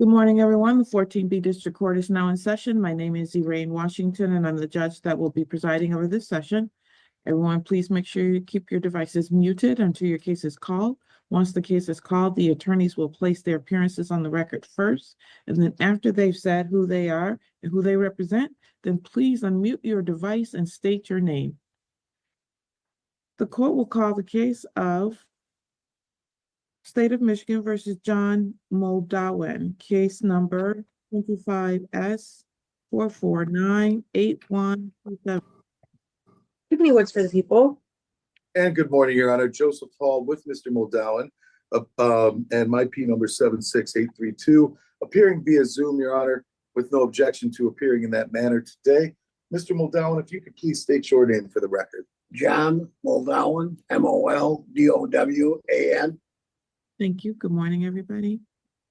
Good morning, everyone. The 14B District Court is now in session. My name is Elaine Washington, and I'm the judge that will be presiding over this session. Everyone, please make sure you keep your devices muted until your case is called. Once the case is called, the attorneys will place their appearances on the record first, and then after they've said who they are and who they represent, then please unmute your device and state your name. The court will call the case of State of Michigan versus John Moldawen, case number 25S4498127. Tiffany Woods for the people. And good morning, Your Honor. Joseph Hall with Mr. Moldawen, and my P number 76832, appearing via Zoom, Your Honor, with no objection to appearing in that manner today. Mr. Moldawen, if you could please state your name for the record. John Moldawen, Moldawan. Thank you. Good morning, everybody.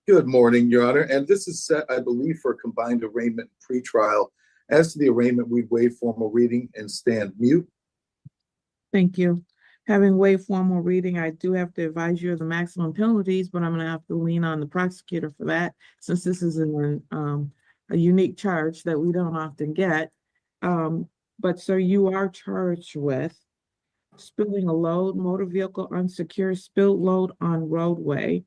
Good morning, Your Honor. And this is set, I believe, for combined arraignment and pretrial. As to the arraignment, we'd waive formal reading and stand mute. Thank you. Having waived formal reading, I do have to advise you of the maximum penalties, but I'm going to have to lean on the prosecutor for that, since this is a unique charge that we don't often get. But sir, you are charged with spilling a load, motor vehicle unsecured, spilled load on roadway.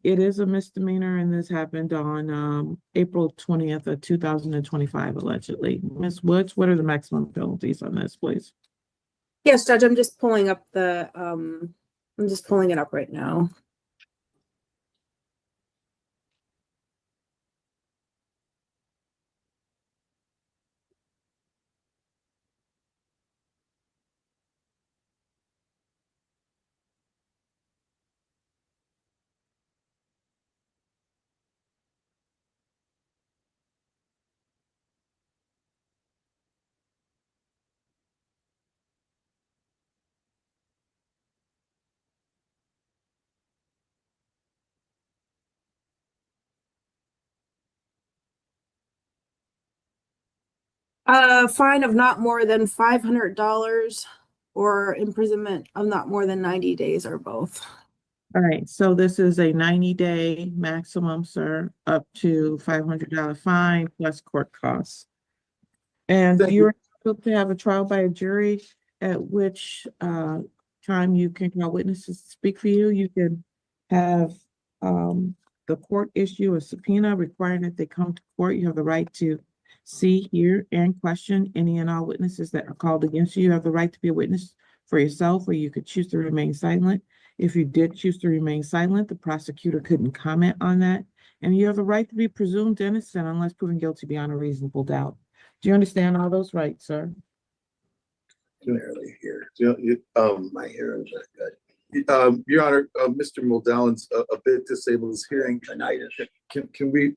It is a misdemeanor, and this happened on April 20th of 2025, allegedly. Ms. Woods, what are the maximum penalties on this, please? Yes, Judge, I'm just pulling up the I'm just pulling it up right now. Fine of not more than $500 or imprisonment of not more than 90 days or both. All right, so this is a 90-day maximum, sir, up to $500 fine plus court costs. And you're able to have a trial by a jury, at which time you can call witnesses to speak for you. You can have the court issue a subpoena requiring that they come to court. You have the right to see, hear, and question any and all witnesses that are called against you. You have the right to be a witness for yourself, or you could choose to remain silent. If you did choose to remain silent, the prosecutor couldn't comment on that. And you have the right to be presumed innocent unless proven guilty beyond a reasonable doubt. Do you understand all those rights, sir? Barely here. My hearing's not good. Your Honor, Mr. Moldawen's a bit disabled. His hearing tinnitus. Can we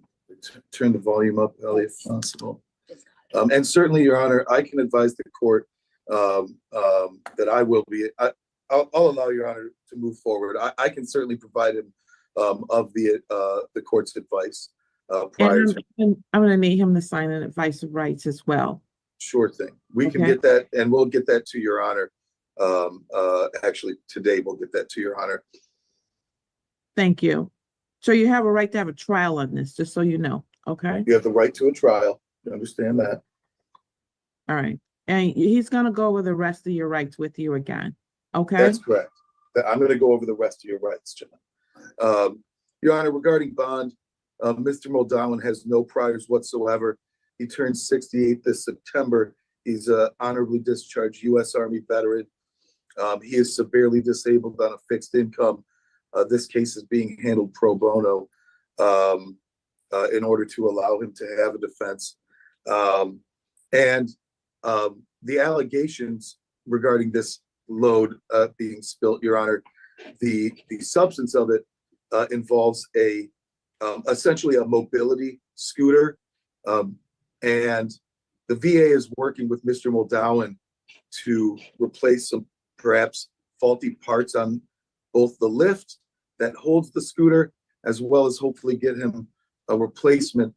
turn the volume up, Ellie, if possible? And certainly, Your Honor, I can advise the court that I will be. I'll allow Your Honor to move forward. I can certainly provide him of the court's advice prior to. And I'm going to need him to sign an advice of rights as well. Sure thing. We can get that, and we'll get that to Your Honor. Actually, today we'll get that to Your Honor. Thank you. So you have a right to have a trial on this, just so you know. Okay. You have the right to a trial. You understand that? All right. And he's going to go over the rest of your rights with you again. Okay. That's correct. I'm going to go over the rest of your rights, John. Your Honor, regarding bond, Mr. Moldawen has no priors whatsoever. He turned 68 this September. He's an honorably discharged U.S. Army veteran. He is severely disabled on a fixed income. This case is being handled pro bono in order to allow him to have a defense. And the allegations regarding this load being spilt, Your Honor, the substance of it involves essentially a mobility scooter, and the VA is working with Mr. Moldawen to replace some perhaps faulty parts on both the lift that holds the scooter, as well as hopefully get him a replacement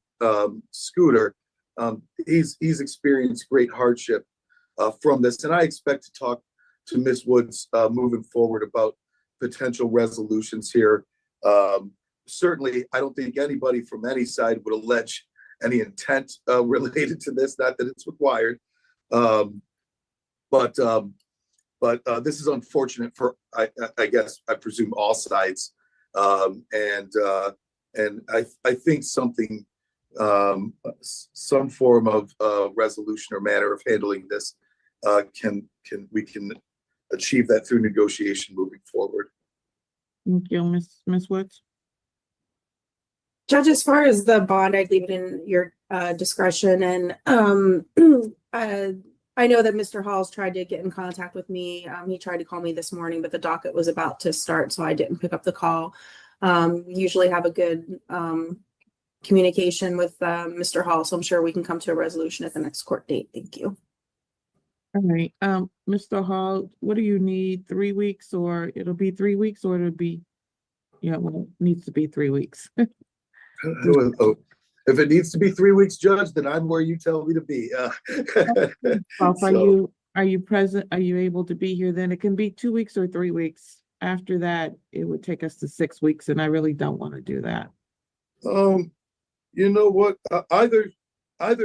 scooter. He's experienced great hardship from this, and I expect to talk to Ms. Woods moving forward about potential resolutions here. certainly, I don't think anybody from any side would allege any intent related to this, not that it's required. But this is unfortunate for, I guess, I presume all sides. And I think something, some form of resolution or manner of handling this we can achieve that through negotiation moving forward. Thank you, Ms. Woods. Judge, as far as the bond, I'd leave it in your discretion. And I know that Mr. Halls tried to get in contact with me. He tried to call me this morning, but the docket was about to start, so I didn't pick up the call. Usually have a good communication with Mr. Hall, so I'm sure we can come to a resolution at the next court date. Thank you. All right, Mr. Hall, what do you need? 3 weeks, or it'll be 3 weeks, or it'll be, yeah, well, it needs to be 3 weeks. If it needs to be 3 weeks, Judge, then I'm where you tell me to be. Are you present? Are you able to be here? Then it can be 2 weeks or 3 weeks. After that, it would take us to 6 weeks, and I really don't want to do that. You know what? Either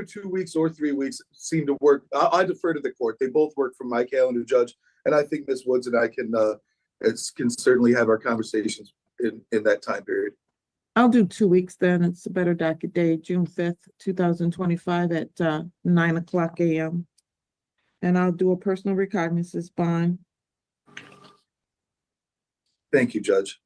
2 weeks or 3 weeks seem to work. I defer to the court. They both work from my calendar, Judge, and I think Ms. Woods and I can certainly have our conversations in that time period. I'll do 2 weeks then. It's a better docket day, June 5th, 2025 at 9:00 a.m. And I'll do a personal recognizance bond. Thank you, Judge.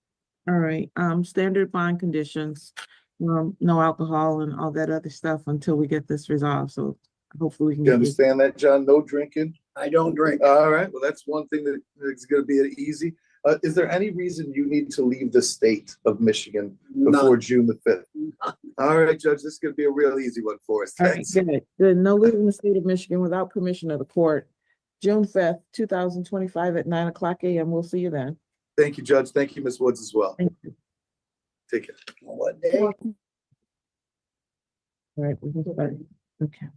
All right, standard bond conditions, no alcohol and all that other stuff until we get this resolved. So hopefully we can You get understand that, John? No drinking? I don't drink. All right, well, that's one thing that's gonna be easy. Is there any reason you need to leave the state of Michigan before June the 5th? All right, Judge, this is gonna be a real easy one for us. All right, Thanks. good. No leaving the state of Michigan without permission of the court. June 5th, 2025 at 9:00 a.m. We'll see you then. Thank you, Judge. Thank you, Ms. Woods, as well. Thank you. Take care. What day? All right, we can start. Okay.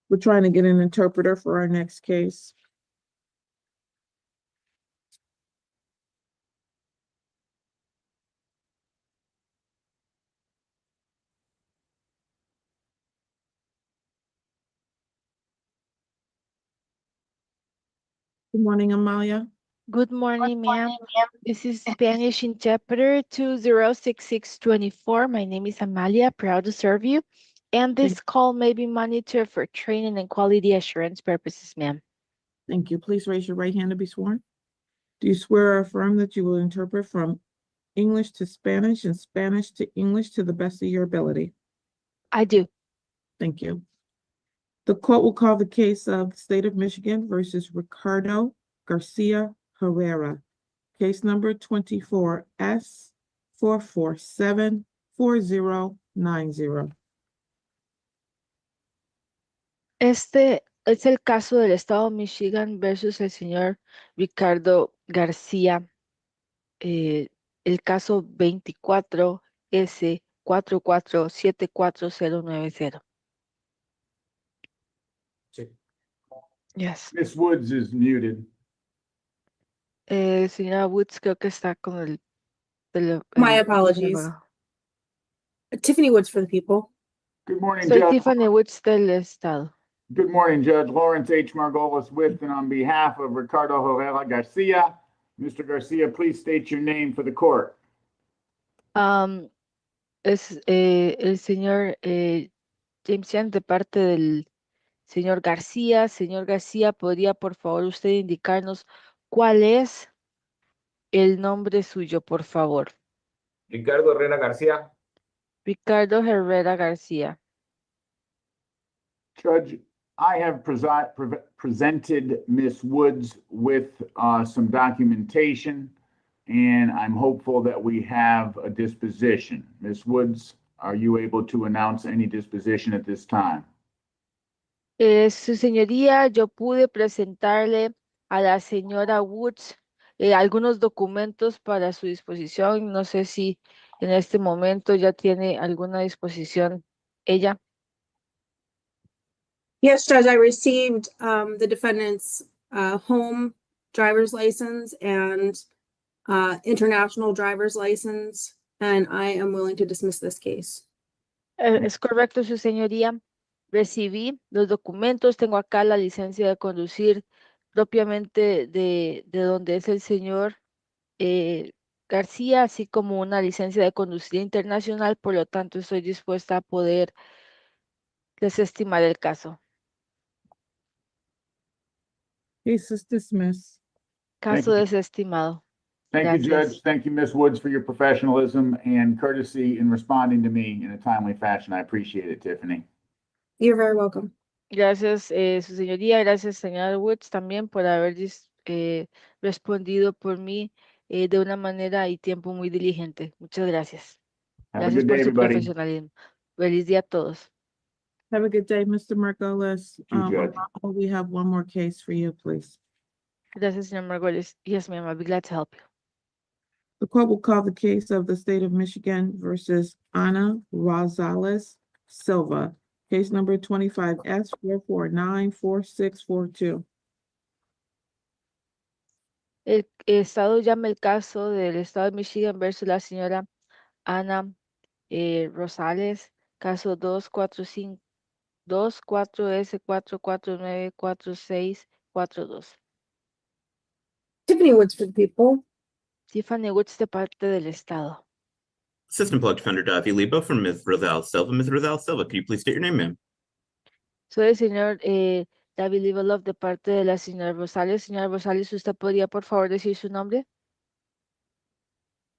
We're trying to get an interpreter for our next case. Good morning, Amalia. Good morning, ma'am. This is Spanish interpreter 206624. My name is Amalia, proud to serve you. And this call may be monitored for training and quality assurance purposes, ma'am. Thank you. Please raise your right hand to be sworn. Do you swear or affirm that you will interpret from English to Spanish and Spanish to English to the best of your ability? I do. Thank you. The court will call the case of the State of Michigan versus Ricardo Garcia Herrera, case number 24S4474090. Este es el caso del estado de Michigan versus el señor Ricardo García. El caso 24S4474090. Yes. Miss Woods is muted. Señora Woods creo que está con el My apologies. Tiffany Woods for the people. Good morning, Soy Judge. Tiffany Woods del estado. Good morning, Judge Lawrence H. Margolis with and on behalf of Ricardo Herrera Garcia. Mr. Garcia, please state your name for the court. Es el señor Jameson de parte del señor García. Señor García, ¿podría por favor usted indicarnos cuál es el nombre suyo, por favor? Ricardo Herrera García. Ricardo Herrera García. Judge, I have presented Miss Woods with some documentation, and I'm hopeful that we have a disposition. Miss Woods, are you able to announce any disposition at this time? Su señoría, yo pude presentarle a la señora Woods algunos documentos para su disposición. No sé si en este momento ya tiene alguna disposición ella. Yes, Judge, I received the defendant's home driver's license and international driver's license, and I am willing to dismiss this case. Es correcto, su señoría. Recibí los documentos, tengo acá la licencia de conducir propiamente de donde es el señor García, así como una licencia de conducir internacional, por lo tanto estoy dispuesta a poder desestimar el caso. Case is dismissed. Caso you. desestimado. Thank you, Gracias. Judge. Thank you, Ms. Woods, for your professionalism and courtesy in responding to me in a timely fashion. I appreciate it, Tiffany. You're very welcome. Gracias, su señoría. Gracias, señora Woods, también por haber respondido por mí de una manera y tiempo muy diligente. Muchas gracias. Have a Gracias good por day, su everybody. profesionalismo. Feliz día a todos. Have a good day, Mr. Margolis. You, Judge. We have one more case for you, please. Gracias, señor Margolis. Yes, ma'am. I'll be glad to help you. The court will call the case of the state of Michigan versus Ana Rosales Silva, case number 25S4494642. El Estado llama el caso del Estado de Michigan versus la señora Ana Rosales, caso 24S4494642. Tiffany Woods for the people. Tiffany Woods de parte del Estado. Assistant Public Defender Davi Lebo from Ms. Rosales Silva. Ms. Rosales Silva, can you please state your name, ma'am? Soy el señor David Livelov de parte de la señora Rosales. Señora Rosales, ¿usted podría por favor decir su nombre?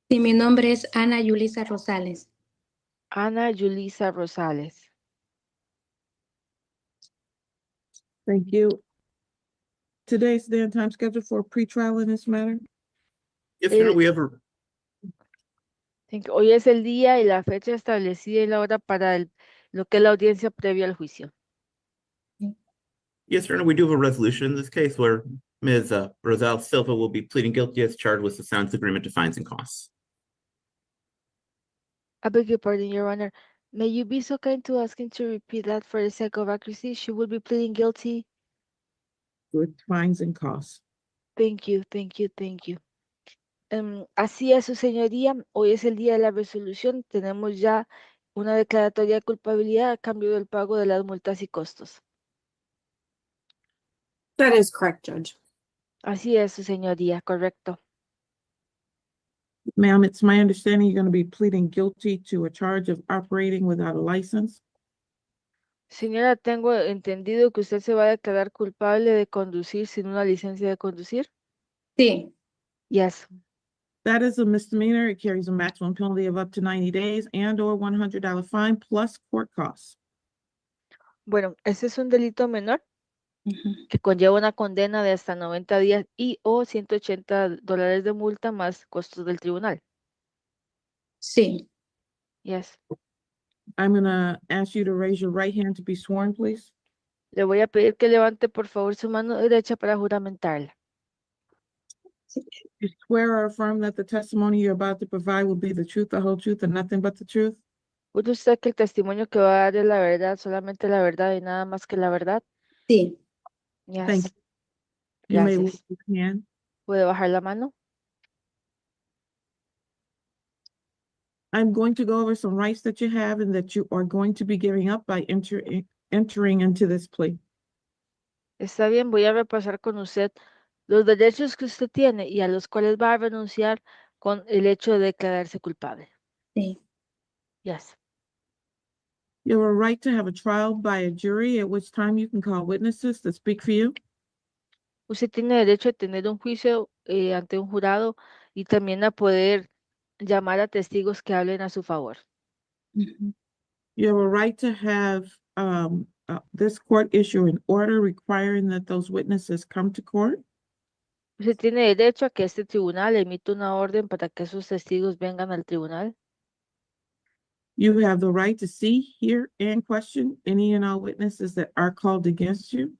Sí, mi nombre es Ana Yulisa Rosales. Ana Yulisa Rosales. Thank you. Today's day and time scheduled for a pretrial in this matter. Yes, Your Honor, we have a Hoy es el día y la fecha establecida y la hora para lo que es la audiencia previa al juicio. Yes, Your Honor, we do have a resolution in this case where Ms. Rosales Silva will be pleading guilty as charged with the sounds agreement to fines and costs. I beg your pardon, Your Honor. May you be so kind to ask him to repeat that for the sake of accuracy? She will be pleading guilty. With fines and costs. Thank you, thank you, thank you. Así es, su señoría. Hoy es el día de la resolución. Tenemos ya una declaratoria de culpabilidad a cambio del pago de las multas y costos. That is correct, Judge. Así es, su señoría, correcto. Ma'am, it's my understanding you're going to be pleading guilty to a charge of operating without a license. Señora, tengo entendido que usted se va a declarar culpable de conducir sin una licencia de conducir. Sí, Yes. That is a misdemeanor. It carries a maximum penalty of up to 90 days and or $100 fine plus court costs. Bueno, ese es un delito menor ujú, que conlleva una condena de hasta 90 días y o $180 de multa más costos del tribunal. sí. Yes. I'm going to ask you to raise your right hand to be sworn, please. Le voy a pedir que levante por favor su mano derecha para juramentarla. You swear or affirm that the testimony you're about to provide will be the truth, the whole truth, and nothing but the truth? ¿Jura usted que el testimonio que va a dar es la verdad, solamente la verdad y nada más que la verdad? Sí, Yes. Thank you. You may Gracias. lift your hand. ¿Puede bajar la mano? I'm going to go over some rights that you have and that you are going to be giving up by entering into this plea. Está bien, voy a repasar con usted los derechos que usted tiene y a los cuales va a renunciar con el hecho de declararse culpable. sí, Yes. You have a right to have a trial by a jury, at which time you can call witnesses to speak for you. Usted tiene derecho a tener un juicio ante un jurado y también a poder llamar a testigos que hablen a su favor. ujú, You have a right to have this court issue an order requiring that those witnesses come to court. Usted tiene derecho a que este tribunal emita una orden para que esos testigos vengan al tribunal. You have the right to see, hear, and question any and all witnesses that are called against you.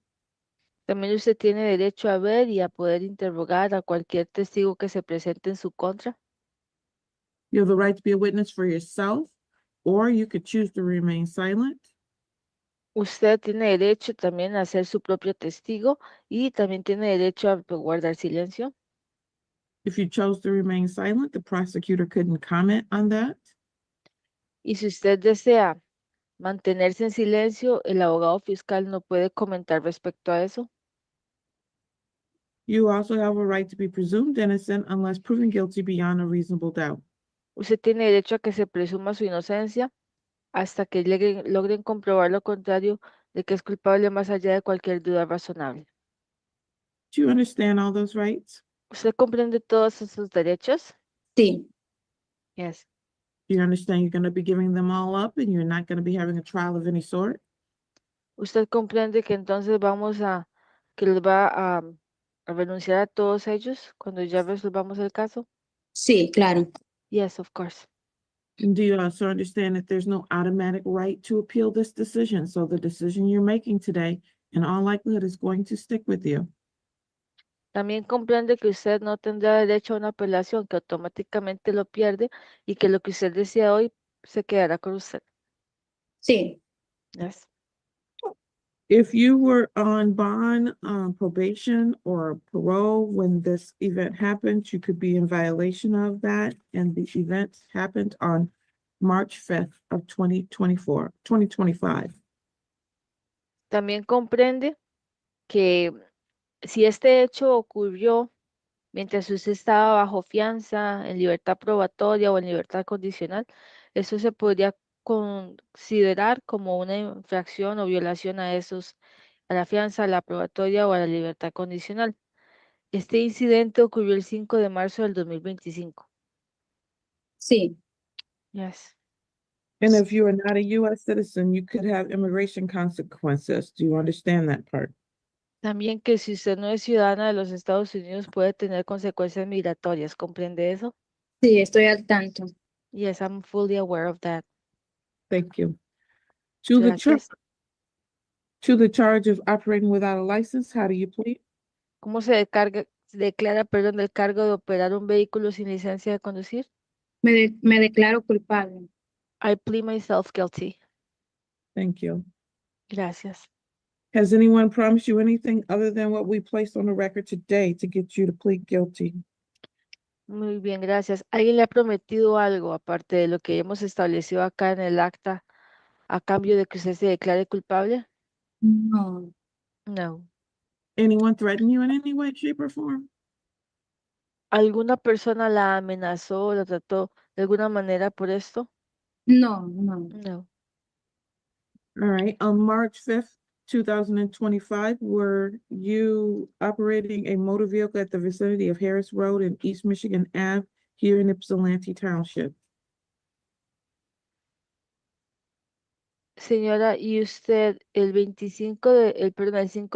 También usted tiene derecho a ver y a poder interrogar a cualquier testigo que se presente en su contra. You have the right to be a witness for yourself, or you could choose to remain silent. Usted tiene derecho también a ser su propio testigo y también tiene derecho a guardar silencio. If you chose to remain silent, the prosecutor couldn't comment on that. Y si usted desea mantenerse en silencio, el abogado fiscal no puede comentar respecto a eso. You also have a right to be presumed innocent unless proven guilty beyond a reasonable doubt. Usted tiene derecho a que se presuma su inocencia hasta que logren comprobar lo contrario de que es culpable más allá de cualquier duda razonable. Do you understand all those rights? ¿Usted comprende todos esos derechos? Sí, Yes. Do you understand you're going to be giving them all up and you're not going to be having a trial of any sort? ¿Usted comprende que entonces que les va a renunciar a todos ellos cuando ya resolvamos el caso? sí, claro. Yes, of course. And do you also understand that there's no automatic right to appeal this decision? So the decision you're making today, in all likelihood, is going to stick with you. También comprende que usted no tendrá derecho a una apelación, que automáticamente lo pierde y que lo que usted decida hoy se quedará con usted. Sí, Yes. If you were on bond, probation, or parole when this event happened, you could be in violation of that. And the event happened on March 5th of 2025. También comprende que si este hecho ocurrió mientras usted estaba bajo fianza, en libertad probatoria o en libertad condicional, eso se podría considerar como una infracción o violación a la fianza, a la probatoria o a la libertad condicional. Este incidente ocurrió el 5 de marzo del 2025. sí, Yes. And if you are not a US citizen, you could have immigration consequences. Do you understand that part? También que si usted no es ciudadana de los Estados Unidos puede tener consecuencias migratorias. ¿Comprende eso? sí, estoy al tanto. Yes, I'm fully aware of that. Thank you. To Gracias. the charge of operating without a license, how do you plead? ¿Cómo se declara, perdón, el cargo de operar un vehículo sin licencia de conducir? Me declaro culpable. I plead myself guilty. Thank you. Gracias. Has anyone promised you anything other than what we placed on the record today to get you to plead guilty? Muy bien, gracias. ¿Alguien le ha prometido algo aparte de lo que hemos establecido acá en el acta a cambio de que usted se declare culpable? No, No. Anyone threaten you in any way, shape, or form? ¿Alguna persona la amenazó o la trató de alguna manera por esto? no, no. No. All right, on March 5th, 2025, were you operating a motor vehicle at the vicinity of Harris Road and East Michigan Ave here in Ypsilanti Township? Señora, ¿y usted el 5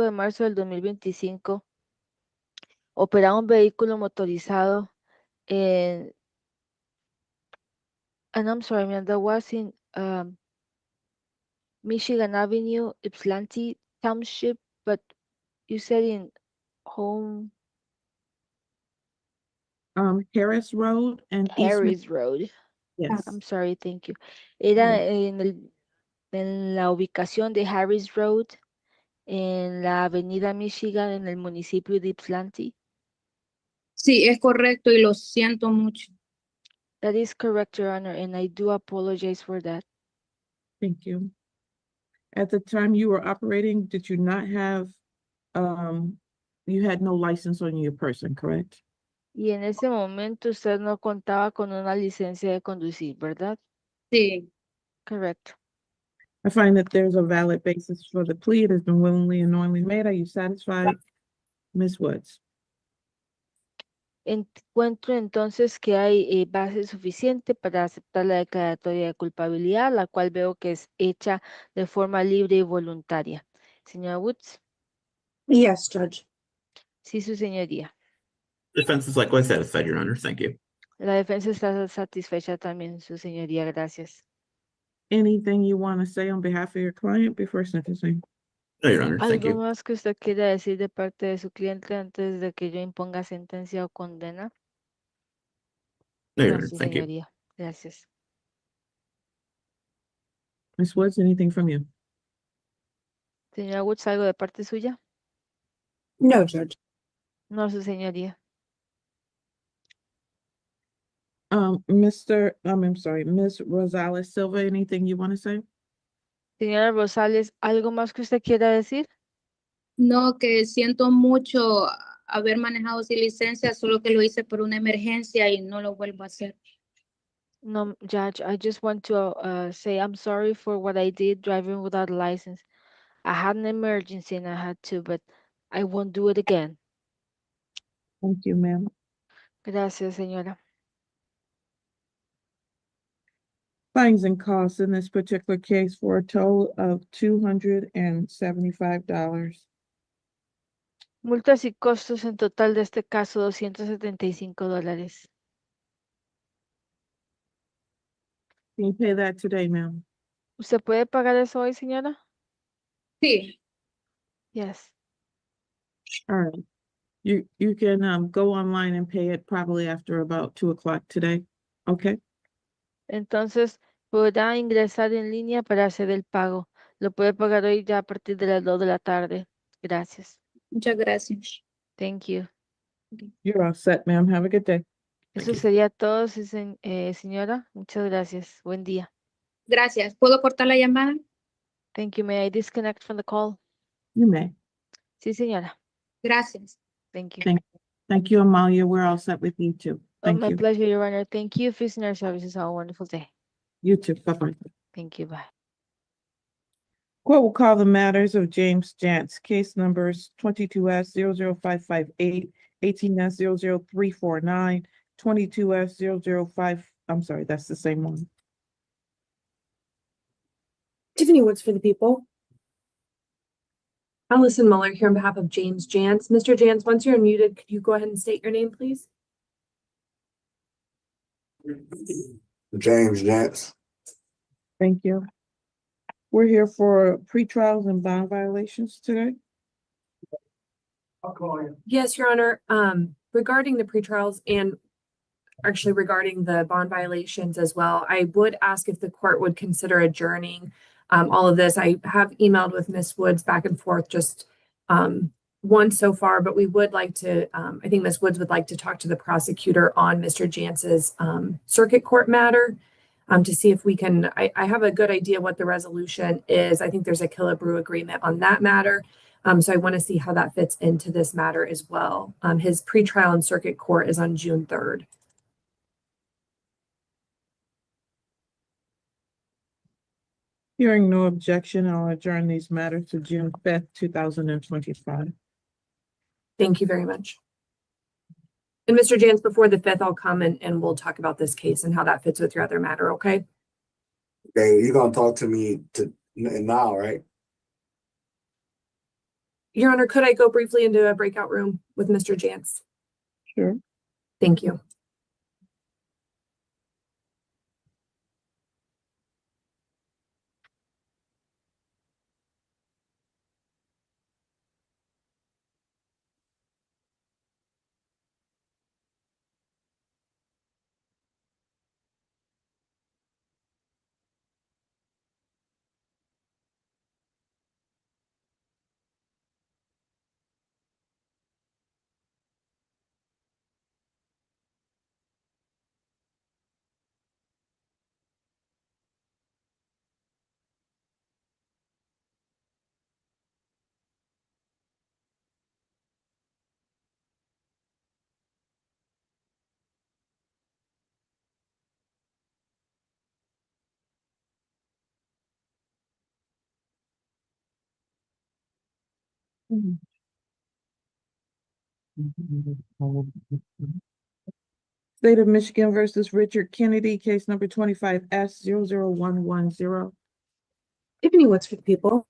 de marzo del 2025 operaba un vehículo motorizado and I'm sorry, ma'am, that was in Michigan Avenue, Ypsilanti Township, but you said in home Harris Road and East Michigan. Harris Road. Yes, I'm sorry, thank you. Era en la ubicación de Harris Road, en la avenida Michigan, en el municipio de Ypsilanti. Sí, es correcto y lo siento mucho. That is correct, Your Honor, and I do apologize for that. thank you. At the time you were operating, did you not have, you had no license on your person, correct? Y en ese momento usted no contaba con una licencia de conducir, ¿verdad? Sí, Correct. I find that there's a valid basis for the plea. It has been willingly and knowingly made. Are you satisfied, Ms. Woods? Encuentro entonces que hay base suficiente para aceptar la declaratoria de culpabilidad, la cual veo que es hecha de forma libre y voluntaria. Señora Woods, Yes, Judge. sí, su señoría. Defense is likewise satisfied, Your Honor. Thank you. La defensa está satisfecha también, su señoría. Gracias. Anything you want to say on behalf of your client before sentencing? No, Your Honor. Thank ¿Algo you. más que usted quiera decir de parte de su cliente antes de que yo imponga sentencia o condena? No, Your No, Honor. su Thank you. señoría. Gracias. Ms. Woods, anything from you? Señora Woods, ¿algo de parte suya? No, Judge. No, su señoría. I'm sorry, Ms. Rosales Silva, anything you want to say? Señora Rosales, ¿algo más que usted quiera decir? No, que siento mucho haber manejado sin licencia, solo que lo hice por una emergencia y no lo vuelvo a hacer. No, Judge, I just want to say I'm sorry for what I did driving without a license. I had an emergency and I had to, but I won't do it again. Thank you, ma'am. Gracias, señora. Fines and costs in this particular case for a total of $275. Multas y costos en total de este caso, $275. Can you pay that today, ma'am? ¿Usted puede pagar eso hoy, señora? Sí, Yes. All right. You can go online and pay it probably after about 2 o'clock today. Okay? Entonces, podrá ingresar en línea para hacer el pago. Lo puede pagar hoy ya a partir de las 2 de la tarde. Gracias. muchas gracias. Thank you. You're all set, ma'am. Have a good day. Eso you. sería todo, señora. Muchas gracias. Buen día. Gracias. ¿Puedo cortar la llamada? Thank you. May I disconnect from the call? You may. Sí, señora. Gracias. Thank you. Thank you, Amalia. We're all set with you too. Oh, Thank my you. pleasure, Your Honor. Thank you for your services. Have a wonderful day. You too. Bye-bye. Thank you. Bye. Court will call the matters of James Jantz, case numbers 22S00558, 18S00349, 22S005, I'm sorry, that's the same one. Tiffany Woods for the people. Allison Muller here on behalf of James Jantz. Mr. Jantz, once you're unmuted, could you go ahead and state your name, please? James Jantz. Thank you. We're here for pretrials and bond violations today. Yes, Your Honor. Regarding the pretrials and actually regarding the bond violations as well, I would ask if the court would consider adjourning all of this. I have emailed with Ms. Woods back and forth just once so far, but we would like to, I think Ms. Woods would like to talk to the prosecutor on Mr. Jantz's circuit court matter to see if we can, I have a good idea what the resolution is. I think there's a Killebrew agreement on that matter. So I want to see how that fits into this matter as well. His pretrial in circuit court is on June 3rd. Hearing no objection, I'll adjourn these matters to June 5th, 2025. Thank you very much. And Mr. Jantz, before the 5th, I'll come and we'll talk about this case and how that fits with your other matter, okay? Okay, you're gonna talk to me now, right? Your Honor, could I go briefly into a breakout room with Mr. Jantz? Sure. Thank you. State of Michigan versus Richard Kennedy, case number 25S00110. Tiffany Woods for the people.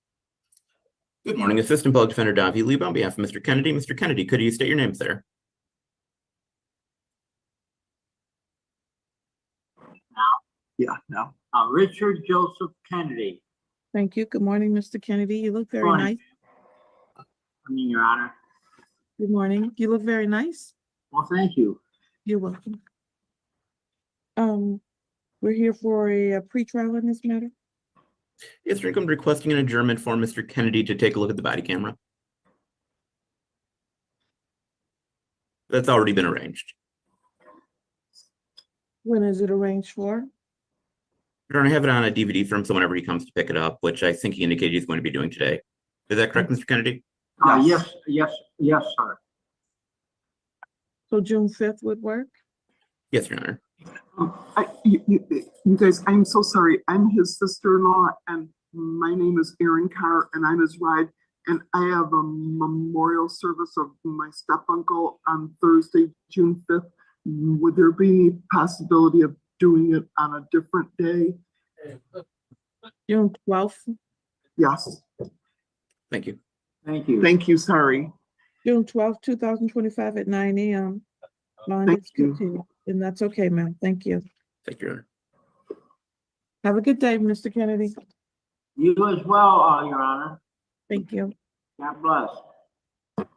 Good morning, Assistant Public Defender Davi Lieb on behalf of Mr. Kennedy. Mr. Kennedy, could you state your name, sir? Richard Joseph Kennedy. Thank you. Good morning, Mr. Kennedy. You look very Morning. nice. Your Honor. Good morning. You look very nice. Well, thank you. You're welcome. We're here for a pretrial in this matter. Yes, sir, I'm requesting an adjournment for Mr. Kennedy to take a look at the body camera. That's already been arranged. When is it arranged for? We're going to have it on a DVD from someone whenever he comes to pick it up, which I think he indicated he's going to be doing today. Is that correct, Mr. Kennedy? Yes, sir. So June 5th would work? Yes, Your Honor. You guys, I'm so sorry. I'm his sister-in-law, and my name is Erin Carr, and I'm his bride. And I have a memorial service of my step-uncle on Thursday, June 5th. Would there be any possibility of doing it on a different day? June 12th? Yes. Thank you. Thank you. Thank you, sorry. June 12th, 2025 at 9 a.m. Bond Thank is you. continued. And that's okay, ma'am. Thank you. Thank you, Your Honor. Have a good day, Mr. Kennedy. You as well, Your Honor. Thank you. God bless.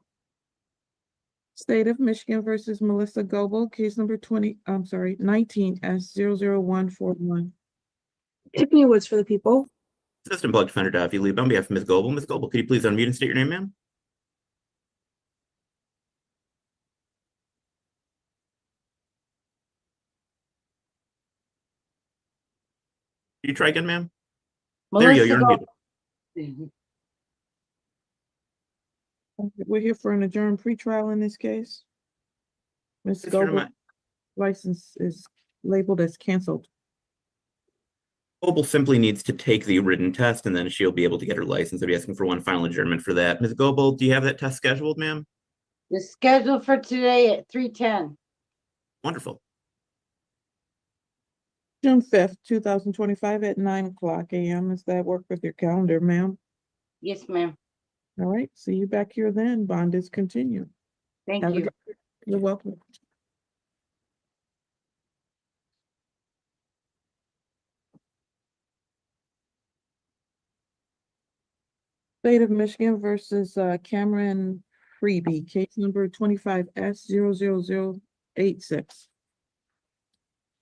State of Michigan versus Melissa Goebel, case number 19 S00141. Tiffany Woods for the people. Assistant Public Defender Daffy Lee, on behalf of Ms. Goebel. Ms. Goebel, could you please unmute and state your name, ma'am? Can you try again, ma'am? There you go, you're unmuted. We're here for an adjourned pretrial in this case. Ms. Yes, Your Honor, Goebel license is labeled as canceled. Goebel simply needs to take the written test and then she'll be able to get her license. I'll be asking for one final adjournment for that. Ms. Goebel, do you have that test scheduled, ma'am? It's scheduled for today at 3:10. Wonderful. June 5th, 2025 at 9:00 a.m. Does that work with your calendar, ma'am? Yes, ma'am. All right, see you back here then. Bond is continued. Thank Have a you. good- You're welcome. State of Michigan versus Cameron Freebie, case number 25 S00086.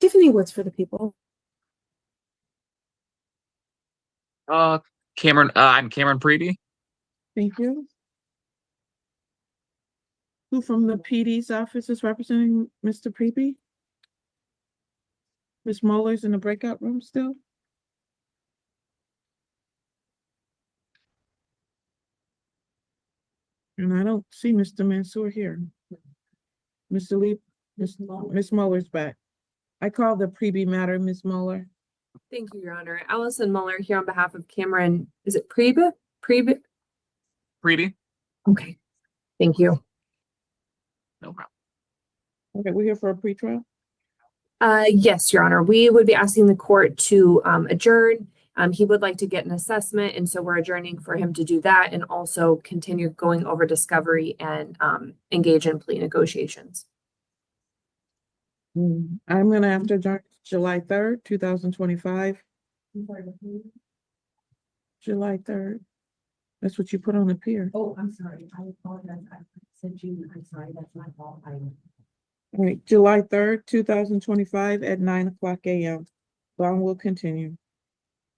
Tiffany Woods for the people. I'm Cameron Preeby. Thank you. Who from the PD's office is representing Mr. Preeby? Ms. Muller's in the breakout room still? And I don't see Mr. Mansour here. Mr. Lee, Ms. Muller's back. I call the Preeby matter, Ms. Muller. Thank you, Your Honor. Allison Muller here on behalf of Cameron. Is it Preeby? Preeby. Okay. Thank you. No problem. Okay, we're here for a pretrial. Yes, Your Honor. We would be asking the court to adjourn. He would like to get an assessment, and so we're adjourning for him to do that and also continue going over discovery and engage in plea negotiations. I'm gonna have to adjourn July 3rd, 2025. July 3rd. That's what you put on the pier. Oh, I'm sorry. I apologize. I sent you, I'm sorry, that's my fault. All right, July 3rd, 2025 at 9:00 a.m. Bond will continue.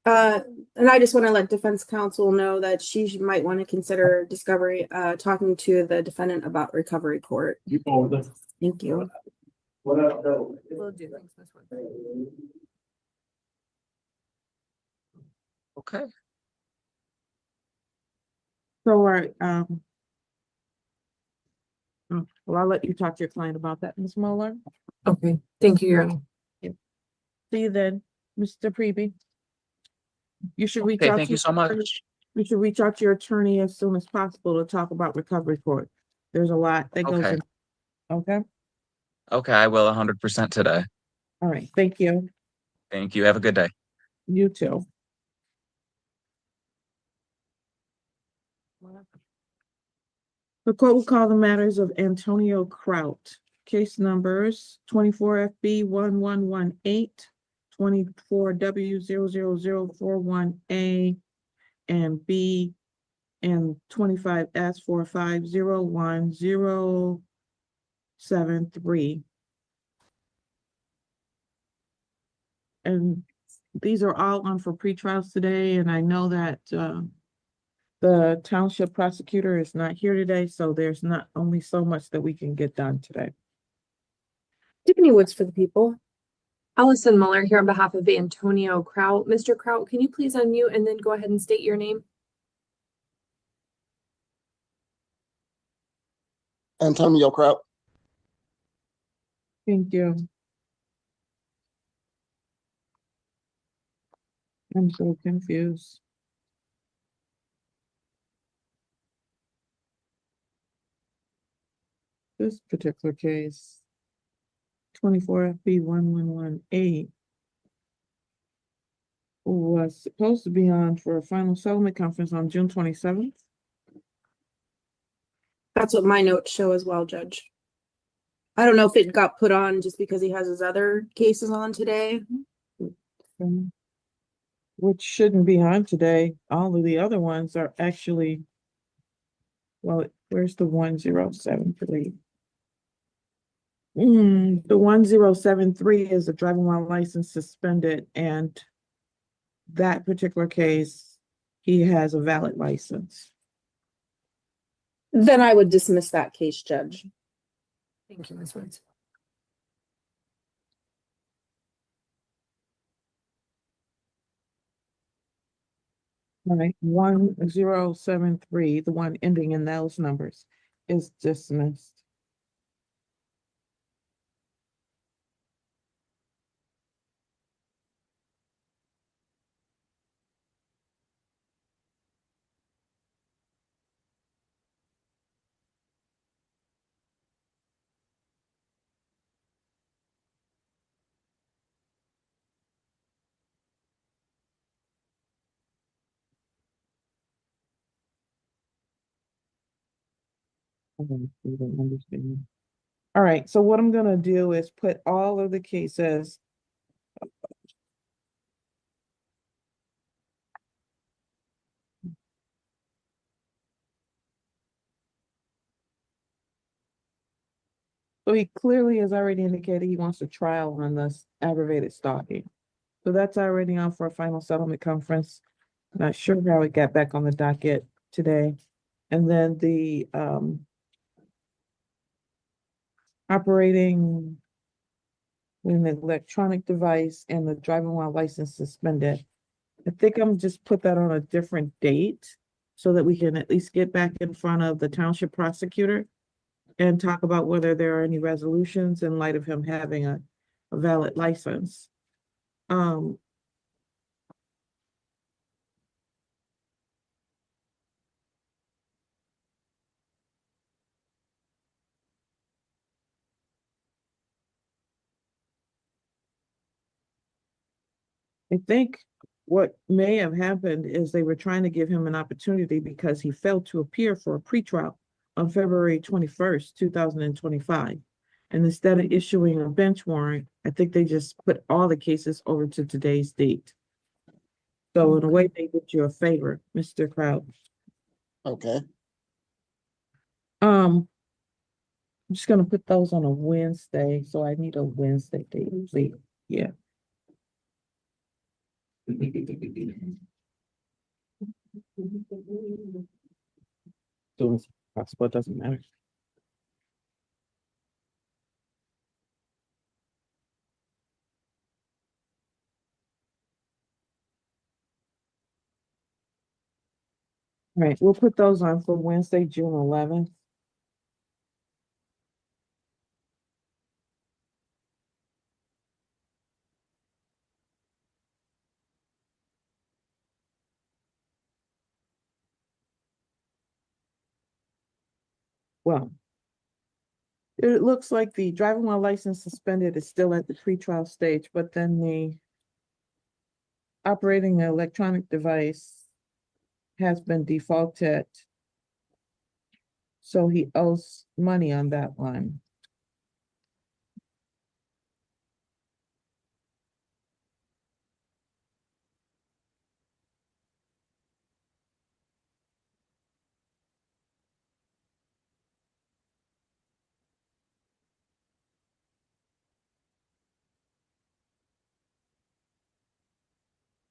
And I just want to let defense counsel know that she might want to consider discovery, talking to the defendant about recovery court. Thank you. Will do. Thanks, Ms. Wood. Okay. So, well, I'll let you talk to your client about that, Ms. Muller. Okay. Thank you, Your Honor. See you then, Mr. Preeby. You should reach Okay, out. thank to you so your attorney- much. You should reach out to your attorney as soon as possible to talk about recovery court. There's a lot that goes Okay. in. Okay, Okay, I will 100% today. all right, thank you. Thank you. Have a good day. You too. The court will call the matters of Antonio Kraut, case numbers 24FB 1118, 24W00041A and B, and 25S4501073. And these are all on for pretrials today, and I know that the township prosecutor is not here today, so there's not only so much that we can get done today. Tiffany Woods for the people. Allison Muller here on behalf of Antonio Kraut. Mr. Kraut, can you please unmute and then go ahead and state your name? Antonio Kraut. Thank you. I'm so confused. This particular case, 24 FB 1118, was supposed to be on for a final settlement conference on June 27th. That's what my notes show as well, Judge. I don't know if it got put on just because he has his other cases on today. Which shouldn't be on today. All of the other ones are actually, well, where's the 1073? The 1073 is a driving while license suspended, and that particular case, he has a valid license. Then I would dismiss that case, Judge. Thank you, Ms. Woods. All right, 1073, the one ending in those numbers, is dismissed. I don't even understand. All right, so what I'm gonna do is put all of the cases. So he clearly has already indicated he wants a trial on this aggravated stalking. So that's already on for a final settlement conference. Not sure how it got back on the docket today. And then the operating an electronic device and the driving while license suspended. I think I'm just put that on a different date so that we can at least get back in front of the township prosecutor and talk about whether there are any resolutions in light of him having a valid license. I think what may have happened is they were trying to give him an opportunity because he failed to appear for a pretrial on February 21st, 2025. And instead of issuing a bench warrant, I think they just put all the cases over to today's date. So in a way, they did you a favor, Mr. Kraut. Okay. I'm just gonna put those on a Wednesday, so I need a Wednesday date, please. Yeah. Soon as possible, it doesn't matter. All right, we'll put those on for Wednesday, June 11th. Well, it looks like the driving while license suspended is still at the pretrial stage, but then the operating an electronic device has been defaulted. So he owes money on that one.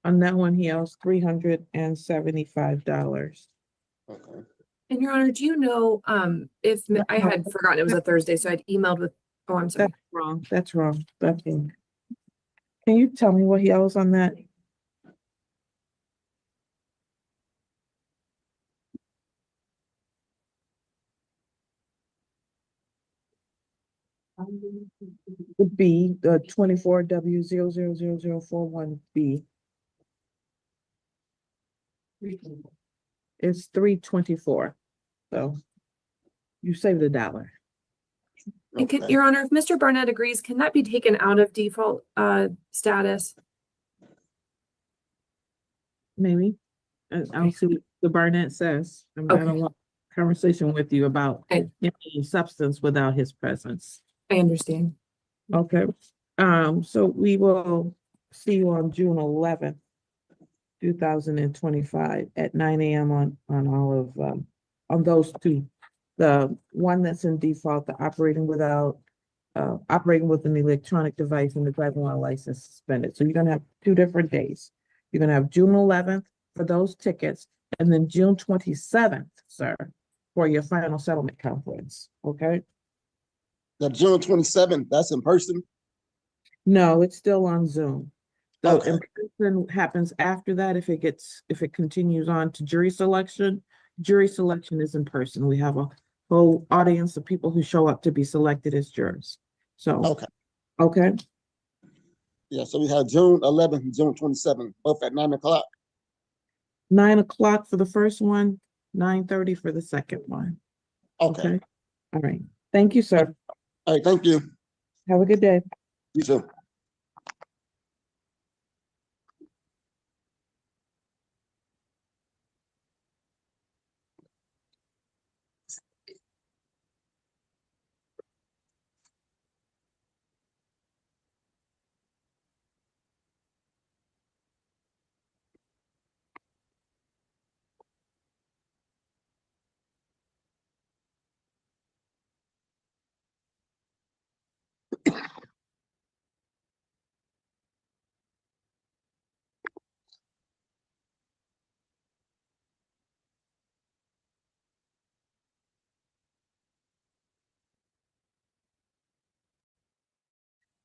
On that one, he owes $375. Okay. And Your Honor, do you know, if, I had forgotten it was a Thursday, so I'd emailed with, oh, I'm sorry. That's wrong. That's wrong. That's wrong. Can you tell me what he owes on that? The B, the 24W000041B. It's 324. So you saved $1. And can, Okay. Your Honor, if Mr. Barnett agrees, can that be taken out of default, status? Maybe. And I'll see what the Barnett says. I Okay. don't want a conversation with you about Okay. any substance without his presence. I understand. Okay. So we will see you on June 11th, 2025 at 9 a.m. on all of, on those two. The one that's in default, the operating with an electronic device and the driving while license suspended. So you're gonna have 2 different days. You're gonna have June 11th for those tickets, and then June 27th, sir, for your final settlement conference, okay? The June 27th, that's in person? No, it's still on Zoom. The Okay. in-person happens after that if it continues on to jury selection. Jury selection is in person. We have a whole audience of people who show up to be selected as jurors. So, Okay. okay, Yeah, so we have June 11th and June 27th, both at 9 o'clock. 9 o'clock for the first one, 9:30 for the second one. Okay. All right. Thank you, sir. All right, thank you. Have a good day. You too.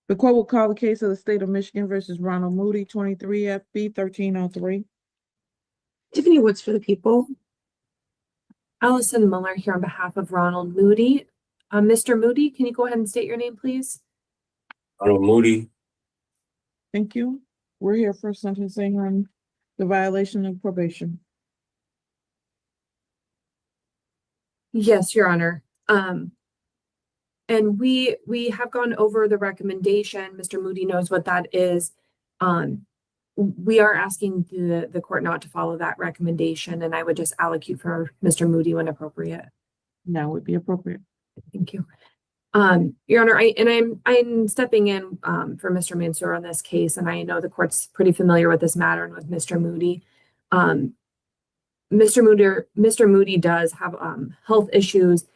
The court will call the case of the state of Michigan versus Ronald Moody, 23 FB 1303. Tiffany Woods for the people. Allison Muller here on behalf of Ronald Moody. Mr. Moody, can you go ahead and state your name, please? Ronald Moody. Thank you. We're here for sentencing on the violation of probation. Yes, Your Honor. And we have gone over the recommendation. Mr. Moody knows what that is. We are asking the court not to follow that recommendation, and I would just allocate for Mr. Moody when appropriate. Now would be appropriate. Thank you. Your Honor, I'm stepping in for Mr. Mansour on this case, and I know the court's pretty familiar with this matter and with Mr. Moody. Mr. Moody does have health issues.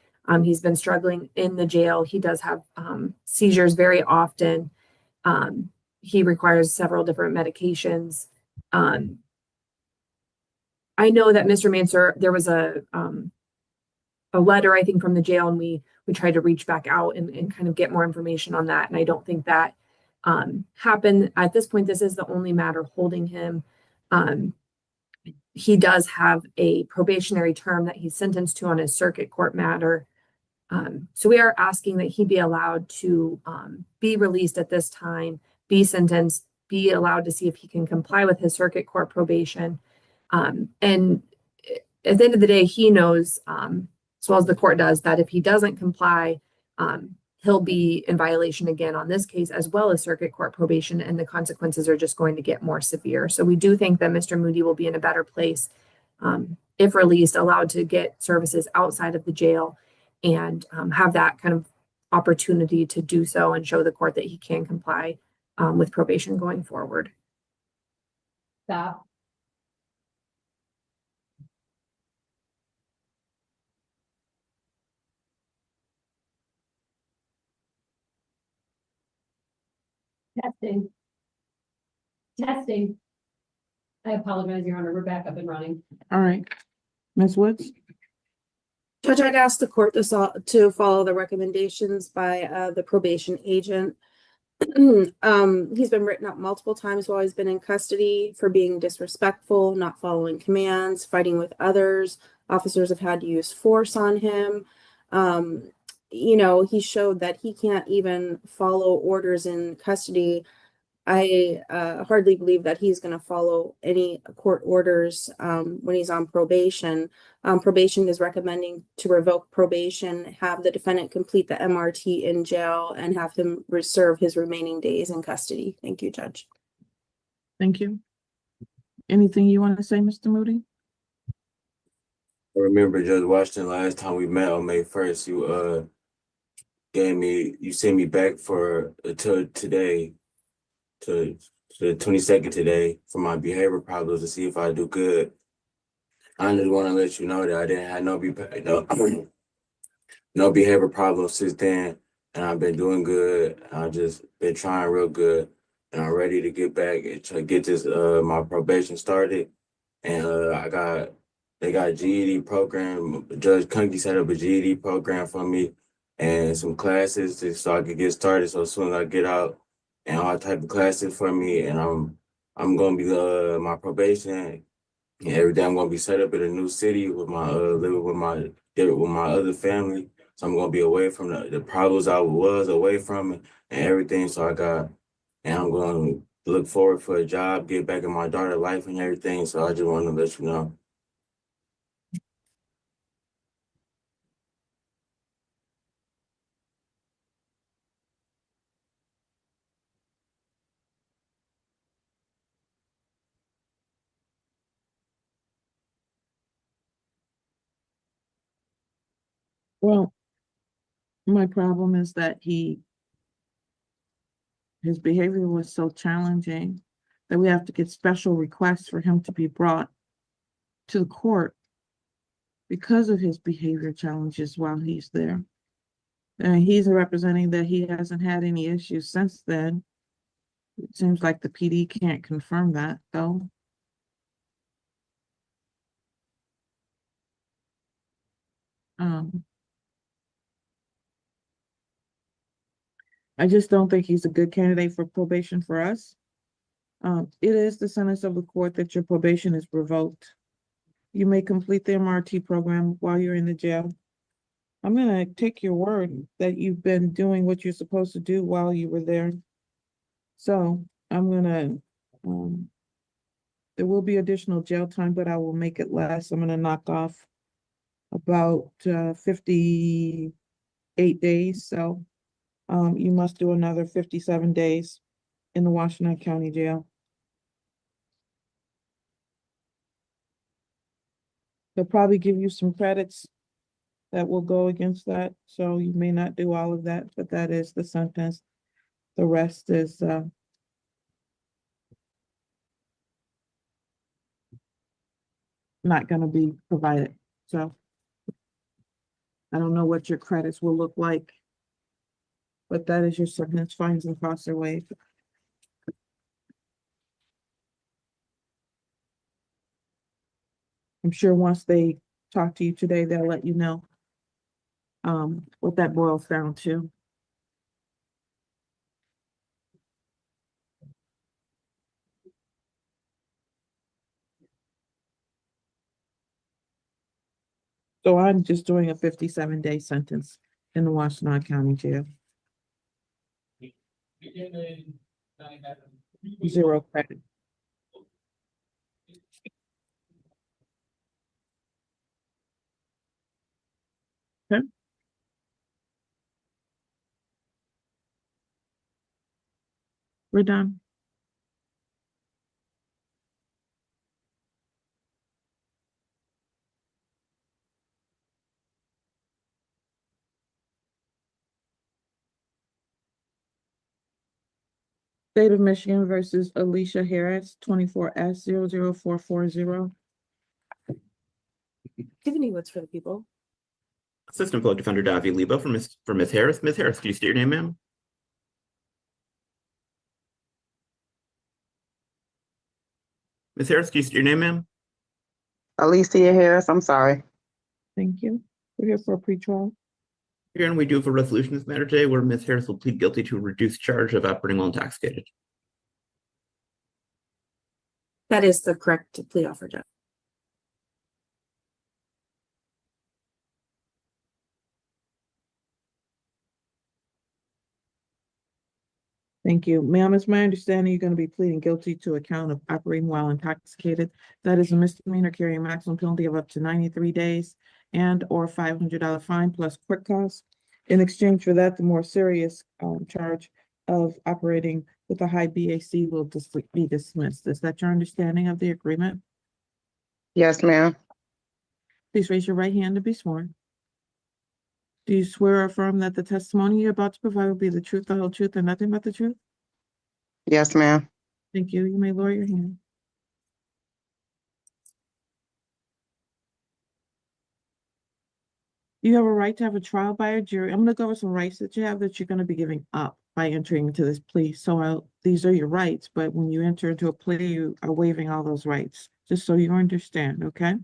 He's been struggling in the jail. He does have seizures very often. He requires several different medications. I know that Mr. Mansour, there was a letter, I think, from the jail, and we tried to reach back out and kind of get more information on that. And I don't think that happened. At this point, this is the only matter holding him. He does have a probationary term that he's sentenced to on his circuit court matter. So we are asking that he be allowed to be released at this time, be sentenced, be allowed to see if he can comply with his circuit court probation. And at the end of the day, he knows, as well as the court does, that if he doesn't comply, he'll be in violation again on this case, as well as circuit court probation, and the consequences are just going to get more severe. So we do think that Mr. Moody will be in a better place if released, allowed to get services outside of the jail, and have that kind of opportunity to do so and show the court that he can comply with probation going forward. Stop. Testing. Testing. I apologize, Your Honor. We're back up and running. All right. Ms. Woods? Judge, I'd ask the court to follow the recommendations by the probation agent. He's been written up multiple times while he's been in custody for being disrespectful, not following commands, fighting with others. Officers have had to use force on him. He showed that he can't even follow orders in custody. I hardly believe that he's going to follow any court orders when he's on probation. Probation is recommending to revoke probation, have the defendant complete the MRT in jail, and have him serve his remaining days in custody. Thank you, Judge. Thank you. Anything you want to say, Mr. Moody? I remember Judge Washington last time we met on May 1st, you sent me back for until today to the 22nd today for my behavior problems to see if I do good. I just want to let you know that I didn't have no behavior problems since then, and I've been doing good. I've just been trying real good, and I'm ready to get back and to get this my probation started. And they got a GED program. Judge Kunke set up a GED program for me and some classes so I could get started. So as soon as I get out, and all type of classes for me, and I'm gonna be my probation and everything. I'm gonna be set up in a new city with my living with my other family. So I'm gonna be away from the problems I was away from and everything. So I'm gonna look forward for a job, get back in my daughter's life and everything. So I just want to let you know. Well, my problem is that his behavior was so challenging that we have to get special requests for him to be brought to the court because of his behavior challenges while he's there. And he's representing that he hasn't had any issues since then. It seems like the PD can't confirm that, though. I just don't think he's a good candidate for probation for us. It is the sentence of the court that your probation is revoked. You may complete the MRT program while you're in the jail. I'm gonna take your word that you've been doing what you're supposed to do while you were there. So I'm gonna, there will be additional jail time, but I will make it less. I'm gonna knock off about 58 days. So you must do another 57 days in the Washington County Jail. They'll probably give you some credits that will go against that. So you may not do all of that, but that is the sentence. The rest is not going to be provided. So I don't know what your credits will look like, but that is your sentence. Fines and costs are waived. I'm sure once they talk to you today, they'll let you know what that boils down to. So I'm just doing a 57-day sentence in the Washington County Jail. 0 credit. Okay. We're done. State of Michigan versus Alicia Harris, 24S00440. Tiffany Woods for the people. Assistant Public Defender Davi Lebo for Ms. Harris. Ms. Harris, can you state your name, ma'am? Ms. Harris, can you state your name, ma'am? Alicia Harris, I'm sorry. Thank you. We're here for a pretrial. Here, and we do have a resolution in this matter today where Ms. Harris will plead guilty to a reduced charge of operating while intoxicated. That is the correct plea offer, Judge. Thank you. Ma'am, it's my understanding you're going to be pleading guilty to a count of operating while intoxicated. That is a misdemeanor carrying a maximum penalty of up to 93 days and or $500 fine plus court costs. In exchange for that, the more serious charge of operating with a high BAC will be dismissed. Is that your understanding of the agreement? Yes, ma'am. Please raise your right hand to be sworn. Do you swear or affirm that the testimony you're about to provide will be the truth, the whole truth, and nothing but the truth? Yes, ma'am. Thank you. You may lower your hand. You have a right to have a trial by a jury. I'm going to go over some rights that you have that you're going to be giving up by entering into this plea. So these are your rights, but when you enter into a plea, you are waiving all those rights, just so you understand, okay?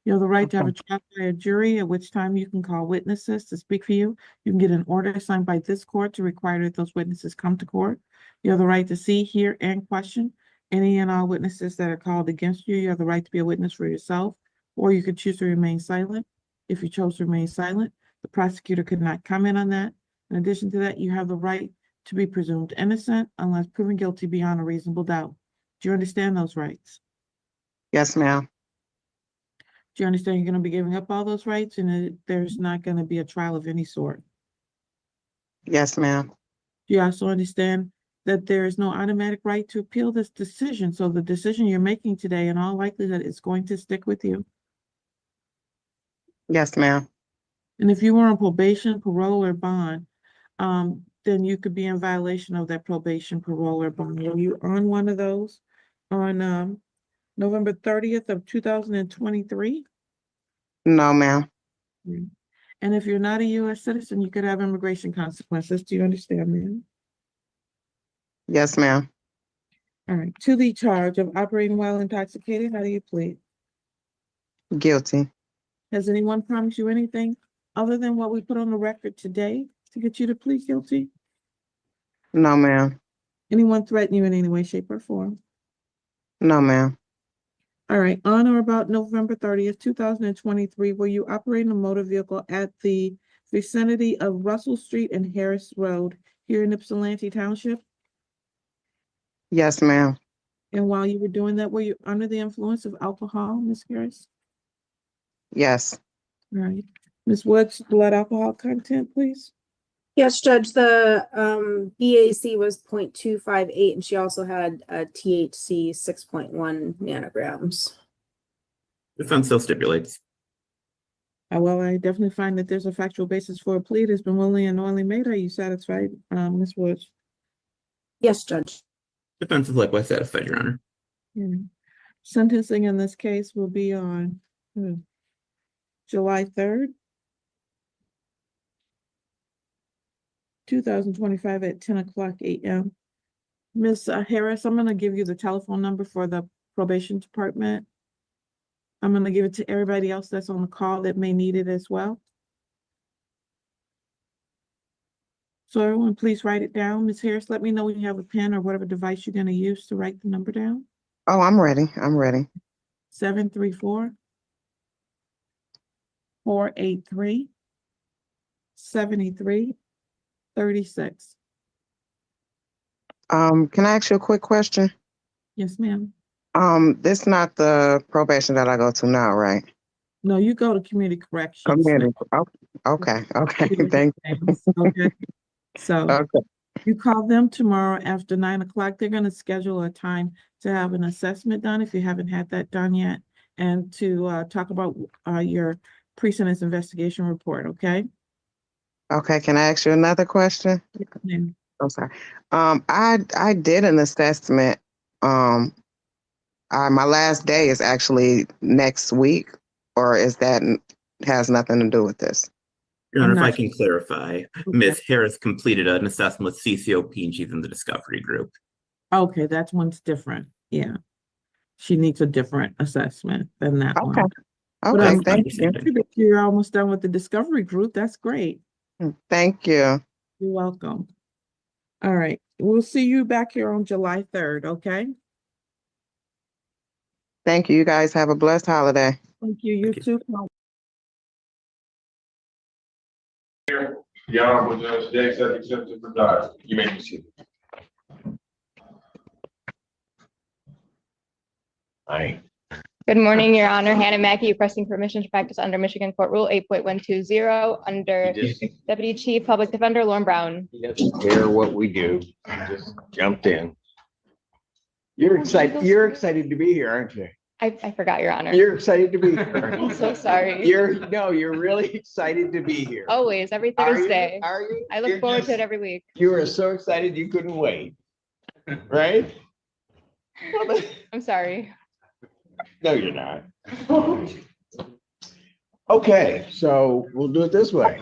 You have the right to have a trial by a jury, at which time you can call witnesses to speak for you. You can get an order signed by this court to require that those witnesses come to court. You have the right to see, hear, and question any and all witnesses that are called against you. You have the right to be a witness for yourself, or you could choose to remain silent. If you chose to remain silent, the prosecutor could not comment on that. In addition to that, you have the right to be presumed innocent unless proven guilty beyond a reasonable doubt. Do you understand those rights? Yes, ma'am. Do you understand you're going to be giving up all those rights and there's not going to be a trial of any sort? Yes, ma'am. Do you also understand that there is no automatic right to appeal this decision? So the decision you're making today, in all likelihood, is going to stick with you. Yes, ma'am. And if you were on probation, parole, or bond, then you could be in violation of that probation, parole, or bond. Were you on one of those on November 30th of 2023? No, ma'am. And if you're not a U.S. citizen, you could have immigration consequences. Do you understand, ma'am? Yes, ma'am. All right. To the charge of operating while intoxicated, how do you plead? Guilty. Has anyone promised you anything other than what we put on the record today to get you to plead guilty? No, ma'am. Anyone threaten you in any way, shape, or form? No, ma'am. All right. On or about November 30th, 2023, were you operating a motor vehicle at the vicinity of Russell Street and Harris Road here in Ypsilanti Township? Yes, ma'am. And while you were doing that, were you under the influence of alcohol, Ms. Harris? Yes. All right. Ms. Woods, blood alcohol content, please. Yes, Judge, the BAC was 0.258, and she also had a THC 6.1 nanograms. Defense still stipulates. Well, I definitely find that there's a factual basis for a plea that's been willingly and knowingly made. Are you satisfied, Ms. Woods? Yes, Judge. Defense is likewise satisfied, Your Honor. Sentencing in this case will be on July 3rd, 2025 at 10:00 a.m. Ms. Harris, I'm going to give you the telephone number for the probation department. I'm going to give it to everybody else that's on the call that may need it as well. So everyone, please write it down. Ms. Harris, let me know when you have a pen or whatever device you're going to use to write the number down. Oh, I'm ready. I'm ready. 734-483-7336. Can I ask you a quick question? Yes, ma'am. This not the probation that I go to now, right? No, you go to community corrections. Community. Oh, okay. Okay. Thank you. Okay. So Okay. you call them tomorrow after 9 o'clock. They're going to schedule a time to have an assessment done if you haven't had that done yet, and to talk about your pre-sentence investigation report. Okay. Okay. Can I ask you another question? Yeah. I'm sorry. I did an assessment. My last day is actually next week, or is that has nothing to do with this? Your Honor, if I can clarify, Ms. Harris completed an assessment with CCOP and she's in the discovery group. Okay, that one's different. Yeah. she needs a different assessment than that Okay. one. But Okay, I'm thank you. happy that you're almost done with the discovery group. That's great. Thank you. You're welcome. All right, we'll see you back here on July 3rd, okay? Thank you. You guys have a blessed holiday. Thank you. You too. The Honorable Judge Cedric Simpson presides. You may proceed. Aye. Good morning, Your Honor. Hannah Mackey, requesting permission to practice under Michigan Court Rule 8.120 under Deputy Chief Public Defender Lauren Brown. He doesn't care what we do. He just jumped in. You're excited to be here, aren't you? I forgot, Your Honor. You're excited to be here. I'm so sorry. You're really excited to be here. Always, every Are you? Thursday. Are you? I look forward to it every week. You were so excited you couldn't wait, right? I'm sorry. No, you're not. Okay, so we'll do it this way.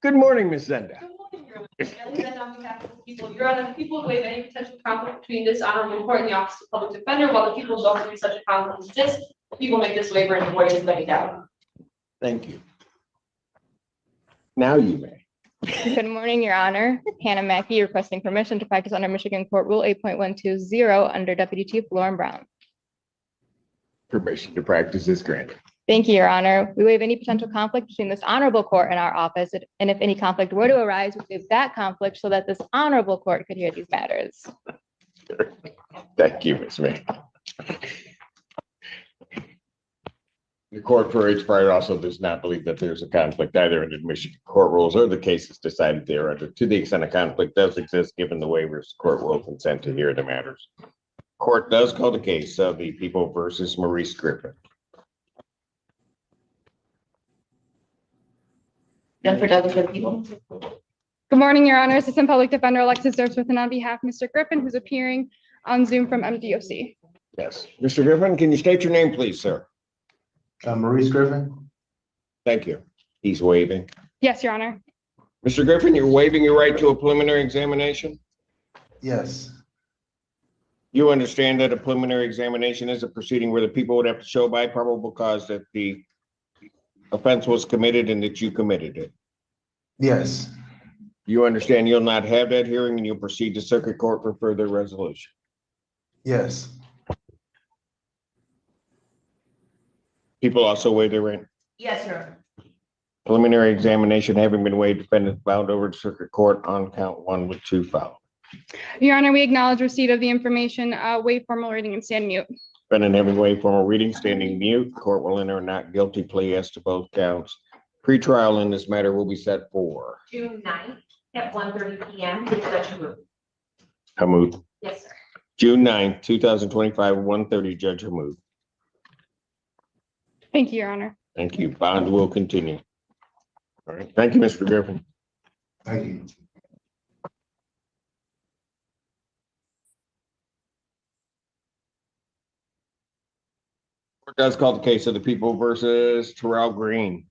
Good morning, Ms. Zenda. Your Honor, the people waive any potential conflict between this honorable court and the Office of Public Defender. While the people don't see such a conflict as this, the people make this waiver and avoid it letting down. Thank you. Now you may. Good morning, Your Honor. Hannah Mackey, requesting permission to practice under Michigan Court Rule 8.120 under Deputy Chief Lauren Brown. Permission to practice is granted. Thank you, Your Honor. We waive any potential conflict between this honorable court and our office, and if any conflict were to arise, we waive that conflict so that this honorable court could hear these matters. Thank you, Ms. May. The court for its part also does not believe that there's a conflict either under the Michigan court rules or the cases decided thereafter. To the extent a conflict does exist, given the waivers, the court will consent to hear the matters. Court does call the case of the People versus Maurice Griffin. Jennifer Douglas for the people. Good morning, Your Honor. Assistant Public Defender Alexis Smith on behalf of Mr. Griffin, who's appearing on Zoom from MDOC. Yes. Mr. Griffin, can you state your name, please, sir? Maurice Griffin. Thank you. He's waiving. Yes, Your Honor. Mr. Griffin, you're waiving your right to a preliminary examination? Yes. You understand that a preliminary examination is a proceeding where the people would have to show by probable cause that the offense was committed and that you committed it? Yes. You understand you'll not have that hearing and you'll proceed to circuit court for further resolution? Yes. People also waive their right. Yes, Your Honor. Preliminary examination having been waived, defendant bound over to circuit court on count 1 with 2 following. Your Honor, we acknowledge receipt of the information, waive formal reading and stand mute. Defendant having waived formal reading, standing mute, court will enter a not guilty plea as to both counts. Pretrial in this matter will be set for June 9th at 1:30 p.m. with Judge Fleischer. Hamud. Yes, sir. June 9th, 2025, 1:30, Judge Hamud. Thank you, Your Honor. Thank you. Bond will continue. All right. Thank you, Mr. Griffin. Thank you. Court does call the case of the People versus Terrell Green.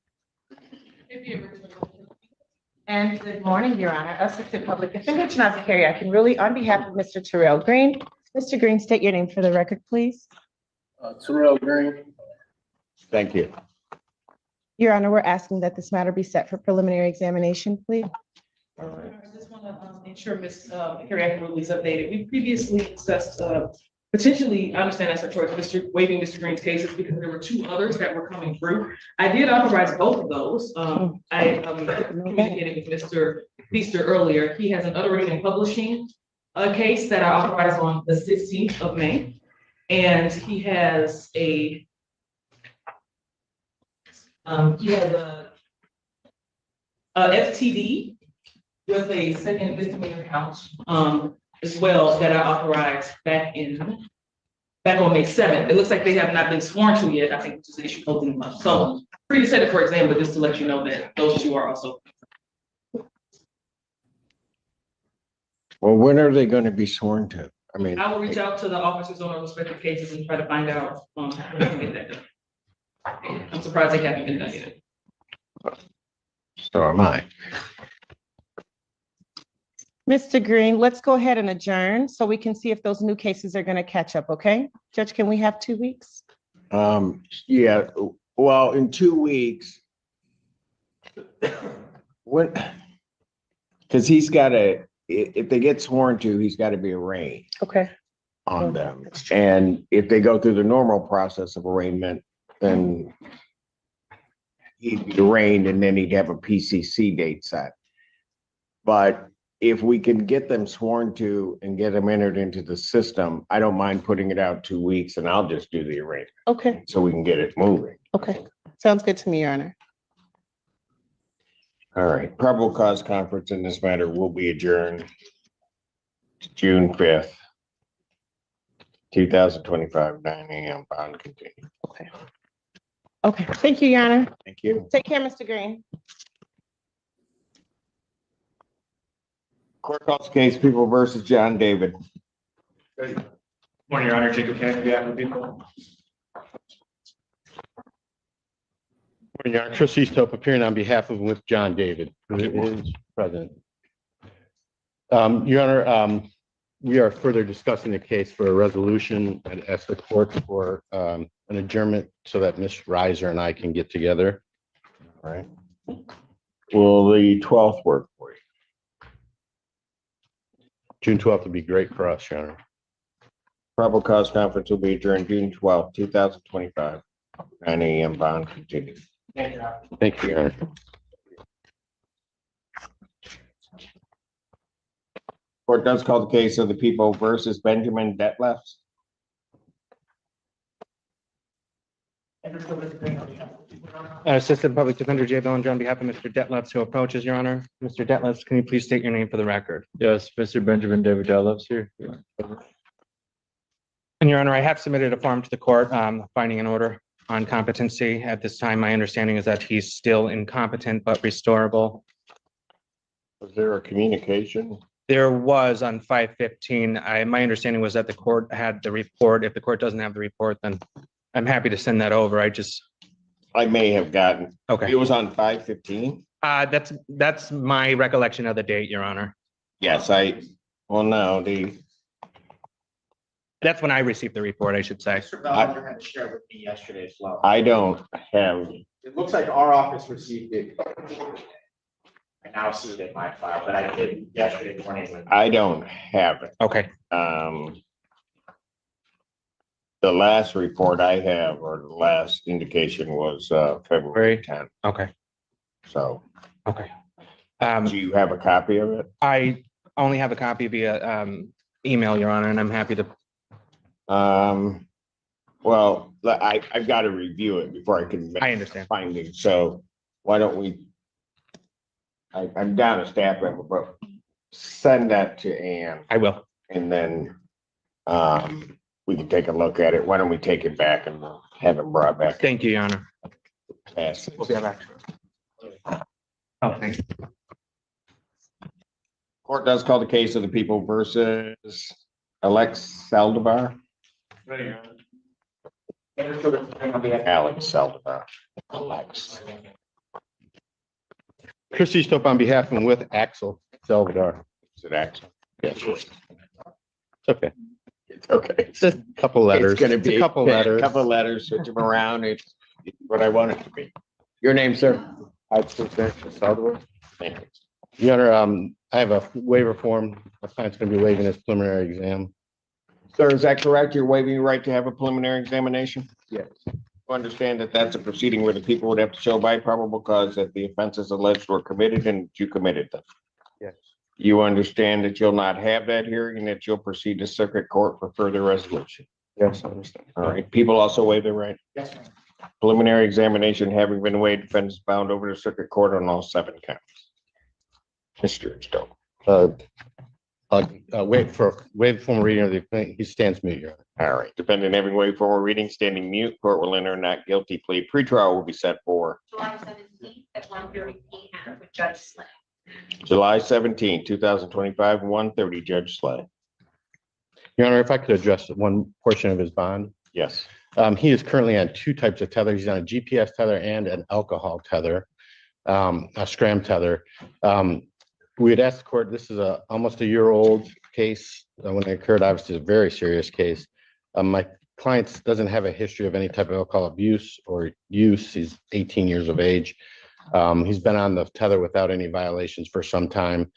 And good morning, Your Honor. Assistant Public Defender Tanasa Carey, I can really, on behalf of Mr. Terrell Green. Mr. Green, state your name for the record, please. Terrell Green. Thank you. Your Honor, we're asking that this matter be set for preliminary examination, please. All right. I just want to ensure Ms. Carey is updated. We previously discussed potentially, I understand that's a choice, waiving Mr. Green's cases because there were 2 others that were coming through. I did authorize both of those. I communicated with Mr. Fleischer earlier. He has an uttering and publishing case that I authorized on the 16th of May. And he has a FTD with a second misdemeanor count as well that I authorized back on May 7th. It looks like they have not been sworn to yet. I think it's just an issue holding them up. So pretty set it for exam, but just to let you know that those 2 are also. Well, when are they going to be sworn to? I mean, I will reach out to the officers on their respective cases and try to find out when we can get that done. I'm surprised they haven't been done yet. so am I. Mr. Green, let's go ahead and adjourn so we can see if those new cases are going to catch up, okay? Judge, can we have 2 weeks? Yeah, well, in 2 weeks. When, because he's got to, if they get sworn to, he's got to be arraigned Okay. on them. And if they go through the normal process of arraignment, then he'd be arraigned and then he'd have a PCC date set. But if we can get them sworn to and get them entered into the system, I don't mind putting it out 2 weeks and I'll just do the arraignment. Okay. So we can get it moving. Okay. Sounds good to me, Your Honor. All right, probable cause conference in this matter will be adjourned to June 5th, 2025, 9 a.m. Bond continued. Okay. Okay. Thank you, Your Honor. Thank you. Take care, Mr. Green. Court calls case People versus John David. Morning, Your Honor. Jacob Kennedy, on behalf of the people. Morning, Your Honor. Trustee Stope appearing on behalf of with John David, who is present. Your Honor, we are further discussing the case for a resolution and ask the court for an adjournment so that Ms. Reiser and I can get together. All right. Will the 12th work for you? June 12th would be great for us, Your Honor. Probable cause conference will be adjourned June 12th, 2025, 9 a.m. Bond continued. Thank you, Your Honor. Court does call the case of the People versus Benjamin Detlefs. Assistant Public Defender Jay Bellinger on behalf of Mr. Detlefs, who approaches, Your Honor. Mr. Detlefs, can you please state your name for the record? Yes, Mr. Benjamin David Detlefs here. And Your Honor, I have submitted a form to the court finding an order on competency. At this time, my understanding is that he's still incompetent but restorable. Was there a communication? There was on 5/15. My understanding was that the court had the report. If the court doesn't have the report, then I'm happy to send that over. I may have gotten. Okay. It was on 5/15? That's my recollection of the date, Your Honor. Yes, well, no, That's when I received the report, I should say. Mr. Bellinger had shared with me yesterday as well. I don't have. It looks like our office received it. I now see it in my file, but I did yesterday morning. I don't have it. Okay. The last report I have, or the last indication was February 10th. Okay. So. Okay. Do you have a copy of it? I only have a copy via email, Your Honor, and I'm happy to. Well, I've got to review it before I can. I understand. Findings. So why don't we? I'm down a staff member, but send that to Ann. I will. And then we can take a look at it. Why don't we take it back and we'll have it brought back? Thank you, Your Honor. Pass it. We'll be back. Oh, thanks. Court does call the case of the People versus Alex Saldivar. Alex Saldivar. Alex. Trustee Stope on behalf and with Axel Salvador. Is it Axel? Yes. It's okay. It's okay. It's a couple letters. It's gonna be a couple letters. Couple letters, switch them around. It's what I want it to be. Your name, sir? Axel Salvador. Thank you. Your Honor, I have a waiver form. My client's going to be waiving his preliminary exam. Sir, is that correct? You're waiving your right to have a preliminary examination? Yes. You understand that that's a proceeding where the people would have to show by probable cause that the offenses alleged were committed and you committed them. Yes. You understand that you'll not have that hearing and that you'll proceed to circuit court for further resolution? Yes, I understand. All right. People also waive their right. Yes, ma'am. Preliminary examination having been waived, defendants bound over to circuit court on all 7 counts. Mr. Stowe. Wait for formal reading of the complaint. He stands mute, Your Honor. All right. Defendant having waived formal reading, standing mute, court will enter not guilty plea. Pretrial will be set for July 17th at 1:30 p.m. with Judge Slay. July 17, 2025, 1:30, Judge Slay. Your Honor, if I could address one portion of his bond. Yes. He is currently on 2 types of tether. He's on a GPS tether and an alcohol tether, a scram tether. we had asked the court, this is almost a year old case. When it occurred, obviously a very serious case. My client doesn't have a history of any type of alcohol abuse or use. He's 18 years of age. He's been on the tether without any violations for some time.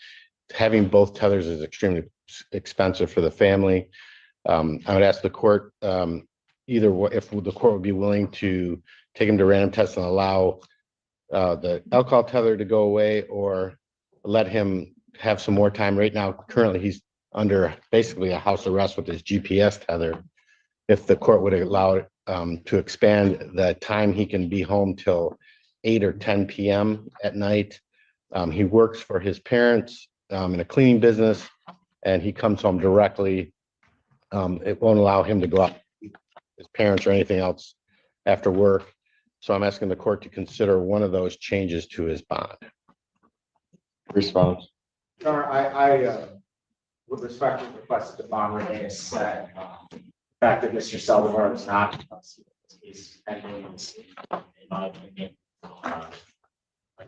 Having both tethers is extremely expensive for the family. I would ask the court if the court would be willing to take him to random tests and allow the alcohol tether to go away, or let him have some more time. Right now, currently, he's under basically a house arrest with his GPS tether. If the court would allow it to expand the time he can be home till 8 or 10 p.m. at night. He works for his parents in a cleaning business, and he comes home directly. It won't allow him to go out with his parents or anything else after work. So I'm asking the court to consider one of those changes to his bond. Response. I with respect to the request that the bond remain set. The fact that Mr. Saldivar is not is pending in my opinion a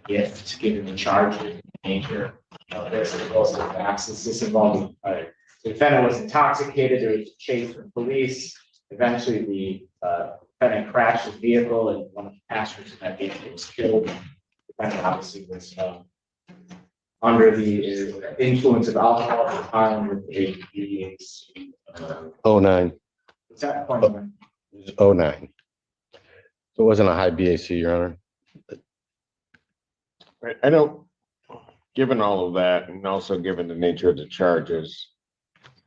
gift given the charge of nature of this as well as the facts. This involved the defendant was intoxicated. There was a chase from police. Eventually, the defendant crashed his vehicle, and one of the passengers in that vehicle was killed. The defendant obviously was under the influence of alcohol at the time with the 09. what's that point? 09. So it wasn't a high BAC, Your Honor. Right, I don't, given all of that, and also given the nature of the charges,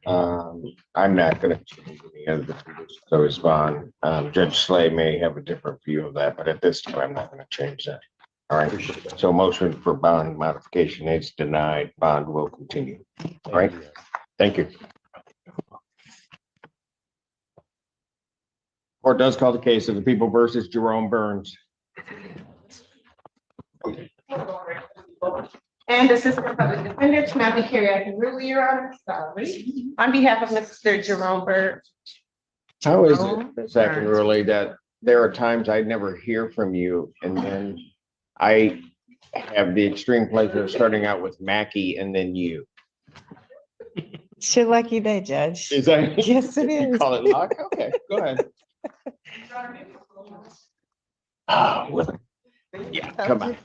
I'm not gonna change any of the conditions to respond. Judge Slay may have a different view of that, but at this time, I'm not gonna change that. All right, so motion for bond modification is denied. Bond will continue. All right, thank you. Court does call the case of the People versus Jerome Burns. And Assistant Public Defender to not be carried out in rule, Your Honor. Sorry. On behalf of Mr. Jerome Bird. How is it, second really, that there are times I never hear from you, and then I have the extreme pleasure of starting out with Mackie and then you? It's your lucky day, Judge. Is that? Yes, it is. Call it luck? Okay, go ahead. Oh, yeah, come on.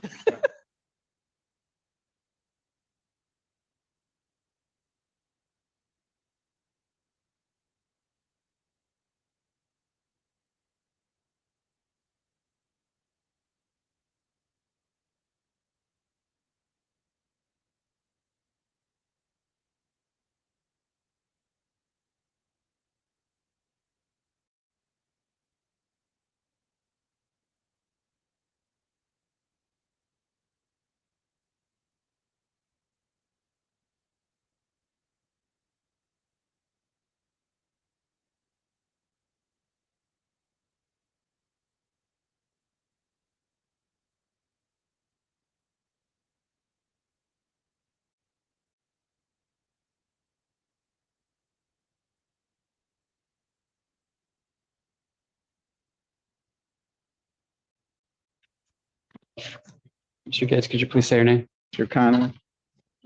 Mr. Gates, could you please say your name? Mr. Connolly.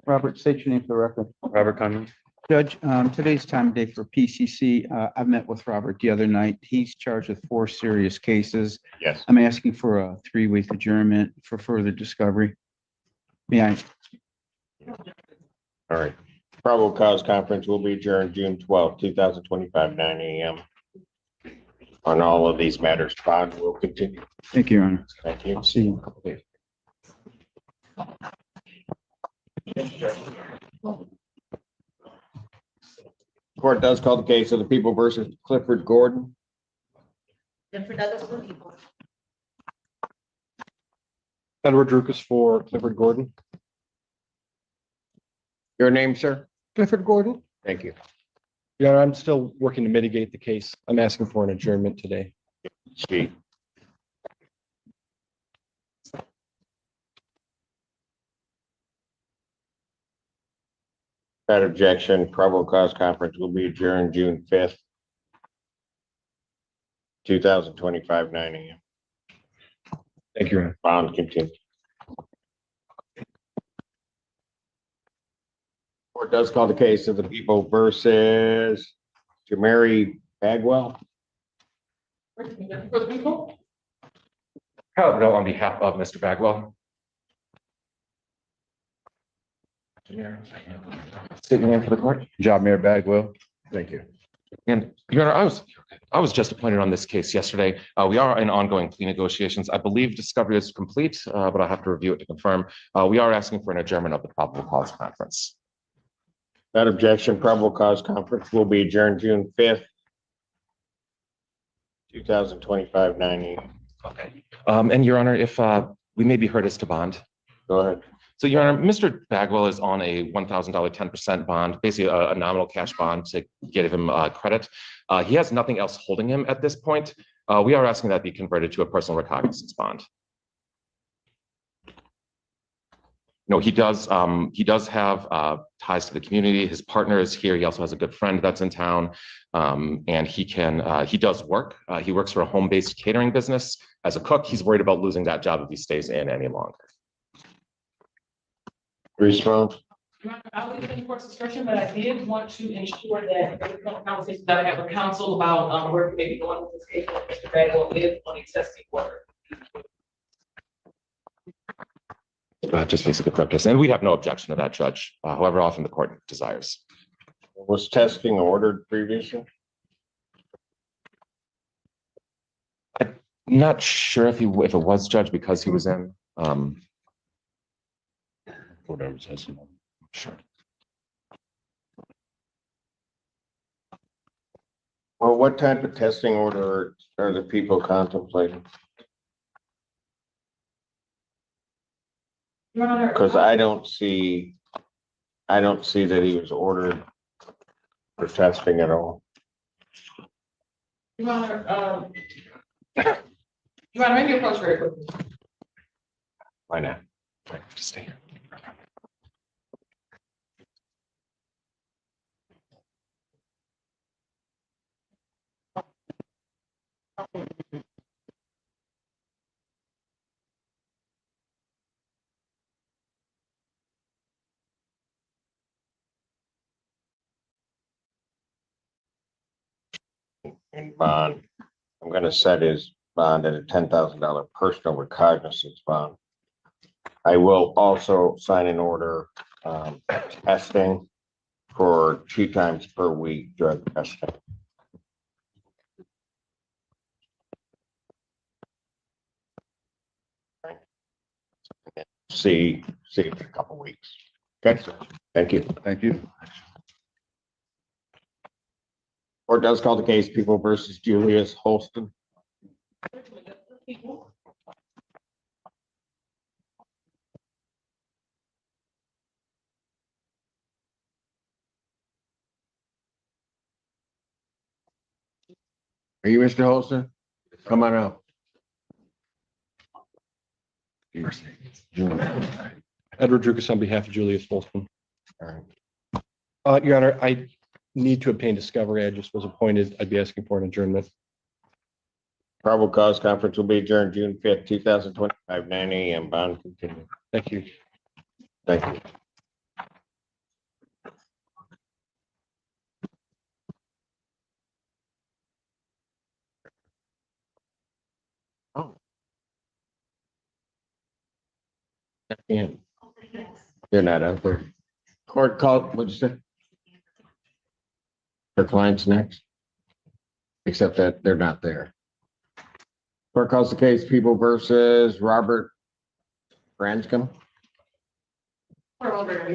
Robert, state your name for the record. Robert Connolly. Judge, today's time of day for PCC. I met with Robert the other night. He's charged with 4 serious cases. Yes. I'm asking for a 3-week adjournment for further discovery. May I? All right. Probable cause conference will be adjourned June 12th, 2025, 9 a.m. On all of these matters, bond will continue. Thank you, Your Honor. Thank you. I'll see you in a couple days. Court does call the case of the People versus Clifford Gordon. Edward Drukas for Clifford Gordon. Your name, sir? Clifford Gordon. Thank you. Yeah, I'm still working to mitigate the case. I'm asking for an adjournment today. Speak. That objection, probable cause conference will be adjourned June 5th, 2025, 9 a.m. Thank you, Your Honor. Bond continued. Court does call the case of the people versus Jamari Bagwell. For the people? Hello, on behalf of Mr. Bagwell. State your name for the court. John Mayor Bagwell. Thank you. And Your Honor, I was just appointed on this case yesterday. We are in ongoing plea negotiations. I believe discovery is complete, but I'll have to review it to confirm. We are asking for an adjournment of the probable cause conference. That objection, probable cause conference will be adjourned June 5th, 2025, 9 a.m. Okay. And Your Honor, if we may be heard as to bond. Go ahead. So Your Honor, Mr. Bagwell is on a $1,000 10% bond, basically a nominal cash bond to give him credit. He has nothing else holding him at this point. We are asking that be converted to a personal recognizance bond. No, he does have ties to the community. His partner is here. He also has a good friend that's in town. And he does work. He works for a home-based catering business as a cook. He's worried about losing that job if he stays in any longer. Response. I will leave it in court's discretion, but I did want to ensure that the conversation that I have with counsel about where we may be going with this case, Mr. Bagwell is on a testing order. Just basically practice, and we have no objection to that, Judge, however often the court desires. Was testing ordered previously? I'm not sure if it was, Judge, because he was in. Whatever testing. Sure. Well, what type of testing order are the people contemplating? Your Honor, Because I don't see that he was ordered for testing at all. Your Honor, maybe approach very quickly. Why not? Just stay here. In bond, I'm going to set his bond at a $10,000 personal recognizance bond. I will also sign an order testing for 2 times per week drug testing. See you in a couple weeks. Okay, thank you. Thank you. Court does call the case People versus Julius Holston. Are you Mr. Holston? Come on out. Edward Drukas on behalf of Julius Holston. All right. Your Honor, I need to obtain discovery. I just was appointed. I'd be asking for an adjournment. Probable cause conference will be adjourned June 5th, 2025, 9 a.m. Bond continued. Thank you. Thank you. Oh. Yeah. They're not out there. Court call, what'd you say? Her client's next. Except that they're not there. Court calls the case People versus Robert Branscombe. Public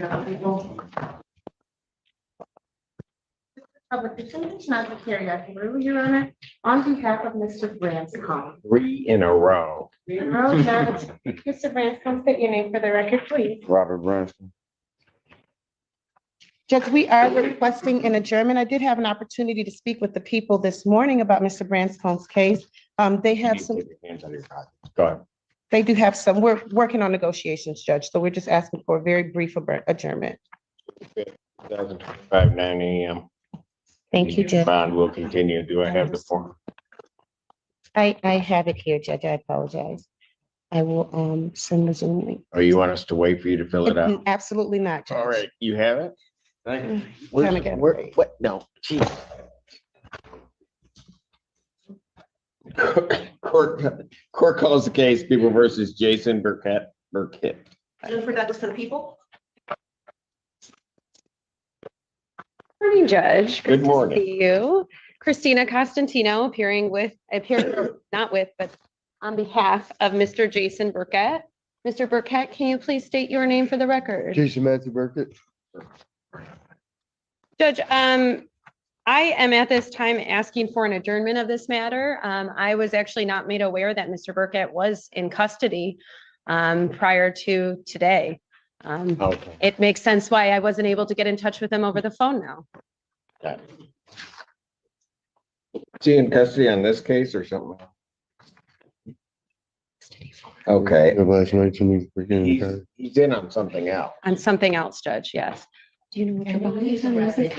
defendant, not the carry out through, Your Honor, on behalf of Mr. Branscombe. 3 in a row. Mr. Branscombe, state your name for the record, please. Robert Branscombe. Judge, we are requesting an adjournment. I did have an opportunity to speak with the people this morning about Mr. Branscombe's case. They have some, Go ahead. they do have some, we're working on negotiations, Judge, so we're just asking for a very brief adjournment. 2025, 9 a.m. Thank you, Judge. Bond will continue. Do I have the form? I have it here, Judge. I apologize. I will send the Zoom link. Or you want us to wait for you to fill it out? Absolutely not, Judge. All right, you have it? Trying to Where's, get where, it. what, no, geez. Court calls the case, People versus Jason Burkett. Jennifer Douglas for the people. Morning, Judge. Good Good to morning. see you. Christina Costantino appearing not with, but on behalf of Mr. Jason Burkett. Mr. Burkett, can you please state your name for the record? Jason Matthew Burkett. Judge, I am at this time asking for an adjournment of this matter. I was actually not made aware that Mr. Burkett was in custody prior to today. Okay. It makes sense why I wasn't able to get in touch with him over the phone now. Got it. Is he in custody on this case or something? Okay. He's in on something else. On something else, Judge, yes. Do you know what your bond is on this case?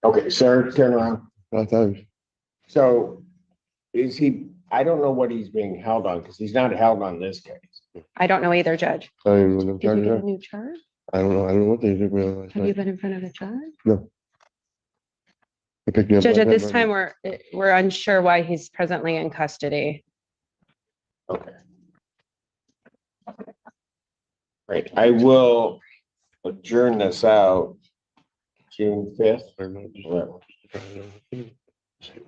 Okay, sir, turn around. So is he, I don't know what he's being held on because he's not held on this case. I don't know either, Judge. Did you get a new charge? I don't know what they took me on last Have you been in front of a judge? No. Judge, at this time, we're unsure why he's presently in custody. Okay. Right, I will adjourn this out June 5th.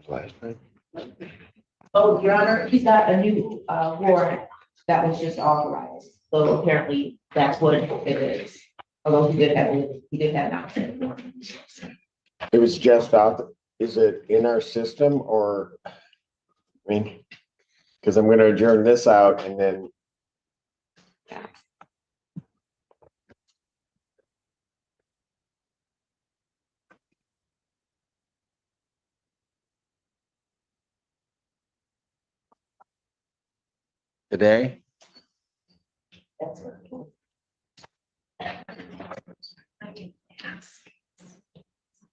Last time. Oh, Your Honor, he's got a new warrant that was just authorized. So apparently that's what it is. Although he did have an outstanding warrant. It was just out, is it in our system or, I mean, because I'm gonna adjourn this out and then. Today?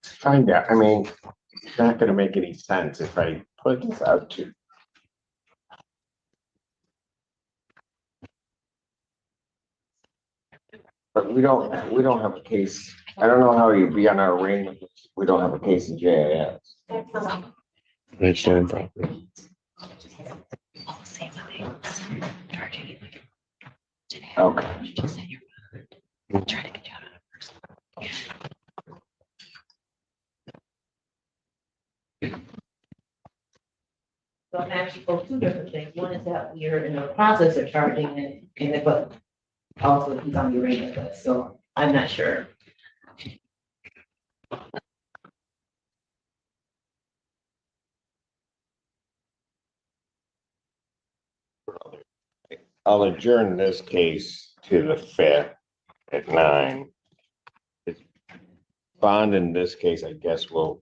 Find out, I mean, it's not gonna make any sense if I put this out to. But we don't have a case, I don't know how you'd be on our arraignment, we don't have a case in JIS. It's property. Okay. Try to get you out of the So I'm actually both two different things. One is that we're in the process of charging it, but also he's on the arraignment list, so I'm not sure. I'll adjourn this case to the 5th at 9. Bond in this case, I guess, will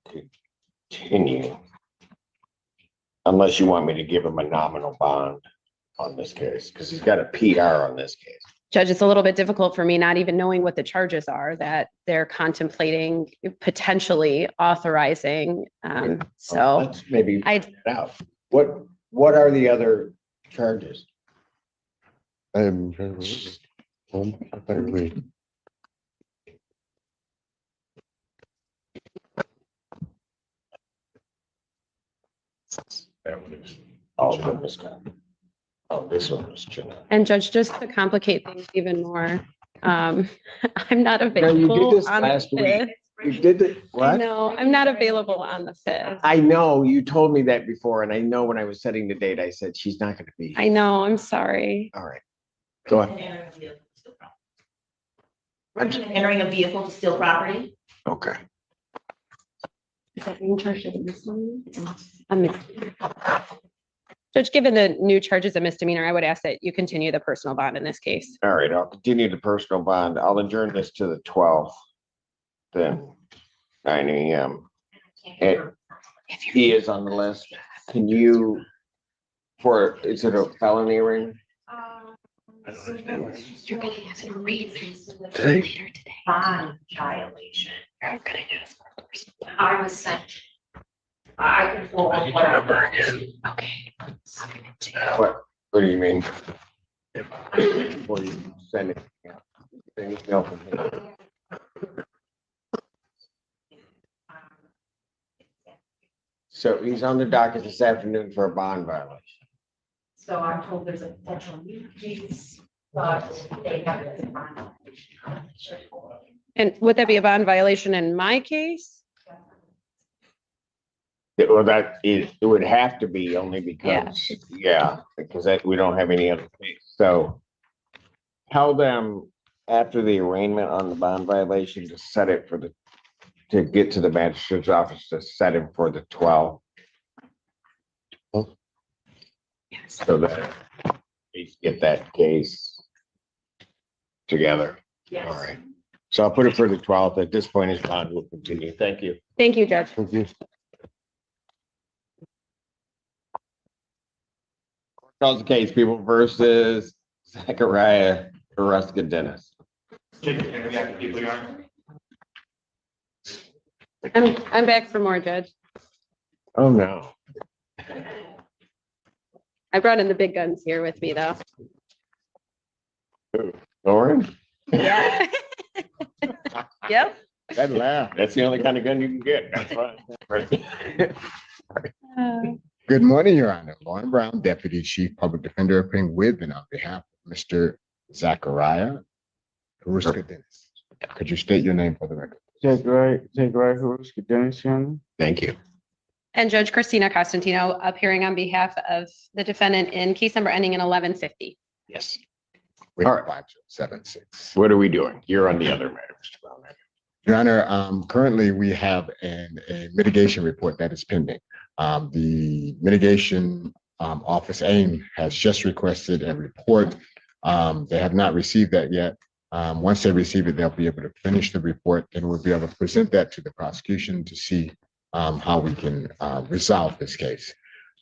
continue. Unless you want me to give him a nominal bond on this case, because he's got a PR on this case. Judge, it's a little bit difficult for me, not even knowing what the charges are that they're contemplating potentially authorizing. So Let's maybe find it out. What are the other charges? I'm trying to read. That one is all from this guy. Oh, this one was Jeanette. And Judge, just to complicate things even more, I'm not No, you did available this on the last week. 5th. You did it, what? No, I'm not available on the 5th. I know, you told me that before, and I know when I was setting the date, I said, she's not gonna be. I know, I'm sorry. All right, go ahead. Entering a vehicle to steal property. Okay. Is that being charged as a misdemeanor? A misdemeanor. Judge, given the new charges of misdemeanor, I would ask that you continue the personal bond in this case. All right, I'll continue the personal bond. I'll adjourn this to the 12th. Then 9 AM. And he is on the list. Can you, is it a felony ring? You're gonna have an arraignment Today? later today. Bond violation. I'm gonna ask for a personal bond. I was sent. I can pull up what I. Okay. What do you mean? Before you send it. Email from him. So he's on the docket this afternoon for a bond violation. So I'm told there's a potential new case, but they haven't. And would that be a bond violation in my case? Well, it would have to be only because, because we don't have any other case. So tell them after the arraignment on the bond violation to set it for to get to the magistrate's office to set him for the 12th. So that we get that case together. Yes. All right. So I'll put it for the 12th. At this point, his bond will continue. Thank you. Thank you, Judge. Thank you. Calls the case, people versus Zachariah Karuska Dennis. I'm back for more, Judge. Oh, no. I brought in the big guns here with me, though. Lauren? Yeah. Yep. That laugh. That's the only kind of gun you can get. That's fine. Good morning, Your Honor. Lauren Brown, Deputy Chief Public Defender, appearing with and on behalf of Mr. Zachariah Karuska Dennis. Could you state your name for the record? Zachariah Karuska Dennis, Your Honor. Thank you. And Judge Christina Costantino appearing on behalf of the defendant in case number ending in 1150. Yes. All right. 5076. What are we doing? You're on the other matter, Mr. Brown. Your Honor, currently we have a mitigation report that is pending. The mitigation office AIM has just requested a report. They have not received that yet. Once they receive it, they'll be able to finish the report and we'll be able to present that to the prosecution to see how we can resolve this case.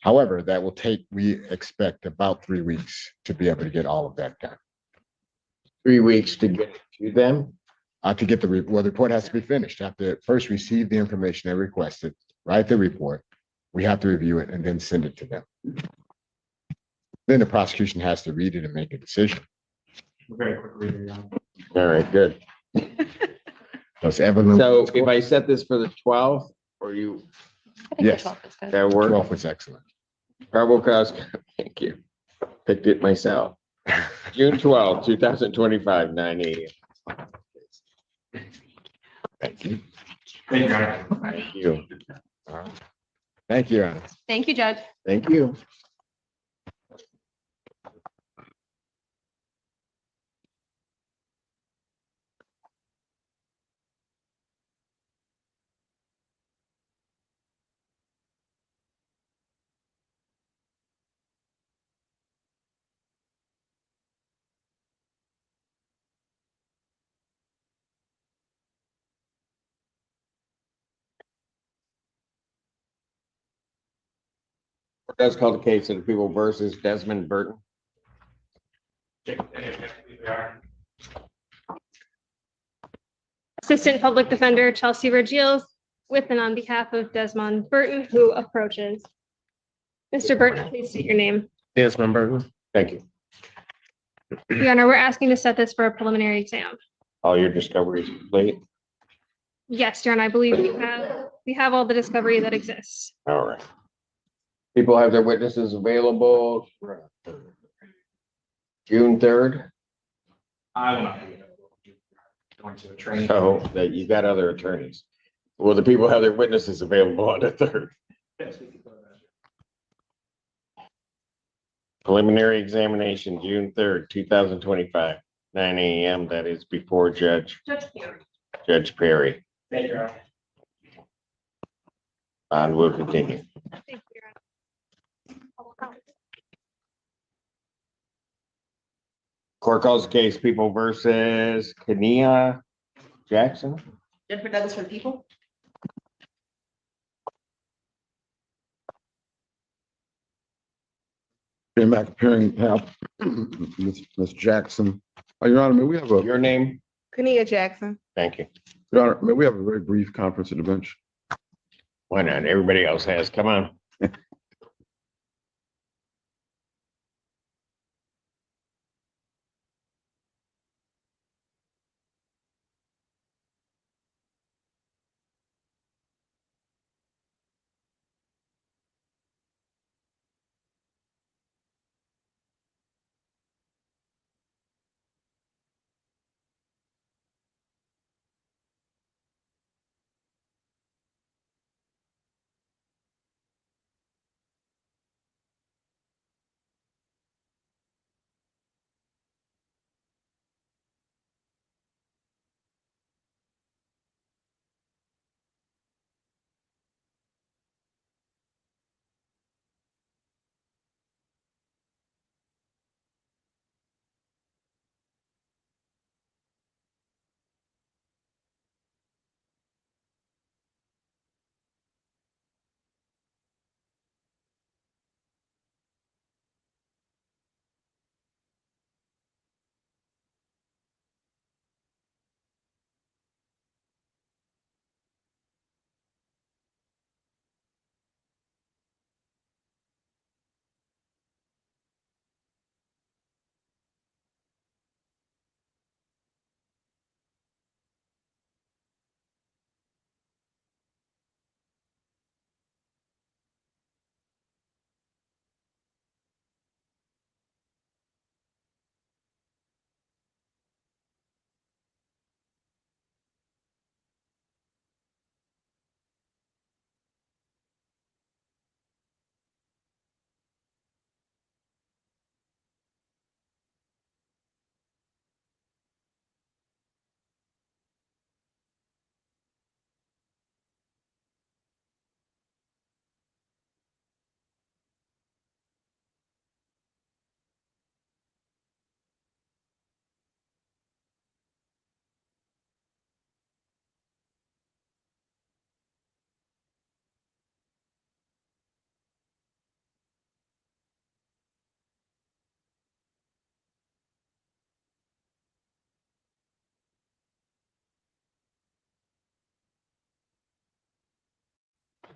However, that will take, we expect about 3 weeks to be able to get all of that done. 3 weeks to get it to them? To get the report has to be finished. Have to first receive the information they requested, write the report. We have to review it and then send it to them. Then the prosecution has to read it and make a decision. Very quick reader. All right, good. Evelyn. So if I set this for the 12th, or you? Yes, That works. 12 was excellent. Probable cause, thank you. Picked it myself. June 12th, 2025, 9 a.m. Thank you. Thank you, Your Honor. Thank you. Thank you, Your Honor. Thank you, Judge. Thank you. That's called the case of the people versus Desmond Burton. Assistant Public Defender Chelsea Vergils with and on behalf of Desmond Burton, who approaches. Mr. Burton, please state your name. Desmond Burton. Thank you. Your Honor, we're asking to set this for a preliminary exam. All your discoveries complete. Yes, Your Honor, I believe we have all the discovery that exists. All right. People have their witnesses available. June 3rd. I will not be going to a training. Oh, that you got other attorneys. Well, the people have their witnesses available on the 3rd. Yes, we can go to that. Preliminary examination, June 3rd, 2025, 9 a.m. That is before Judge Perry. Thank you, Your Honor. And we'll continue. Thank you, Your Honor. Court calls the case people versus Kenia Jackson. Jennifer Douglas for the people. Came back appearing to have Ms. Jackson. Your Honor, may we have Your name? Kania Jackson. Thank you. Your Honor, may we have a very brief conference at the bench? Why not? Everybody else has. Come on.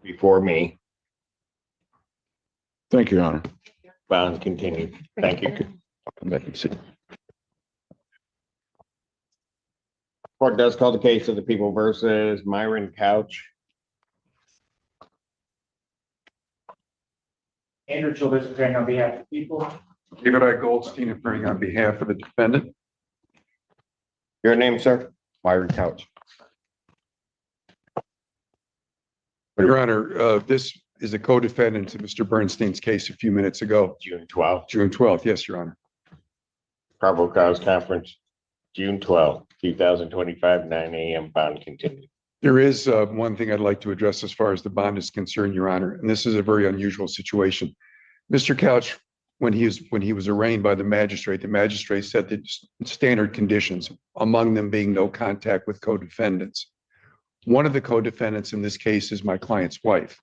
before me. Thank you, Your Honor. Bond continued. Thank you. Come back and sit. Court does call the case of the people versus Myron Couch. Andrew Childers appearing on behalf of the people. David I. Goldstein appearing on behalf of the defendant. Your name, sir? Myron Couch. Your Honor, this is a co-defendant to Mr. Bernstein's case a few minutes ago. June 12th. June 12th, yes, Your Honor. Probable cause conference, June 12th, 2025, 9 a.m. Bond continued. There is one thing I'd like to address as far as the bond is concerned, Your Honor, and this is a very unusual situation. Mr. Couch, when he was arraigned by the magistrate set the standard conditions, among them being no contact with co-defendants. One of the co-defendants in this case is my client's wife,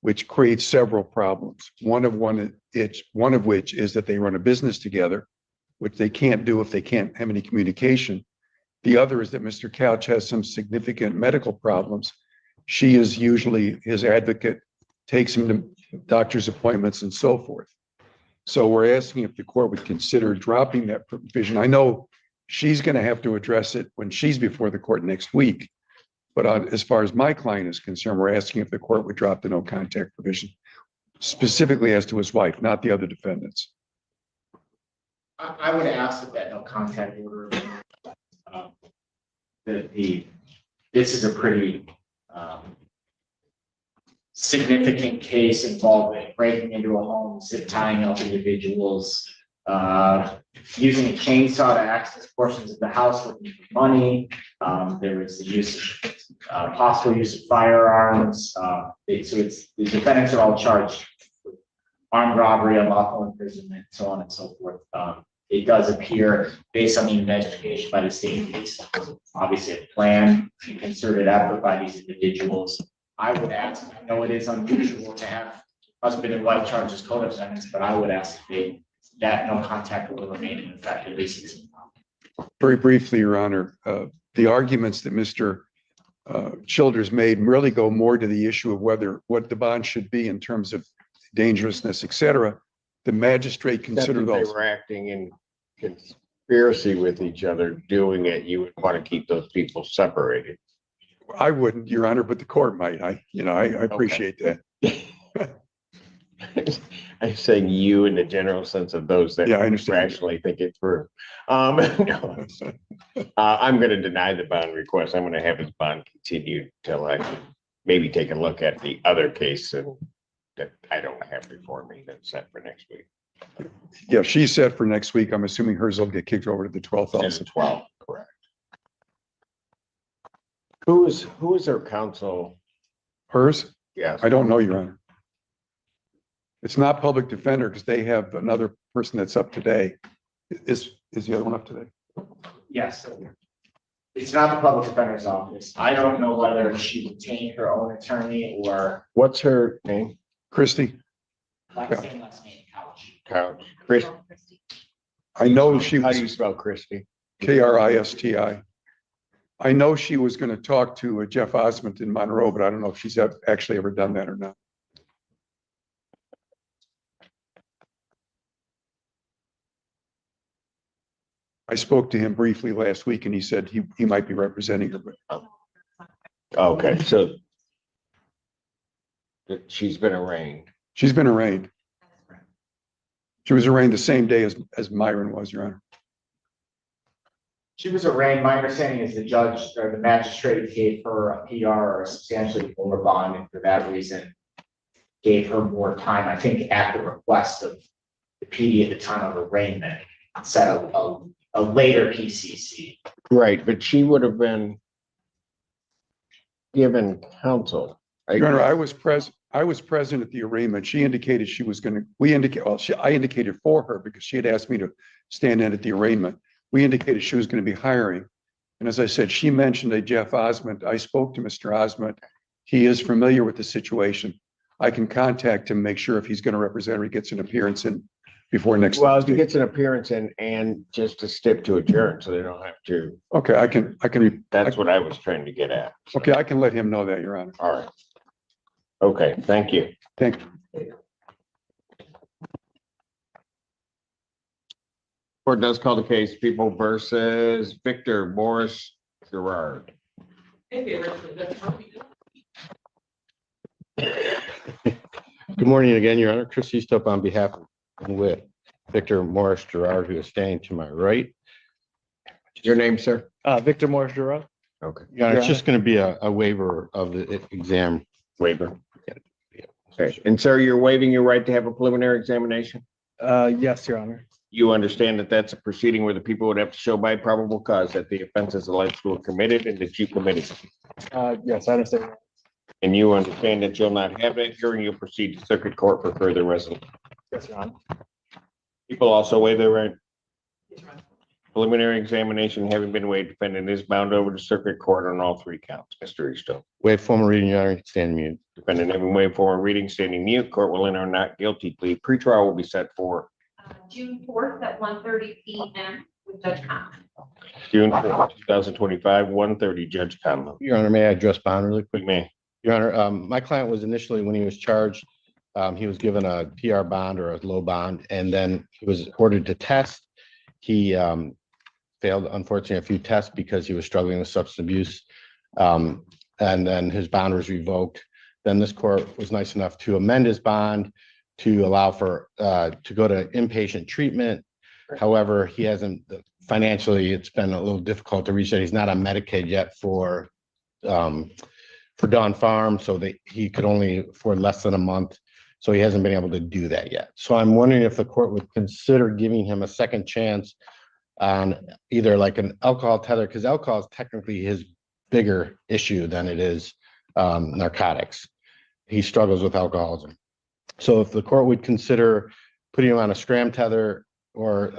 which creates several problems. One of which is that they run a business together, which they can't do if they can't have any communication. The other is that Mr. Couch has some significant medical problems. She is usually his advocate, takes him to doctor's appointments and so forth. So we're asking if the court would consider dropping that provision. I know she's going to have to address it when she's before the court next week. But as far as my client is concerned, we're asking if the court would drop the no contact provision, specifically as to his wife, not the other defendants. I would ask that no contact order. This is a pretty significant case involving breaking into a home, zip tying up individuals, using a chainsaw to access portions of the house looking for money. There was the possible use of firearms. So the defendants are all charged with armed robbery, unlawful imprisonment, so on and so forth. It does appear, based on the investigation by the state police, obviously a plan, a concerted effort by these individuals. I would ask, I know it is unusual to have husband and wife charged as co-defendants, but I would ask that no contact will remain in effect at least. Very briefly, Your Honor, the arguments that Mr. Childers made really go more to the issue of what the bond should be in terms of dangerousness, et cetera. The magistrate considered those. They were acting in conspiracy with each other, doing it. You would want to keep those people separated. I wouldn't, Your Honor, but the court might. I appreciate that. I'm saying you in the general sense of those that I understand. rationally think it through. I'm going to deny the bond request. I'm going to have his bond continued till I maybe take a look at the other case and that I don't have before me that's set for next week. Yeah, she's set for next week. I'm assuming hers will get kicked over to the 12th also. 12, correct. Who is her counsel? Hers? Yes. I don't know, Your Honor. It's not public defender because they have another person that's up today. Is the other one up today? Yes. It's not the public defender's office. I don't know whether she retained her own attorney or. What's her name? Christy. Last name, Couch. Chris. I know she was. How do you spell Christy? Kristi. I know she was going to talk to Jeff Osmond in Monroe, but I don't know if she's actually ever done that or not. I spoke to him briefly last week and he said he might be representing her, but. Okay, so she's been arraigned. She's been arraigned. She was arraigned the same day as Myron was, Your Honor. She was arraigned. My understanding is the judge or the magistrate gave her a PR or a substantially lower bond, and for that reason gave her more time. I think at the request of the PD at the time of arraignment, set a later PCC. Right, but she would have been given counsel. Your Honor, I was present at the arraignment. She indicated she was going to. I indicated for her because she had asked me to stand in at the arraignment. We indicated she was going to be hiring. And as I said, she mentioned a Jeff Osmond. I spoke to Mr. Osmond. He is familiar with the situation. I can contact him, make sure if he's going to represent her, he gets an appearance in before next. Well, if he gets an appearance in and just to step to adjourn, so they don't have to. Okay, I can. That's what I was trying to get at. So. Okay, I can let him know that, Your Honor. All right. Okay, thank you. Thank Court does call the case People versus Victor Morris Gerard. Good morning again, Your Honor. Chris Eastup on behalf of and with Victor Morris Gerard, who is standing to my right. Your name, sir? Victor Morris Gerard. Okay. Your Honor, it's just going to be a waiver of the exam. Waiver. Okay, and sir, you're waiving your right to have a preliminary examination? Yes, Your Honor. You understand that that's a proceeding where the people would have to show by probable cause that the offenses alleged were committed and that you committed. Yes, I understand. And you understand that you'll not have that hearing, you'll proceed to circuit court for further resolution. Yes, Your Honor. People also waive their right. Preliminary examination having been waived, defendant is bound over to circuit court on all three counts. Mr. Eastoe. Waive formal reading, Your Honor. Stand mute. Defendant having waived formal reading, standing mute. Court will enter not guilty plea. Pretrial will be set for June 4th at 1:30 p.m. with Judge Conlon. June 4th, 2025, 1:30, Judge Conlon. Your Honor, may I address bond really quick? You may. Your Honor, my client was initially, when he was charged, he was given a PR bond or a low bond, and then he was ordered to test. He failed, unfortunately, a few tests because he was struggling with substance abuse. And then his bond was revoked. Then this court was nice enough to amend his bond to allow for to go to inpatient treatment. However, he hasn't financially, it's been a little difficult to reach that. He's not on Medicaid yet for Dawn Farm, so he could only afford less than a month. So he hasn't been able to do that yet. So I'm wondering if the court would consider giving him a second chance on either like an alcohol tether, because alcohol is technically his bigger issue than it is narcotics. He struggles with alcoholism. So if the court would consider putting him on a scram tether or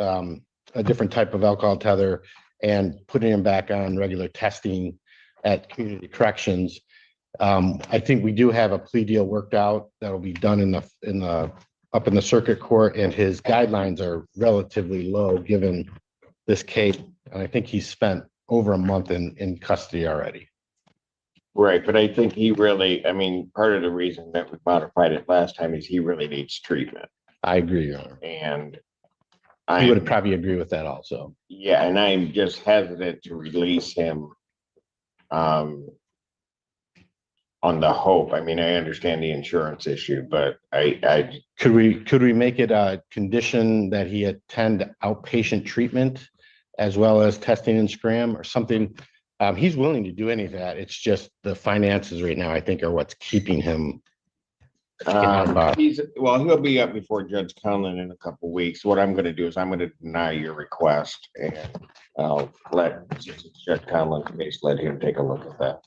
a different type of alcohol tether and putting him back on regular testing at community corrections, I think we do have a plea deal worked out that will be done up in the circuit court, and his guidelines are relatively low given this case. And I think he's spent over a month in custody already. Right, but I think he really, I mean, part of the reason that we modified it last time is he really needs treatment. I agree, Your Honor. And I would probably agree with that also. Yeah, and I'm just hesitant to release him on the hope. I mean, I understand the insurance issue, but could we make it a condition that he attend outpatient treatment as well as testing and scram or something? He's willing to do any of that. It's just the finances right now, I think, are what's keeping him. He'll be up before Judge Conlon in a couple of weeks. What I'm going to do is I'm going to deny your request, and I'll let Judge Conlon's case, let him take a look at that.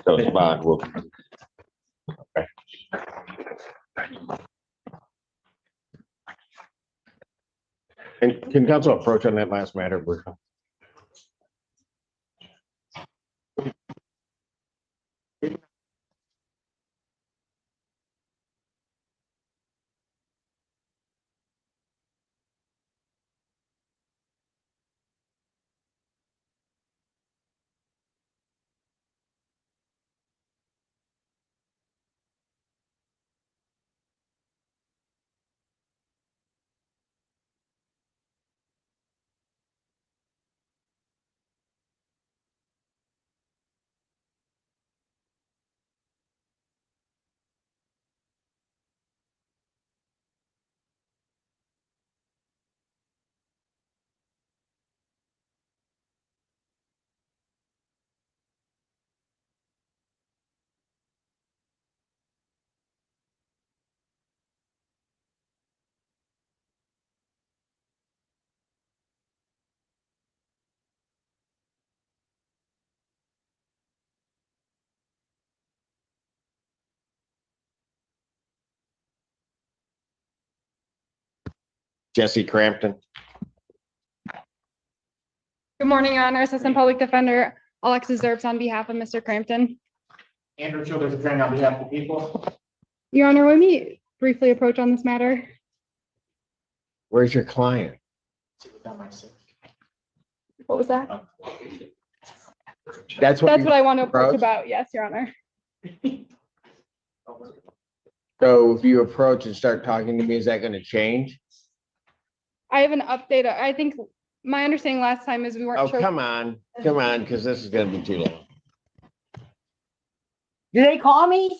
So the bond will. Okay. And can counsel approach on that last matter? Jesse Crampton. Good morning, Your Honor. Assistant Public Defender Alexis Zerbs on behalf of Mr. Crampton. Andrew Childers, attorney on behalf of the people. Your Honor, let me briefly approach on this matter. Where's your client? What was that? That's what I want to approach about. Yes, Your Honor. So if you approach and start talking to me, is that gonna change? I have an update. I think my understanding last time is we Oh, weren't sure. come on, because this is gonna be too long. Do they call me?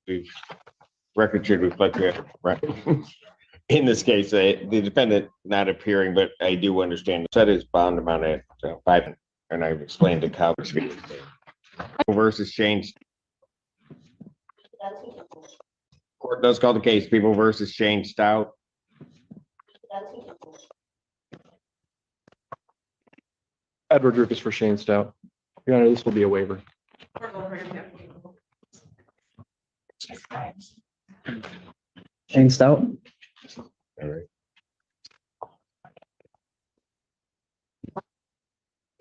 The record should reflect that, right? In this case, the defendant not appearing, but I do understand set his bond amount at 5, and I've explained the coverage versus change. Court does call the case People versus Shane Stout. Edward Rufus for Shane Stout. Your Honor, this will be a waiver. Shane Stout? All right.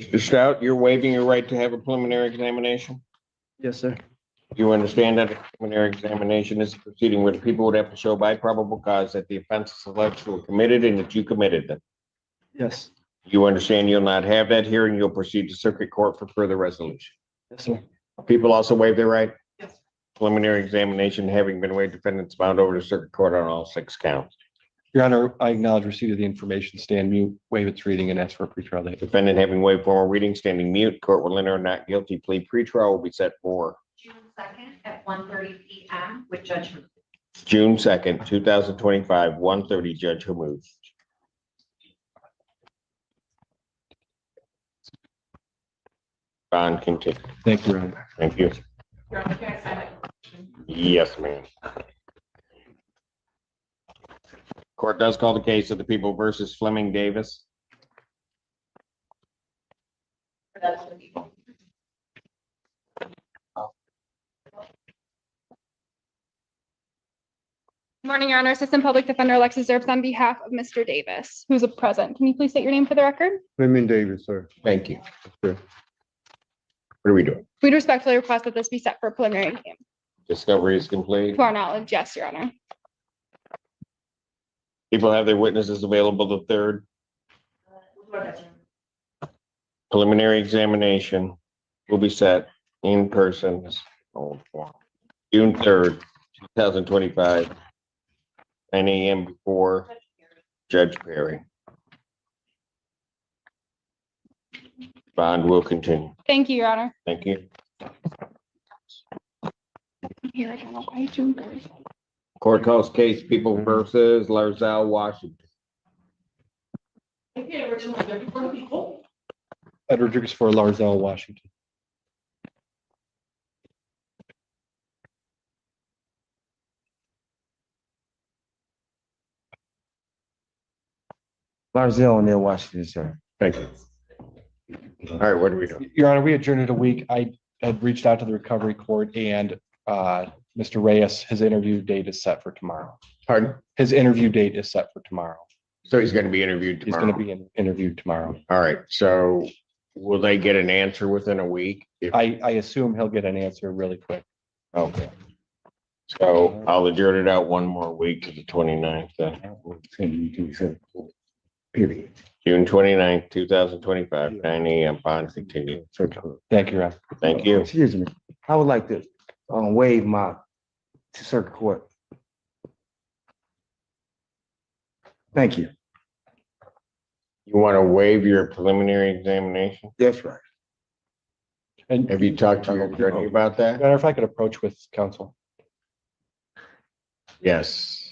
Mr. Stout, you're waiving your right to have a preliminary examination? Yes, sir. You understand that a preliminary examination is a proceeding where the people would have to show by probable cause that the offenses alleged were committed and that you committed them. Yes. You understand you'll not have that hearing, you'll proceed to circuit court for further resolution. Yes, sir. People also waive their right? Yes. Preliminary examination having been waived, defendants bound over to circuit court on all 6 counts. Your Honor, I acknowledge receipt of the information, stand mute, waive its reading, and ask for a pretrial date. Defendant having waived formal reading, standing mute, court will enter a not guilty plea. Pretrial will be set for June 2nd at 1:30 p.m. with Judge. June 2nd, 2025, 1:30, Judge Hamud. Bond continue. Thank you, Your Honor. Thank you. Yes, ma'am. Court does call the case of the People versus Fleming Davis. Good morning, Your Honor. Assistant Public Defender Alexis Zerbs on behalf of Mr. Davis, who's present. Can you please state your name for the record? Fleming Davis, sir. Thank you. Sure. What are we doing? We'd respectfully request that this be set for a preliminary exam. Discovery is complete. To our knowledge, yes, Your Honor. People have their witnesses available the 3rd. Preliminary examination will be set in person. June 3rd, 2025. 9 a.m. before Judge Perry. Bond will continue. Thank you, Your Honor. Thank you. Here, I got a white room. Court calls case People versus Larzell, Washington. Okay, we're doing it for the people. Ed Rodriguez for Larzell, Washington. Larzell near Washington, sir. Thank you. All right, what do we do? Your Honor, we adjourned it a week. I had reached out to the recovery court and Mr. Reyes, his interview date is set for tomorrow. Pardon? His interview date is set for tomorrow. So he's going to be interviewed He's tomorrow. going to be interviewed tomorrow. All right, so will they get an answer within a week? I assume he'll get an answer really quick. Okay. So I'll adjourn it out one more week to the 29th. Period. June 29th, 2025, 9 a.m. Bond continue. Thank you, Ron. Thank you. Excuse me. I would like to waive my circuit court. Thank you. You want to waive your preliminary examination? That's right. And have you talked to your attorney about that? Your Honor, if I could approach with counsel. Yes.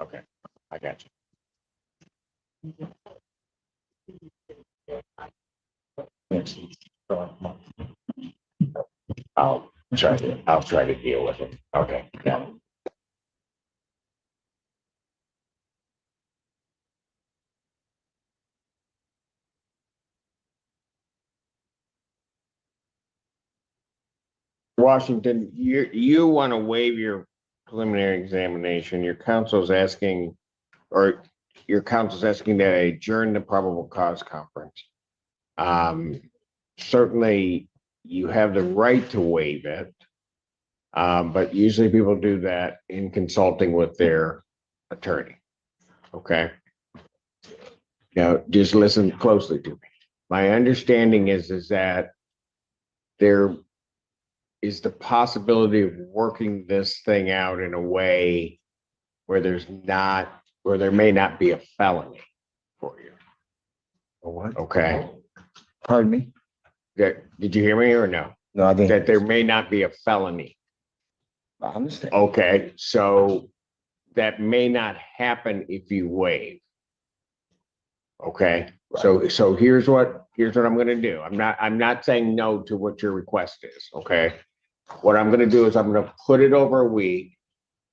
Okay, I got you. I'll try to deal with it. Okay, got it. Washington, you want to waive your preliminary examination. Your counsel's asking, or your counsel's asking that I adjourn the probable cause conference. Certainly you have the right to waive it. But usually people do that in consulting with their attorney. Okay. Now, just listen closely to me. My understanding is that there is the possibility of working this thing out in a way where there may not be a felony for you. A what? Okay. Pardon me? Did you hear me or no? No, I didn't. That there may not be a felony. I understand. Okay, so that may not happen if you waive. Okay, so here's what I'm gonna do. I'm not saying no to what your request is, okay? What I'm gonna do is I'm gonna put it over a week,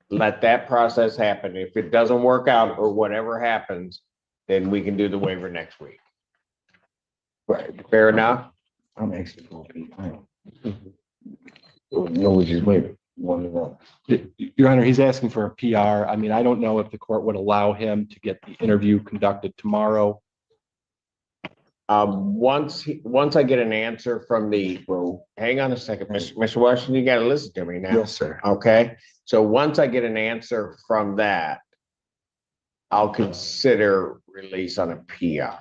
let that process happen. If it doesn't work out or whatever happens, then we can do the waiver next week. Right. Fair enough? I'm asking for a no, we just waive one of them. Your Honor, he's asking for a PR. I mean, I don't know if the court would allow him to get the interview conducted tomorrow. Once I get an answer from hang on a second, Mr. Washington, you gotta listen to me now. Yes, sir. Okay, so once I get an answer from that, I'll consider release on a PR.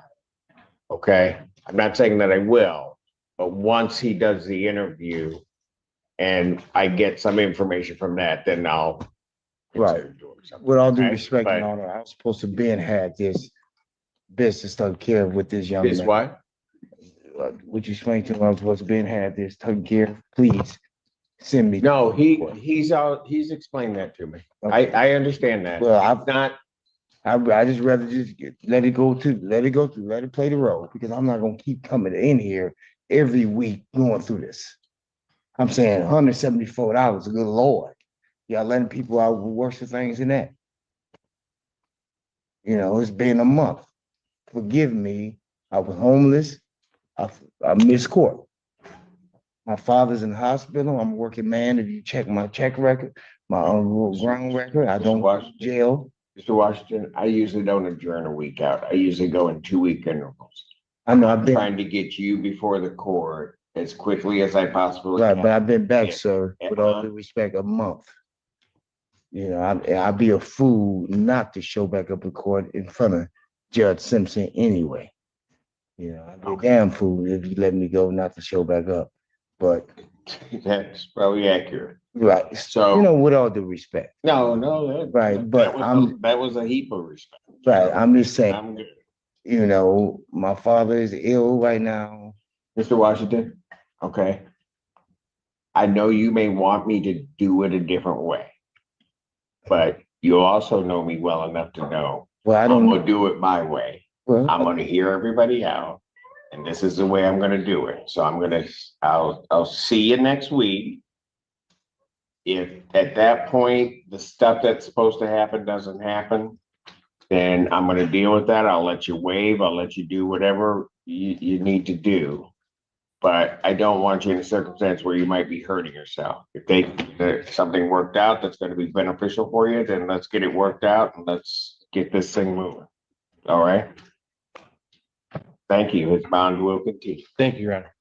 Okay, I'm not saying that I will, but once he does the interview and I get some information from that, then I'll. Right. With all due Okay, respect, but- Your Honor, I was supposed to been had this business taken care of with this young man. Is what? Would you explain to him I was supposed to been had this taken care of? Please send me. No, he's explained that to me. I understand that. Well, I just rather just let it go through, let it play the role, because I'm not gonna keep coming in here every week going through this. I'm saying $174, good Lord. Y'all letting people out with worse things than that. You know, it's been a month. Forgive me, I was homeless. I missed court. My father's in the hospital. I'm a working man. If you check my check record, my ground record, I don't watch jail. Mr. Washington, I usually don't adjourn a week out. I usually go in 2-week intervals. I know I'm trying to get you before the court as quickly as I possibly Right, can. but I've been back, Yeah. sir, with all due respect, a month. You know, I'd be a fool not to show back up in court in front of Judge Simpson anyway. You know, I'd be a damn fool if you let me go not to show back up. But That's probably accurate. right, So you know, with all due respect. no, Right, but that was a heap of respect. right, I'm just saying, I'm good. you know, my father is ill right now. Mr. Washington, okay. I know you may want me to do it a different way, but you also know me well enough to know Well, I I'm don't gonna do it my way. well, I'm gonna hear everybody out, and this is the way I'm gonna do it. So I'll see you next week. If at that point, the stuff that's supposed to happen doesn't happen, then I'm gonna deal with that. I'll let you waive, I'll let you do whatever you need to do. But I don't want you in a circumstance where you might be hurting yourself. If something worked out that's gonna be beneficial for you, then let's get it worked out and let's get this thing moving. All right? Thank you. His bond will continue. Thank you, Your Honor.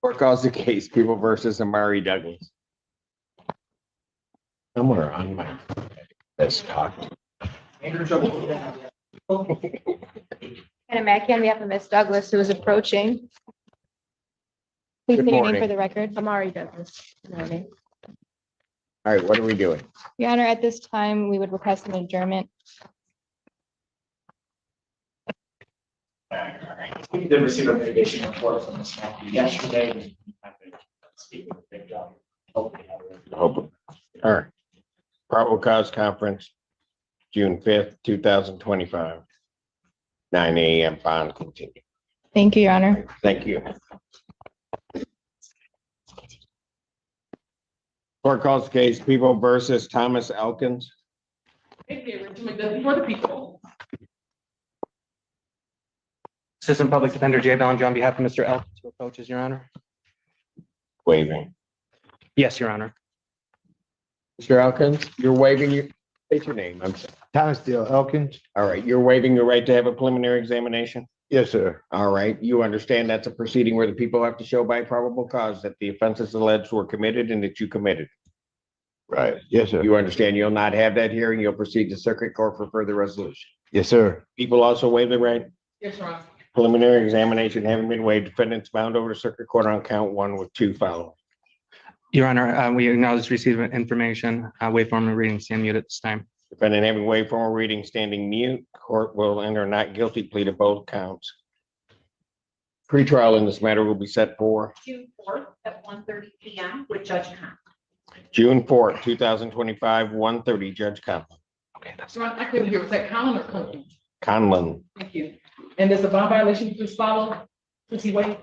Court calls the case, People versus Amari Douglas. Somewhere on my desktop. Hannah Mackey on behalf of Ms. Douglas, who is approaching. Please Good say your name morning. for the record. Amari Douglas. Good morning. All right, what are we doing? Your Honor, at this time, we would request an adjournment. We did receive a mitigation report from Ms. Mackey yesterday. Speaking of big job. Hopefully have it. All right. Probable cause conference, June 5th, 2025. 9 a.m. bond continue. Thank you, Your Honor. Thank you. Court calls the case, People versus Thomas Elkins. For the people. Assistant Public Defender Jay Bellinger on behalf of Mr. Elkins, who approaches, Your Honor. Waiving. Yes, Your Honor. Mr. Elkins, you're waiving your, state your name, I'm sorry. Thomas Steele Elkins. All right, you're waiving your right to have a preliminary examination? Yes, sir. All right, you understand that's a proceeding where the people have to show by probable cause that the offenses alleged were committed and that you committed. Right. Yes, sir. You understand you'll not have that hearing, you'll proceed to circuit court for further resolution. Yes, sir. People also waive the right. Yes, Your Honor. Preliminary examination having been waived, defendants bound over to circuit court on count 1 with 2 following. Your Honor, we acknowledge receipt of information. Wait for formal reading, stand mute at this time. Defendant having waived formal reading, standing mute, court will enter not guilty plea to both counts. Pretrial in this matter will be set for June 4th at 1:30 p.m. with Judge Conklin. June 4th, 2025, 1:30, Judge Conlon. Okay, that's Your Honor, I couldn't hear, was that Conlon or Conklin? Conlon. Thank you. And does the bond violation please follow? Since he waived?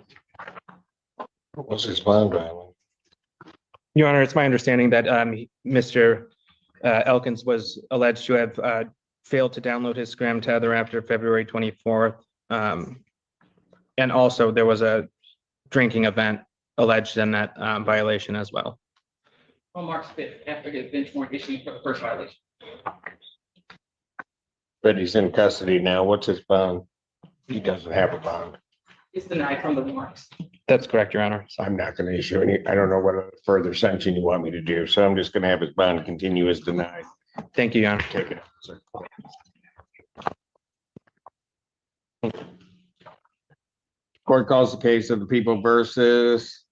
What's his bond violation? Your Honor, it's my understanding that Mr. Elkins was alleged to have failed to download his Scram tether after February 24th. And also there was a drinking event alleged in that violation as well. On March 5th, after his bench warrant issued for the first violation. But he's in custody now. What's his bond? He doesn't have a bond. It's denied from the warrants. That's correct, Your Honor. I'm not going to issue any, I don't know what further sanction you want me to do, so I'm just going to have his bond continue as denied. Thank you, Your Honor. Take it, sir. Court calls the case of the People versus,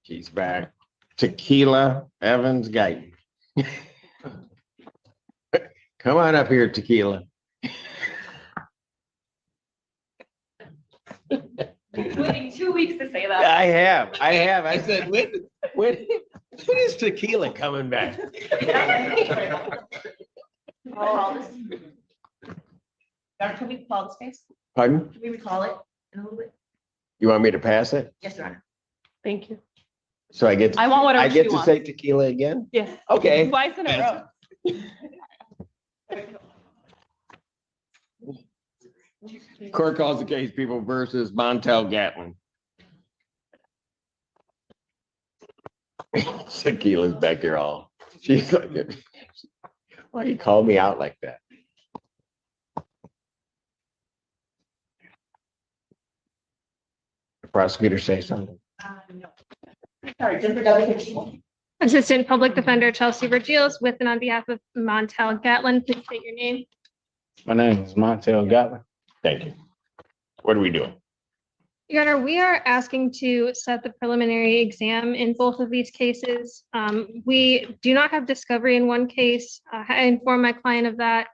he's back, Tequila Evans Guyton. Come on up here, Tequila. Waiting 2 weeks to say that. I have. I said, when is Tequila coming back? Can we call the space? Pardon? Can we recall it in a little bit? You want me to pass it? Yes, Your Honor. Thank you. So I get, I want whatever I get she to wants. say tequila again? Yes. Okay. Twice in a row. Court calls the case People versus Montel Gatlin. Tequila's back here all. She's like, why you call me out like that? Prosecutor say something. Sorry, just for double. Assistant Public Defender Chelsea Vergils with and on behalf of Montel Gatlin, please state your name. My name is Montel Gatlin. Thank you. What are we doing? Your Honor, we are asking to set the preliminary exam in both of these cases. We do not have discovery in one case. I informed my client of that.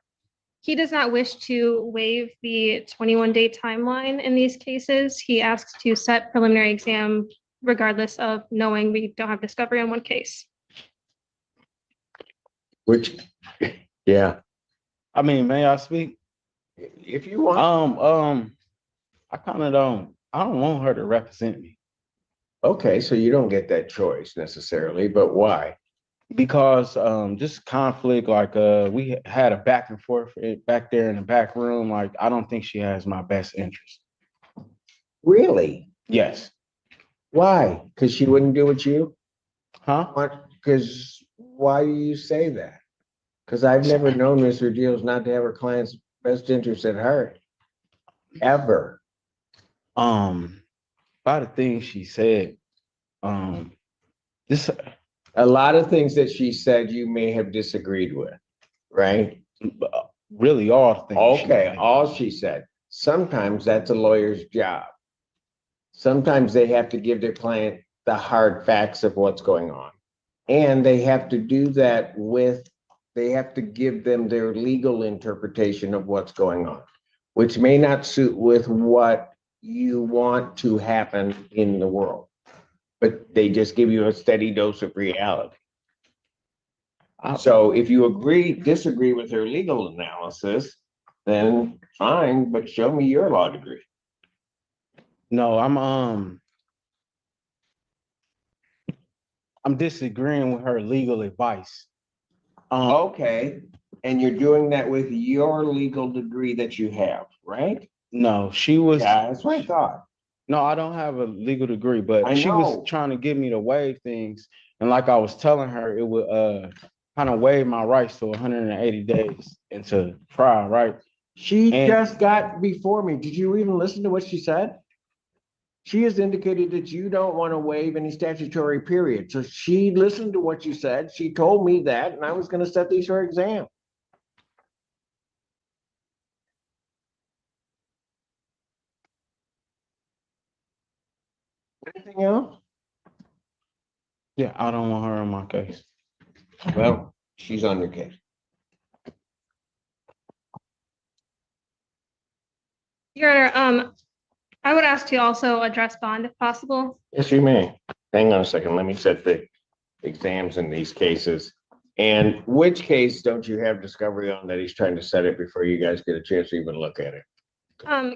He does not wish to waive the 21-day timeline in these cases. He asks to set preliminary exam regardless of knowing we don't have discovery on one case. Which, yeah, I mean, may I speak? if you want. I kind of I don't want her to represent me Okay, so you don't get that choice necessarily, but why? because just conflict, like we had a back and forth back there in the back room. Like, I don't think she has my best interest. Really? Yes. Why? Because she wouldn't do it you? Huh? What? Because why do you say that? Because I've never known Ms. Vergils not to have her client's best interest at heart. Ever. By the things she said, this A lot of things that she said you may have disagreed with, right? really all things. she Okay, said. all she said. Sometimes that's a lawyer's job. Sometimes they have to give their client the hard facts of what's going on. And they have to do that they have to give them their legal interpretation of what's going on, which may not suit with what you want to happen in the world. But they just give you a steady dose of reality. So if you disagree with her legal analysis, then fine, but show me your law degree. No, I'm disagreeing with her legal advice. Okay, and you're doing that with your legal degree that you have, right? No, she was. Yeah, that's what I thought. No, I don't have a legal degree, but I she know. was trying to get me to waive things. And like I was telling her, it would kind of waive my rights to 180 days into trial, right? She And- just got before me. Did you even listen to what she said? She has indicated that you don't want to waive any statutory period. So she listened to what you said. She told me that, and I was going to set these for exam. Anything else? Yeah, I don't want her on my case. Well, she's on your case. Your Honor, I would ask to also address bond if possible. Yes, you may. Hang on a second. Let me set the exams in these cases. And which case don't you have discovery on that he's trying to set it before you guys get a chance to even look at it?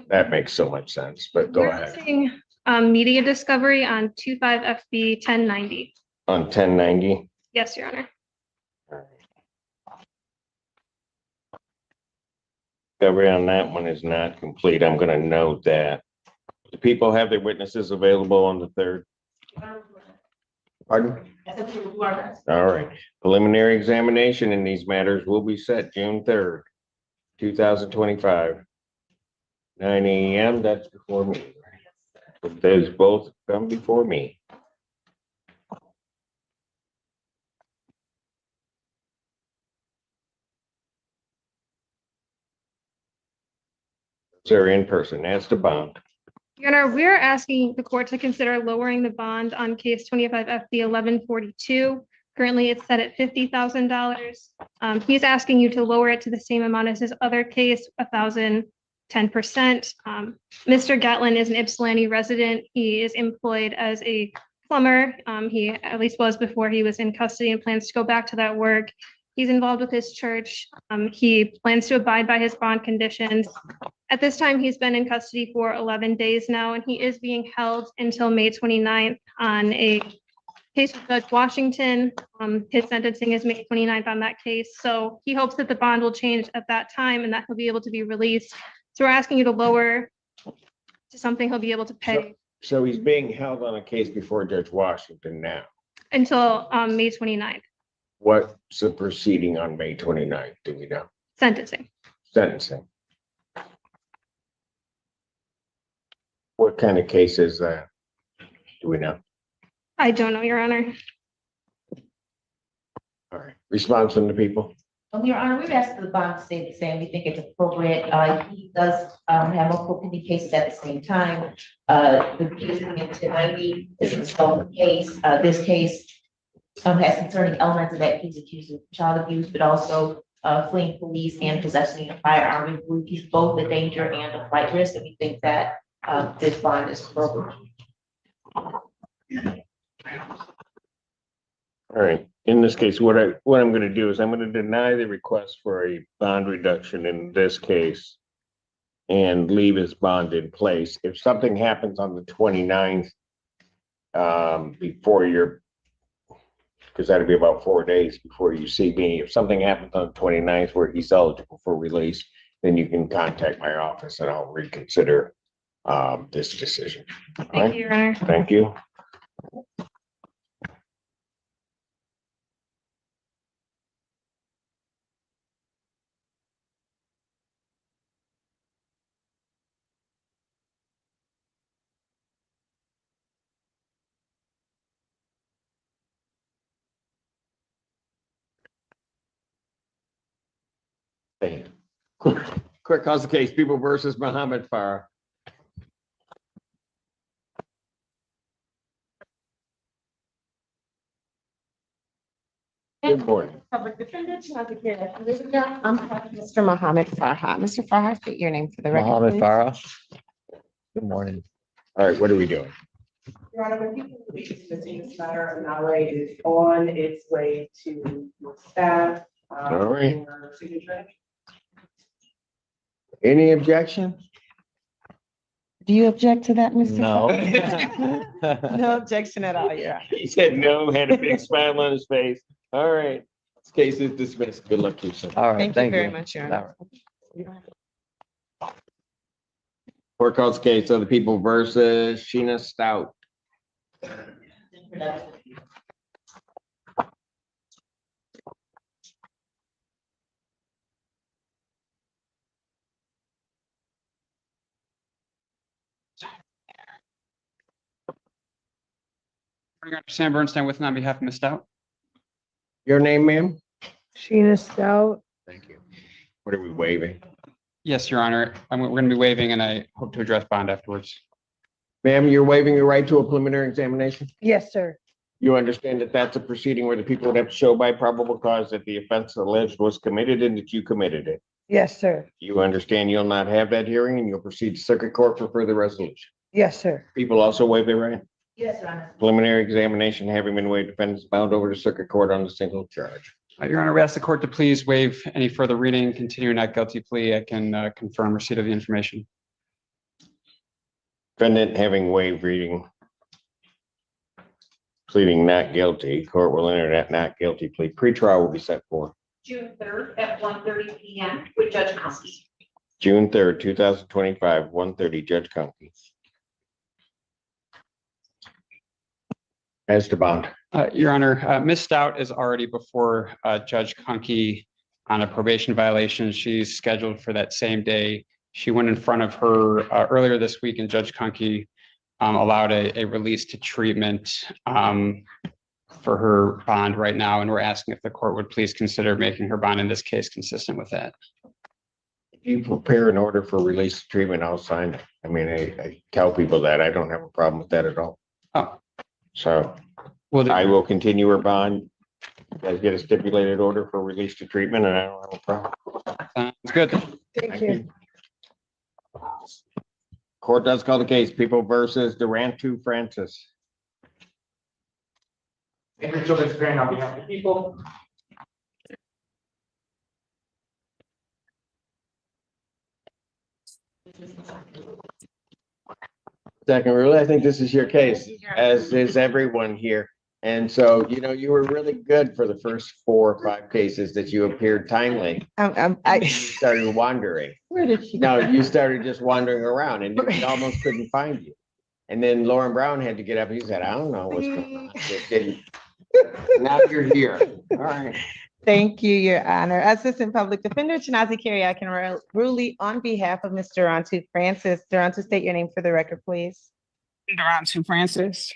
That makes so much sense, but go We're ahead. asking, media discovery on 25 FB 1090. On 1090. Yes, Your Honor. Discovery on that one is not complete. I'm going to note that. Do people have their witnesses available on the 3rd? Pardon? All right. Preliminary examination in these matters will be set June 3rd, 2025. 9 a.m. That's before me. But those both come before me. They're in person. That's the bond. Your Honor, we're asking the court to consider lowering the bond on case 25 FB 1142. Currently, it's set at $50,000. He's asking you to lower it to the same amount as his other case, 10%. Mr. Gatlin is an Ypsilanti resident. He is employed as a plumber. He at least was before he was in custody and plans to go back to that work. He's involved with his church. He plans to abide by his bond conditions. At this time, he's been in custody for 11 days now, and he is being held until May 29th on a case with Judge Washington. His sentencing is May 29th on that case. So he hopes that the bond will change at that time and that he'll be able to be released. So we're asking you to lower to something he'll be able to pay So he's being held on a case before Judge Washington now. until May 29th, What's the proceeding on May 29th? Do we know? sentencing. Sentencing. What kind of case is that? Do we know? I don't know, Your Honor. All right. Response from the people? Your Honor, we've asked the bond to stay the same. We think it's appropriate. He does have multiple pending cases at the same time. The case in 90 is a stolen case. This case has concerning elements of that. He's accused of child abuse, but also fleeing police and possessing a firearm. He's both a danger and a flight risk, and we think that this bond is appropriate. All right. In this case, what I'm going to do is I'm going to deny the request for a bond reduction in this case and leave his bond in place. If something happens on the 29th, before your, because that'll be about 4 days before you see me. If something happens on the 29th where he's eligible for release, then you can contact my office and I'll reconsider this decision. All Thank right? you, Your Honor. Thank you. Hey. Quick calls the case, People versus Muhammad Farah. Good morning. Public defender, I'm Mr. Mohammed Farha. Mr. Farha, state your name for the record. Mohammed please. Farah. Good morning. All right, what are we doing? Your Honor, when people reach this matter, an outright is on its way to your staff. All right. for signature. Any objection? Do you object to that, Mr. No. Farha? No objection at all, Your Honor. He said no, had a big smile on his face. All right, this case is dismissed. Good luck to you, sir. All right, Thank you very much, Your Honor. Court calls case of the People versus Sheena Stout. Sam Bernstein with and on behalf of Ms. Stout. Your name, ma'am? Sheena Stout. Thank you. What are we waiving? Yes, Your Honor. We're going to be waiving and I hope to address bond afterwards. Ma'am, you're waiving your right to a preliminary examination? Yes, sir. You understand that that's a proceeding where the people would have to show by probable cause that the offense alleged was committed and that you committed it. Yes, sir. You understand you'll not have that hearing and you'll proceed to circuit court for further resolution. Yes, sir. People also waive their right. Yes, Your Honor. Preliminary examination having been waived, defendants bound over to circuit court on a single charge. Your Honor, we ask the court to please waive any further reading, continue not guilty plea. I can confirm receipt of the information. Defendant having waived reading, pleading not guilty, court will enter that not guilty plea. Pretrial will be set for June 3rd at 1:30 p.m. with Judge Simpson. June 3rd, 2025, 1:30, Judge Conkey. As to bond. Your Honor, Ms. Stout is already before Judge Conkey on a probation violation. She's scheduled for that same day. She went in front of her earlier this week and Judge Conkey allowed a release to treatment for her bond right now. And we're asking if the court would please consider making her bond in this case consistent with that. If you prepare an order for release to treatment, I'll sign it. I mean, I tell people that I don't have a problem with that at all. Oh. So I will continue her bond. You guys get a stipulated order for release to treatment and I don't have a problem. Sounds good. Thank you. Court does call the case, People versus Durantu Francis. Thank you, Children's Parent, on behalf of the people. Second rule, I think this is your case, as is everyone here. And so, you know, you were really good for the first 4 or 5 cases that you appeared timely. You started wandering. Where did she? No, you started just wandering around and we almost couldn't find you. And then Lauren Brown had to get up. He said, I don't know what's going on. It didn't. Now you're here. All right. Thank you, Your Honor. Assistant Public Defender Chinazi Kariakin Ruli on behalf of Mr. Durantu Francis. Durantu, state your name for the record, please. Durantu Francis.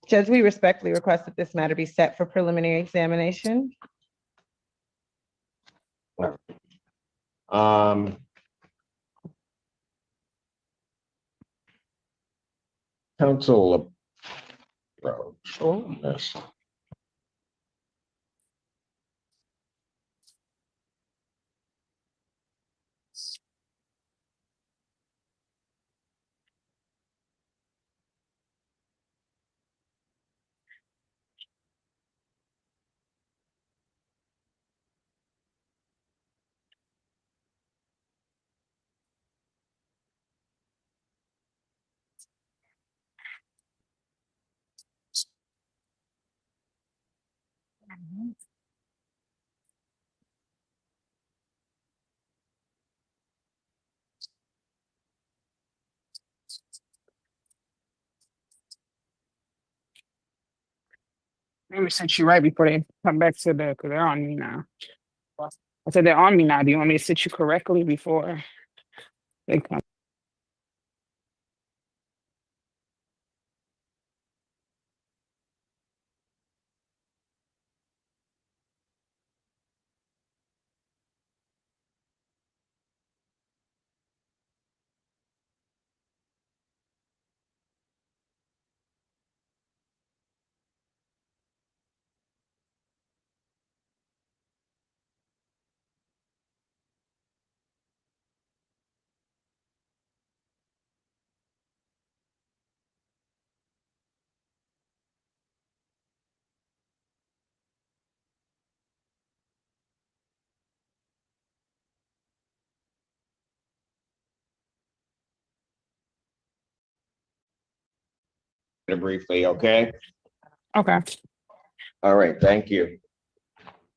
Judge, we respectfully request that this matter be set for preliminary examination. Council approach. Yes. Maybe sent you right before they come back to the, because they're on me now. I said they're on me now. Do you want me to sit you correctly before they come? Briefly, okay? Okay. All right, thank you.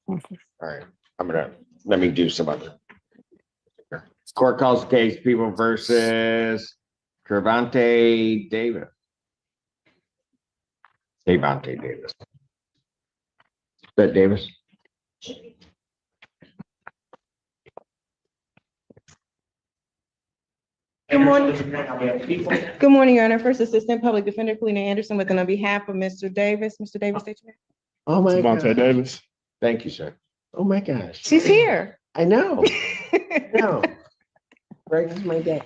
All right, let me do some other. Court calls the case, People versus Devontae Davis. Devontae Davis. Is that Davis? Good morning. Good morning, Your Honor. First Assistant Public Defender Kalina Anderson with on behalf of Mr. Davis. Mr. Davis, state your name. Oh my Devontae God. Davis. Thank you, sir. Oh my gosh. She's here. I know. No. Right, is my day.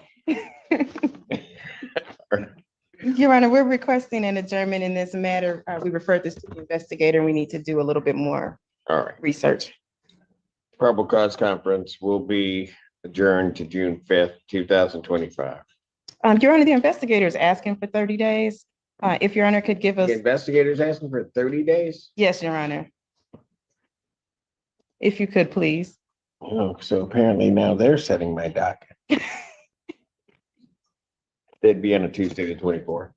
Your Honor, we're requesting an adjournment in this matter. We referred this to the investigator. We need to do a little bit more All right. research. Probable cause conference will be adjourned to June 5th, 2025. Your Honor, the investigator is asking for 30 days. If Your Honor could give us. The investigator's asking for 30 days? Yes, Your Honor. If you could, please. Oh, so apparently now they're setting my docket. They'd be on a Tuesday, the 24th,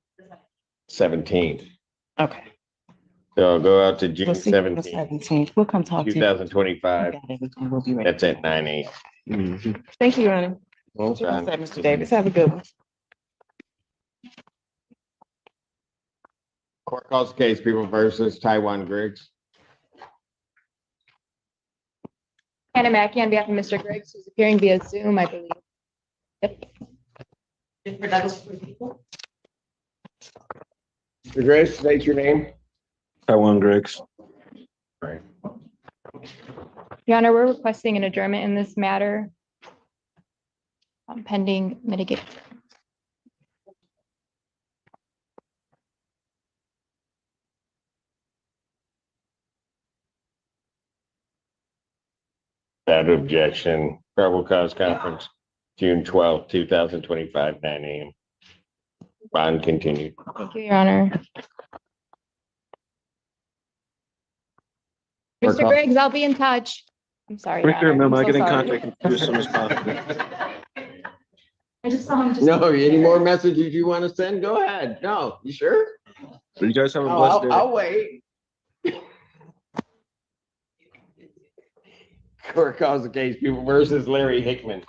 17th. Okay. So I'll go out to June We'll see you on the 17th, 17th. We'll come talk to you. 2025. We'll be ready. That's at 9 a.m. Thank you, Your Honor. Well June done. 7th, Mr. Davis. Have a good one. Court calls the case, People versus Taiwan Griggs. Hannah Mackey on behalf of Mr. Griggs, who's appearing via Zoom, I believe. Yep. Mr. Griggs, state your name. Taiwan Griggs. Right. Your Honor, we're requesting an adjournment in this matter pending mitigation. Without objection, probable cause conference, June 12th, 2025, 9 a.m. Bond continued. Thank you, Your Honor. Court Mr. call- Griggs, I'll be in touch. I'm sorry. Your Richter, Honor. memo, I'm I so get in sorry. contact with you as soon as possible. I just saw him just. No, any more messages you want to send? Go ahead. No, you sure? You guys have a No, blessed day. I'll wait. Court calls the case, People versus Larry Hickman.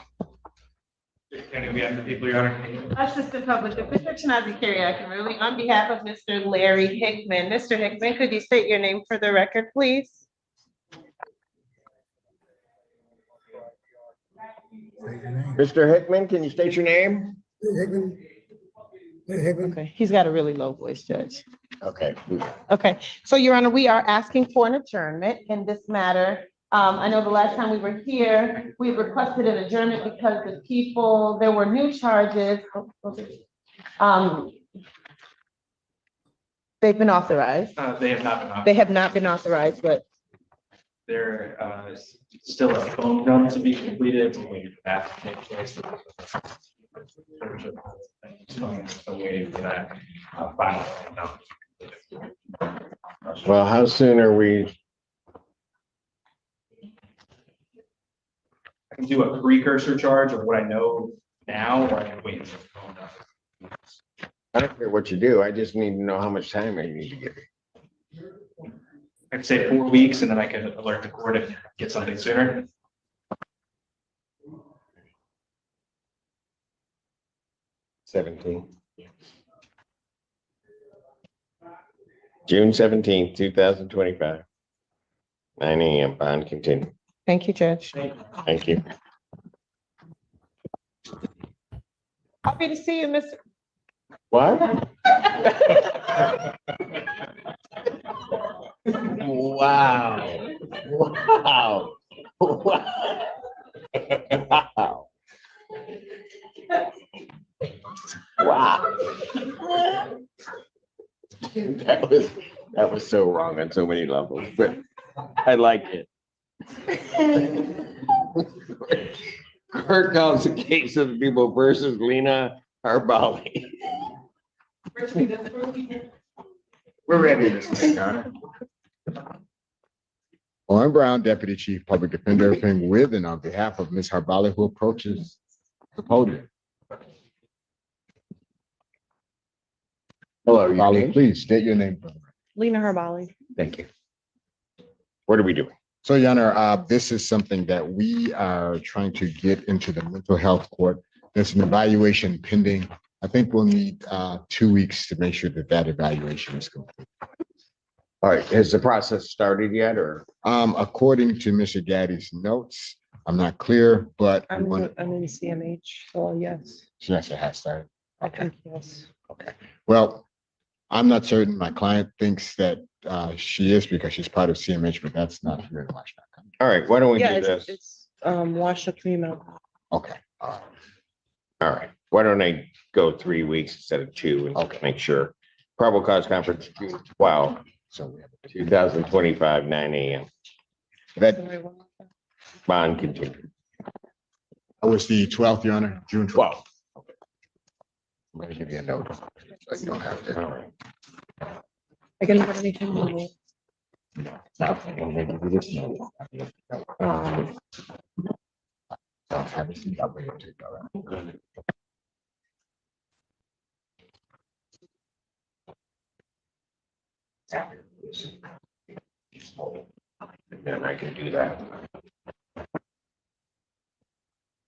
Assistant Public Defender Chinazi Kyriakin ruling on behalf of Mr. Larry Hickman. Mr. Hickman, could you state your name for the record, please? Mr. Hickman, can you state your name? Okay, he's got a really low voice, Judge. Okay. Okay, so Your Honor, we are asking for an adjournment in this matter. I know the last time we were here, we requested an adjournment because the people, there were new charges. They've been authorized. They have not been. They have not been authorized, but There is still a phone run to be completed. We're waiting for that to take place. So waiting for that final. Well, how soon are we? I can do a precursor charge of what I know now, or I can wait until the phone run. I don't care what you do. I just need to know how much time I need to give you. I'd say 4 weeks, and then I can alert the court if get something sooner. June 17th, 2025. 9 a.m. Bond continue. thank you, Judge. Thank you. Happy to see you, Mr. What? Wow. Wow. Wow. Wow. That was so wrong on so many levels, but I like it. Court calls the case of the people versus Lena Harbali. We're ready this thing, Your Honor. Owen Brown, Deputy Chief Public Defender, appearing with and on behalf of Ms. Harbali, who approaches the podium. Hello, your Harbali, name? please state your name. Lena Harbali. Thank you. What are we doing? So, Your Honor, this is something that we are trying to get into the mental health court. There's an evaluation pending. I think we'll need 2 weeks to make sure that that evaluation is complete. All right, has the process started yet, or? According to Mr. Gaddy's notes, I'm not clear, but I'm in CMH, so yes. yes, it has started. Okay. Yes. Okay. Well, I'm not certain. My client thinks that she is because she's part of CMH, but that's not here in Washington. All right, why don't we Yeah, do this? it's Washoe Community. Okay. All right, why don't I go 3 weeks instead of 2 and make sure. Probable cause conference, June 12, so we have 2025, 9 a.m. That Bond continued. was the 12th, Your Honor, June 12th. Okay. I'm going to give you a note. So you don't have to. All right. I can put anything on me. I'm going to give you this note. Don't have a seat. I'll bring it to you. All right. And I can do that.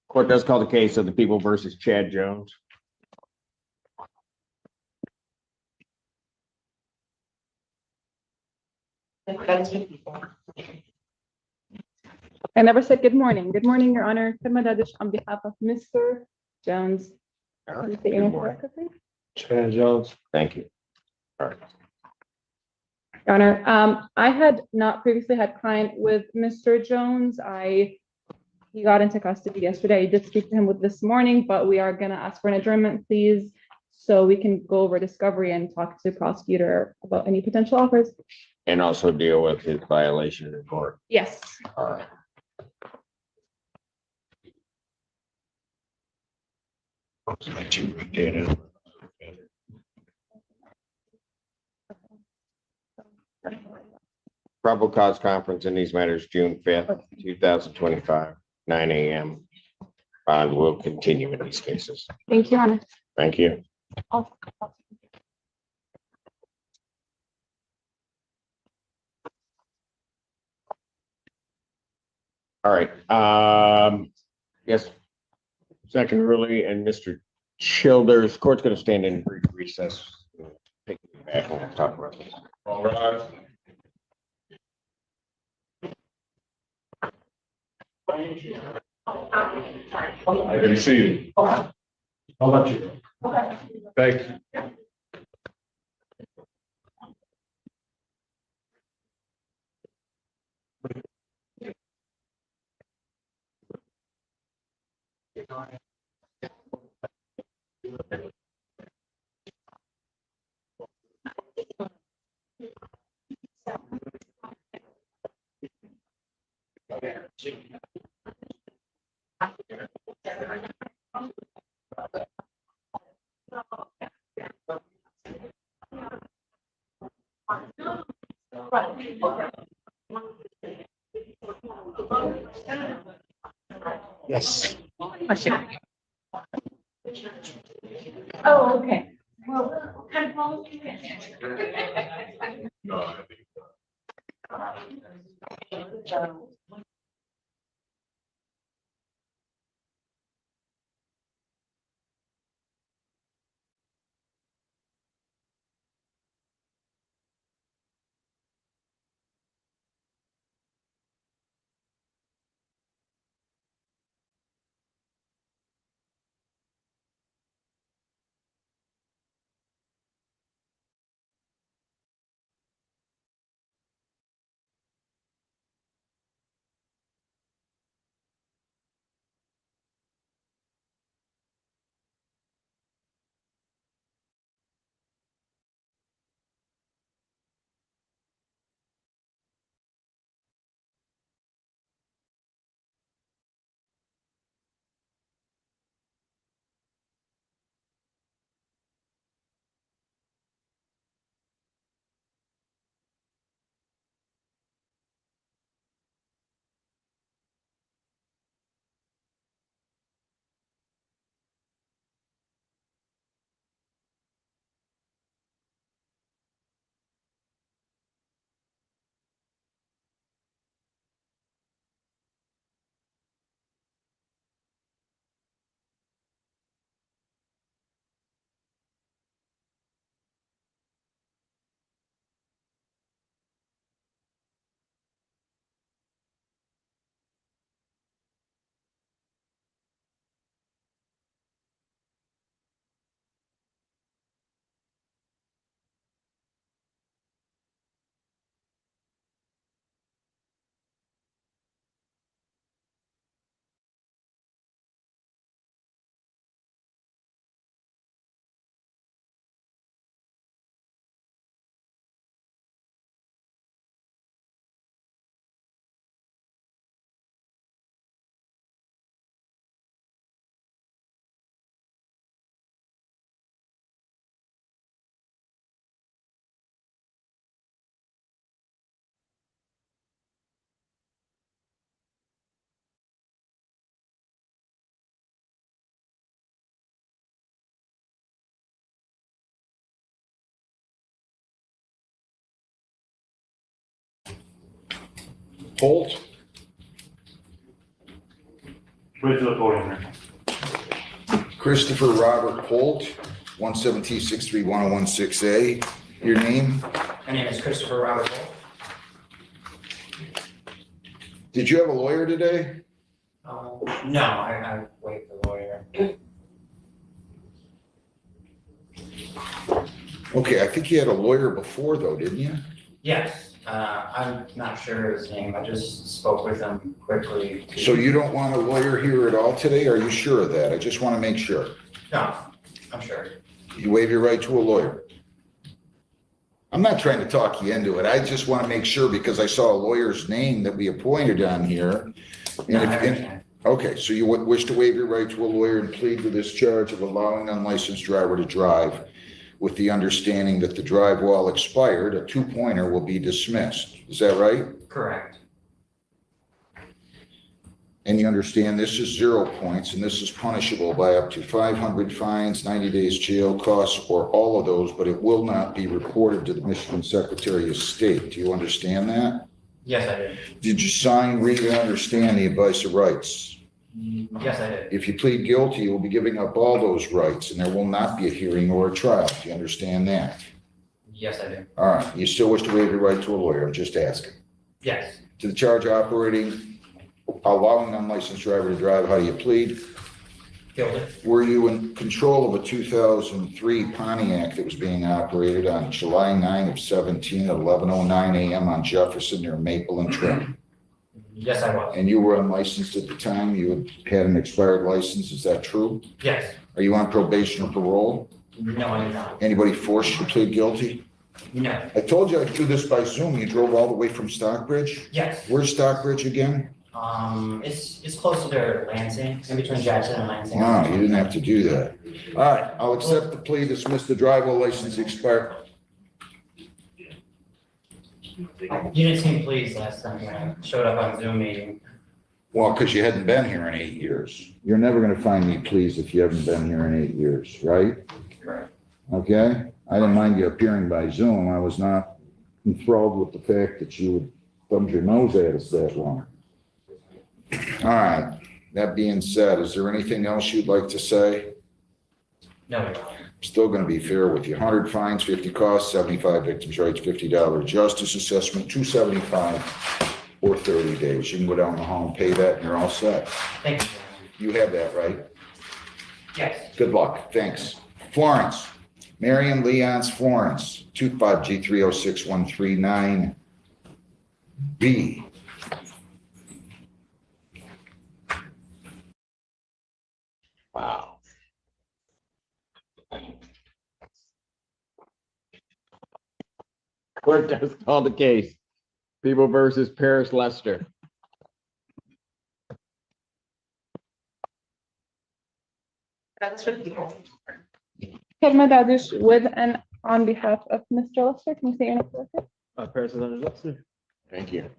Court does call the case of the people versus Chad Jones. I never said good morning. Good morning, Your Honor. Kadma Dadish on behalf of Mr. Jones. Can you say your name correctly? Chad Jones. Thank you. All right. Your Honor, I had not previously had client with Mr. Jones. He got into custody yesterday. I did speak to him with this morning, but we are gonna ask for an adjournment, please, so we can go over discovery and talk to the prosecutor about any potential offers. And also deal with his violation report. Yes. All right. Probable cause conference in these matters, June 5th, 2025, 9 a.m. Bond will continue in these cases. Thank you, Your Honor. Thank you. All right, yes. Second Ruley and Mr. Childers, court's gonna stand in brief recess. Take it back and we'll talk about this. All right. Good to see you. How about you? Thank you. Yes. Oh, okay. Well, what kind of policy? Holt. Where's the podium? Christopher Robert Holt, 117-631-016A. Your name? My name is Christopher Robert Holt. Did you have a lawyer today? No, I wait the lawyer. Okay, I think you had a lawyer before though, didn't you? Yes, I'm not sure his name. I just spoke with him quickly. So you don't want a lawyer here at all today? Are you sure of that? I just want to make sure. No, I'm sure. You waive your right to a lawyer. I'm not trying to talk you into it. I just want to make sure because I saw a lawyer's name that we appointed on here. Okay, so you wish to waive your right to a lawyer and plead to this charge of allowing an unlicensed driver to drive with the understanding that the drive while expired, a two-pointer will be dismissed. Is that right? Correct. And you understand this is 0 points and this is punishable by up to 500 fines, 90 days jail, costs, or all of those, but it will not be reported to the Michigan Secretary of State. Do you understand that? Yes, I did. Did you sign, read, and understand the advice of rights? Yes, I did. If you plead guilty, you will be giving up all those rights and there will not be a hearing or a trial. Do you understand that? Yes, I do. All right. You still wish to waive your right to a lawyer? I'm just asking. Yes. To the charge of operating, allowing an unlicensed driver to drive, how do you plead? Guilty. Were you in control of a 2003 Pontiac that was being operated on July 9 of 17 at 11:09 a.m. on Jefferson near Maple and Trim? Yes, I was. And you were unlicensed at the time? You had an expired license, is that true? Yes. Are you on probation or parole? No, I did not. Anybody forced you to plead guilty? No. I told you I'd do this by Zoom. You drove all the way from Stockbridge? Yes. Where's Stockbridge again? It's close to their Lansing, in between Jackson and Lansing. Wow, you didn't have to do that. All right, I'll accept the plea, dismiss the driver license expired. You didn't seem pleased last time when I showed up on Zoom meeting. Well, because you hadn't been here in 8 years. You're never gonna find me pleased if you haven't been here in 8 years, right? Right. Okay? I didn't mind you appearing by Zoom. I was not enthralled with the fact that you would thumb your nose at us that long. All right, that being said, is there anything else you'd like to say? No, Your Honor. Still gonna be fair with you. 100 fines, 50 costs, 75 victims' rights, $50 justice assessment, 275 or 30 days. You can go down the hall and pay that and you're all set. Thank you. You have that, right? Yes. Good luck. Thanks. Florence, Marion Leon's Florence, 25G306139B. Wow. Court does call the case. People versus Paris Lester. Padma Dadush with and on behalf of Mr. Lester, can you say your name for the record? Paris Lester. Thank you.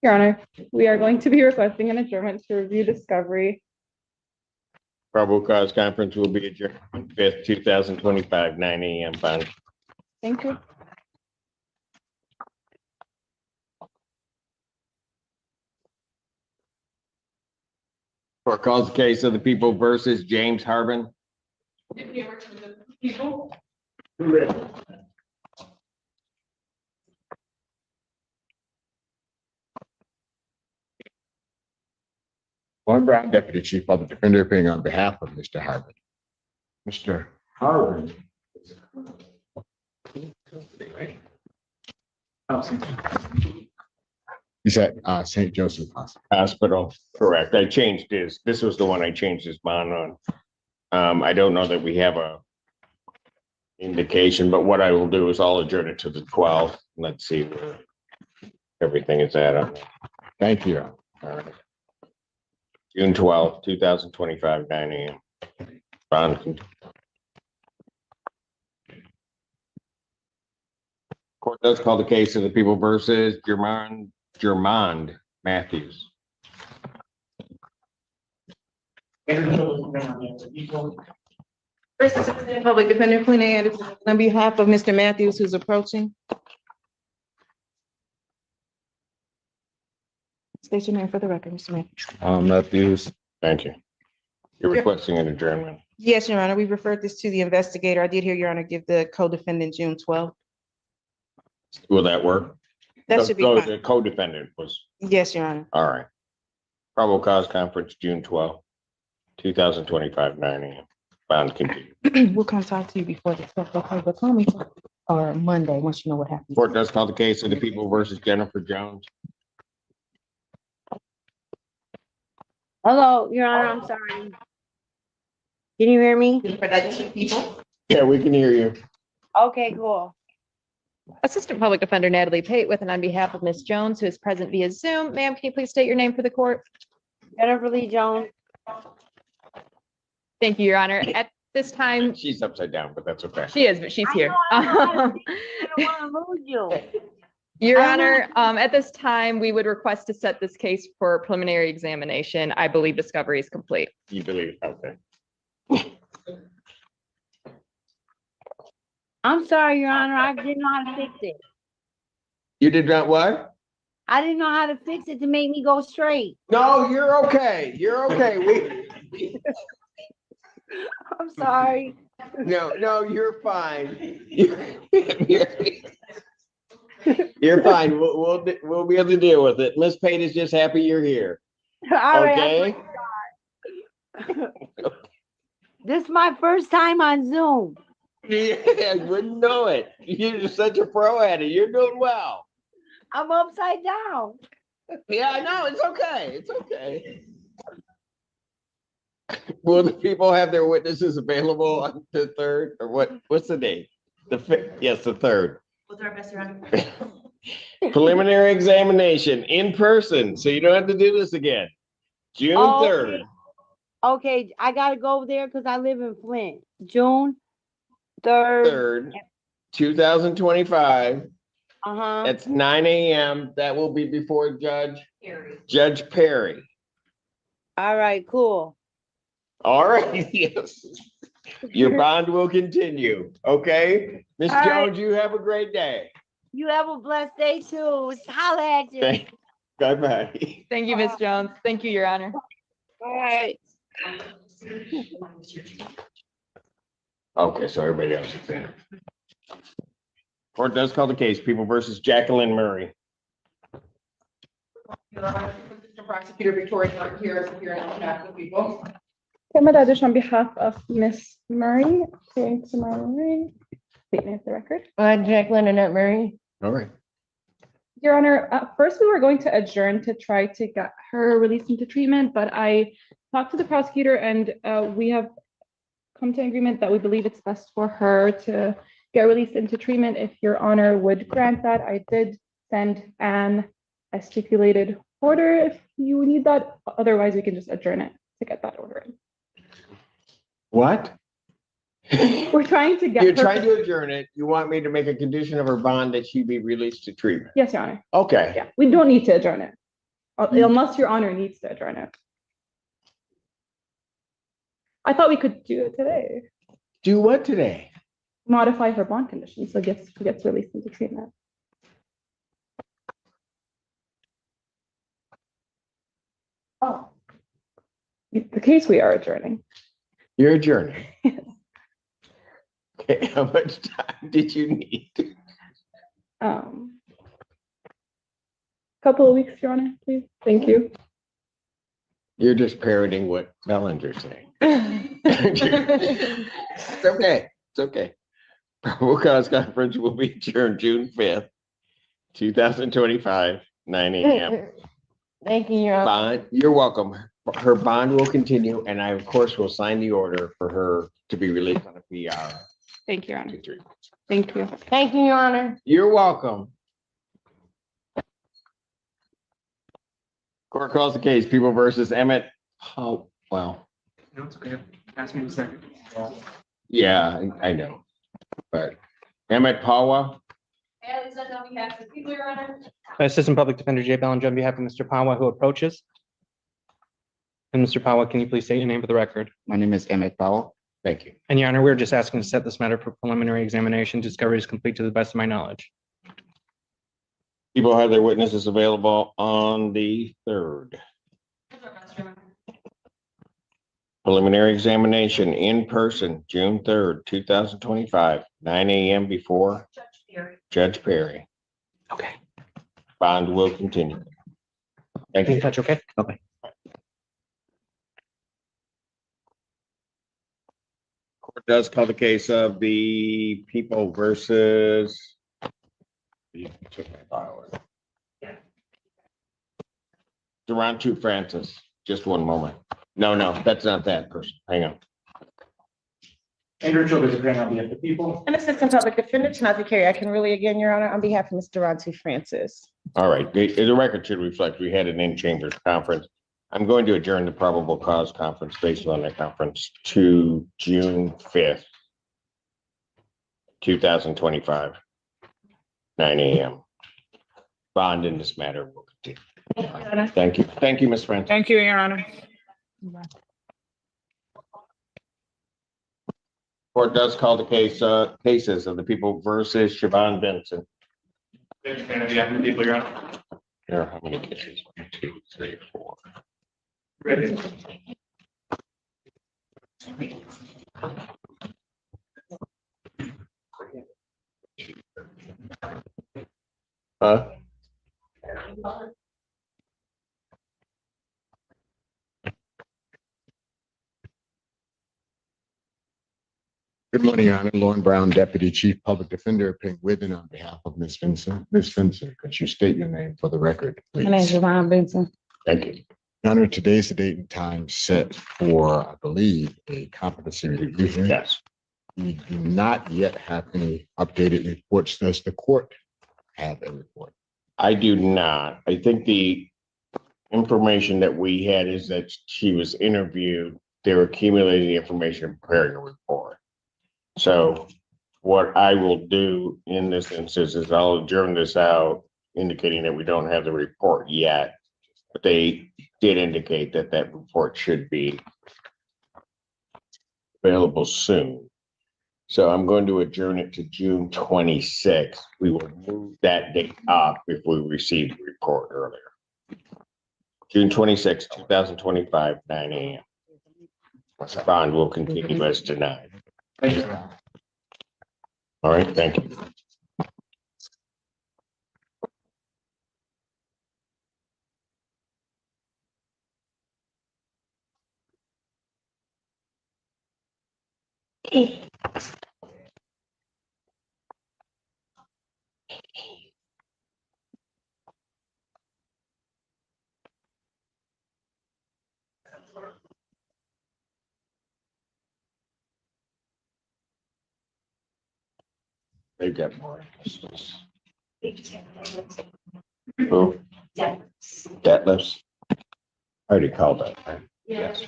Your Honor, we are going to be requesting an adjournment to review discovery. Probable cause conference will be adjourned 5th, 2025, 9 a.m. Bond. Thank you. Court calls the case of the people versus James Harbin. People. Lauren Brown, Deputy Chief Public Defender, appearing on behalf of Mr. Harbin. Mr. Harbin. He's at St. Joseph Hospital. Correct. I changed his, this was the one I changed his bond on. I don't know that we have a indication, but what I will do is I'll adjourn it to the 12th. Let's see where everything is at. Thank you. All right. June 12th, 2025, 9 a.m. Bond. Court does call the case of the people versus Germond Matthews. First Assistant Public Defender Queen Anderson, on behalf of Mr. Matthews, who's approaching. State your name for the record, Mr. Matthews. Matthews. Thank you. You're requesting an adjournment. Yes, Your Honor, we referred this to the investigator. I did hear Your Honor give the co-defendant June 12th. Will that work? That should be So fine. the co-defendant was, Yes, Your Honor. all right. Probable cause conference, June 12th, 2025, 9 a.m. Bond continued. We'll come talk to you before the stuff, okay, but call me or Monday, once you know what happened. Court does call the case of the people versus Jennifer Jones. Hello, Your Honor, I'm sorry. Can you hear me? For that two people? Yeah, we can hear you. Okay, cool. Assistant Public Defender Natalie Pate with and on behalf of Ms. Jones, who is present via Zoom. Ma'am, can you please state your name for the court? Jennifer Lee Jones. Thank you, Your Honor. At this time, She's upside down, but that's okay. she is, but she's here. I don't want to lose you. Your I Honor, at this time, we would request to set this case for preliminary examination. I believe discovery is complete. You believe, okay. I'm sorry, Your Honor, I didn't know how to fix it. You did not what? I didn't know how to fix it to make me go straight. No, you're okay. You're okay. I'm sorry. No, you're fine. You're fine. We'll be able to deal with it. Miss Pate is just happy you're here. All right. Okay. This is my first time on Zoom. Yeah, I wouldn't know it. You're such a pro at it. You're doing well. I'm upside down. Yeah, I know, it's okay, it's okay. Will the people have their witnesses available on the third, or what's the date? The fifth, yes, the third. We'll do our best, Your Honor. Preliminary examination in person, so you don't have to do this again. June Okay. 3rd. Okay, I gotta go there because I live in Flint. June 3rd. 2025. Uh-huh. It's 9 a.m. That will be before Judge Perry. All right, cool. All right, yes. Your bond will continue, okay? Miss All right. Jones, you have a great day. You have a blessed day too. Holla at you. Bye-bye. Thank you, Ms. Jones. Thank you, Your Honor. All right. Okay, so everybody else is in. Court does call the case, People versus Jacqueline Murray. Prosecutor Victoria here on behalf of the people. Cameron Radish on behalf of Miss Murray, appearing tomorrow morning. Statement of the record. Jacqueline Annette Murray. All right. Your Honor, at first we were going to adjourn to try to get her released into treatment, but I talked to the prosecutor and we have come to an agreement that we believe it's best for her to get released into treatment if Your Honor would grant that. I did send Anne a stipulated order if you need that. Otherwise, we can just adjourn it to get that order in. What? We're trying to get You're her. trying to adjourn it. You want me to make a condition of her bond that she be released to treatment? Yes, Your Honor. Okay. Yeah, we don't need to adjourn it unless Your Honor needs to adjourn it. I thought we could do it today. Do what today? Modify her bond conditions so gets released into treatment. Oh, the case we are adjourning. You're adjourning. Okay, how much time did you need? Couple of weeks, Your Honor, please. Thank you. You're just parroting what Bellinger's saying. It's okay. It's okay. Probable cause conference will be adjourned June 5th, 2025, 9 a.m. Thank you, Your Honor. Bond, you're welcome. Her bond will continue, and I, of course, will sign the order for her to be released on a PR. Thank you, Your Honor. Thank you. Thank you, Your Honor. You're welcome. Court calls the case, People versus Emmett. Oh, well, No, it's okay. Ask me in a second. yeah, I know. But Emmett Pawa, Assistant Public Defender Jay Bellinger on behalf of Mr. Pawa, who approaches. And Mr. Pawa, can you please state your name for the record? my name is Emmett Powell. Thank you. And Your Honor, we're just asking to set this matter for preliminary examination. Discovery is complete to the best of my knowledge. People have their witnesses available on the 3rd. Preliminary examination in person, June 3rd, 2025, 9 a.m. before Judge Perry. Okay. Bond will continue. Thank you. That's okay? Okay. Court does call the case of the People versus. You took my file. Durantu Francis, just one moment. No, that's not that person. Hang on. Andrew Childers appearing on behalf of the people. And Assistant Public Defender, Tanaka Carey, I can really again, Your Honor, on behalf of Mr. Rantu Francis. All right, the record should reflect, we had an in-chambers conference. I'm going to adjourn the probable cause conference based on that conference to June 5th, 2025, 9 a.m. Bond in this matter will continue. Thank you. Thank you, Ms. Francis. Thank you, Your Honor. Court does call the cases of the People versus Siobhan Benson. People, Your Honor. There are how many cases? 1, 2, 3, 4. Ready. Huh? Good morning, Your Honor. Lauren Brown, Deputy Chief Public Defender, appearing with and on behalf of Ms. Vincent. Ms. Vincent, could you state your name for the record, please? My name is Javon Benson. Thank you. Your Honor, today's the date and time set for, I believe, a competency review hearing. Yes. We do not yet have any updated reports. Does the court have a report? I do not. I think the information that we had is that she was interviewed. They were accumulating the information and preparing a report. So what I will do in this instance is I'll adjourn this out, indicating that we don't have the report yet. But they did indicate that that report should be available soon. So I'm going to adjourn it to June 26th. We will move that date up if we receive the report earlier. June 26, 2025, 9 a.m. Bond will continue as denied. Thank you. All right, thank you. They've got more. Who? Detlefs. I already called that, right? Yes.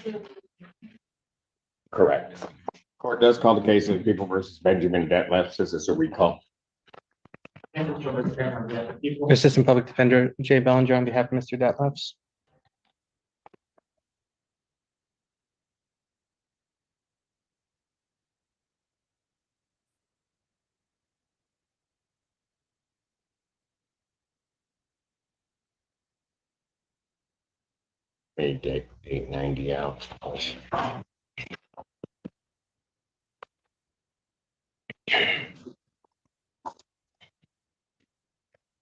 Correct. Court does call the case of People versus Benjamin Detlefs. This is a recall. Assistant Public Defender Jay Bellinger on behalf of Mr. Detlefs. May date 890 out.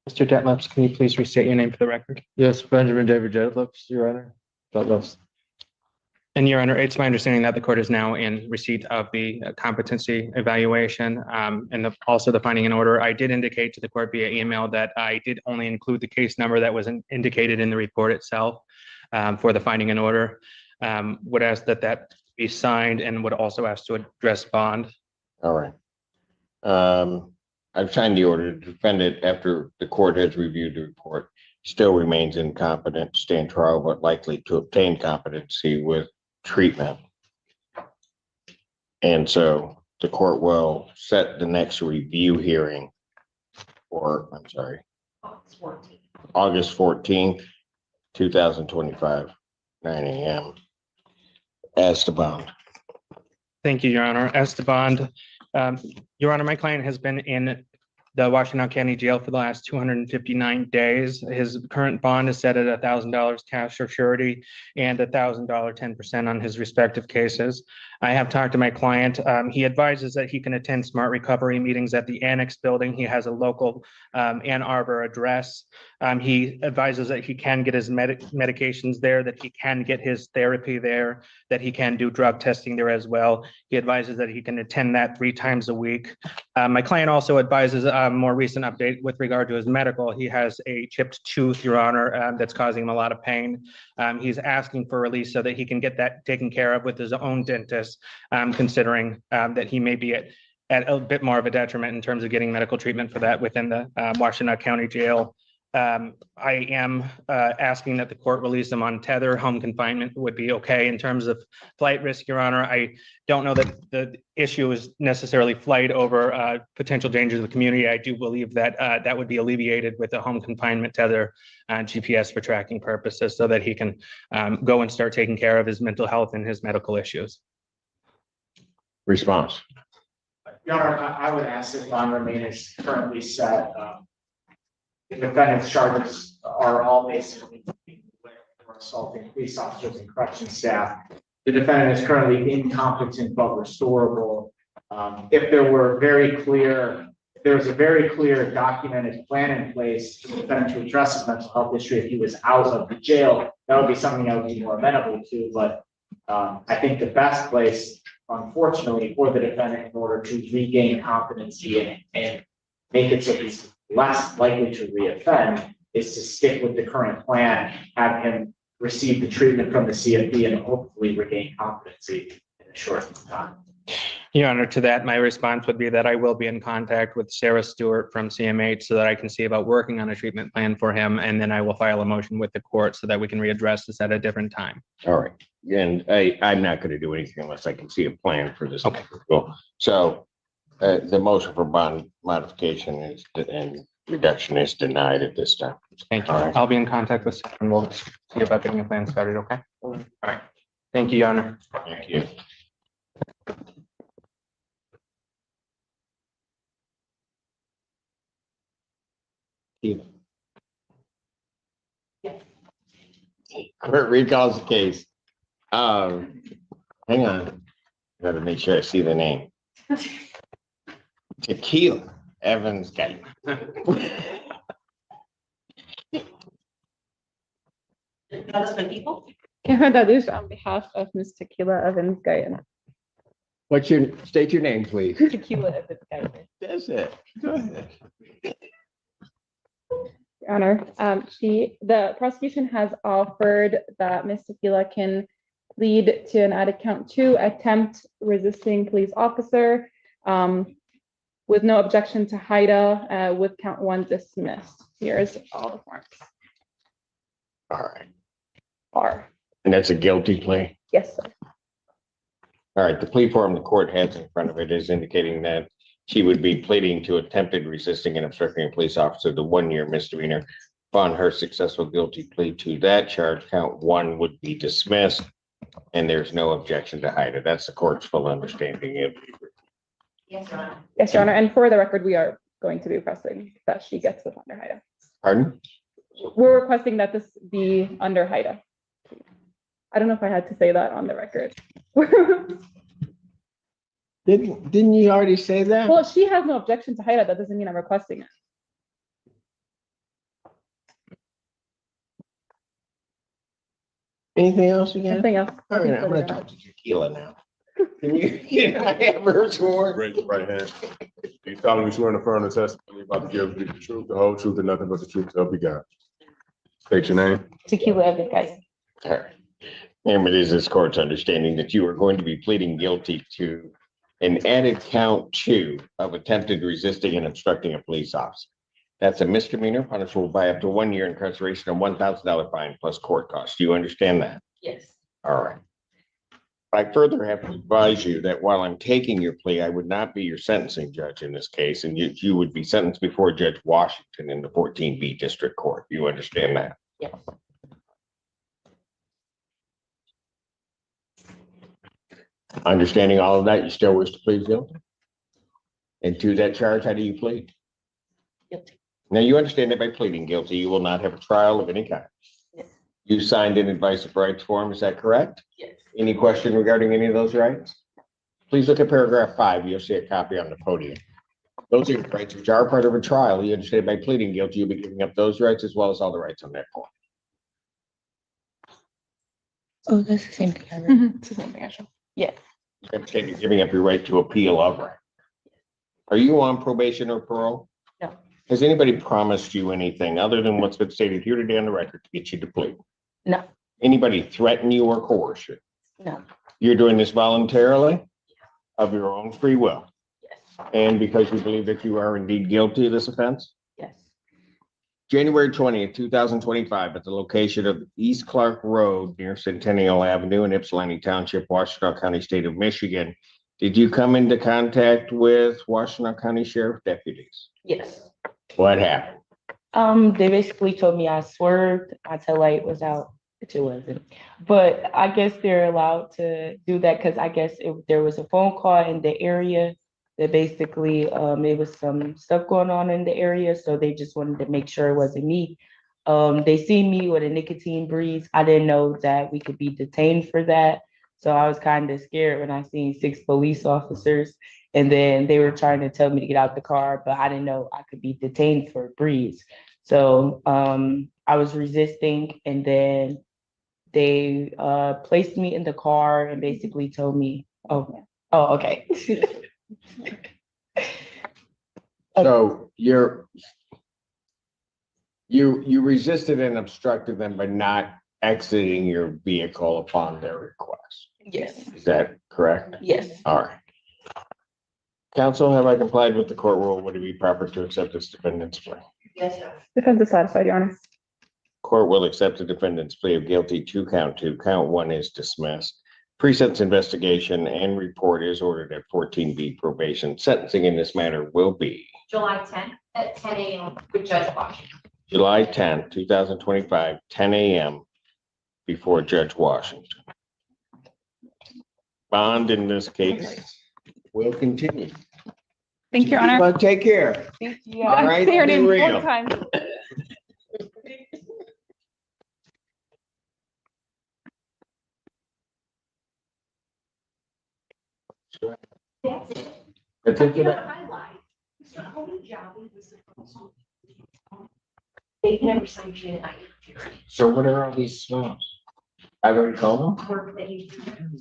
Mr. Detlefs, can you please restate your name for the record? Yes, Benjamin David Detlefs, Your Honor. Detlefs. And Your Honor, it's my understanding that the court is now in receipt of the competency evaluation and also the finding in order. I did indicate to the court via email that I did only include the case number that was indicated in the report itself for the finding in order. Would ask that that be signed and would also ask to address bond. All right. I've signed the order to defend it after the court has reviewed the report. Still remains incompetent to stand trial, but likely to obtain competency with treatment. And so the court will set the next review hearing for, I'm sorry, August 14th, 2025, 9 a.m. as to bond. Thank you, Your Honor. As to bond, Your Honor, my client has been in the Washington County Jail for the last 259 days. His current bond is set at $1,000 cash or surety and $1,000 10% on his respective cases. I have talked to my client. He advises that he can attend SMART recovery meetings at the Annex building. He has a local Ann Arbor address. He advises that he can get his medications there, that he can get his therapy there, that he can do drug testing there as well. He advises that he can attend that 3 times a week. My client also advises a more recent update with regard to his medical. He has a chipped tooth, Your Honor, that's causing him a lot of pain. He's asking for release so that he can get that taken care of with his own dentist, considering that he may be at a bit more of a detriment in terms of getting medical treatment for that within the Washington County Jail. I am asking that the court release him on tether. Home confinement would be okay in terms of flight risk, Your Honor. I don't know that the issue is necessarily flight over potential dangers of the community. I do believe that that would be alleviated with a home confinement tether GPS for tracking purposes so that he can go and start taking care of his mental health and his medical issues. Response. Your Honor, I would ask that bond remain as currently set. The defendant's charges are all basically for assaulting police officers and correction staff. The defendant is currently incompetent but restorable. If there was a very clear documented plan in place for the defendant to address his mental health issue if he was out of the jail, that would be something I would be more amenable to. But I think the best place unfortunately for the defendant, in order to regain competency and make it so he's less likely to reoffend, is to stick with the current plan, have him receive the treatment from the CFB and hopefully regain competency in a short time. Your Honor, to that, my response would be that I will be in contact with Sarah Stewart from CMH so that I can see about working on a treatment plan for him, and then I will file a motion with the court so that we can readdress this at a different time. All right, and I'm not going to do anything unless I can see a plan for this. Okay. So the motion for bond modification is, and reduction is denied at this time. Thank you. All right. I'll be in contact with Sarah and we'll see about getting a plan started, okay? All right. Thank you, Your Honor. Thank you. Court recalls the case. Hang on. Gotta make sure I see the name. Tequila Evans guy. Karen Dadush on behalf of Ms. Tequila Evans Gayan. State your name, please. Tequila Evans Gayan. That's it. Go ahead. Your Honor, the prosecution has offered that Ms. Tequila can plead to an added count 2 attempt resisting police officer with no objection to HIDA with count 1 dismissed. Here's all the forms. All right. R. And that's a guilty plea? Yes, sir. All right, the plea form the court has in front of it is indicating that she would be pleading to attempted resisting and obstructing a police officer, the 1-year misdemeanor. Upon her successful guilty plea to that charge, count 1 would be dismissed, and there's no objection to HIDA. That's the court's full understanding of. Yes, Your Honor. Yes, Your Honor. And for the record, we are going to be requesting that she gets this under HIDA. Pardon? We're requesting that this be under HIDA. I don't know if I had to say that on the record. Didn't you already say that? Well, she has no objection to HIDA. That doesn't mean I'm requesting it. Anything else you got? Anything else? All right, I'm gonna talk to Tequila now. Can you have her sworn? Raise your right hand. Do you solemnly swear in the firm testimony about to give the truth, the whole truth, and nothing but the truth, so help you God? State your name. Tequila Evans Gayan. All right. And it is this court's understanding that you are going to be pleading guilty to an added count 2 of attempted resisting and obstructing a police officer. That's a misdemeanor punishable by up to 1 year incarceration and $1,000 fine plus court costs. Do you understand that? Yes. All right. I further have to advise you that while I'm taking your plea, I would not be your sentencing judge in this case, and you would be sentenced before Judge Washington in the 14B District Court. You understand that? Yes. Understanding all of that, you still wish to plead guilty? And to that charge, how do you plead? Guilty. Now, you understand that by pleading guilty, you will not have a trial of any kind. Yes. You signed an advice of rights form, is that correct? Yes. Any question regarding any of those rights? Please look at paragraph 5. You'll see a copy on the podium. Those are your rights which are part of a trial. You understand by pleading guilty, you'll be giving up those rights as well as all the rights on that form. Oh, that's the same thing. It's the same thing, actually. Yes. You understand you're giving up your right to appeal of right. Are you on probation or parole? No. Has anybody promised you anything other than what's been stated here today on the record to get you to plead? No. Anybody threaten you or coerce you? No. You're doing this voluntarily of your own free will? Yes. And because you believe that you are indeed guilty of this offense? Yes. January 20th, 2025, at the location of East Clark Road near Centennial Avenue in Ypsilanti Township, Washtenaw County, state of Michigan. Did you come into contact with Washtenaw County Sheriff deputies? Yes. What happened? They basically told me I swerved, my tail light was out, which it wasn't. But I guess they're allowed to do that because I guess there was a phone call in the area that basically there was some stuff going on in the area. So they just wanted to make sure it wasn't me. They seen me with a nicotine breeze. I didn't know that we could be detained for that. So I was kind of scared when I seen 6 police officers. And then they were trying to tell me to get out the car, but I didn't know I could be detained for a breeze. So I was resisting, and then they placed me in the car and basically told me, oh, Oh, okay. So you resisted and obstructed them by not exiting your vehicle upon their request. Yes, Is that correct? yes. All right. Counsel, have I complied with the court rule? Would it be proper to accept this defendant's plea? Yes, sir. Defense is satisfied, Your Honor. Court will accept the defendant's plea of guilty to count 2. Count 1 is dismissed. Pre-sentence investigation and report is ordered at 14B probation. Sentencing in this matter will be July 10th at 10 a.m. with Judge Washington. July 10th, 2025, 10 a.m. before Judge Washington. Bond in this case will continue. Thank you, Your Honor. Well, take care. Thank you. All right, Say her be name one real. time. That's it. That's it for that. Highlight. Mr. Cody Jolly was supposed to. They've never sanctioned it. So what are all these smells? I've already called them. Work that he's doing.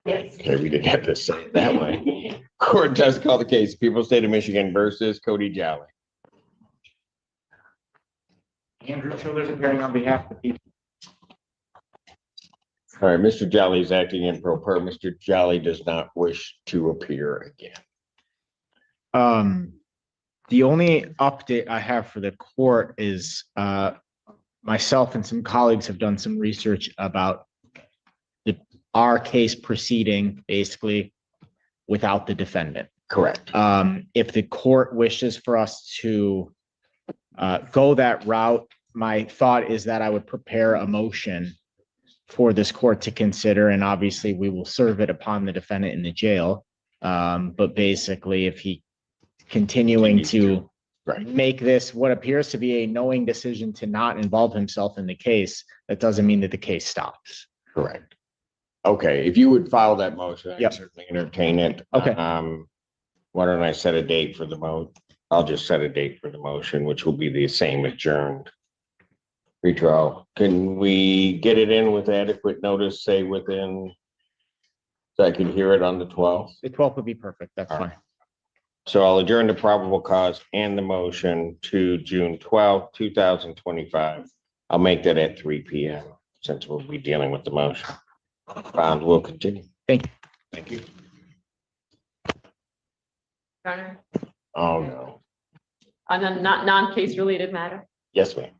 Yes. Okay, we didn't have to say it that way. Court does call the case, People State of Michigan versus Cody Jolly. Andrew Childers appearing on behalf of the people. All right, Mr. Jolly is acting in pro per. Mr. Jolly does not wish to appear again. The only update I have for the court is, myself and some colleagues have done some research about our case proceeding basically without the defendant. Correct. If the court wishes for us to go that route, my thought is that I would prepare a motion for this court to consider, and obviously we will serve it upon the defendant in the jail. But basically, if he continuing to make this what appears to be a knowing decision to not involve himself in the case, that doesn't mean that the case stops. Correct. Okay, if you would file that motion, I'd Yep. certainly entertain it. Okay. Why don't I set a date for the I'll just set a date for the motion, which will be the same adjourned retrial. Can we get it in with adequate notice, say within, so I can hear it on the 12th? The 12th would be perfect. That's All fine. right. So I'll adjourn the probable cause and the motion to June 12th, 2025. I'll make that at 3 p.m. since we'll be dealing with the motion. Bond will continue. Thank you. Thank you. Garner, Oh, no. on a non-case related matter. Yes, ma'am.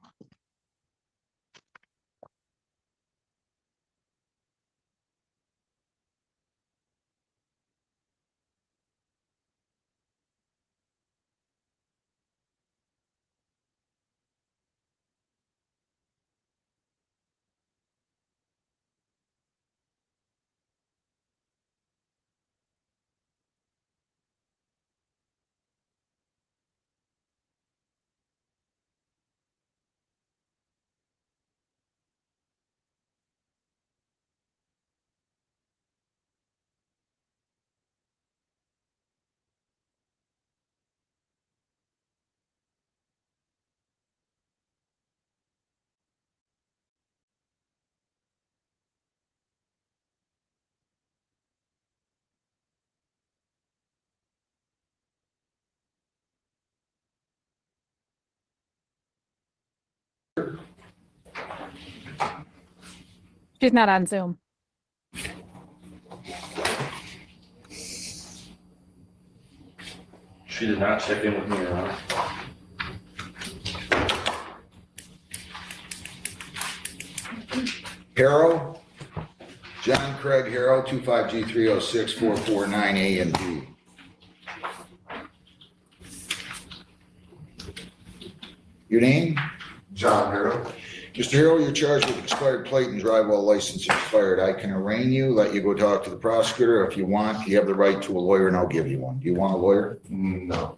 She's not on Zoom. She did not check in with me, Your Honor. Harrow, John Craig Harrow, 25G3064449 A and B. Your name? John Harrow. Mr. Harrow, you're charged with expired plate and drive while license expired. I can arraign you, let you go talk to the prosecutor. If you want, you have the right to a lawyer and I'll give you one. Do you want a lawyer? No.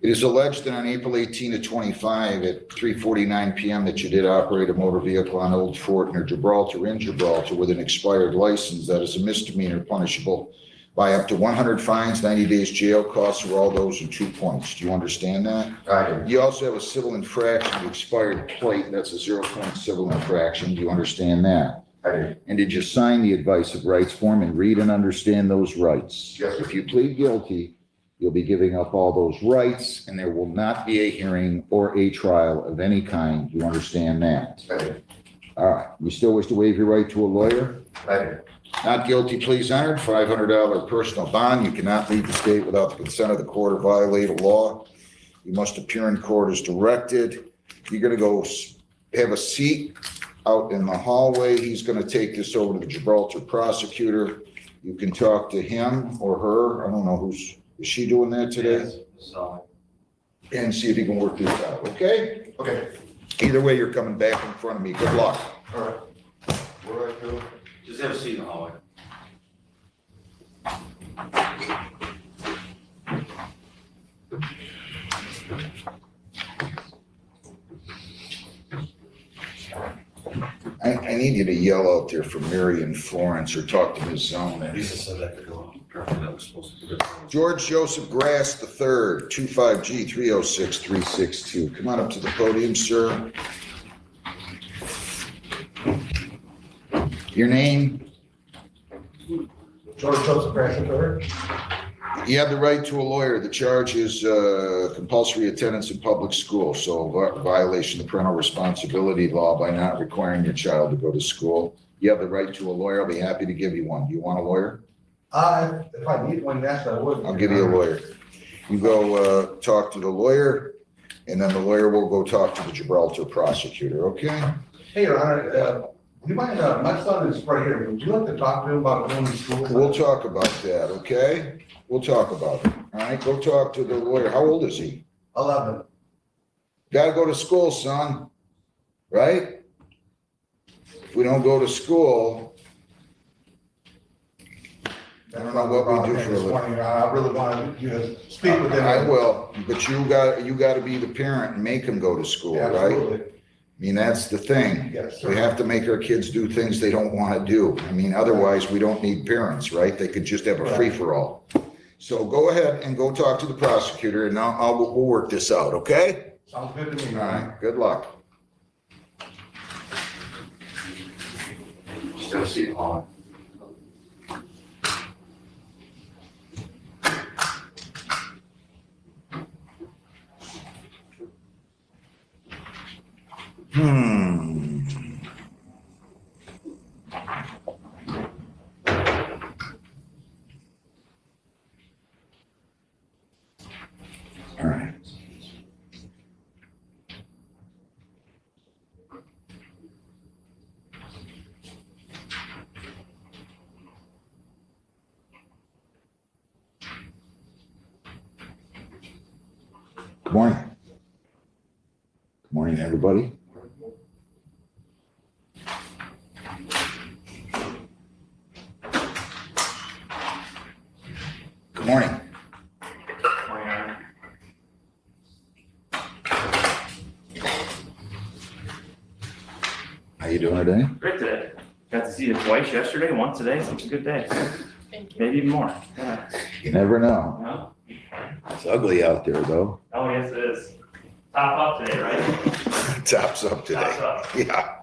It is alleged that on April 18 to 25 at 3:49 p.m. that you did operate a motor vehicle on Old Fort near Gibraltar in Gibraltar with an expired license. That is a misdemeanor punishable by up to 100 fines, 90 days jail, costs for all those and 2 points. Do you understand that? I do. You also have a civil infraction of expired plate. That's a 0-point civil infraction. Do you understand that? I did. And did you sign the advice of rights form and read and understand those rights? Yes, sir. If you plead guilty, you'll be giving up all those rights and there will not be a hearing or a trial of any kind. You understand that? I did. All right. You still wish to waive your right to a lawyer? I did. Not guilty, pleas entered, $500 personal bond. You cannot leave the state without the consent of the court or violate a law. You must appear in court as directed. You're gonna go have a seat out in the hallway. He's gonna take this over to the Gibraltar prosecutor. You can talk to him or her. I don't know is she doing that today? Yes, so, And see if he can work this out, okay? Okay. Either way, you're coming back in front of me. Good luck. All right. Where do I go? just have a seat in the hallway. I need you to yell out there for Mary and Florence or talk to Ms. Zone. Lisa said that could go on. Apparently that was supposed to be. George Joseph Grass III, 25G 306362. Come on up to the podium, sir. Your name? George Joseph Grass III. You have the right to a lawyer. The charge is compulsory attendance in public school, so violation of the parental responsibility law by not requiring your child to go to school. You have the right to a lawyer. I'll be happy to give you one. Do you want a lawyer? If I need one, yes, I would. I'll give you a lawyer. You go talk to the lawyer, and then the lawyer will go talk to the Gibraltar prosecutor, okay? Hey, Your Honor, do you mind, my son is right here. Would you like to talk to him about going to school? We'll talk about that, okay? We'll talk about it, all right? Go talk to the lawyer. How old is he? 11. Gotta go to school, son, right? If we don't go to school, I don't know what we do for a living. I really wanted you to speak with him. I will, but you gotta be the parent and make them go to school, right? Absolutely. I mean, that's the thing. Yes, sir. We have to make our kids do things they don't want to do. I mean, otherwise, we don't need parents, right? They could just have a free-for-all. So go ahead and go talk to the prosecutor, and we'll work this out, okay? Sounds good to me. All right, good luck. Just have a seat in the hallway. All right. Good morning. Good morning, everybody. Good morning. How you doing today? Great today. Got to see you twice yesterday, once today, so it's a good day. Maybe even more. Yeah. You never know. No? It's ugly out there, though. Oh, yes, it is. Top up today, right? Tops up today. Tops up. Yeah.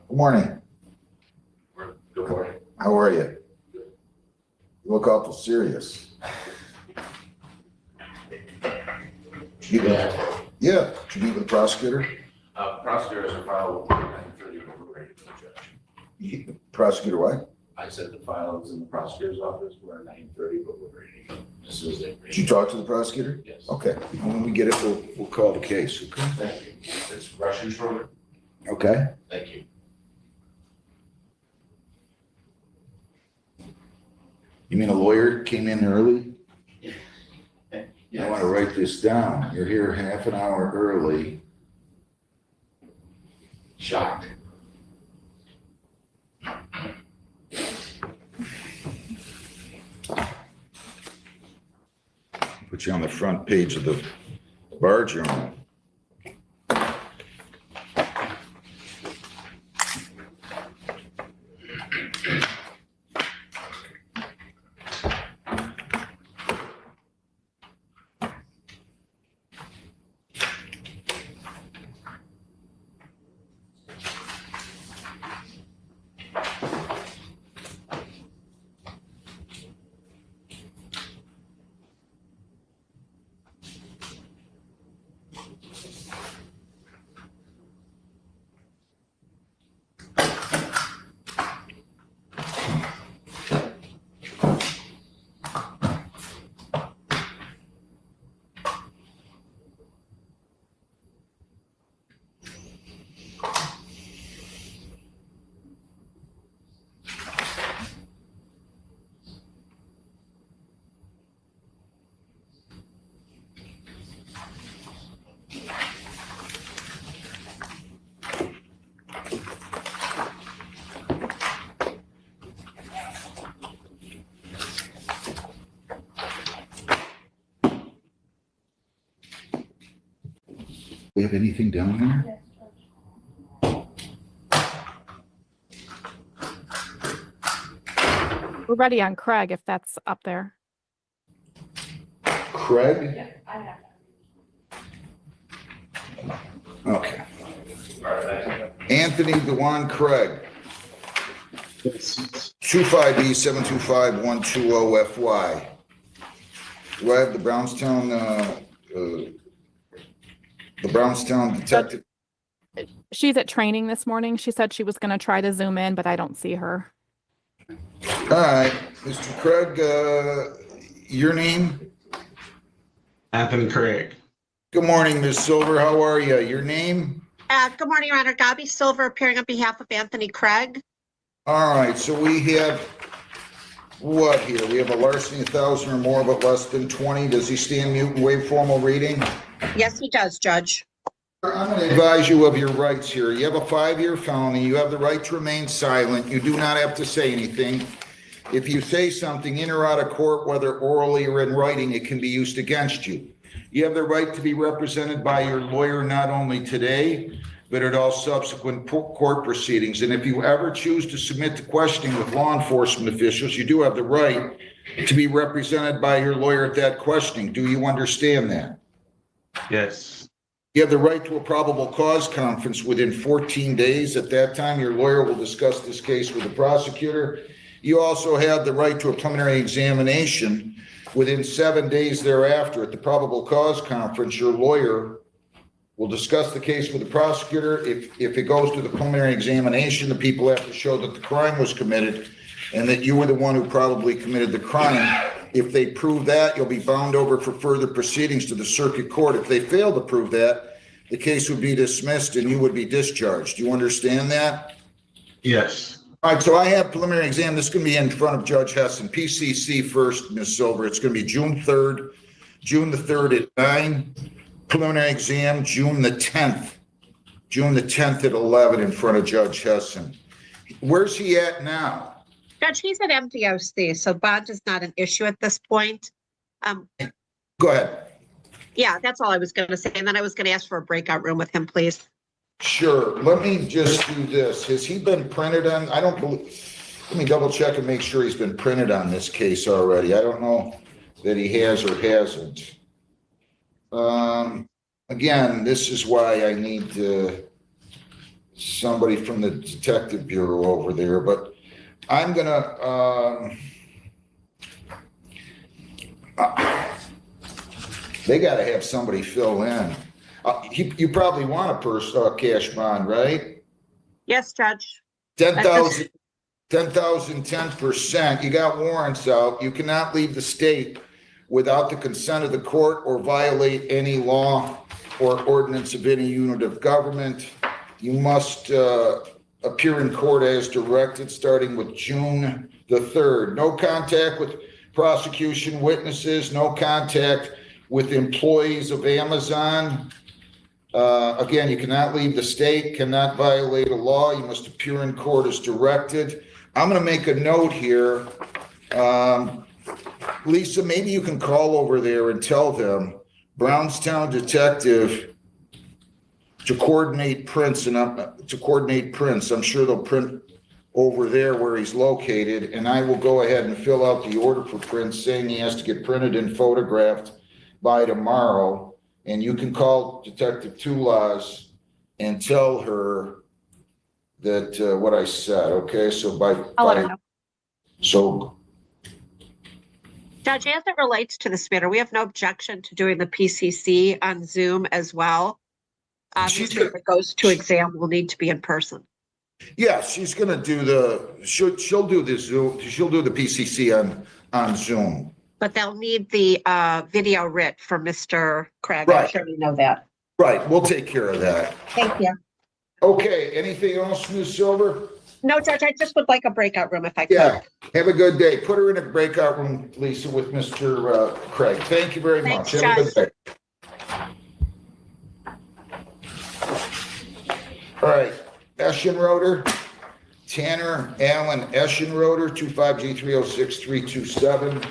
Good morning. Good morning. How are you? You look awful serious. Yeah. Did you meet with the prosecutor? Prosecutors are filed at 9:30, but we're ready for the judge. Prosecutor what? I said the files in the prosecutor's office were at 9:30, but we're ready as soon as they. Did you talk to the prosecutor? Yes. Okay. When we get it, we'll call the case, okay? Thank you. It's Russian Road. Okay. Thank you. You mean a lawyer came in early? I want to write this down. You're here half an hour early. Shocked. Put you on the front page of the Bar Journal. We have anything down there? We're ready on Craig if that's up there. Craig? Okay. Anthony Dewan Craig. 25E725-120FY. Do I have the Brownstown detective? She's at training this morning. She said she was going to try to zoom in, but I don't see her. All right, Mr. Craig, your name? Anthony Craig. Good morning, Ms. Silver. How are you? Your name? Good morning, Your Honor. Gabby Silver appearing on behalf of Anthony Craig. All right, so we have what here? We have a larceny 1,000 or more, but less than 20. Does he stand mute and waive formal reading? Yes, he does, Judge. I'm going to advise you of your rights here. You have a 5-year felony. You have the right to remain silent. You do not have to say anything. If you say something in or out of court, whether orally or in writing, it can be used against you. You have the right to be represented by your lawyer not only today, but at all subsequent court proceedings. And if you ever choose to submit to questioning with law enforcement officials, you do have the right to be represented by your lawyer at that questioning. Do you understand that? Yes. You have the right to a probable cause conference within 14 days. At that time, your lawyer will discuss this case with the prosecutor. You also have the right to a preliminary examination within 7 days thereafter. At the probable cause conference, your lawyer will discuss the case with the prosecutor. If it goes to the preliminary examination, the people have to show that the crime was committed and that you were the one who probably committed the crime. If they prove that, you'll be bound over for further proceedings to the circuit court. If they fail to prove that, the case would be dismissed and you would be discharged. Do you understand that? Yes. All right, so I have preliminary exam. This is going to be in front of Judge Hessen. PCC first, Ms. Silver. It's going to be June 3rd at 9. Preliminary exam, June the 10th at 11 in front of Judge Hessen. Where's he at now? Judge, he's at MDOC, so bond is not an issue at this point. Go ahead. Yeah, that's all I was going to say. And then I was going to ask for a breakout room with him, please. Sure. Let me just do this. Has he been printed on? I don't believe. Let me double check and make sure he's been printed on this case already. I don't know that he has or hasn't. Again, this is why I need somebody from the detective bureau over there, but I'm gonna, they gotta have somebody fill in. You probably want a cash bond, right? Yes, Judge. 10,000, 10%. You got warrants out. You cannot leave the state without the consent of the court or violate any law or ordinance of any unit of government. You must appear in court as directed, starting with June the 3rd. No contact with prosecution witnesses, no contact with employees of Amazon. Again, you cannot leave the state, cannot violate a law. You must appear in court as directed. I'm going to make a note here. Lisa, maybe you can call over there and tell them Brownstown detective to coordinate prints I'm sure they'll print over there where he's located, and I will go ahead and fill out the order for prints saying he has to get printed and photographed by tomorrow. And you can call Detective Tulas and tell her that what I said. Okay, so I'll let her know. So Judge, as it relates to this matter, we have no objection to doing the PCC on Zoom as well. Obviously, if it goes to exam, we'll need to be in person. yeah, she's gonna do she'll do the Zoom, she'll do the PCC on Zoom. But they'll need the video writ for Mr. Craig. Right. I'm sure you know that. Right, we'll take care of that. Thank you. Okay, anything else, Ms. Silver? No, Judge, I just would like a breakout room if I could. Yeah, have a good day. Put her in a breakout room, Lisa, with Mr. Craig. Thank you very much. Thanks, Have a good day. All right, Eschenroder, Tanner Allen Eschenroder, 25G306327.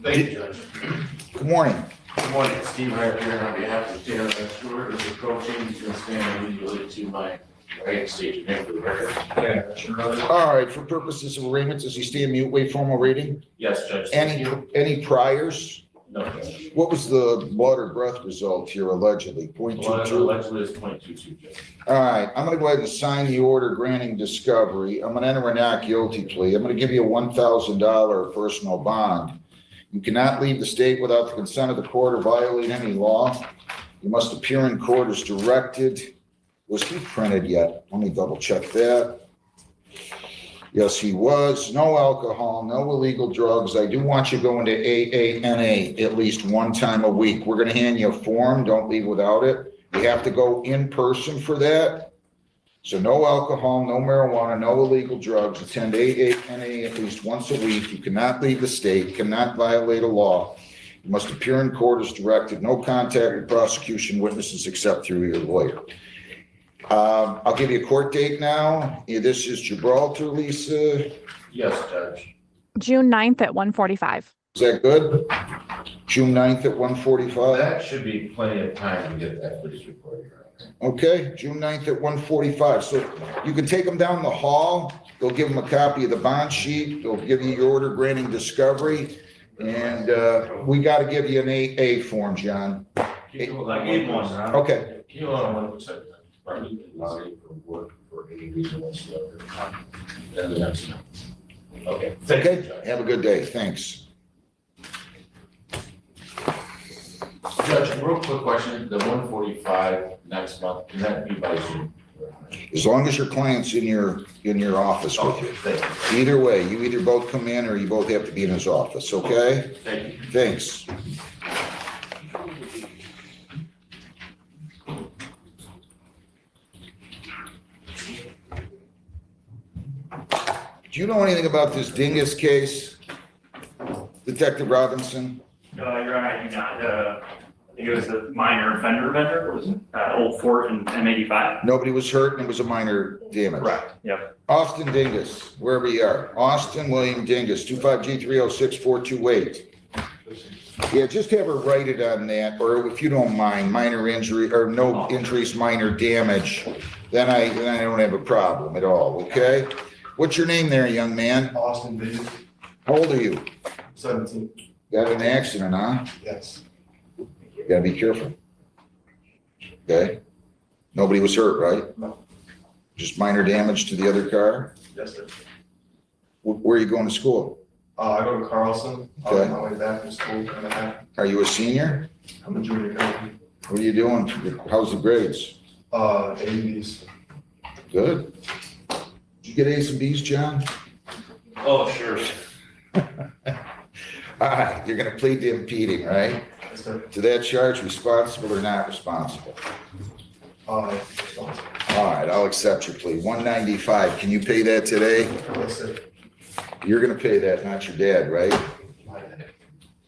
Thank you, Judge. Good morning. Good morning, Steve right here on behalf of Taylor Stewart, who's approaching, he's gonna stand immediately to my right, state your name for the record. All right, for purposes of arraignments, does he stay in mute, wait formal reading? Yes, Judge. Any priors? No, Judge. What was the blood or breath result here allegedly? Blood 0.22? allegedly is 0.22, Judge. All right, I'm gonna go ahead and sign the order granting discovery. I'm gonna enter a not guilty plea. I'm gonna give you a $1,000 personal bond. You cannot leave the state without the consent of the court or violate any law. You must appear in court as directed. Was he printed yet? Let me double check that. Yes, he was. No alcohol, no illegal drugs. I do want you going to AANA at least one time a week. We're gonna hand you a form. Don't leave without it. You have to go in person for that. So no alcohol, no marijuana, no illegal drugs. Attend AANA at least once a week. You cannot leave the state, cannot violate a law. You must appear in court as directed. No contact with prosecution witnesses except through your lawyer. I'll give you a court date now. This is Gibraltar, Lisa. Yes, Judge. June 9th at 1:45. Is that good? June 9th at 1:45? That should be plenty of time to get that police report here. Okay, June 9th at 1:45. So you can take them down the hall. They'll give them a copy of the bond sheet. They'll give you your order granting discovery. And we got to give you an AA form, John. I gave one. Okay. Can you hold on 1%? Probably not for work for any reason whatsoever. And the next one. Okay. Thank you, Okay, Judge. have a good day. Thanks. Judge, real quick question, the 145 next month, can that be by Zoom? As long as your client's in your office with Okay, you. thank you. Either way, you either both come in or you both have to be in his office, okay? Thank you. Thanks. Do you know anything about this dingus case? Detective Robinson? Your Honor, I do not. I think it was a minor vendor, was it? Old Fort and M85. Nobody was hurt and it was a minor damage. Correct, yep. Austin Dingus, wherever you are. Austin William Dingus, 25G306-428. Yeah, just have her write it on that, or if you don't mind, minor injury, or no injuries, minor damage, then I don't have a problem at all, okay? What's your name there, young man? Austin Dingus, How old are you? 17. Got in an accident, huh? Yes. You gotta be careful. Okay? Nobody was hurt, right? No. Just minor damage to the other car? Yes, sir. Where are you going to school? I go to Carlson. Okay. On my way back from school and a half. Are you a senior? I'm a junior currently. What are you doing? How's the grades? ABs. Good. Did you get A's and B's, John? Oh, sure. All right, you're gonna plead to impeding, right? Yes, sir. To that charge, responsible or not responsible? All right, I'll accept your plea. 195, can you pay that today? Yes, sir. You're gonna pay that, not your dad, right?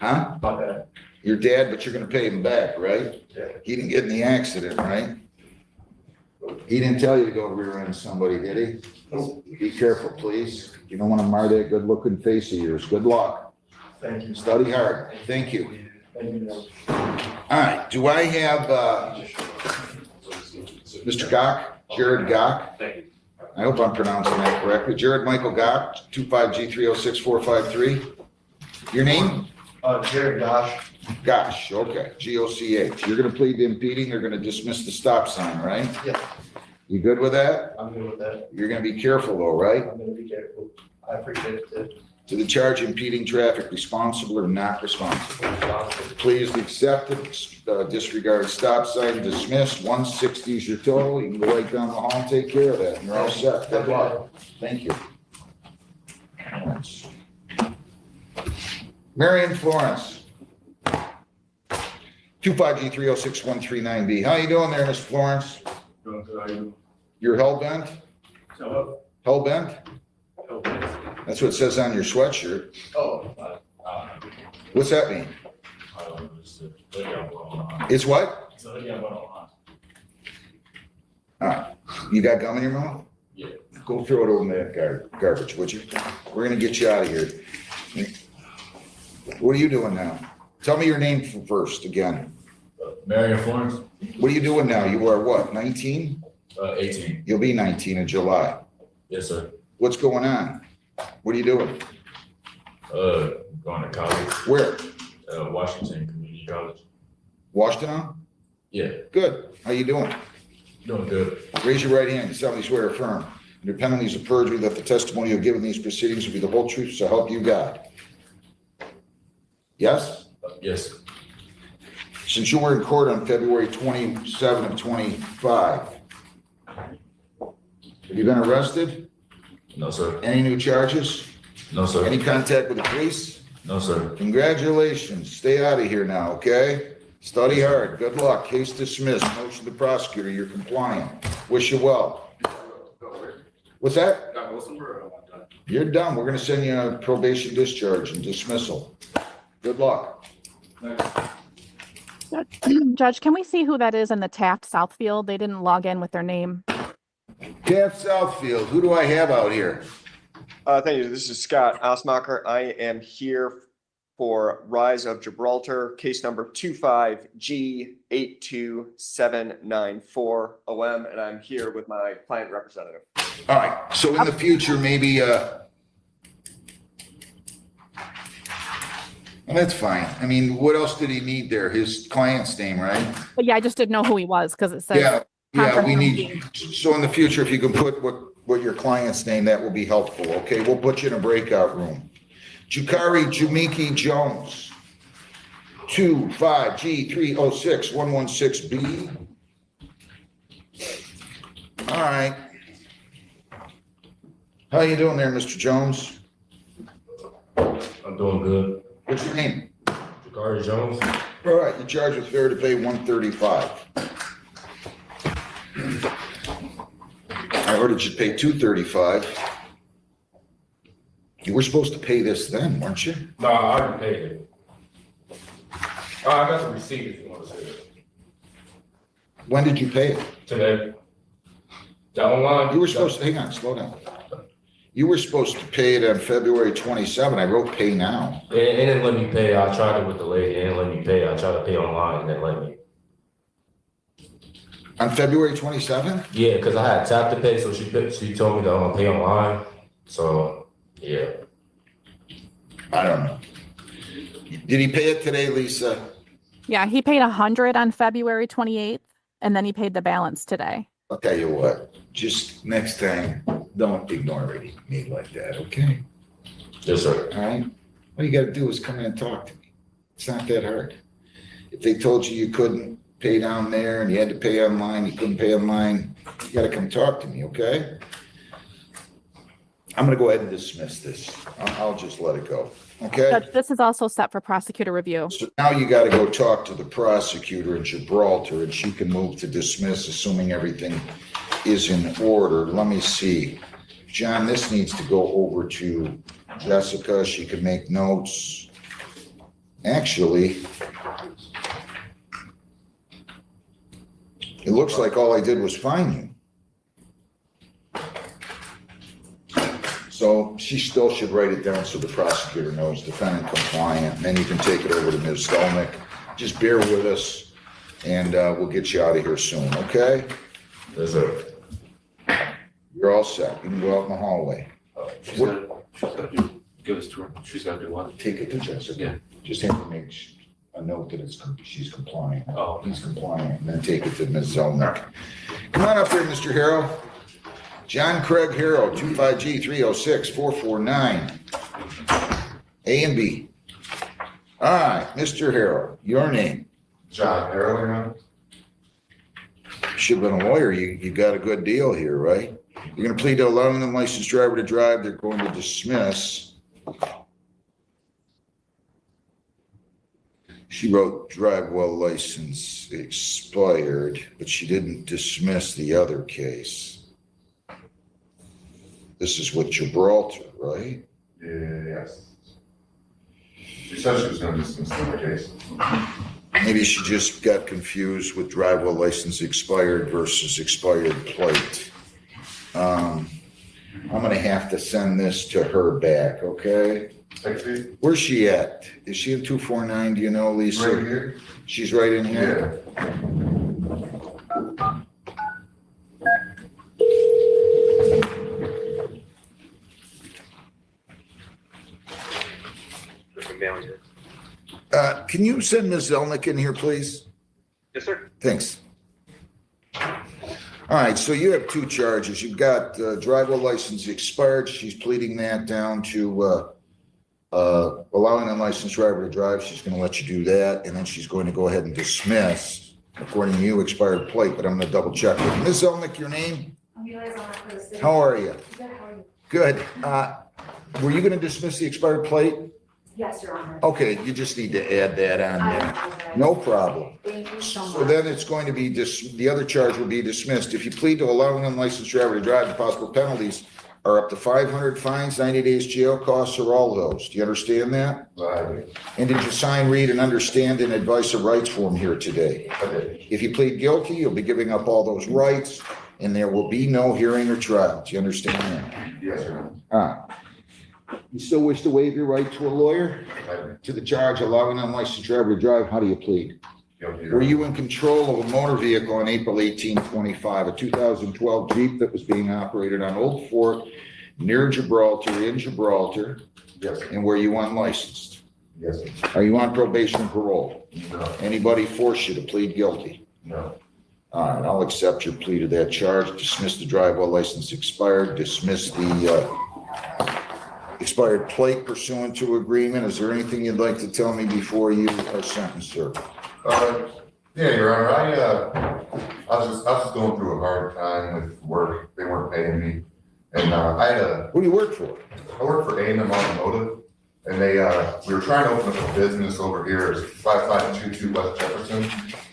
Huh? My bad. Your dad, but you're gonna pay him back, right? Yeah. He didn't get in the accident, right? He didn't tell you to go rear end somebody, did he? Be careful, please. You don't wanna mar that good-looking face of yours. Good luck. Thank you. Study hard. Thank you. Thank you. All right, do I have, Mr. Gach, Jared Gach? Thank you. I hope I'm pronouncing that correctly. Jared Michael Gach, 25G306-453. Your name? Jared Gosh. Gosh, okay, G-O-C-H. You're gonna plead to impeding, they're gonna dismiss the stop sign, right? Yeah, You good with that? I'm good with that. You're gonna be careful though, right? I'm gonna be careful. I appreciate it. To the charge impeding traffic, responsible or not responsible? The plea is accepted, disregard stop sign, dismissed, 160 is your total. You can go right down the hall and take care of that, and you're all set. Good luck. Thank you. Marion Florence. 25G306-139B. How you doing there, Miss Florence? Doing good, how are you? You're hell-bent? So, Hell-bent? That's what it says on your sweatshirt. What's that mean? It's what? All right. You got gum in your mouth? Yeah. Go throw it over in that garbage, would you? We're gonna get you out of here. What are you doing now? Tell me your name first again. Marion Florence, What are you doing now? You are what, 19? 18. You'll be 19 in July. Yes, sir. What's going on? What are you doing? Going to college, Where? Washington Community College. Washington? Yeah, Good. How you doing? doing good. Raise your right hand. You solemnly swear or affirm under penalties of perjury that the testimony you'll give in these proceedings will be the whole truth, so help you God. Yes? Yes, sir. Since you were in court on February 27 of 25, have you been arrested? No, sir. Any new charges? No, sir. Any contact with the police? No, sir. Congratulations. Stay out of here now, okay? Study hard. Good luck. Case dismissed. Motion to the prosecutor. You're compliant. Wish you well. What's that? You're done. We're gonna send you a probation discharge and dismissal. Good luck. Judge, can we see who that is in the Taft Southfield? They didn't log in with their name. Taft Southfield, who do I have out here? Thank you. This is Scott Osmacher. I am here for Rise of Gibraltar, case number 25G82794 OM, and I'm here with my client representative. All right, so in the future, maybe, well, that's fine. I mean, what else did he need there? His client's name, right? But yeah, I just didn't know who he was because it says. Yeah, we need, comprehensive. so in the future, if you can put what your client's name, that will be helpful, okay? We'll put you in a breakout room. Jukari Jumiki Jones, 25G306116B. All right. How you doing there, Mr. Jones? I'm doing good. What's your name? Jukari Jones. All right, you're charged with failure to pay $135. I ordered you to pay $235. You were supposed to pay this then, weren't you? No, I already paid it. I got the receipt if you want to see it. When did you pay it? Today. That online? You were supposed to, hang on, slow down. You were supposed to pay it on February 27. I wrote pay now. It didn't let me pay. I tried it with the lady. It didn't let me pay. I tried to pay online and it didn't let me. On February 27? Yeah, because I had tapped to pay, so she told me that I'm gonna pay online. So, yeah. I don't know. Did he pay it today, Lisa? Yeah, he paid 100 on February 28th, and then he paid the balance today. I'll tell you what, just next time, don't ignore me like that, okay? Yes, sir. All right? All you gotta do is come in and talk to me. It's not that hard. If they told you couldn't pay down there and you had to pay online, you couldn't pay online, you gotta come talk to me, okay? I'm gonna go ahead and dismiss this. I'll just let it go, okay? Judge, this is also set for prosecutor review. So now you gotta go talk to the prosecutor in Gibraltar and she can move to dismiss, assuming everything is in order. Let me see. John, this needs to go over to Jessica. She can make notes. Actually, it looks like all I did was fine you. So she still should write it down so the prosecutor knows, defendant compliant, and then you can take it over to Ms. Stelnick. Just bear with us and we'll get you out of here soon, okay? Yes, sir. You're all set. You can go out in the hallway. She's gonna give us to her. She's gotta do what? Take it to Jessica. Yeah. Just have to make a note that she's compliant. Oh. He's compliant, and then take it to Ms. Zelnick. Come on up here, Mr. Harrow. John Craig Harrow, 25G306449. A and B. All right, Mr. Harrow, your name? John Harrow. Should have been a lawyer. You got a good deal here, right? You're gonna plead to allowing the licensed driver to drive. They're going to dismiss. She wrote drive while license expired, but she didn't dismiss the other case. This is with Gibraltar, right? Yes. She said she was gonna dismiss the other case. Maybe she just got confused with drive while license expired versus expired plate. I'm gonna have to send this to her back, okay? Where's she at? Is she in 249? Do you know, Lisa? Right here. She's right in here? Can you send Ms. Zelnick in here, please? Yes, sir. Thanks. All right, so you have two charges. You've got driver license expired. She's pleading that down to allowing unlicensed driver to drive. She's going to let you do that, and then she's going to go ahead and dismiss, according to you, expired plate, but I'm going to double check with you. Ms. Zelnick, your name? How are you? Good, how are you? Good. Were you going to dismiss the expired plate? Yes, Your Honor. Okay, you just need to add that on I there. apologize. No problem. Thank you so So much. then it's going to be the other charge will be dismissed. If you plead to allowing unlicensed driver to drive, the possible penalties are up to 500 fines, 90 days jail costs, or all of those. Do you understand that? Right. And did you sign, read, and understand an advice of rights form here today? Okay. If you plead guilty, you'll be giving up all those rights, and there will be no hearing or trial. Do you understand that? Yes, sir. You still wish to waive your right to a lawyer? To the charge allowing unlicensed driver to drive, how do you plead? Guilty. Were you in control of a motor vehicle on April 18, 25, a 2012 Jeep that was being operated on Old Fort near Gibraltar, in Gibraltar? Yes, sir. And were you unlicensed? Yes, sir. Are you on probation and parole? No. Anybody force you to plead guilty? No. All right, I'll accept your plea to that charge. Dismiss the drive while license expired. Dismiss the expired plate pursuant to agreement. Is there anything you'd like to tell me before you are sentenced, sir? Yeah, Your Honor, I was just going through a hard time with work. They weren't paying me. And Who do you work for? I work for A&M Automotive, and we were trying to open up a business over here, it's 5522 West Jefferson,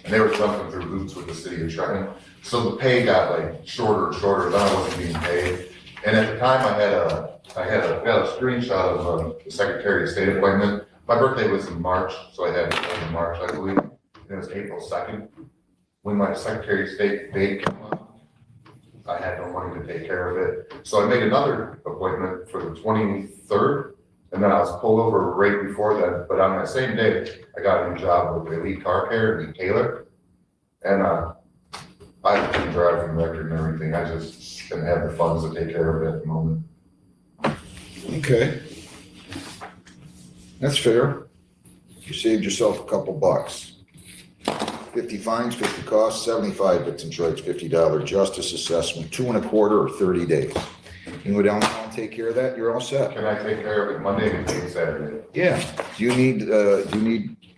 and they were jumping through hoops with the city of Trenton. So the pay got like shorter and shorter, then I wasn't being paid. And at the time I got a screenshot of the Secretary of State appointment. My birthday was in March, so I had it in March, I believe. And it was April 2nd. When my Secretary of State date came up, I had no money to take care of it. So I made another appointment for the 23rd, and then I was pulled over right before that. But on that same day, I got a new job with Elite Car Care and Taylor. And I have a clean driving record and everything. I just didn't have the funds to take care of it at the moment. Okay. That's fair. You saved yourself a couple bucks. 50 fines, 50 costs, 75 victims' rights, $50 justice assessment, 2 1/4 or 30 days. You can go down and take care of that, you're all set. Can I take care of it Monday and Saturday? Yeah. Do you need,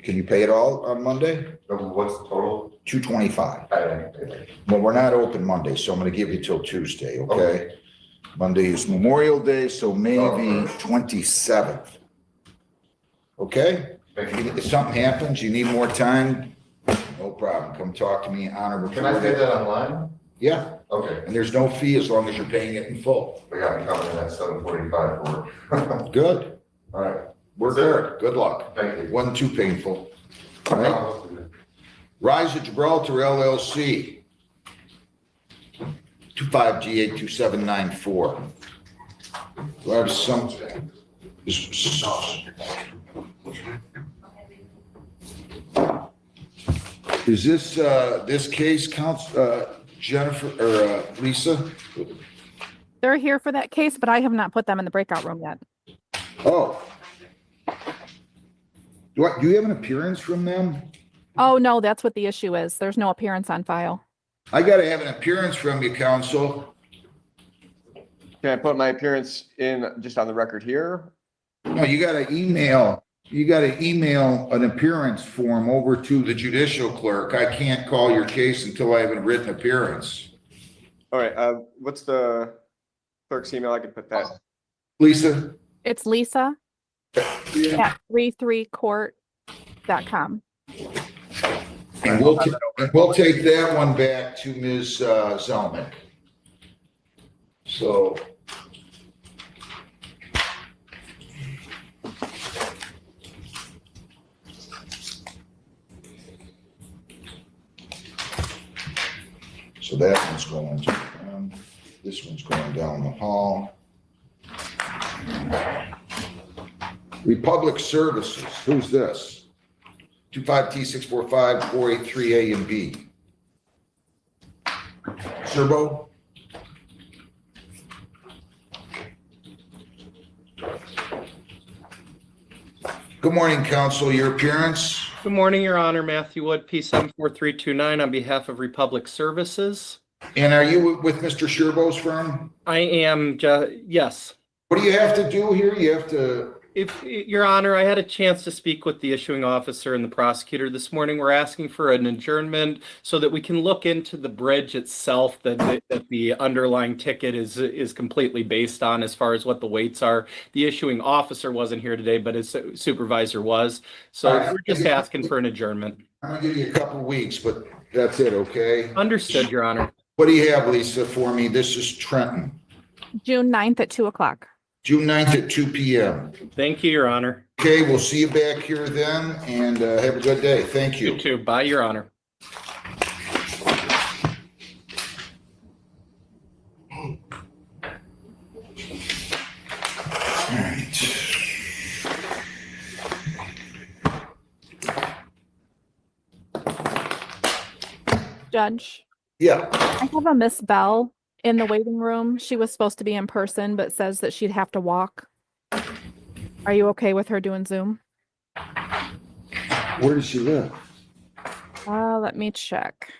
can you pay it all on Monday? What's the total? $225. I didn't pay that. Well, we're not open Monday, so I'm gonna give you till Tuesday, okay? Monday is Memorial Day, so maybe 27th. Okay? If something happens, you need more time, no problem. Come talk to me on or before. Can I pay that online? Yeah, Okay. and there's no fee as long as you're paying it in full. I got me coming in at 7:45 for Good. All right. We're good. Good luck. Thank you. Wasn't too painful. All right. Rise of Gibraltar LLC. 25G82794. Do I have some? Is this case counts, Jennifer or Lisa? They're here for that case, but I have not put them in the breakout room yet. Oh. Do you have an appearance from them? Oh, no, that's what the issue is. There's no appearance on file. I gotta have an appearance from you, counsel. Can I put my appearance in just on the record here? No, you gotta email an appearance form over to the judicial clerk. I can't call your case until I have a written appearance. All right, what's the clerk's email? I can put that. Lisa? It's Lisa at 33court.com. And we'll take that one back to Ms. Zelnick. So. So that one's going to, This one's going down the hall. Republic Services, who's this? 25T645-483A and B. Serbo? Good morning, counsel. Your appearance? Good morning, Your Honor. Matthew Wood, P74329 on behalf of Republic Services. And are you with Mr. Sherbo's firm? I am, yes. What do you have to do here? You have to... If, Your Honor, I had a chance to speak with the issuing officer and the prosecutor this morning. We're asking for an adjournment so that we can look into the bridge itself that the underlying ticket is completely based on as far as what the weights are. The issuing officer wasn't here today, but his supervisor was. So we're just asking for an adjournment. I'm gonna give you a couple of weeks, but that's it, okay? Understood, Your Honor. What do you have, Lisa, for me? This is Trenton. June 9th at 2 o'clock. June 9th at 2 p.m. Thank you, Your Honor. Okay, we'll see you back here then, and have a good day. Thank you. You too. Bye, Your Honor. All right. Judge, Yeah. I have a Miss Bell in the waiting room. She was supposed to be in person, but says that she'd have to walk. Are you okay with her doing Zoom? Where does she live? Let me check.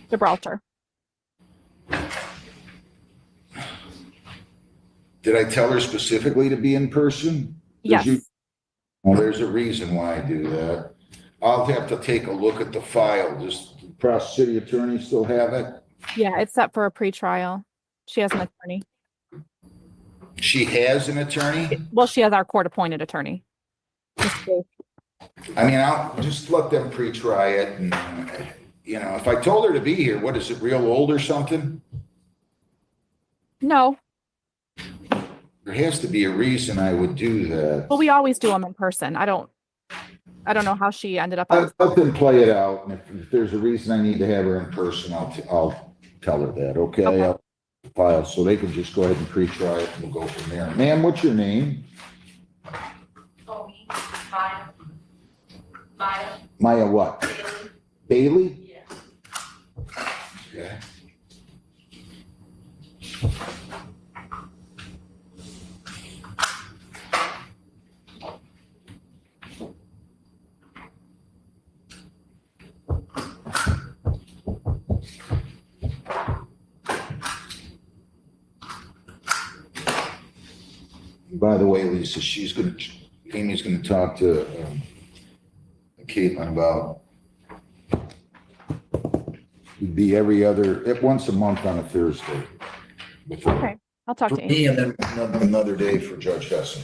Gibraltar. Did I tell her specifically to be in person? Yes. Well, there's a reason why I do that. I'll have to take a look at the file. Does the city attorney still have it? Yeah, it's set for a pretrial. She has an attorney. She has an attorney? Well, she has our court-appointed attorney. I mean, I'll just let them pre-try it and, if I told her to be here, what is it, real old or something? No. There has to be a reason I would do that. Well, we always do them in person. I don't know how she ended up. Let them play it out. And if there's a reason I need to have her in person, I'll tell her that, okay? I'll file, so they can just go ahead and pre-try it and we'll go from there. Ma'am, what's your name? Oh, Maya. Maya. Maya what? Bailey? Yeah. Okay. By the way, Lisa, Amy's gonna talk to Caitlin about it'd be once a month on a Thursday. Okay, I'll talk to Me Amy. and then another day for Judge Hessen.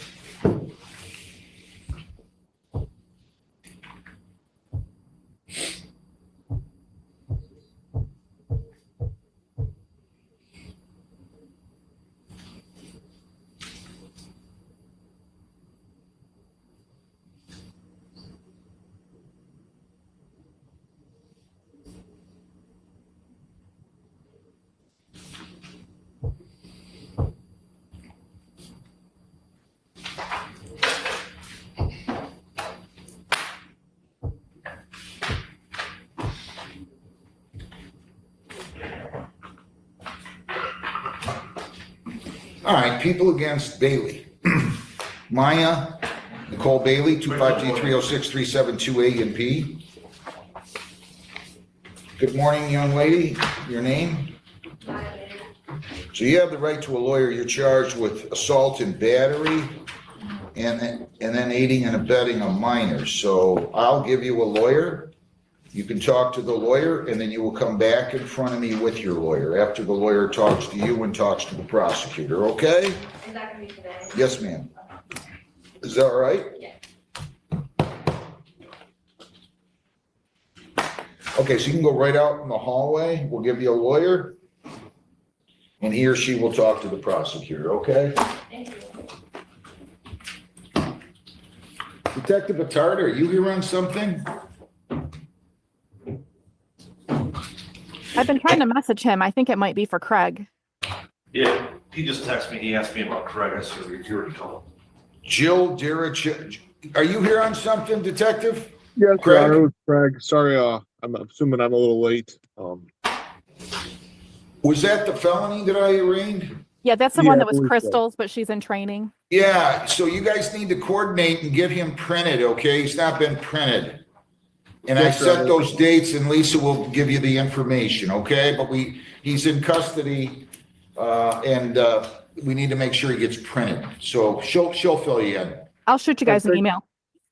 All right, people against Bailey. Maya Nicole Bailey, 253-306-372A and P. Good morning, young lady. Your name? So you have the right to a lawyer. You're charged with assault and battery and then aiding and abetting a minor. So I'll give you a lawyer. You can talk to the lawyer and then you will come back in front of me with your lawyer after the lawyer talks to you and talks to the prosecutor, okay? Is that gonna be today? Yes, ma'am. Is that all right? Yeah. Okay, so you can go right out in the hallway. We'll give you a lawyer. And he or she will talk to the prosecutor, okay? Thank you. Detective Attard, are you here on something? I've been trying to message him. I think it might be for Craig. Yeah, he just texted me. He asked me about Craig. I said, you already told him. Jill Derich, are you here on something, Detective? Yes, Craig? Your Honor, it was Craig. Sorry, I'm assuming I'm a little late. Was that the felony that I arraigned? Yeah, that's the Yeah, one I that was believe so. Crystal's, but she's in training. Yeah, so you guys need to coordinate and get him printed, okay? He's not been printed. And I Yes, Your set Honor. those dates and Lisa will give you the information, okay? But he's in custody, and we need to make sure he gets printed. So she'll fill you in. I'll shoot you guys an email.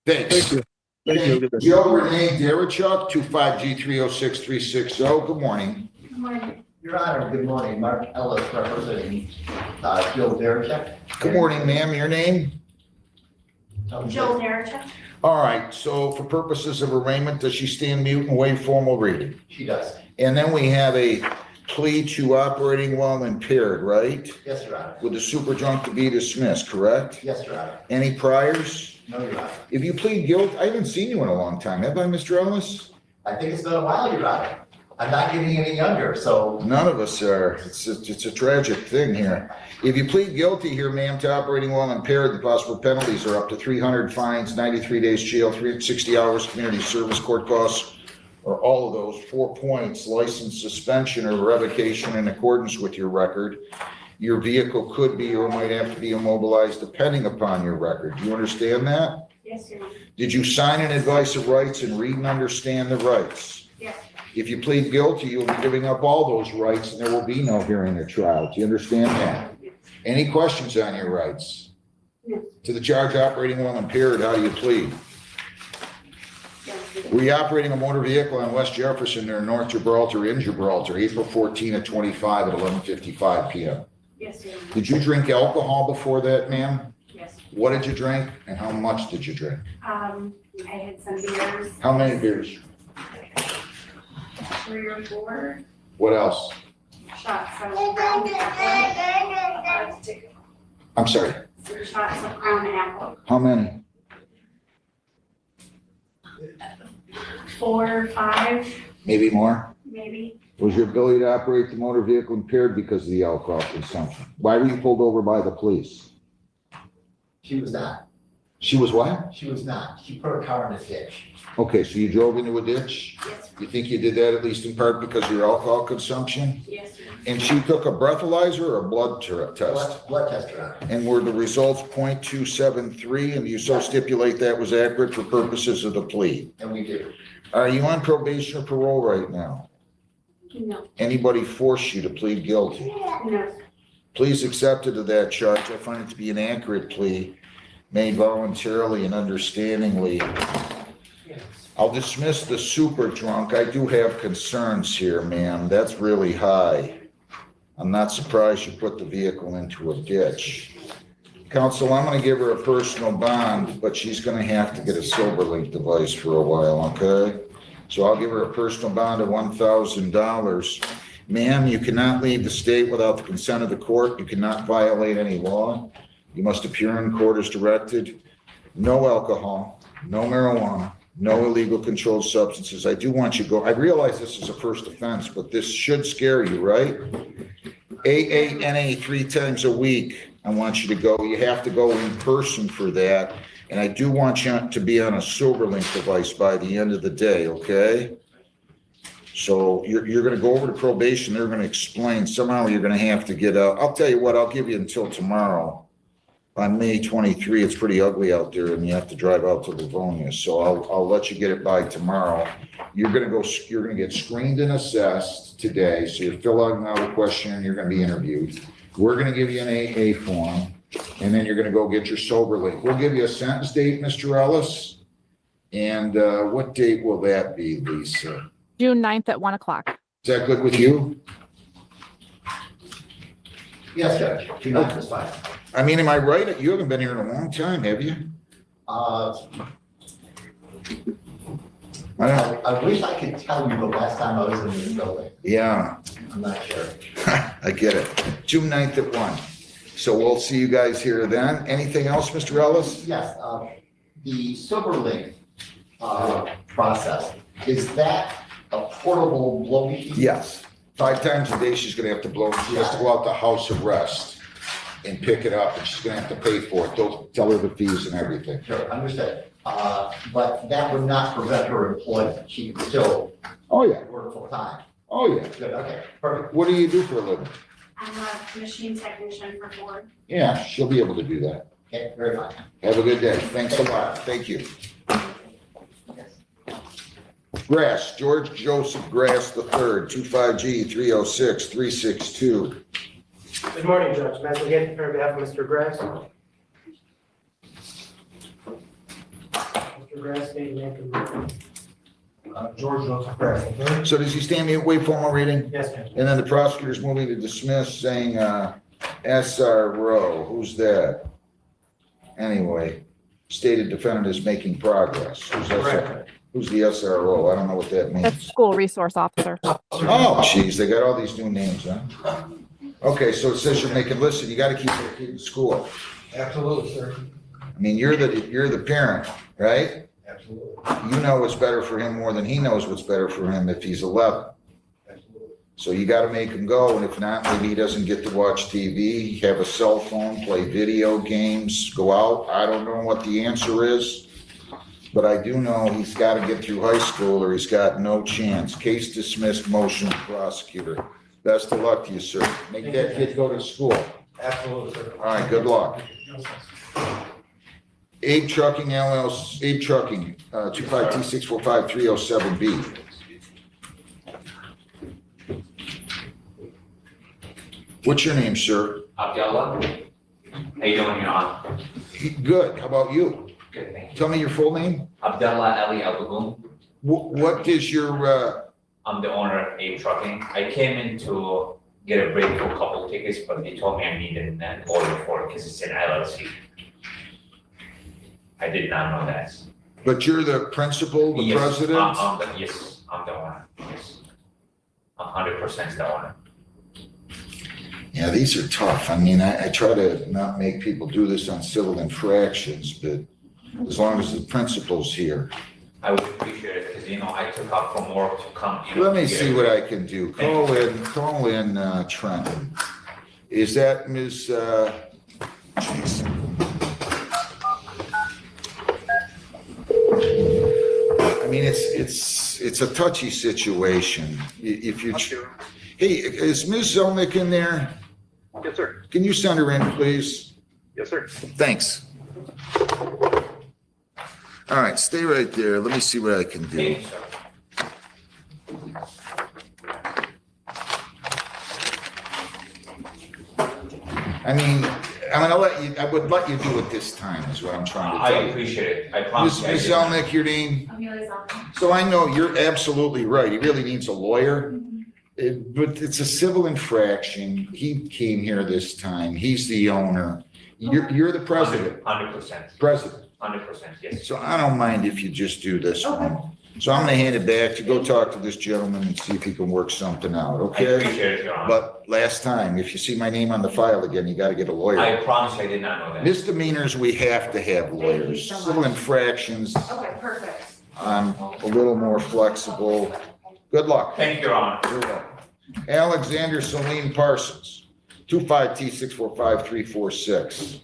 Thanks. Thank you. Thank you. Good day. Joe Renee Derechuk, 25G30636. Oh, good morning. Good morning. Your Honor, good morning. Mark Ellis representing Jill Derechek. Good morning, ma'am. Your name? Jill Derechek. All right, so for purposes of arraignment, does she stand mute and waive formal reading? She does. And then we have a plea to operating while impaired, right? Yes, Your Honor. With the super drunk to be dismissed, correct? Yes, Your Honor. Any priors? No, Your Honor. If you plead guilty, I haven't seen you in a long time, have I, Mr. Ellis? I think it's been a while, Your Honor. I'm not getting any younger, so None of us are. It's a tragic thing here. If you plead guilty here, ma'am, to operating while impaired, the possible penalties are up to 300 fines, 93 days jail, 360 hours community service, court costs, or all of those, 4 points, license suspension or revocation in accordance with your record. Your vehicle could be or might have to be immobilized depending upon your record. Do you understand that? Yes, Your Honor. Did you sign an advice of rights and read and understand the rights? Yes. If you plead guilty, you'll be giving up all those rights and there will be no hearing or trial. Do you understand that? Any questions on your rights? Yes. To the charge operating while impaired, how do you plead? Were you operating a motor vehicle on West Jefferson near North Gibraltar in Gibraltar, April 14 at 25 at 11:55 p.m.? Yes, Your Honor. Did you drink alcohol before that, ma'am? Yes. What did you drink and how much did you drink? I had some beers, How many beers? 3 or 4 What else? shots of Crown Apple. I'm sorry, Some shots of Crown Apple. how many? 4 or 5, Maybe more? maybe. Was your ability to operate the motor vehicle impaired because of the alcohol consumption? Why were you pulled over by the police? She was not. She was what? She was not. She put her car in a ditch. Okay, so you drove into a ditch? Yes, You think you did that at least in part because of your alcohol consumption? yes, sir. And she took a breathalyzer or a blood test? Blood test, Your Honor. And were the results .273 and you so stipulate that was accurate for purposes of the plea? And we do. Are you on probation or parole right now? No, Anybody force you to plead guilty? no. Please accept it to that charge. I find it to be an accurate plea made voluntarily and understandingly. I'll dismiss the super drunk. I do have concerns here, ma'am. That's really high. I'm not surprised you put the vehicle into a ditch. Counsel, I'm gonna give her a personal bond, but she's gonna have to get a SoberLink device for a while, okay? So I'll give her a personal bond of $1,000. Ma'am, you cannot leave the state without the consent of the court. You cannot violate any law. You must appear in court as directed. No alcohol, no marijuana, no illegal controlled substances. I do want you to go. I realize this is a first offense, but this should scare you, right? AANA 3 times a week. I want you to go. You have to go in person for that. And I do want you to be on a SoberLink device by the end of the day, okay? So you're gonna go over to probation. They're gonna explain. Somehow you're gonna have to get out. I'll tell you what, I'll give you until tomorrow. On May 23, it's pretty ugly out there and you have to drive out to Livonia. So I'll let you get it by tomorrow. You're gonna get screened and assessed today. So you're filling out a question and you're gonna be interviewed. We're gonna give you an AA form and then you're gonna go get your SoberLink. We'll give you a sentence date, Mr. Ellis. And what date will that be, Lisa? June 9th at 1 o'clock. Is that good with you? Yes, Judge. June 9th is fine. I mean, am I right? You haven't been here in a long time, have you? I wish I could tell you the last time I was in this building. Yeah, I'm not sure. I get it. June 9th at 1. So we'll see you guys here then. Anything else, Mr. Ellis? Yes, the Silverlink, process, is that a portable blow machine? Yes, 5 times a day she's gonna have to blow, she has to go out to house arrest and pick it up, and she's gonna have to pay for it, they'll tell her the fees and everything. Sure, understood. But that would not prevent her employment. She can still Oh, yeah, work full time. oh, yeah. Good, okay, perfect. What do you do for a living? I'm a machine technician for Ford. Yeah, she'll be able to do that. Okay, very fine. Have a good day. Thanks a lot. Thank you. Grass, George Joseph Grass III, 25G 306-362. Good morning, Judge. Matt again, on behalf of Mr. Grass. Mr. Grass, state your name. George Joseph Grass. So does he stand the wait formal reading? Yes, ma'am. And then the prosecutor's moving to dismiss, saying, SRO, who's that? Anyway, stated defendant is making progress. Who's the SRO? I don't know what that That's means. school resource officer. Oh, geez, they got all these new names, huh? Okay, so it says you're making, listen, you gotta keep your kid in school. Absolutely, sir. I mean, you're the parent, right? Absolutely. You know what's better for him more than he knows what's better for him if he's 11. So you gotta make him go, and if not, maybe he doesn't get to watch TV, have a cell phone, play video games, go out. I don't know what the answer is, but I do know he's gotta get through high school or he's got no chance. Case dismissed, motion prosecutor. Best of luck to you, sir. Make that kid go to school. Absolutely, sir. All right, good luck. Abe Trucking LLC, Abe Trucking, 25T645307B. What's your name, sir? Abdullah. How you doing, Your Honor? Good, how about you? Good, thank you. Tell me your full name. Abdullah Ali Abugun. What is your, I'm the owner of A Trucking. I came in to get a break for a couple of tickets, but they told me I needed an order for it because it's an LLC. I did not know that. but you're the principal, the Yes, president? Yes, I'm the owner, yes. 100% the owner. Yeah, these are tough. I mean, I try to not make people do this on civil infractions, but as long as the principal's here. I would appreciate it because, I took off from work to come. Let me to get see a what break. I can do. Call in Trenton. Is that Ms., jeez. I mean, it's a touchy situation. If you, hey, is Ms. Zelnick in there? Yes, sir. Can you send her in, please? Yes, sir. Thanks. All right, stay right there. Let me see what I can do. Thank you, sir. I mean, I would let you do it this time, is what I'm trying to I tell you. appreciate it. I promise you. I Ms. did not- Zelnick, your name? Amelia Zombie. So I know you're absolutely right. He really needs a lawyer. But it's a civil infraction. He came here this time. He's the owner. You're the president. 100%. President. 100%, yes. So I don't mind if you just do this one. So I'm gonna hand it back to go talk to this gentleman and see if he can work something out, I okay? appreciate it, Your Honor. But last time, if you see my name on the file again, you gotta get a lawyer. I promise I did not know that. Misdemeanors, we have to have lawyers. so much. Civil infractions, Okay, perfect. I'm a little more flexible. Good luck. Thank you, Your Honor. You're welcome. Alexander Celine Parsons, 25T645346.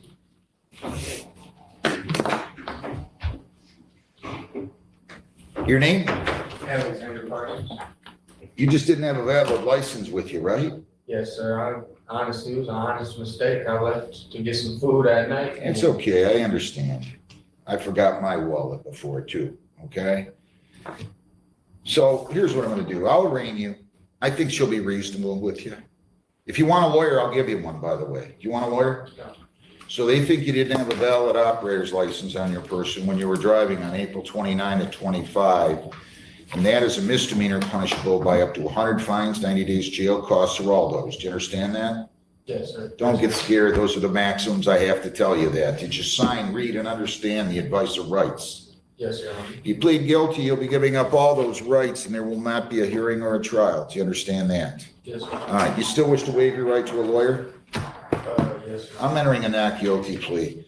Your name? Alexander Parsons. You just didn't have a valid license with you, right? Yes, sir. Honestly, it was an honest mistake. I left to get some food at night. It's okay, I understand. I forgot my wallet before too, okay? So here's what I'm gonna do. I'll arraign you. I think she'll be reasonable with you. If you want a lawyer, I'll give you one, by the way. Do you want a lawyer? So they think you didn't have a valid operator's license on your person when you were driving on April 29 of 25. And that is a misdemeanor punishable by up to 100 fines, 90 days jail, costs of all those. Do you understand that? Yes, sir. Don't get scared. Those are the maximums. I have to tell you that. Did you sign, read, and understand the advice of rights? Yes, Your Honor. If you plead guilty, you'll be giving up all those rights and there will not be a hearing or a trial. Do you understand that? Yes, sir. All right, you still wish to waive your right to a lawyer? Yes, sir. I'm entering a not guilty plea.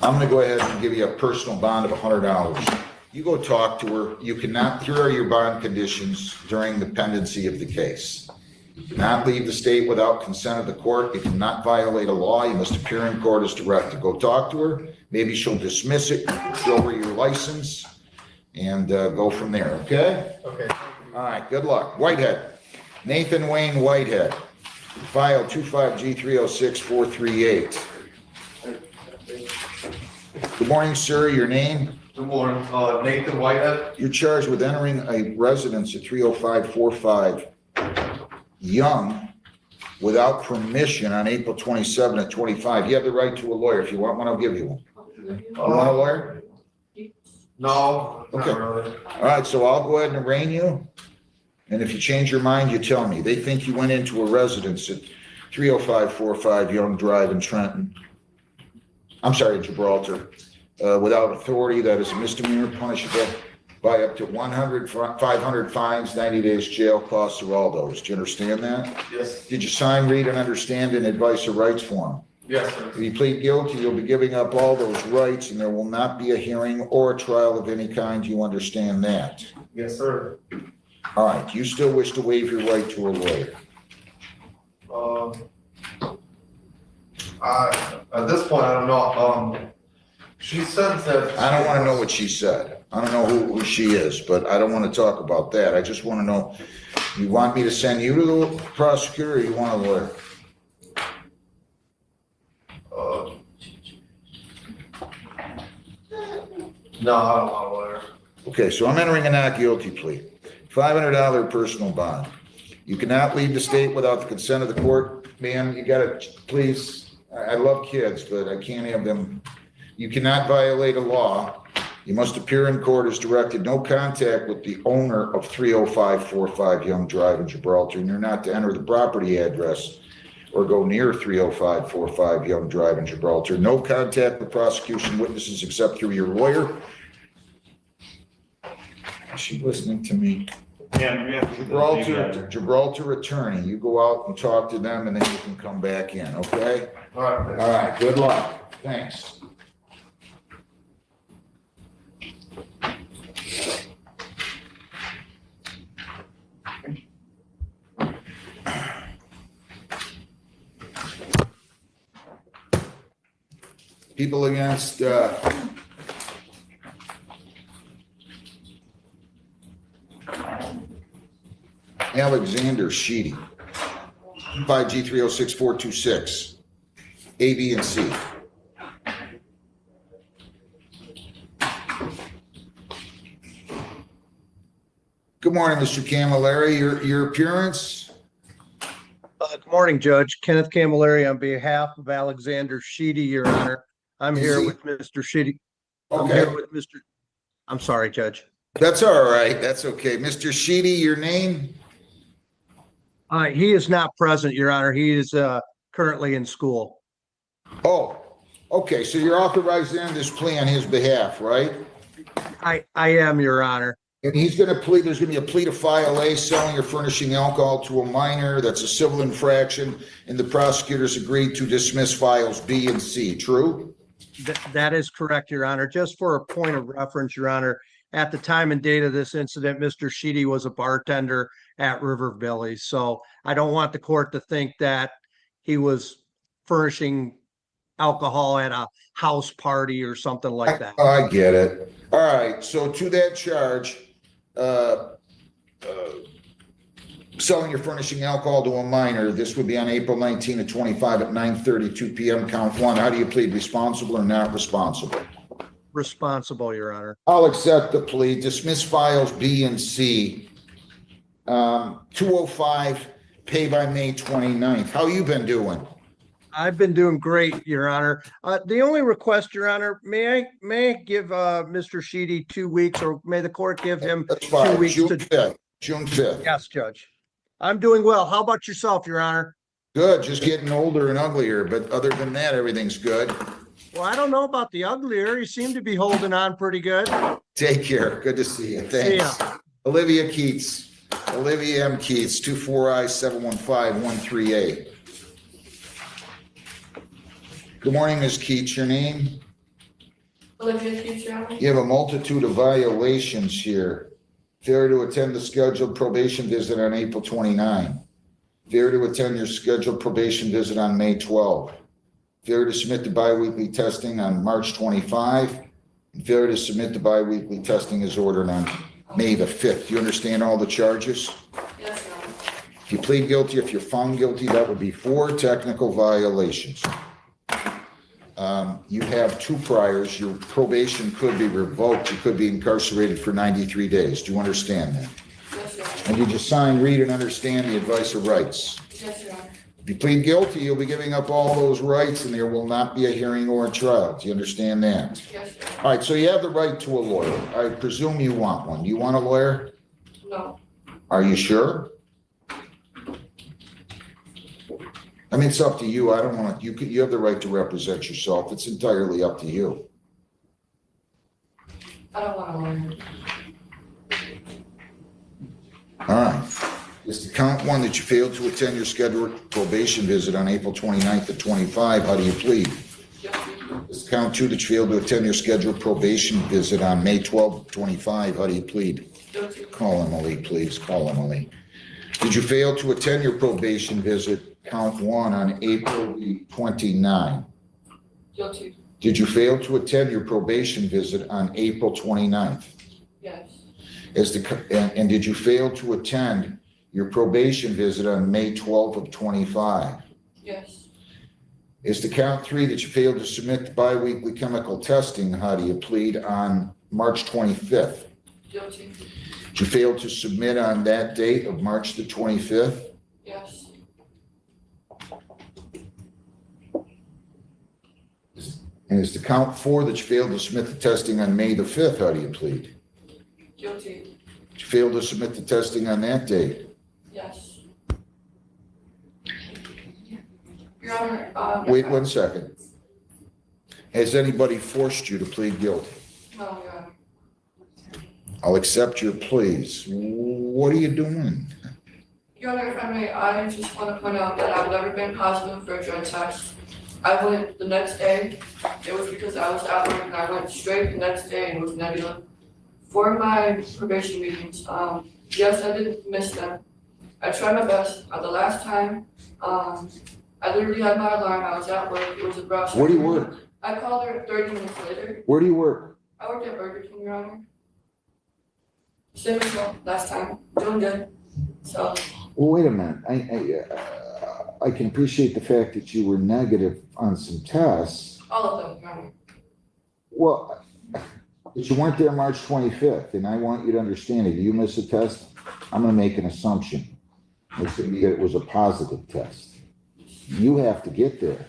I'm gonna go ahead and give you a personal bond of $100. You go talk to her. You cannot, here are your bond conditions during the pendency of the case. You cannot leave the state without consent of the court. You cannot violate a law. You must appear in court as directed. Go talk to her. Maybe she'll dismiss it, show her your license, and go from there, okay? Okay. All right, good luck. Whitehead, Nathan Wayne Whitehead, file 25G306438. Good morning, sir. Your name? Good morning, Nathan Whitehead. You're charged with entering a residence at 30545 Young without permission on April 27 at 25. You have the right to a lawyer. If you want one, I'll give you one. You want a lawyer? No, not Okay. really. All right, so I'll go ahead and arraign you. And if you change your mind, you tell me. They think you went into a residence at 30545 Young Drive in Trenton. I'm sorry, Gibraltar, without authority. That is a misdemeanor punishable by up to 500 fines, 90 days jail, costs of all those. Do you understand that? Yes, Did you sign, read, and understand an advice of rights form? yes, sir. If you plead guilty, you'll be giving up all those rights, and there will not be a hearing or a trial of any kind. Do you understand that? Yes, sir. All right, do you still wish to waive your right to a lawyer? At this point, I don't know, she said that. I don't want to know what she said. I don't know who she is, but I don't want to talk about that. I just want to know, you want me to send you to the prosecutor or you want a lawyer? No, I don't want a lawyer. Okay, so I'm entering a not guilty plea. $500 personal bond. You cannot leave the state without the consent of the court. Ma'am, you gotta, please, I love kids, but I can't have them. You cannot violate a law. You must appear in court as directed. No contact with the owner of 30545 Young Drive in Gibraltar, and you're not to enter the property address or go near 30545 Young Drive in Gibraltar. No contact with prosecution witnesses except through your lawyer. Is she listening to me? Yeah. Gibraltar attorney, you go out and talk to them and then you can come back in, okay? All right. All right, good luck. Thanks. People against, Alexander Sheedy, 5G306426, A, B, and C. Good morning, Mr. Camilleri. Your appearance? Good morning, Judge. Kenneth Camilleri on behalf of Alexander Sheedy, Your Honor. I'm here with Mr. Sheedy. I'm here with Mr. I'm sorry, Judge. That's all right. That's okay. Mr. Sheedy, your name? He is not present, Your Honor. He is currently in school. Oh, okay. So you're authorized to end this plea on his behalf, right? I am, Your Honor. And he's going to plead, there's going to be a plea to file A, selling or furnishing alcohol to a minor. That's a civil infraction. And the prosecutors agreed to dismiss files B and C. True? That is correct, Your Honor. Just for a point of reference, Your Honor, at the time and date of this incident, Mr. Sheedy was a bartender at River Billy's. So I don't want the court to think that he was furnishing alcohol at a house party or something like that. I get it. All right. So to that charge, selling or furnishing alcohol to a minor, this would be on April 19 to 25 at 9:32 p.m. Count one. How do you plead, responsible or not responsible? Responsible, Your Honor. I'll accept the plea. Dismiss files B and C. 205, pay by May 29th. How you been doing? I've been doing great, Your Honor. The only request, Your Honor, may I give Mr. Sheedy 2 weeks, or may the court give him 2 weeks? June 5th. June 5th. Yes, Judge. I'm doing well. How about yourself, Your Honor? Good. Just getting older and uglier, but other than that, everything's good. Well, I don't know about the uglier. You seem to be holding on pretty good. Take care. Good to see you. Thanks. See ya. Olivia Keats. Olivia M. Keats, 24I-715-138. Good morning, Ms. Keats. Your name? Olivia Keith, Your Honor. You have a multitude of violations here. Failure to attend the scheduled probation visit on April 29. Failure to attend your scheduled probation visit on May 12. Failure to submit the biweekly testing on March 25. And failure to submit the biweekly testing as ordered on May the 5th. Do you understand all the charges? Yes, Your Honor. If you plead guilty, if you're found guilty, that would be 4 technical violations. You have 2 priors. Your probation could be revoked. You could be incarcerated for 93 days. Do you understand that? Yes, Your Honor. And did you sign, read, and understand the advice of rights? Yes, Your Honor. If you plead guilty, you'll be giving up all those rights, and there will not be a hearing or a trial. Do you understand that? Yes, Your Honor. All right, so you have the right to a lawyer. I presume you want one. Do you want a lawyer? No. Are you sure? I mean, it's up to you. I don't want to, you have the right to represent yourself. It's entirely up to you. I don't want to learn. All right. Is the count 1 that you failed to attend your scheduled probation visit on April 29th at 25? How do you plead? Is count 2 that you failed to attend your scheduled probation visit on May 12th, 25? How do you plead? Call Emily, please. Call Emily. Did you fail to attend your probation visit, count 1, on April 29? Guilty. Did you fail to attend your probation visit on April 29th? Yes. And did you fail to attend your probation visit on May 12th of 25? Yes. Is the count 3 that you failed to submit the biweekly chemical testing? How do you plead on March 25th? Guilty. Did you fail to submit on that date of March the 25th? Yes. And is the count 4 that you failed to submit the testing on May the 5th? How do you plead? Guilty. Did you fail to submit the testing on that date? Yes. Your Honor, Wait 1 second. Has anybody forced you to plead guilty? No, Your Honor. I'll accept your pleas. What are you doing? Your Honor, if I may, I just want to point out that I've never been positive for a drug test. I went the next day. It was because I was at work and I went straight the next day and was negative. For my probation meetings, yes, I did miss them. I tried my best. The last time, I literally had my alarm. I was at work. It was a brush. Where do you work? I called her 30 minutes later. Where do you work? I worked at Burger King, Your Honor. Same as well, last time. Doing good. So, Well, wait a minute. I can appreciate the fact that you were negative on some tests. all of them, Your Honor. Well, but you weren't there March 25th, and I want you to understand, if you miss a test, I'm gonna make an assumption. It's gonna be that it was a positive test. You have to get there.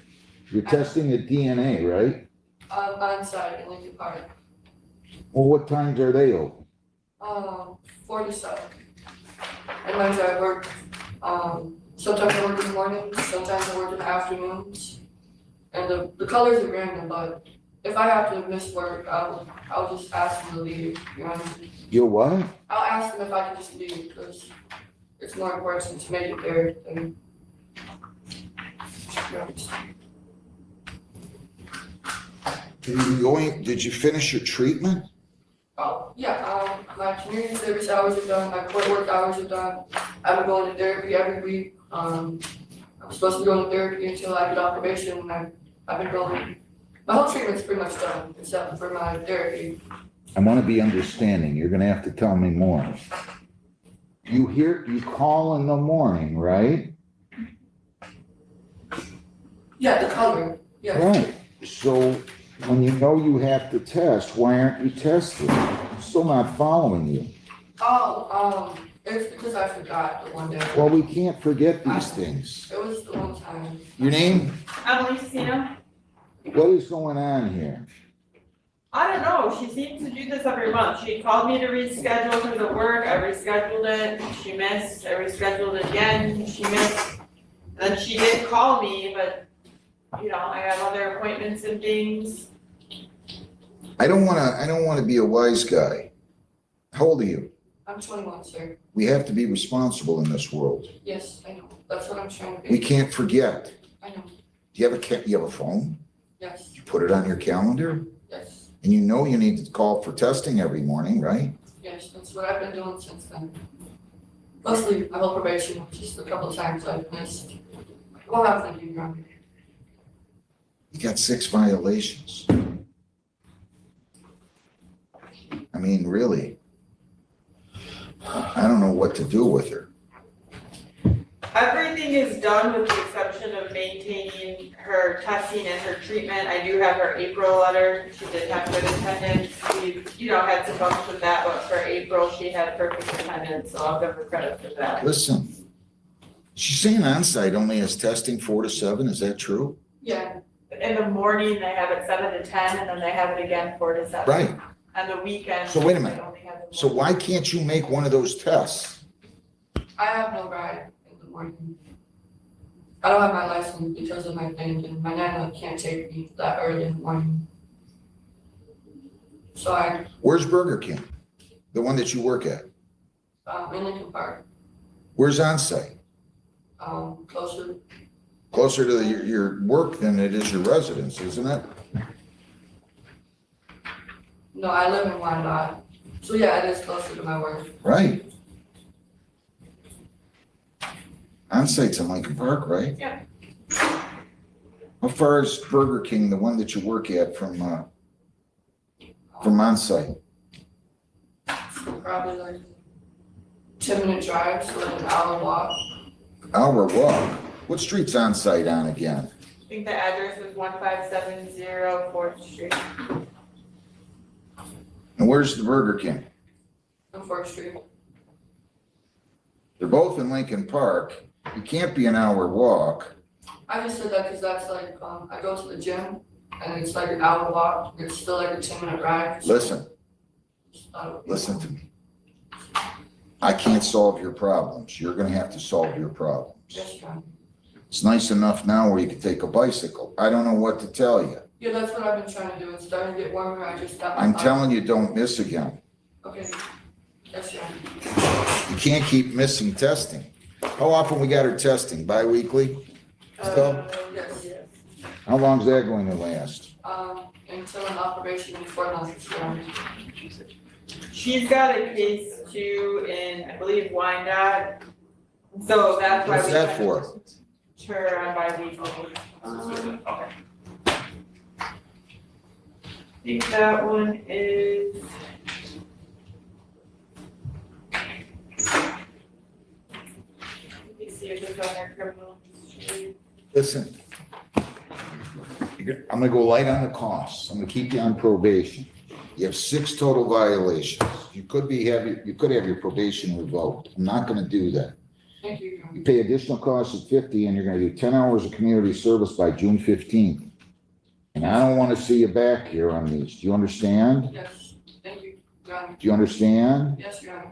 You're testing the DNA, right? On site in Lincoln Park. Well, what times are they open? 47. And like I work, sometimes I work in the mornings, sometimes I work in the afternoons. And the colors are random, but if I have to miss work, I'll just ask them to leave, you know? You're what? I'll ask them if I can just leave, because it's more important to make it there than. Did you finish your treatment? Oh, yeah, my community service hours are done, my court work hours are done. I've been going to therapy every week. I'm supposed to be going to therapy until I get off probation, and I've been going. My whole treatment's pretty much done, except for my therapy. I want to be understanding. You're gonna have to tell me more. You call in the morning, right? Yeah, the color, yeah. Right. So when you know you have to test, why aren't you tested? I'm still not following you. Oh, it's because I forgot the one day. Well, we can't forget these things. It was the one time. Your name? Emily Casino? What is going on here? I don't know, she seems to do this every month. She called me to reschedule because of work, I rescheduled it, she missed, I rescheduled it again, she missed. Then she did call me, but, you know, I have other appointments and things. I don't wanna be a wise guy. How old are you? I'm 21, sir. We have to be responsible in this world. Yes, I know. That's what I'm trying to be. We can't forget. I know. Do you have a phone? Yes, You put it on your calendar? yes. And you know you need to call for testing every morning, right? Yes, that's what I've been doing since then. Mostly, I hold probation, just a couple of times I've missed. Well, I'm thinking wrong. You got 6 violations. I mean, really. I don't know what to do with her. Everything is done with the exception of maintaining her testing and her treatment. I do have her April letter. She did have good attendance. We, had some bumps with that, but for April, she had perfect attendance, so I'll give her credit for that. Listen, she's saying on-site only has testing 4 to 7. Is that true? Yeah. In the morning, they have it 7 to 10, and then they have it again 4 to 7. Right. On the weekend. So wait a minute. they only have the So why can't you make one of those tests? I have no ride in the morning. I don't have my license because of my thing, and my nana can't take me that early in the morning. So Where's Burger King? The one that you work at? in Lincoln Park, Where's on-site? closer. Closer to your work than it is your residence, isn't it? No, I live in Wyandotte. So yeah, it is closer to my work. Right. On-site's in Lincoln Park, right? Yeah. How far is Burger King, the one that you work at, from on-site? Probably like 10-minute drive, so like an hour walk. Hour walk? What street's on-site on again? I think the address is 1570 4th Street. And where's the Burger King? On 4th Street. They're both in Lincoln Park. You can't be an hour walk. I just said that because that's like, I go to the gym and it's like an hour walk. It's still like a 10-minute ride. Listen, listen to me. I can't solve your problems. You're gonna have to solve your problems. Yes, John. It's nice enough now where you can take a bicycle. I don't know what to tell you. Yeah, that's what I've been trying to do. It's starting to get warmer. I just got my. I'm bike. telling you, don't miss again. Okay. Yes, John. You can't keep missing testing. How often we got her testing? Bi-weekly? Still? Yes. How long's that going to last? Until an operation in 4 months. John. She's got a case too in, I believe, Wyandotte. So that's why. What's that for? Her on bi-weekly. Okay. I think that one is. Let me see if it's on their criminal history. Listen. I'm gonna go light on the costs. I'm gonna keep you on probation. You have 6 total violations. You could have your probation revoked. I'm not gonna do that. Thank you, John. You pay additional costs of 50 and you're gonna do 10 hours of community service by June 15th. And I don't wanna see you back here on these. Do you understand? Yes, thank you, John. Do you understand? Yes, John.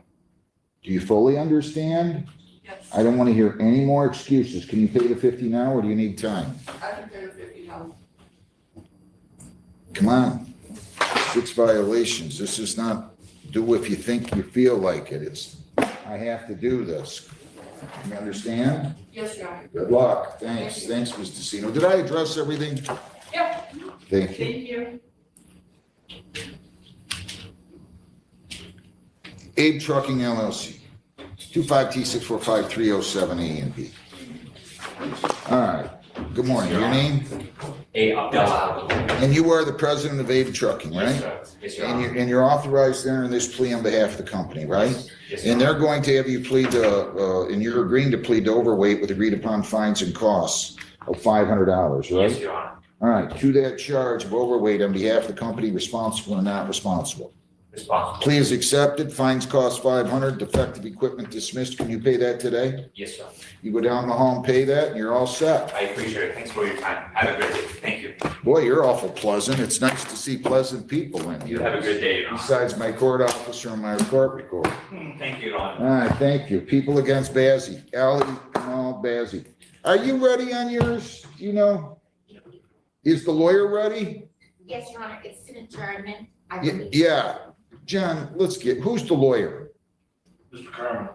Do you fully understand? Yes. I don't wanna hear any more excuses. Can you pay the 50 now or do you need time? I can pay the 50 now. Come on. 6 violations. This is not do if you think you feel like it. It's, I have to do this. You understand? Yes, John. Good luck. Thanks. Thanks, Mr. Sino. Did I address everything? Yeah. Thank you. Thank you. Abe Trucking LLC, 25T6453073A and B. All right. Good morning. Your name? And you are the president of Abe Trucking, right? Yes, sir. Yes, Your Honor. And you're authorized to enter this plea on behalf of the company, right? Yes, Your And they're Honor. going to have you plead to, and you're agreeing to plead to overweight with agreed upon fines and costs of $500, right? Yes, Your Honor. All right, to that charge of overweight on behalf of the company, responsible or not responsible. Responsible. Plea is accepted, fines cost $500, defective equipment dismissed. Can you pay that today? Yes, sir. You go down the hall and pay that and you're all set. I appreciate it. Thanks for your time. Have a great day. Thank you. Boy, you're awful pleasant. It's nice to see pleasant people in You here. have a good day, Your Honor. Besides my court officer and my court recorder. Thank you, Your Honor. All right, thank you. People against Bazey, Ally, Kamal, Bazey. Are you ready on yours? You know? Is the lawyer ready? Yes, Your Honor, it's an adjournment. Yeah. John, let's get, who's the lawyer? Mr. Carmen.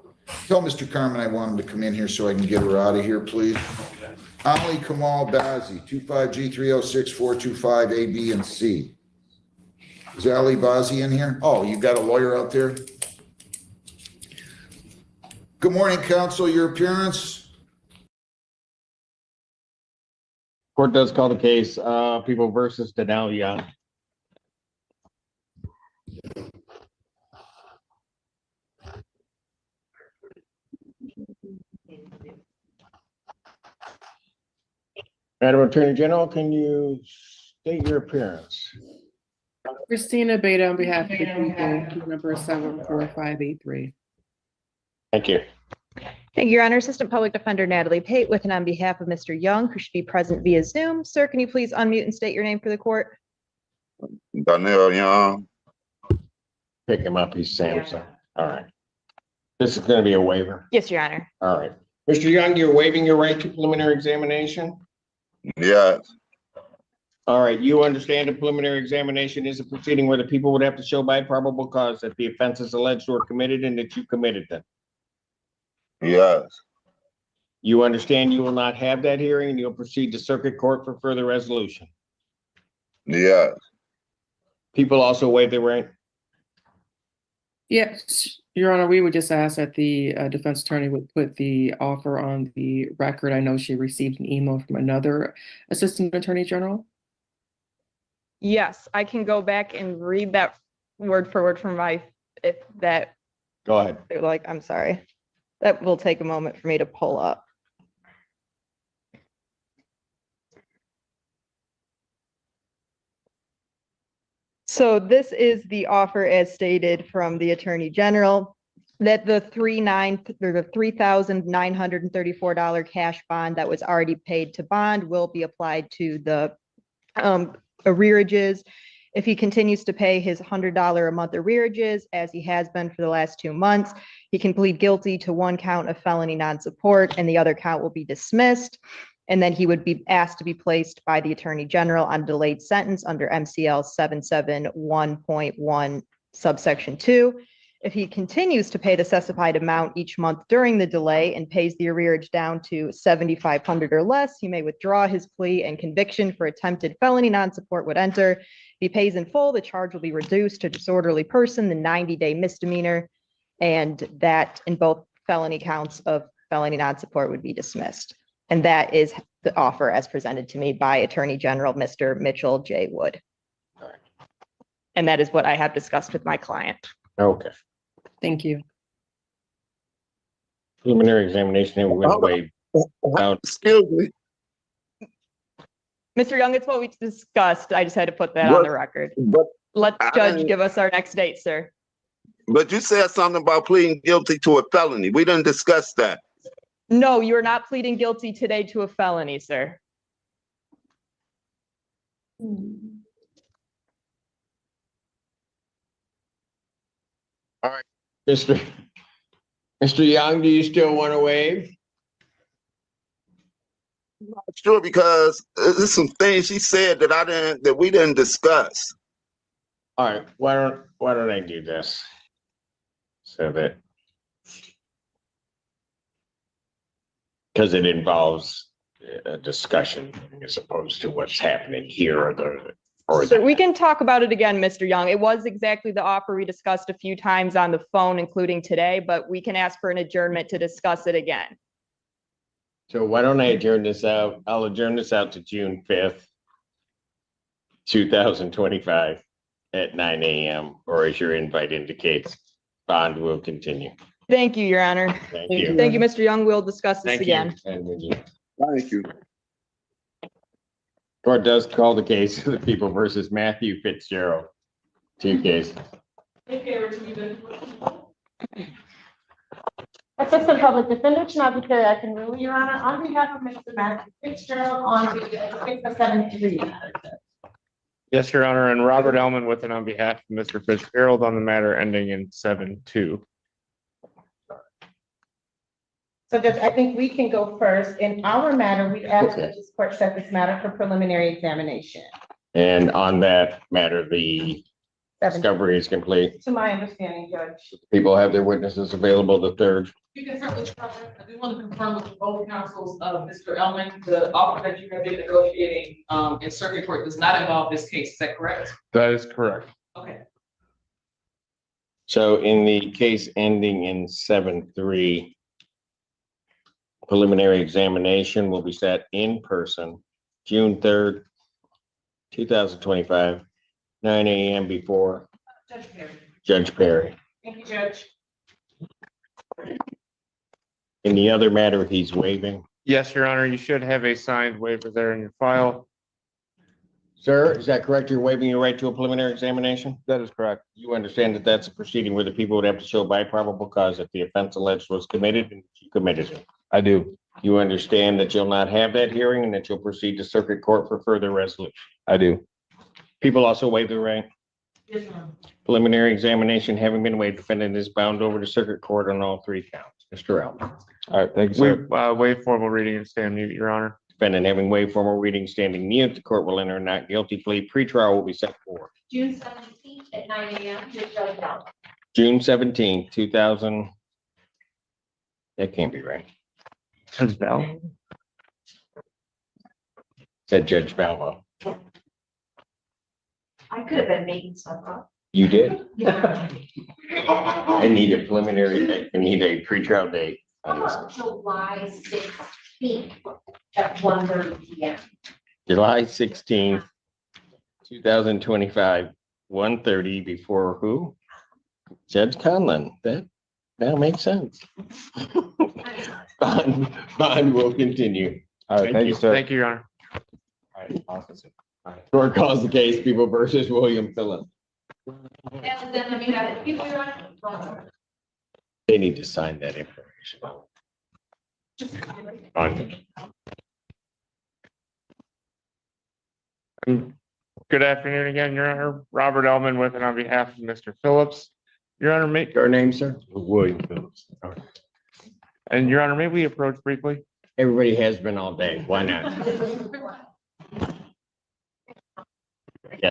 Tell Mr. Carmen I want him to come in here so I can get her out of here, please. Ali Kamal Bazey, 25G306425A, B, and C. Is Ali Bazi in here? Oh, you got a lawyer out there? Good morning, counsel, your appearance? Court does call the case, People versus Denali Young. Madam Attorney General, can you state your appearance? Christina Beta on behalf of the people, number 74583. Thank you. Thank you, Your Honor. Assistant Public Defender Natalie Pate with and on behalf of Mr. Young, who should be present via Zoom. Sir, can you please unmute and state your name for the court? Daniel Young. Pick him up, he's Samson. All right. This is gonna be a waiver. Yes, Your Honor. All right. Mr. Young, you're waiving your right to preliminary examination? Yes. All right, you understand a preliminary examination is a proceeding where the people would have to show by probable cause that the offenses alleged or committed and that you committed them. Yes. You understand you will not have that hearing and you'll proceed to circuit court for further resolution. Yes. People also waive their right. Yes, Your Honor, we would just ask that the defense attorney would put the offer on the record. I know she received an email from another assistant attorney general. Yes, I can go back and read that word for word from if that. Go ahead. I'm sorry. That will take a moment for me to pull up. So this is the offer as stated from the Attorney General, that the $3,934 cash bond that was already paid to bond will be applied to the arrearages. If he continues to pay his $100 a month arrearages, as he has been for the last 2 months, he can plead guilty to 1 count of felony non-support and the other count will be dismissed. And then he would be asked to be placed by the Attorney General on delayed sentence under MCL 771.1 subsection 2. If he continues to pay the specified amount each month during the delay and pays the arrearage down to $7,500 or less, he may withdraw his plea and conviction for attempted felony non-support would enter. If he pays in full, the charge will be reduced to disorderly person, the 90-day misdemeanor, and that in both felony counts of felony non-support would be dismissed. And that is the offer as presented to me by Attorney General Mr. Mitchell J. Wood. And that is what I have discussed with my client. Okay. Thank you. Preliminary examination and we're gonna waive. Excuse me. Mr. Young, it's what we discussed. I just had to put that on the record. Let the judge give us our next date, sir. But you said something about pleading guilty to a felony. We didn't discuss that. No, you are not pleading guilty today to a felony, sir. All right, Mr. Young, do you still want to waive? Not sure, because there's some things she said that we didn't discuss. All right, why don't I do this? So that, because it involves a discussion as opposed to what's happening here So we can talk about it again, Mr. Young. It was exactly the offer we discussed a few times on the phone, including today, but we can ask for an adjournment to discuss it again. So why don't I adjourn this out? I'll adjourn this out to June 5th, 2025 at 9 a.m. or as your invite indicates, bond will continue. Thank you, Your Honor. Thank you. Thank you, Mr. Young. We'll discuss this again. Thank you. Court does call the case of the people versus Matthew Fitzgerald. 2 cases. Assistant Public Defender, Cedric Simpson, Your Honor, on behalf of Mr. Matthew Fitzgerald, on the 673. Yes, Your Honor, and Robert Ellman with and on behalf of Mr. Fitzgerald on the matter ending in 7-2. So Judge, I think we can go first. In our matter, we ask that this court set this matter for preliminary examination. And on that matter, the discovery is complete. To my understanding, Judge. People have their witnesses available the 3rd. You can certainly, I do want to confirm with both counsels of Mr. Ellman, the offer that you have been negotiating in circuit court does not involve this case. Is that correct? That is correct. Okay. So in the case ending in 7-3, preliminary examination will be set in person, June 3rd, 2025, 9 a.m. before Judge Perry. Judge Perry. Thank you, Judge. In the other matter, he's waiving. Yes, Your Honor, you should have a signed waiver there in your file. Sir, is that correct? You're waiving your right to a preliminary examination? That is correct. You understand that that's a proceeding where the people would have to show by probable cause that the offense alleged was committed and you committed it. I do. You understand that you'll not have that hearing and that you'll proceed to circuit court for further resolution. I do. People also waive their right. Yes, ma'am. Preliminary examination having been waived, defendant is bound over to circuit court on all 3 counts. Mr. Elman. All right, thank you, sir. Waive formal reading and stand mute, Your Honor. Defendant having waived formal reading, standing mute, the court will enter a not guilty plea. Pretrial will be set for June 17th at 9 a.m. to Judge Bell. June 17th, 2000. That can't be right. Judge Bell? Said Judge Balbo. I could have been making stuff up. You did? Yeah. I need a preliminary, I need a pretrial date on this. July 16th at 1:30 p.m. July 16th, 2025, 1:30 before who? Judge Conlon. That now makes sense. Bond will continue. All right, thank you, sir. Thank you, Your Honor. All right, officer. All right. Court calls the case, People versus William Phillips. And then let me have it. People are on. They need to sign that information. On. Good afternoon again, Your Honor. Robert Elman with and on behalf of Mr. Phillips. Your Honor, may Your name, sir? William Phillips. Okay. And Your Honor, may we approach briefly? Everybody has been all day. Why not? Yeah.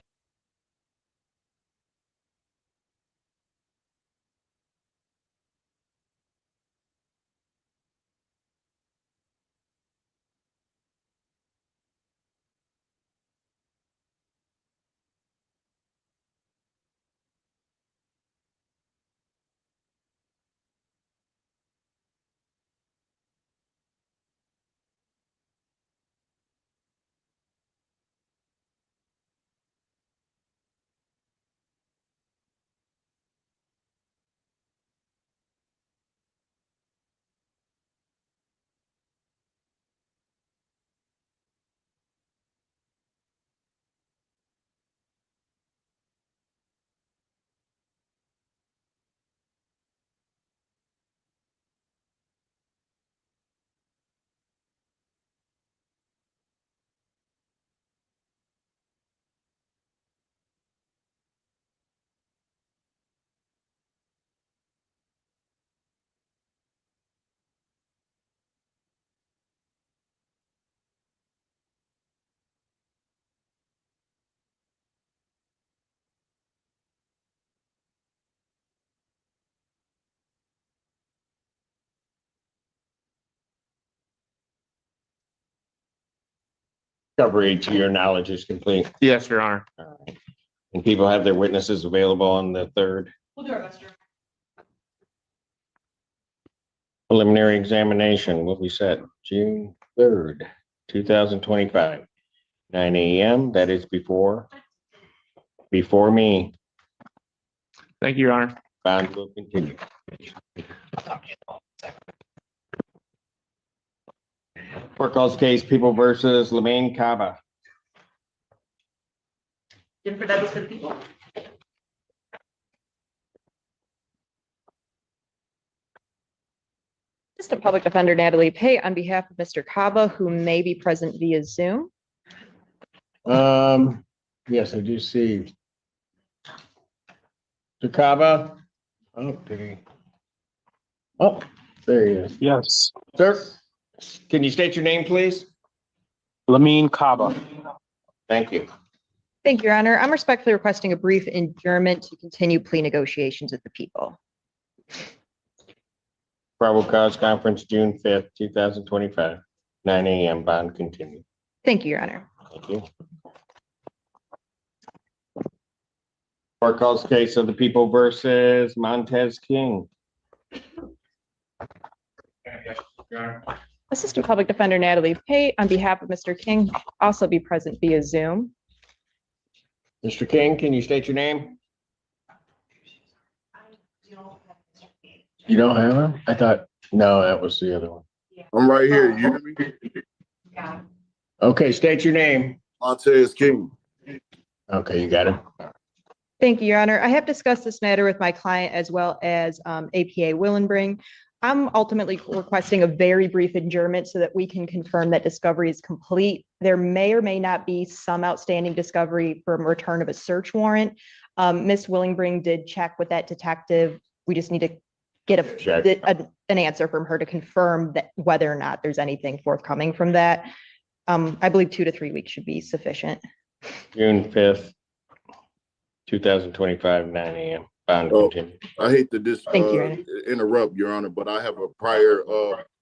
Discovery to your knowledge is complete. Yes, Your Honor. All right. And people have their witnesses available on the 3rd. We'll do our best, Your Honor. Preliminary examination will be set June 3rd, 2025, 9 a.m. That is before me. Thank you, Your Honor. Bond will continue. Court calls case People versus Lemaine Caba. Jennifer Douglas for the people. Assistant Public Defender Natalie Pay on behalf of Mr. Kaba, who may be present via Zoom. Yes, I do see. Mr. Caba. Okay. Oh, there he is. Yes. Sir, can you state your name, please? Lamine Kaba. Thank you. Thank you, Your Honor. I'm respectfully requesting a brief adjournment to continue plea negotiations with the people. Probable cause conference, June 5th, 2025, 9 a.m. Bond continue. Thank you, Your Honor. Thank you. Court calls the case of the people versus Montez King. Assistant Public Defender Natalie Pate, on behalf of Mr. King, also be present via Zoom. Mr. King, can you state your name? You don't have him? I thought, no, that was the other one. I'm right here. You hear me? Okay, state your name. Montez King. Okay, you got it. Thank you, Your Honor. I have discussed this matter with my client as well as APA Willenbring. I'm ultimately requesting a very brief adjournment so that we can confirm that discovery is complete. There may or may not be some outstanding discovery from return of a search warrant. Ms. Willenbring did check with that detective. We just need to get an answer from her to confirm that whether or not there's anything forthcoming from that. I believe 2 to 3 weeks should be sufficient. June 5th, 2025, 9 a.m. Bond continued. I hate to Thank you, Your Honor. interrupt, Your Honor, but I have a prior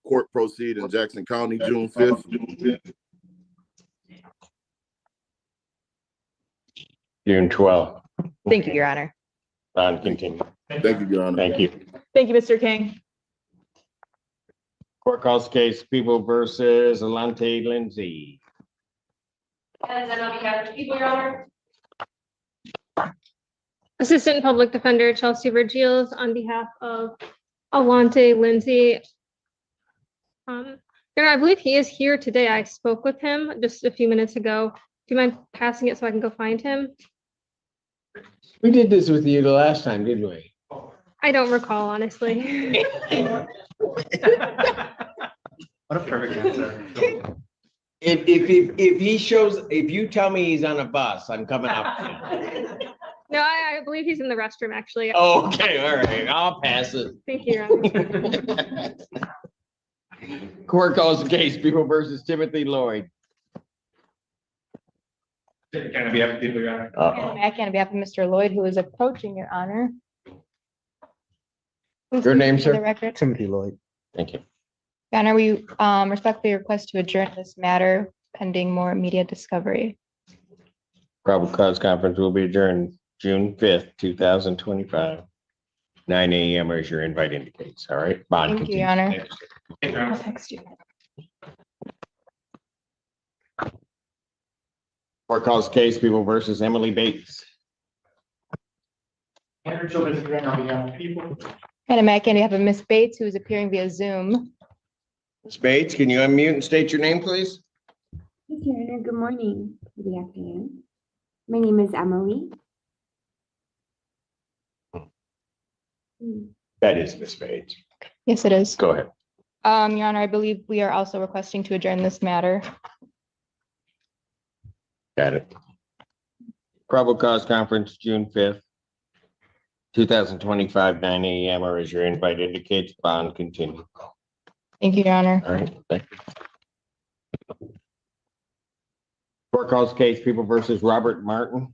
court proceed in Jackson County, June 5th. June 12th. Thank you, Your Honor. Bond continued. Thank you, Your Honor. Thank you. Thank you, Mr. King. Court calls case people versus Alante Lindsay. And then on behalf of the people, Your Honor. Assistant Public Defender Chelsea Vergils on behalf of Alante Lindsay. Your Honor, I believe he is here today. I spoke with him just a few minutes ago. Do you mind passing it so I can go find him? We did this with you the last time, didn't we? I don't recall, honestly. What a perfect answer. If he shows, if you tell me he's on a bus, I'm coming up. No, I believe he's in the restroom, actually. Oh, okay, all right, I'll pass it. Thank you, Your Honor. Court calls the case people versus Timothy Lloyd. Can I be happy people, Your Honor? Uh-oh. Mack on behalf of Mr. Lloyd, who is approaching, Your Honor. Your name, For the sir? record. Timothy Lloyd. Thank you. Your Honor, we respectfully request to adjourn this matter pending more immediate discovery. Probable cause conference will be adjourned June 5th, 2025, 9 a.m. as your invite indicates, all right? Bond Thank you, continues. Your Honor. I'll text you. Court calls case people versus Emily Bates. Andrew Children's agreeing on behalf of the people. Hannah Mack on behalf of Ms. Bates, who is appearing via Zoom. Ms. Bates, can you unmute and state your name, please? Yes, Your Honor. Good morning. Good afternoon. My name is Emily. That is Ms. Bates. Yes, it is. Go ahead. Your Honor, I believe we are also requesting to adjourn this matter. Got it. Probable cause conference, June 5th, 2025, 9 a.m. or as your invite indicates, bond continue. Thank you, Your Honor. All right, thank you. Court calls case people versus Robert Martin.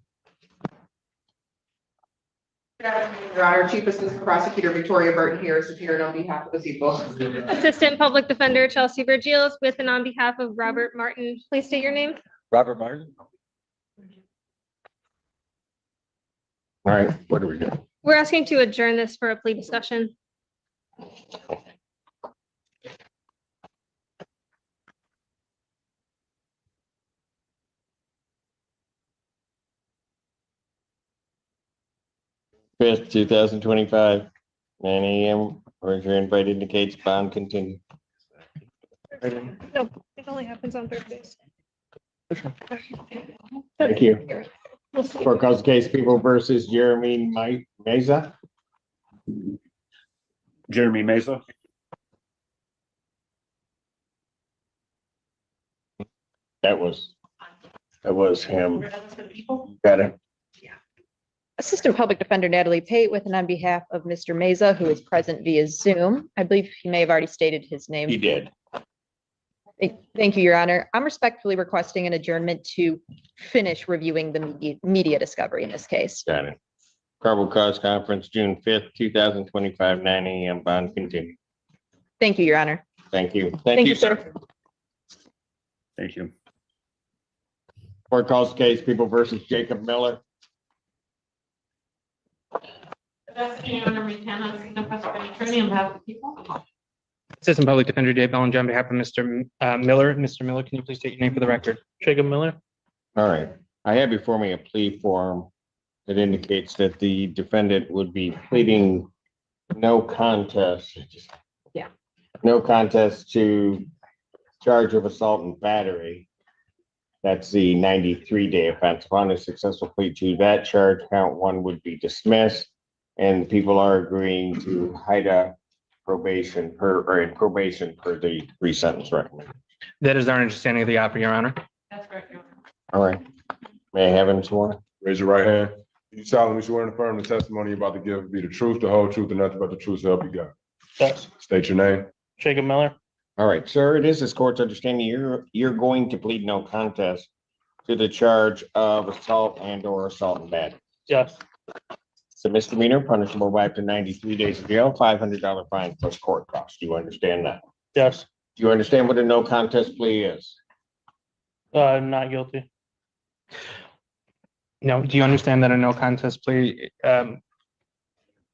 Good afternoon, Your Honor. Chief Assistant Prosecutor Victoria Burton here is appearing on behalf of the people. Assistant Public Defender Chelsea Vergils with and on behalf of Robert Martin. Please state your name. Robert Martin. All right, what do we do? We're asking to adjourn this for a plea discussion. Fifth, 2025, 9 a.m. or as your invite indicates, bond continue. No, it only happens on Thursdays. Thank you. Court calls case people versus Jeremy Meza. Jeremy Meza. That was him. Got it. Assistant Public Defender Natalie Pate with and on behalf of Mr. Meza, who is present via Zoom. I believe he may have already stated his name. He did. Thank you, Your Honor. I'm respectfully requesting an adjournment to finish reviewing the media discovery in this case. Got it. Probable cause conference, June 5th, 2025, 9 a.m. bond continue. Thank you, Your Honor. Thank you. Thank you, sir. Thank you. Court calls case people versus Jacob Miller. Good afternoon, Your Honor, McKenna, Senior Prosecuting Attorney on behalf of the people. Assistant Public Defender Dave Bellinger on behalf of Mr. Miller. Mr. Miller, can you please state your name for the record? Jacob Miller. All right, I have before me a plea form that indicates that the defendant would be pleading no contest. Yeah. No contest to charge of assault and battery. That's the 93-day offense. Upon a successful plea to that charge, count one would be dismissed. And people are agreeing to HIDA probation or in probation for the re-sentence recommended. That is our understanding of the offer, Your Honor. That's correct, Your Honor. All right. May I have him sworn? Raise your right hand. Do you solemnly swear and affirm the testimony you're about to give be the truth, the whole truth, and nothing but the truth, so help you God? Yes. State your name. Jacob Miller. All right, sir, it is this court's understanding you're going to plead no contest to the charge of assault and or assault and battery. Yes. It's a misdemeanor punishable by up to 93 days of jail, $500 fine plus court costs. Do you understand that? Yes. Do you understand what a no contest plea is? Not guilty. No, do you understand that a no contest plea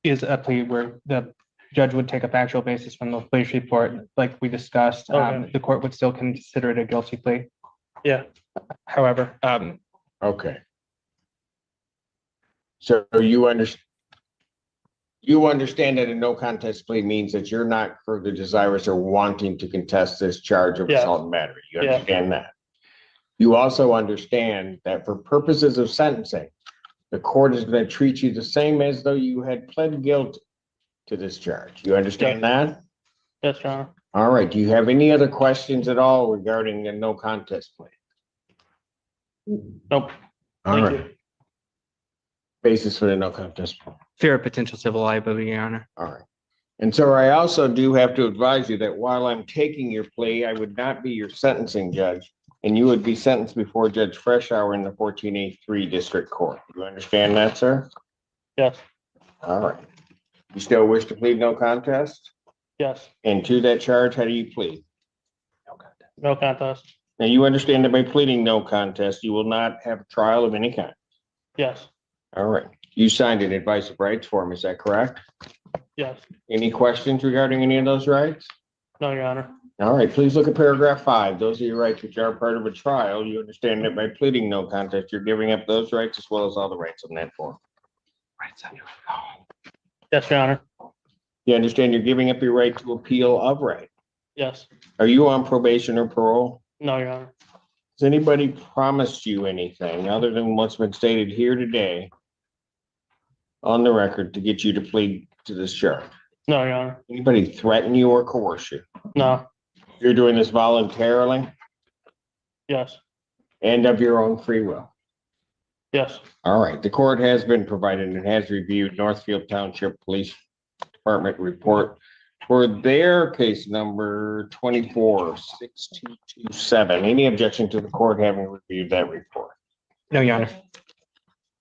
is a plea where the judge would take a factual basis from the police report, like we discussed, Okay. the court would still consider it a guilty plea? Yeah. However, Okay. So you understand that a no contest plea means that you're not further desirous or wanting to contest this charge of Yeah. assault and battery. You Yeah. understand that? You also understand that for purposes of sentencing, the court is going to treat you the same as though you had pled guilty to this charge. You understand that? yes, Your Honor. All right. Do you have any other questions at all regarding the no contest plea? Nope. All Thank right. Basis for the no contest plea. Fear of potential civil liability, Your Honor. All right. And so I also do have to advise you that while I'm taking your plea, I would not be your sentencing judge, and you would be sentenced before Judge Fleischer in the 1483 District Court. You understand that, sir? Yes. All right. You still wish to plead no contest? Yes. And to that charge, how do you plead? No contest. Now, you understand that by pleading no contest, you will not have a trial of any kind. Yes. All right. You signed an advice of rights form, is that correct? Yes. Any questions regarding any of those rights? No, Your Honor. All right, please look at paragraph 5. Those are your rights which are part of a trial. You understand that by pleading no contest, you're giving up those rights as well as all the rights on that form. Yes, Your Honor. You understand you're giving up your right to appeal of right. Yes. Are you on probation or parole? No, Your Honor. Has anybody promised you anything other than what's been stated here today on the record to get you to plead to this charge? No, Your Honor. Anybody threaten you or coerce you? No. You're doing this voluntarily Yes. and of your own free will? Yes. All right, the court has been provided and has reviewed Northfield Township Police Department report for their case number 246227. Any objection to the court having reviewed that report? No, Your Honor.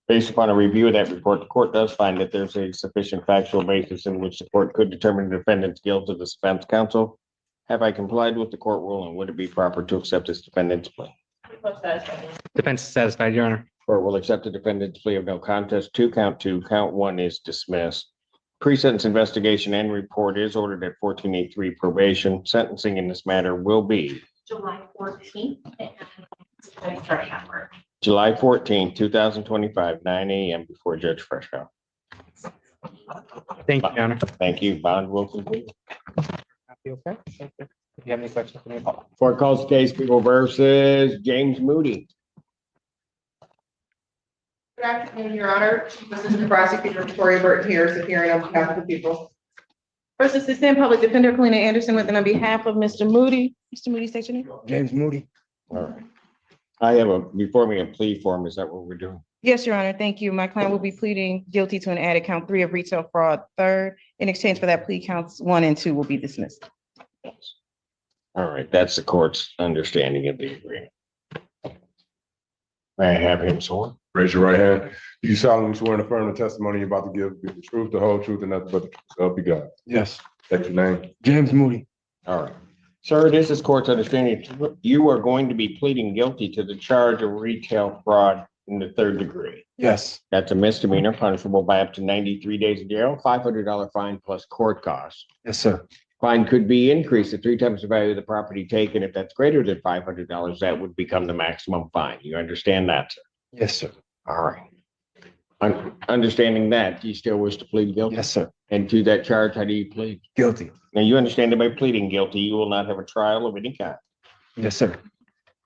Based upon a review of that report, the court does find that there's a sufficient factual basis in which the court could determine the defendant's guilt of the defense counsel. Have I complied with the court ruling? Would it be proper to accept this defendant's plea? Defense is satisfied, Your Honor. Court will accept the defendant's plea of no contest to count 2. Count 1 is dismissed. Pre-sentence investigation and report is ordered at 1483 probation. Sentencing in this matter will be July 14th. July 14, 2025, 9 a.m. before Judge Fleischer. Thank you, Your Honor. Thank you. Bond will conclude. Okay. Thank you. If you have any questions for me, Court calls the case People versus James Moody. Good afternoon, Your Honor. Chief Assistant Prosecutor Victoria Burton here is appearing on behalf of the people. First Assistant Public Defender Kalina Anderson with and on behalf of Mr. Moody. Mr. Moody, state your name. James Moody. All right. I have before me a plea form. Is that what we're doing? Yes, Your Honor. Thank you. My client will be pleading guilty to an added count 3 of retail fraud, 3rd. In exchange for that plea, counts 1 and 2 will be dismissed. All right. That's the court's understanding of the agreement. May I have him sworn? Raise your right hand. Do you solemnly swear and affirm the testimony you're about to give be the truth, the whole truth, and nothing but the truth, so help you God? Yes. State your name. James Moody. All right. Sir, it is this court's understanding you are going to be pleading guilty to the charge of retail fraud in the third degree. Yes. That's a misdemeanor punishable by up to 93 days in jail, $500 fine plus court costs. Yes, sir. Fine could be increased to 3 times the value of the property taken. If that's greater than $500, that would become the maximum fine. You understand that, sir? Yes, sir. All right. Understanding that, do you still wish to plead guilty? Yes, sir. And to that charge, how do you plead? Guilty. Now, you understand that by pleading guilty, you will not have a trial of any kind. Yes, sir.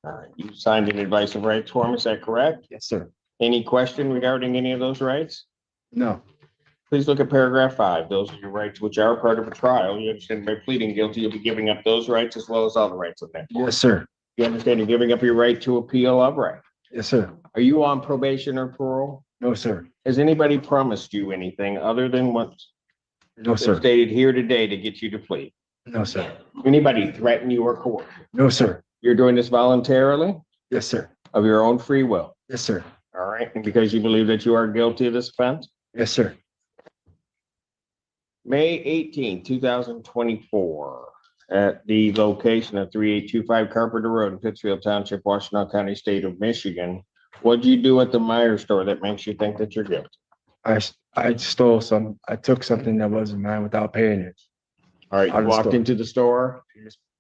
All right. You signed an advice of rights form, is that correct? Yes, sir. Any question regarding any of those rights? No. Please look at paragraph 5. Those are your rights which are part of a trial. You understand by pleading guilty, you'll be giving up those rights as well as all the rights of that. Yes, sir. You understand you're giving up your right to appeal of right. Yes, sir. Are you on probation or parole? No, sir. Has anybody promised you anything other than what's No, sir. stated here today to get you to plead? No, sir. Anybody threaten you or coerce? No, sir. You're doing this voluntarily Yes, sir. of your own free will. Yes, sir. All right. And because you believe that you are guilty of this offense? Yes, sir. May 18, 2024, at the location of 3825 Carpenter Road in Pittsfield Township, Washington County, State of Michigan. What'd you do at the Meyer store that makes you think that you're guilty? I stole some, I took something that wasn't mine without paying it. All right, Out you of the walked store. into the store,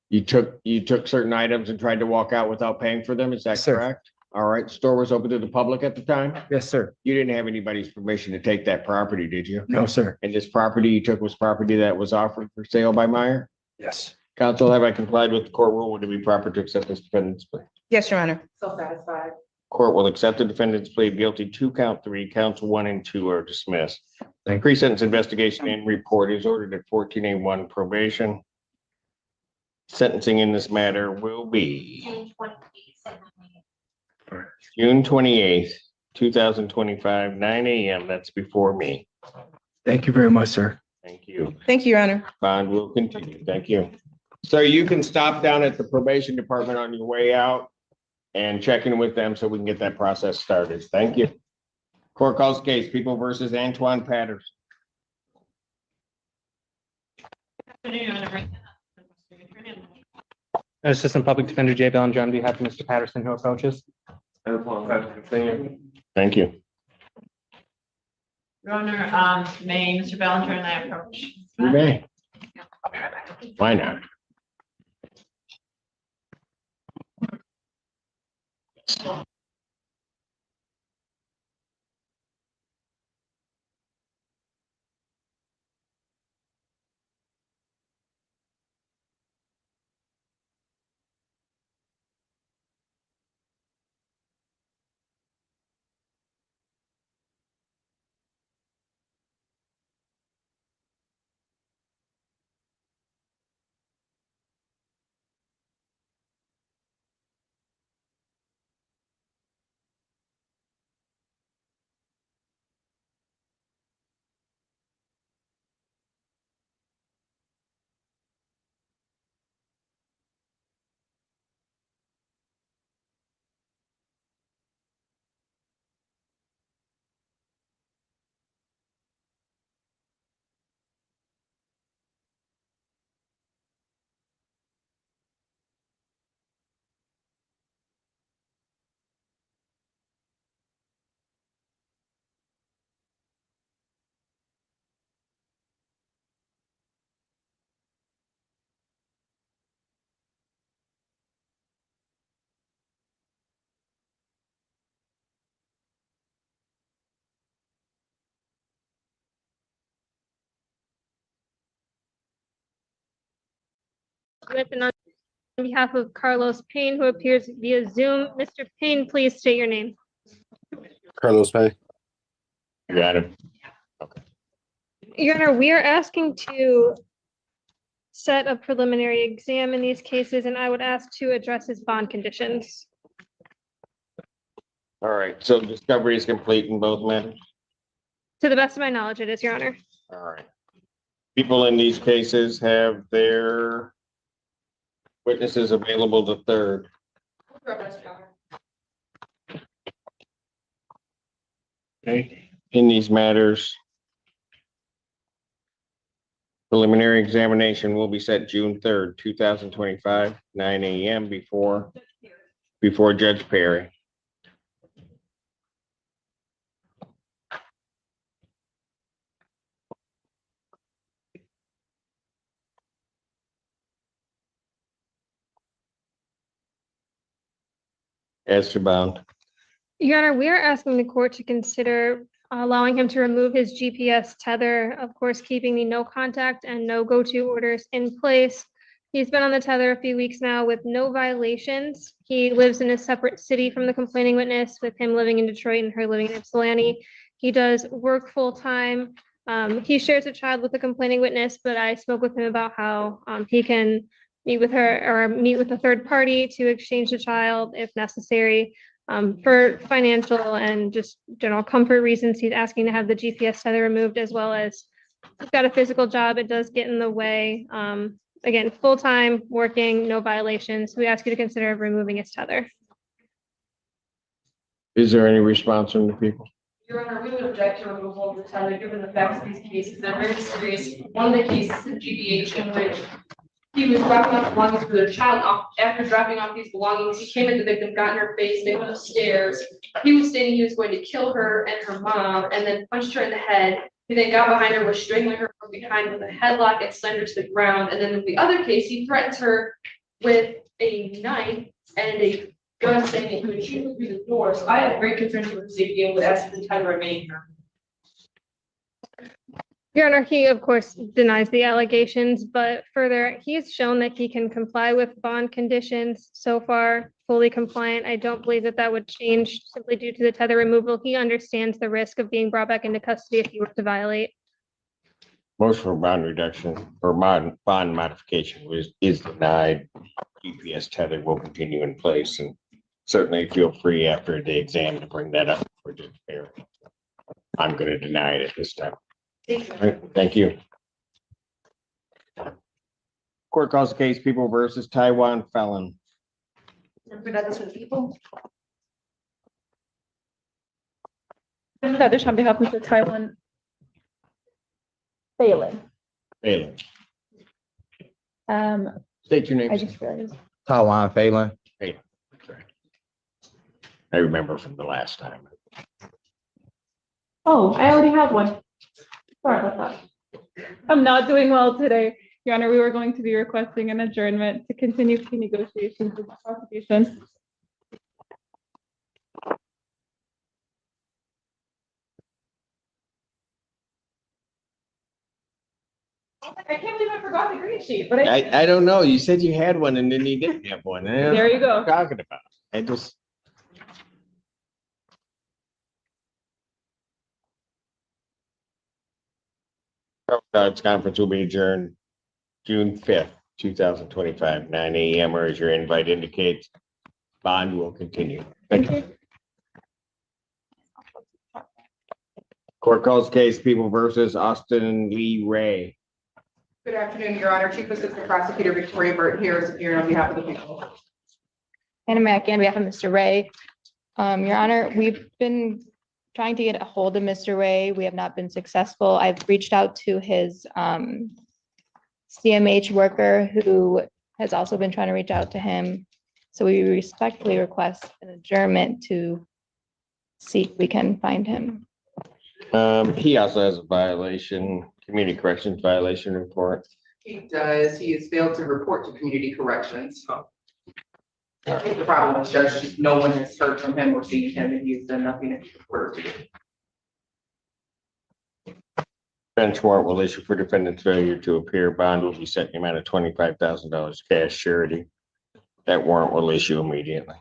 you took certain items and tried to walk out without paying for them, is that Yes, sir. correct? All right, store was open to the public at the time? Yes, sir. You didn't have anybody's permission to take that property, did you? No, sir. And this property you took was property that was offered for sale by Meyer? Yes. Counsel, have I complied with the court rule? Would it be proper to accept this defendant's plea? Yes, Your Honor. So satisfied. Court will accept the defendant's plea of guilty to count 3, counts 1 and 2 are dismissed. Thank you. Pre-sentence investigation and report is ordered at 14A1 probation. Sentencing in this matter will be June 28th, 2025, 9 a.m. That's before me. Thank you very much, sir. Thank you. Thank you, Your Honor. Bond will continue. Thank you. So you can stop down at the probation department on your way out and check in with them so we can get that process started. Thank you. Court calls case People versus Antoine Patterson. Assistant Public Defender Jay Bellinger on behalf of Mr. Patterson who approaches. Thank you. Your Honor, may Mr. Bellinger and I approach? You may. Why not? And on behalf of Carlos Payne, who appears via Zoom, Mr. Payne, please state your name. Carlos Pay. You got it. Your Honor, we are asking to set a preliminary exam in these cases, and I would ask to address his bond conditions. All right, so discovery is complete in both matters? To the best of my knowledge, it is, Your Honor. All right. People in these cases have their witnesses available the third. Okay, in these matters, preliminary examination will be set June 3rd, 2025, 9 a.m. before Judge Perry. Esteban. Your Honor, we are asking the court to consider allowing him to remove his GPS tether, of course, keeping the no contact and no go-to orders in place. He's been on the tether a few weeks now with no violations. He lives in a separate city from the complaining witness, with him living in Detroit and her living in Ypsilanti. He does work full-time. He shares a child with the complaining witness, but I spoke with him about how he can meet with her or meet with a third party to exchange the child if necessary. For financial and just general comfort reasons, he's asking to have the GPS tether removed, as well as he's got a physical job. It does get in the way. Again, full-time, working, no violations. We ask you to consider removing his tether. Is there any response from the people? Your Honor, we would object to removal of the tether, given the facts of these cases. They're very serious. One of the cases in GBH in which he was dropping off belongings for their child. After dropping off these belongings, he came at the victim, got in her face, they went upstairs. He was stating he was going to kill her and her mom, and then punched her in the head. He then got behind her, was strangling her from behind with a headlock and slammed her to the ground. And then in the other case, he threatens her with a knife and a gun, saying that he would shoot her through the door. So I have great concerns for her safety and would ask the tether remain here. Your Honor, he of course denies the allegations, but further, he has shown that he can comply with bond conditions. So far, fully compliant. I don't believe that that would change simply due to the tether removal. He understands the risk of being brought back into custody if he were to violate. Motion for bond reduction or bond modification is denied. GPS tether will continue in place, and certainly feel free after the exam to bring that up for Judge Barry. I'm going to deny it at this time. Thank you. Court calls the case People versus Taiwan felon. Others for the people. Others on behalf of the Taiwan. Phelan. Phelan. Um, State your name. I just realized. Taiwan Phelan. Phelan. I remember from the last time. Oh, I already have one. Sorry about that. I'm not doing well today. Your Honor, we were going to be requesting an adjournment to continue plea negotiations with the prosecution. I can't believe I forgot the green sheet, but I don't know. You said you had one and then you didn't have one. There you go. What are you talking about? I just. Judge conference will be adjourned June 5th, 2025, 9 a.m. or as your invite indicates, bond will continue. Thank you. Court calls case People versus Austin Lee Ray. Good afternoon, Your Honor. Chief Assistant Prosecutor Victoria Burton here is appearing on behalf of the people. Anna Mackey on behalf of Mr. Ray. Your Honor, we've been trying to get a hold of Mr. Ray. We have not been successful. I've reached out to his CMH worker who has also been trying to reach out to him. So we respectfully request an adjournment to see if we can find him. He also has a violation, community corrections violation report. He does. He has failed to report to community corrections. I think the problem is, Judge, no one has heard from him or seen him, and he's done nothing to report to. Bench warrant will issue for defendant's failure to appear. Bond will be set in the amount of $25,000 cash surety. That warrant will issue immediately.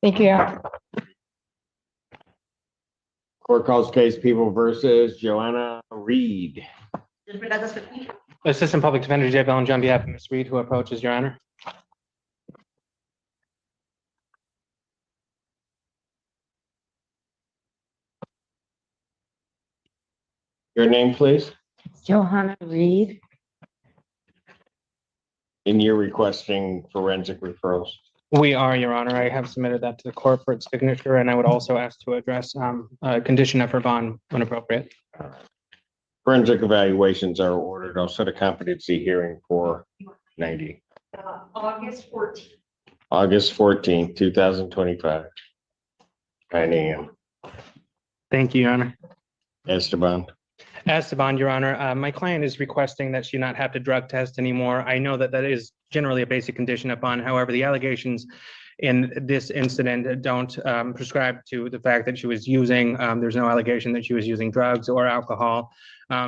Thank you, Your Honor. Court calls case People versus Joanna Reed. Assistant Public Defender Jay Bellinger on behalf of Ms. Reed, who approaches, Your Honor. Your name, please? Johanna Reed. And you're requesting forensic referrals. We are, Your Honor. I have submitted that to the court for its signature, and I would also ask to address condition of her bond when appropriate. Forensic evaluations are ordered. I'll set a competency hearing for 90. August 14th. August 14th, 2025. 9 a.m. Thank you, Your Honor. Esteban. Esteban, Your Honor, my client is requesting that she not have to drug test anymore. I know that that is generally a basic condition upon. However, the allegations in this incident don't prescribe to the fact that she was using, there's no allegation that she was using drugs or alcohol.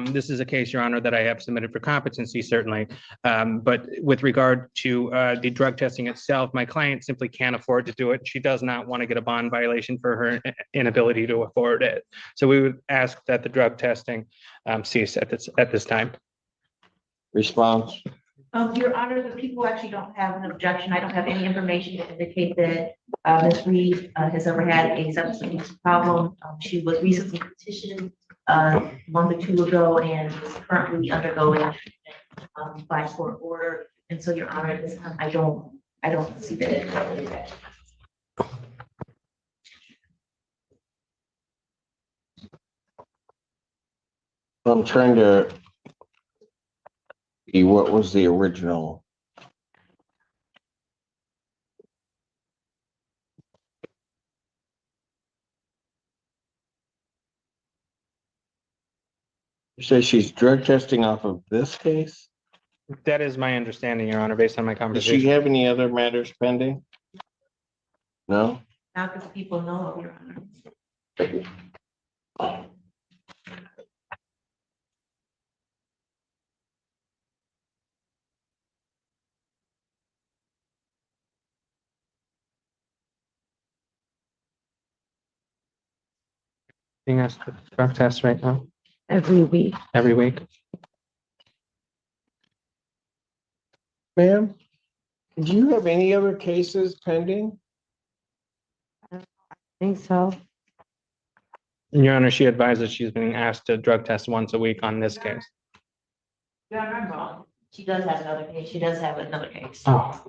This is a case, Your Honor, that I have submitted for competency, certainly. But with regard to the drug testing itself, my client simply can't afford to do it. She does not want to get a bond violation for her inability to afford it. So we would ask that the drug testing cease at this time. Response? Your Honor, the people actually don't have an objection. I don't have any information to indicate that Ms. Reed has ever had a substance abuse problem. She was recently petitioned a month or two ago and is currently undergoing by court order. And so, Your Honor, at this time, I don't see that. I'm trying to see what was the original. You say she's drug testing off of this case? That is my understanding, Your Honor, based on my Does conversation. she have any other matters pending? No? Not that people know of, Your Honor. Being asked for drug tests right now, Every week. every week. Ma'am, do you have any other cases pending? I think so. Your Honor, she advised that she's being asked to drug test once a week on this case. Yeah, I'm wrong. She does have another case. She does have another case. Oh,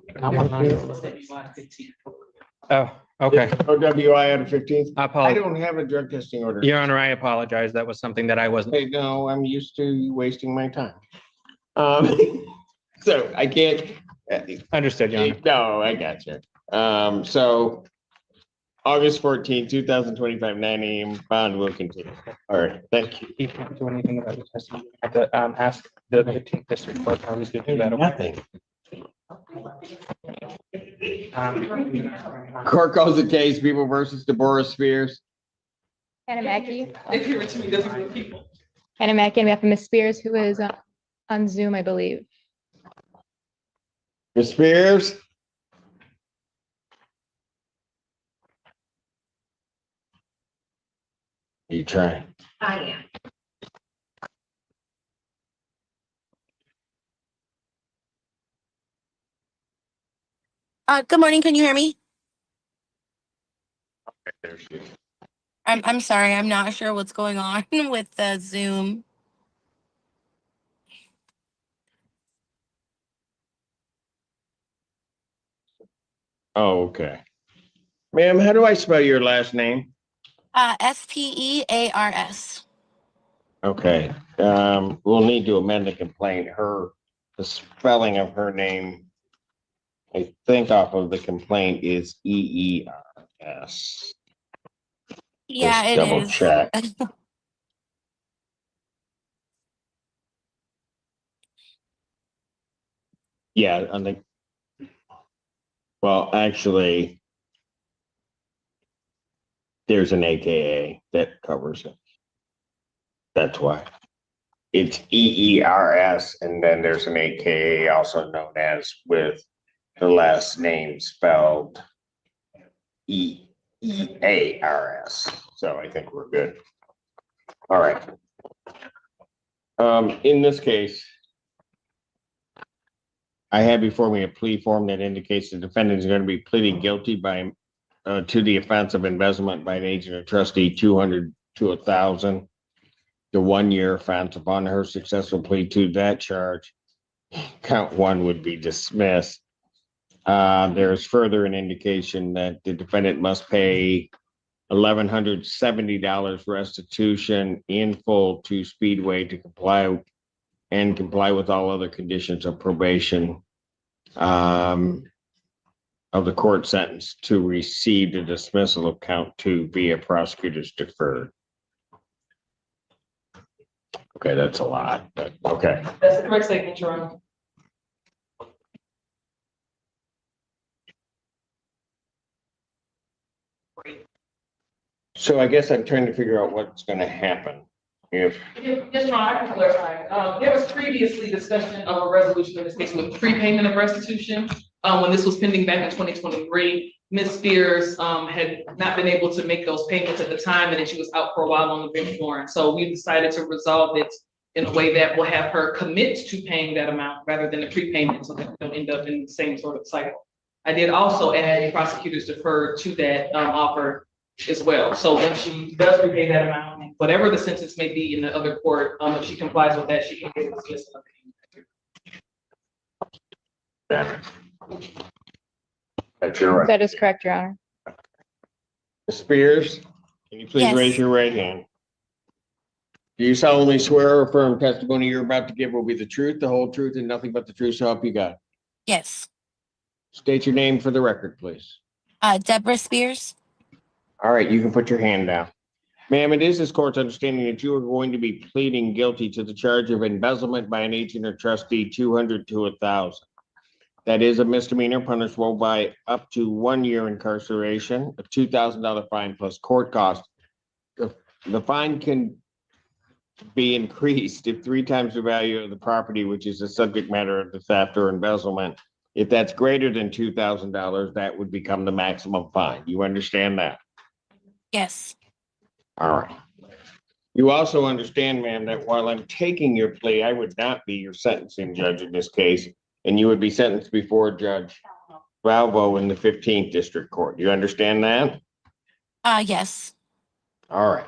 okay. OWI out of 15th? I I apologize. don't have a drug testing order. Your Honor, I apologize. That was something that I wasn't. Hey, no, I'm used to you wasting my time. So I can't. Understood, Your Honor. No, I got you. So August 14, 2025, 9 a.m. Bond will continue. All right, thank you. He can't do anything about the testimony. I have to ask the 15th district court how he's going to do that. Nothing. Court calls the case, People versus Deborah Spears. Hannah Mackey. They give it to me, doesn't give people. Hannah Mackey on behalf of Ms. Spears, who is on Zoom, I believe. Ms. Spears? You try. I am. Good morning. Can you hear me? There she is. I'm sorry. I'm not sure what's going on with the Zoom. Oh, okay. Ma'am, how do I spell your last name? SPEARS. Okay, we'll need to amend the complaint. The spelling of her name, I think off of the complaint is EERS. Yeah, Just it double is. check. Yeah, I think. Well, actually, there's an AKA that covers it. That's why. It's EERS, and then there's an AKA also known as with the last name spelled EEARS. So I think we're good. All right. In this case, I have before me a plea form that indicates the defendant is going to be pleading guilty by to the offense of embezzlement by an agent or trustee, 200 to 1,000. The 1-year offense. Upon her successful plea to that charge, count 1 would be dismissed. There's further an indication that the defendant must pay $1,170 restitution in full to Speedway to comply with all other conditions of probation of the court sentence to receive the dismissal of count 2 via prosecutor's deferred. Okay, that's a lot, but okay. That's the correct signature on. So I guess I'm trying to figure out what's gonna happen if, Yes, Your Honor, I can clarify. There was previously discussion of a resolution in this case with prepayment of restitution. When this was pending back in 2023, Ms. Spears, had not been able to make those payments at the time, and then she was out for a while on the bench warrant. So we decided to resolve it in a way that will have her commit to paying that amount rather than the prepayment, so that we don't end up in the same sort of cycle. I did also add a prosecutor's deferred to that, offer as well. So when she does repay that amount, whatever the sentence may be in the other court, if she complies with that, she can get dismissed. that's your right. That is correct, Your Honor. Ms. Spears, can you please Yes. raise your right hand? Do you solemnly swear or affirm testimony you're about to give will be the truth, the whole truth, and nothing but the truth, so help you God? Yes. State your name for the record, please. Deborah Spears. All right, you can put your hand down. Ma'am, it is this court's understanding that you are going to be pleading guilty to the charge of embezzlement by an agent or trustee, 200 to 1,000. That is a misdemeanor punishable by up to 1 year incarceration, a $2,000 fine plus court cost. The fine can be increased if 3 times the value of the property, which is the subject matter of the theft or embezzlement. If that's greater than $2,000, that would become the maximum fine. You understand that? Yes. All right. You also understand, ma'am, that while I'm taking your plea, I would not be your sentencing judge in this case, and you would be sentenced before Judge Valvo in the 15th District Court. You understand that? Yes. All right.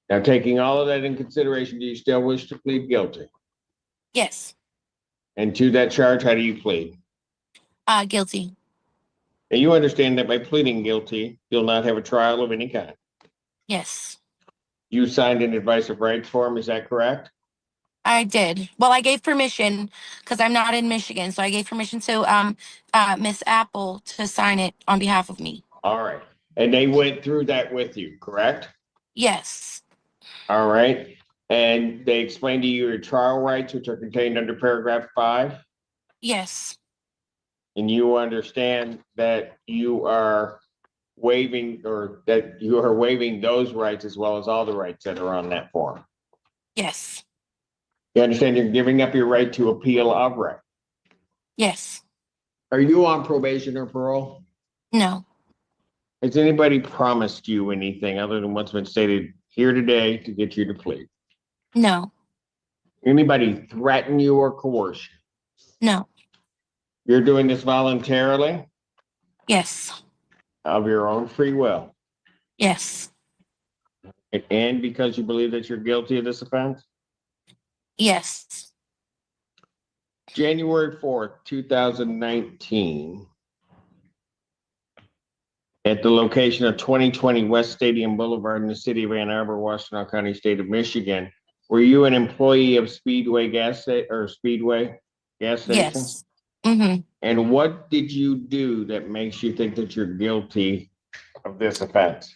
Now, taking all of that in consideration, do you still wish to plead guilty? Yes. And to that charge, how do you plead? Guilty. And you understand that by pleading guilty, you'll not have a trial of any kind. Yes. You signed an advice of rights form, is that correct? I did. Well, I gave permission because I'm not in Michigan, so I gave permission to Miss Apple to sign it on behalf of me. All right. And they went through that with you, correct? Yes. All right. And they explained to you your trial rights, which are contained under paragraph 5. Yes. And you understand that you are waiving those rights as well as all the rights that are on that form. Yes. You understand you're giving up your right to appeal of right. Yes. Are you on probation or parole? No. Has anybody promised you anything other than what's been stated here today to get you to plead? No. Anybody threaten you or coerce you? No. You're doing this voluntarily? Yes. Of your own free will? Yes. And because you believe that you're guilty of this offense? Yes. January 4th, 2019, at the location of 2020 West Stadium Boulevard in the city of Ann Arbor, Washtenaw County, state of Michigan, were you an employee of Speedway gas station? Yes. Mm-hmm. And what did you do that makes you think that you're guilty of this offense?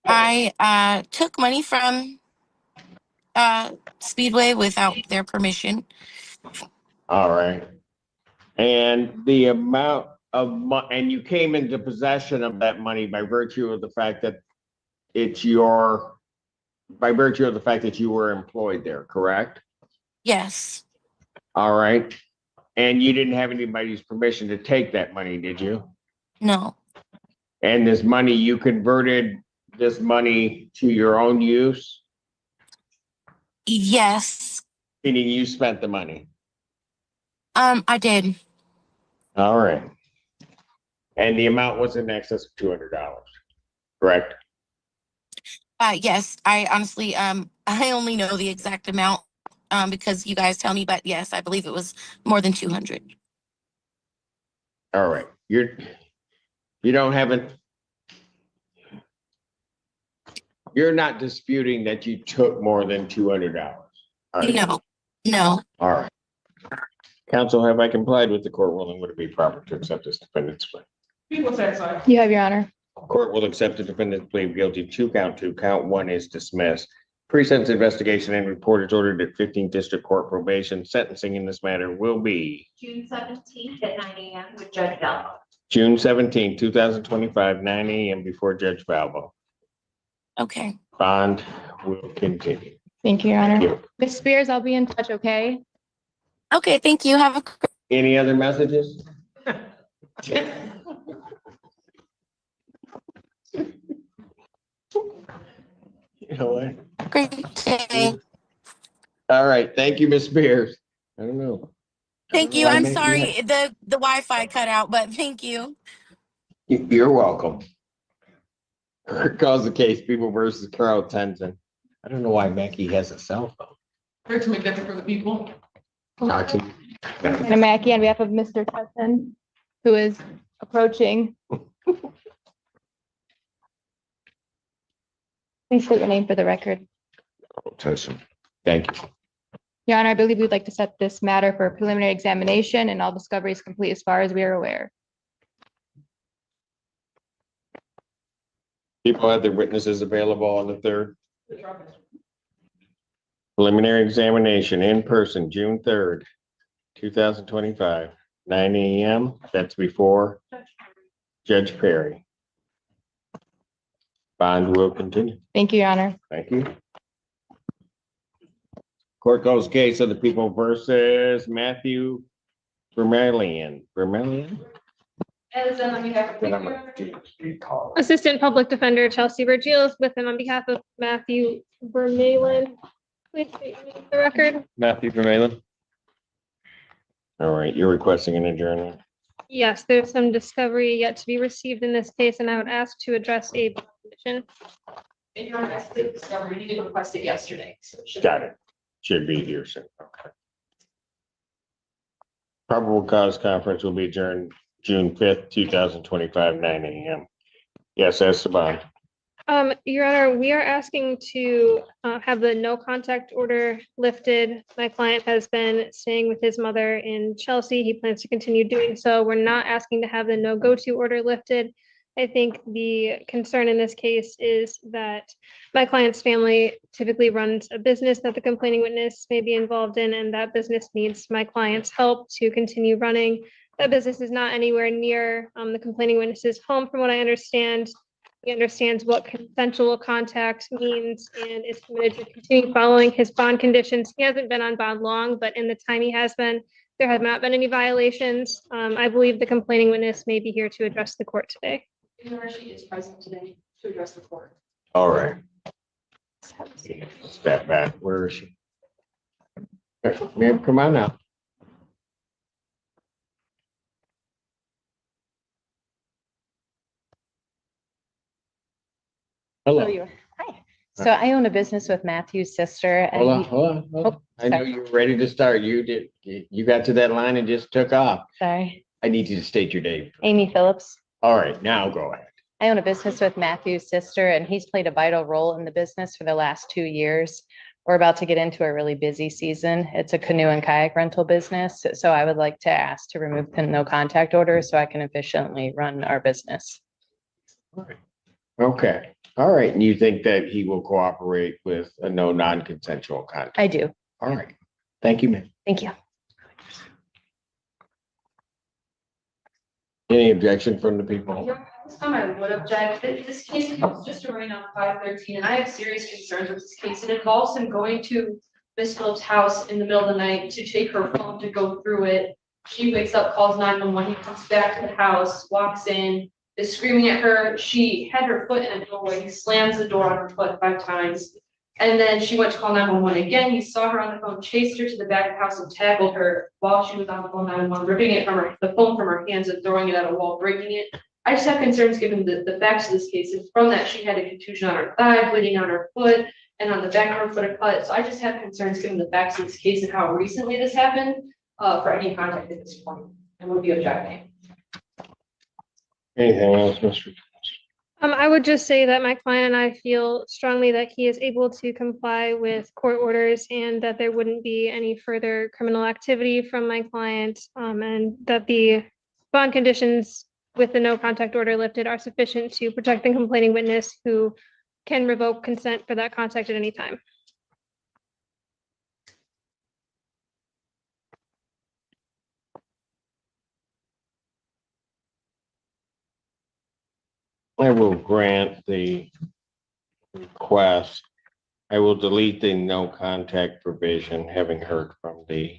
I took money from Speedway without their permission. All right. And the amount of money, and you came into possession of that money by virtue of the fact that you were employed there, correct? Yes. All right. And you didn't have anybody's permission to take that money, did you? No. And this money, you converted this money to your own use? Yes. Meaning you spent the money? I did. All right. And the amount was in excess of $200, correct? Yes. I honestly, I only know the exact amount because you guys tell me, but yes, I believe it was more than 200. All right. You're not disputing that you took more than $200. No. No. All right. Counsel, have I complied with the court ruling? Would it be proper to accept this defendant's plea? People satisfied. You have your honor. Court will accept the defendant's plea of guilty to count 2. Count 1 is dismissed. Pre-sentence investigation and report is ordered at 15th District Court probation. Sentencing in this matter will be June 17th at 9 a.m. with Judge Valvo. June 17, 2025, 9 a.m. before Judge Valvo. Okay. Bond will continue. Thank you, Your Thank Honor. you. Ms. Spears, I'll be in touch, okay? Okay, thank you. Have a Any other messages? You know what? great day. All right, thank you, Ms. Spears. I don't know. Thank you. Why I'm make sorry you- the Wi-Fi cut out, but thank you. You're welcome. Calls the case, People versus Carl Tenzin. I don't know why Mackie has a cell phone. Here to make that for the people. Talk to Anna Mackey on behalf of Mr. Tesson, who is approaching. Please state your name for the record. Tenzin. Thank you. Your Honor, I believe we'd like to set this matter for preliminary examination and all discovery is complete as far as we are aware. People have their witnesses available on the 3rd. Preliminary examination in person, June 3rd, 2025, 9 a.m. That's before Judge Perry. Bond will continue. Thank you, Your Honor. Thank you. Court calls case of the People versus Matthew Vermillion. Vermillion? As on behalf of. Assistant Public Defender Chelsea Vergils with him on behalf of Matthew Vermeulen. Please state your name for the record. Matthew Vermeulen. All right, you're requesting an adjournment. Yes, there's some discovery yet to be received in this case, and I would ask to address a bond condition. And you're on escalated discovery, you didn't request it yesterday. So it should- Got it. Should be here soon. Okay. Probable cause conference will be adjourned June 5th, 2025, 9 a.m. Yes, that's the bond. Your Honor, we are asking to have the no contact order lifted. My client has been staying with his mother in Chelsea. He plans to continue doing so. We're not asking to have the no go-to order lifted. I think the concern in this case is that my client's family typically runs a business that the complaining witness may be involved in, and that business needs my client's help to continue running. That business is not anywhere near the complaining witness's home, from what I understand. He understands what consensual contact means and is committed to continue following his bond conditions. He hasn't been on bond long, but in the time he has been, there have not been any violations. I believe the complaining witness may be here to address the court today. She is present today to address the court. All right. Step back. Where is she? Ma'am, come on now. Hello. Hi. So I own a business with Matthew's sister. and Hold on, he- hold on. hold on. Oh, I know sorry. you were ready to start. You got to that line and just took off. Sorry, I need you to state your name. Amy Phillips. All right, now go ahead. I own a business with Matthew's sister and he's played a vital role in the business for the last 2 years. We're about to get into a really busy season. It's a canoe and kayak rental business. So I would like to ask to remove the no contact order so I can efficiently run our business. Okay, all right. And you think that he will cooperate with a no non-consensual contact? I do. All right. Thank you, ma'am. Thank you. Any objection from the people? This time I would object. This case was just a rain on 513, and I have serious concerns with this case. It involves him going to Miss Phillips' house in the middle of the night to take her phone to go through it. She wakes up, calls 911. He comes back to the house, walks in, is screaming at her. She had her foot in a doorway. He slams the door on her foot 5 times. And then she went to call 911 again. He saw her on the phone, chased her to the back of the house and tackled her while she was on the phone 911, ripping it from her, the phone from her hands and throwing it at a wall, breaking it. I just have concerns given the facts of this case. And from that, she had a contusion on her thigh, bleeding on her foot, and on the back of her foot a cut. So I just have concerns given the facts of this case and how recently this happened for any contact at this point, and would be objecting. Anything else, Mr.? I would just say that my client and I feel strongly that he is able to comply with court orders and that there wouldn't be any further criminal activity from my client, and that the bond conditions with the no contact order lifted are sufficient to protect the complaining witness, who can revoke consent for that contact at any time. I will grant the request, I will delete the no contact provision, having heard from the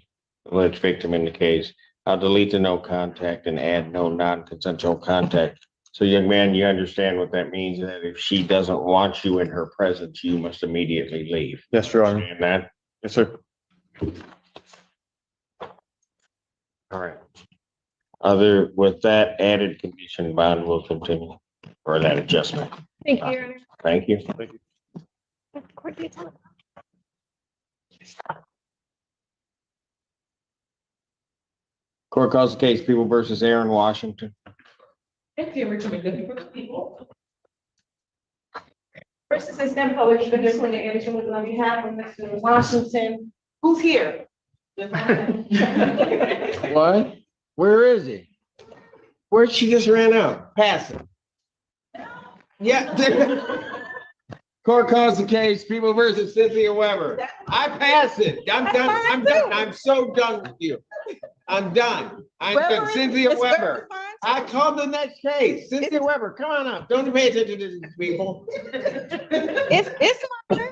alleged victim in the case. I'll delete the no contact and add no non-consensual contact. So young man, you understand what that means, that if she doesn't want you in her presence, you must immediately leave. Yes, Your Honor. Understand that? Yes, sir. All right. With that added condition, bond will continue, or that adjustment. Thank you, Your Honor. Thank you. Court date's on. Court calls the case People versus Aaron Washington. Thank you, Richard McGuffey for the people. First Assistant Public Defender Selena Anderson with on behalf of Mr. Washington, who's here. What? Where is he? Where'd she just ran out? Pass it. Yeah. Court calls the case People versus Cynthia Weber. I pass it. I'm done. I'm done. I'm so done with you. I'm done. I'm done. Cynthia Weber. I called the next case. Cynthia Weber, come on up. Don't pay attention to these people. It's my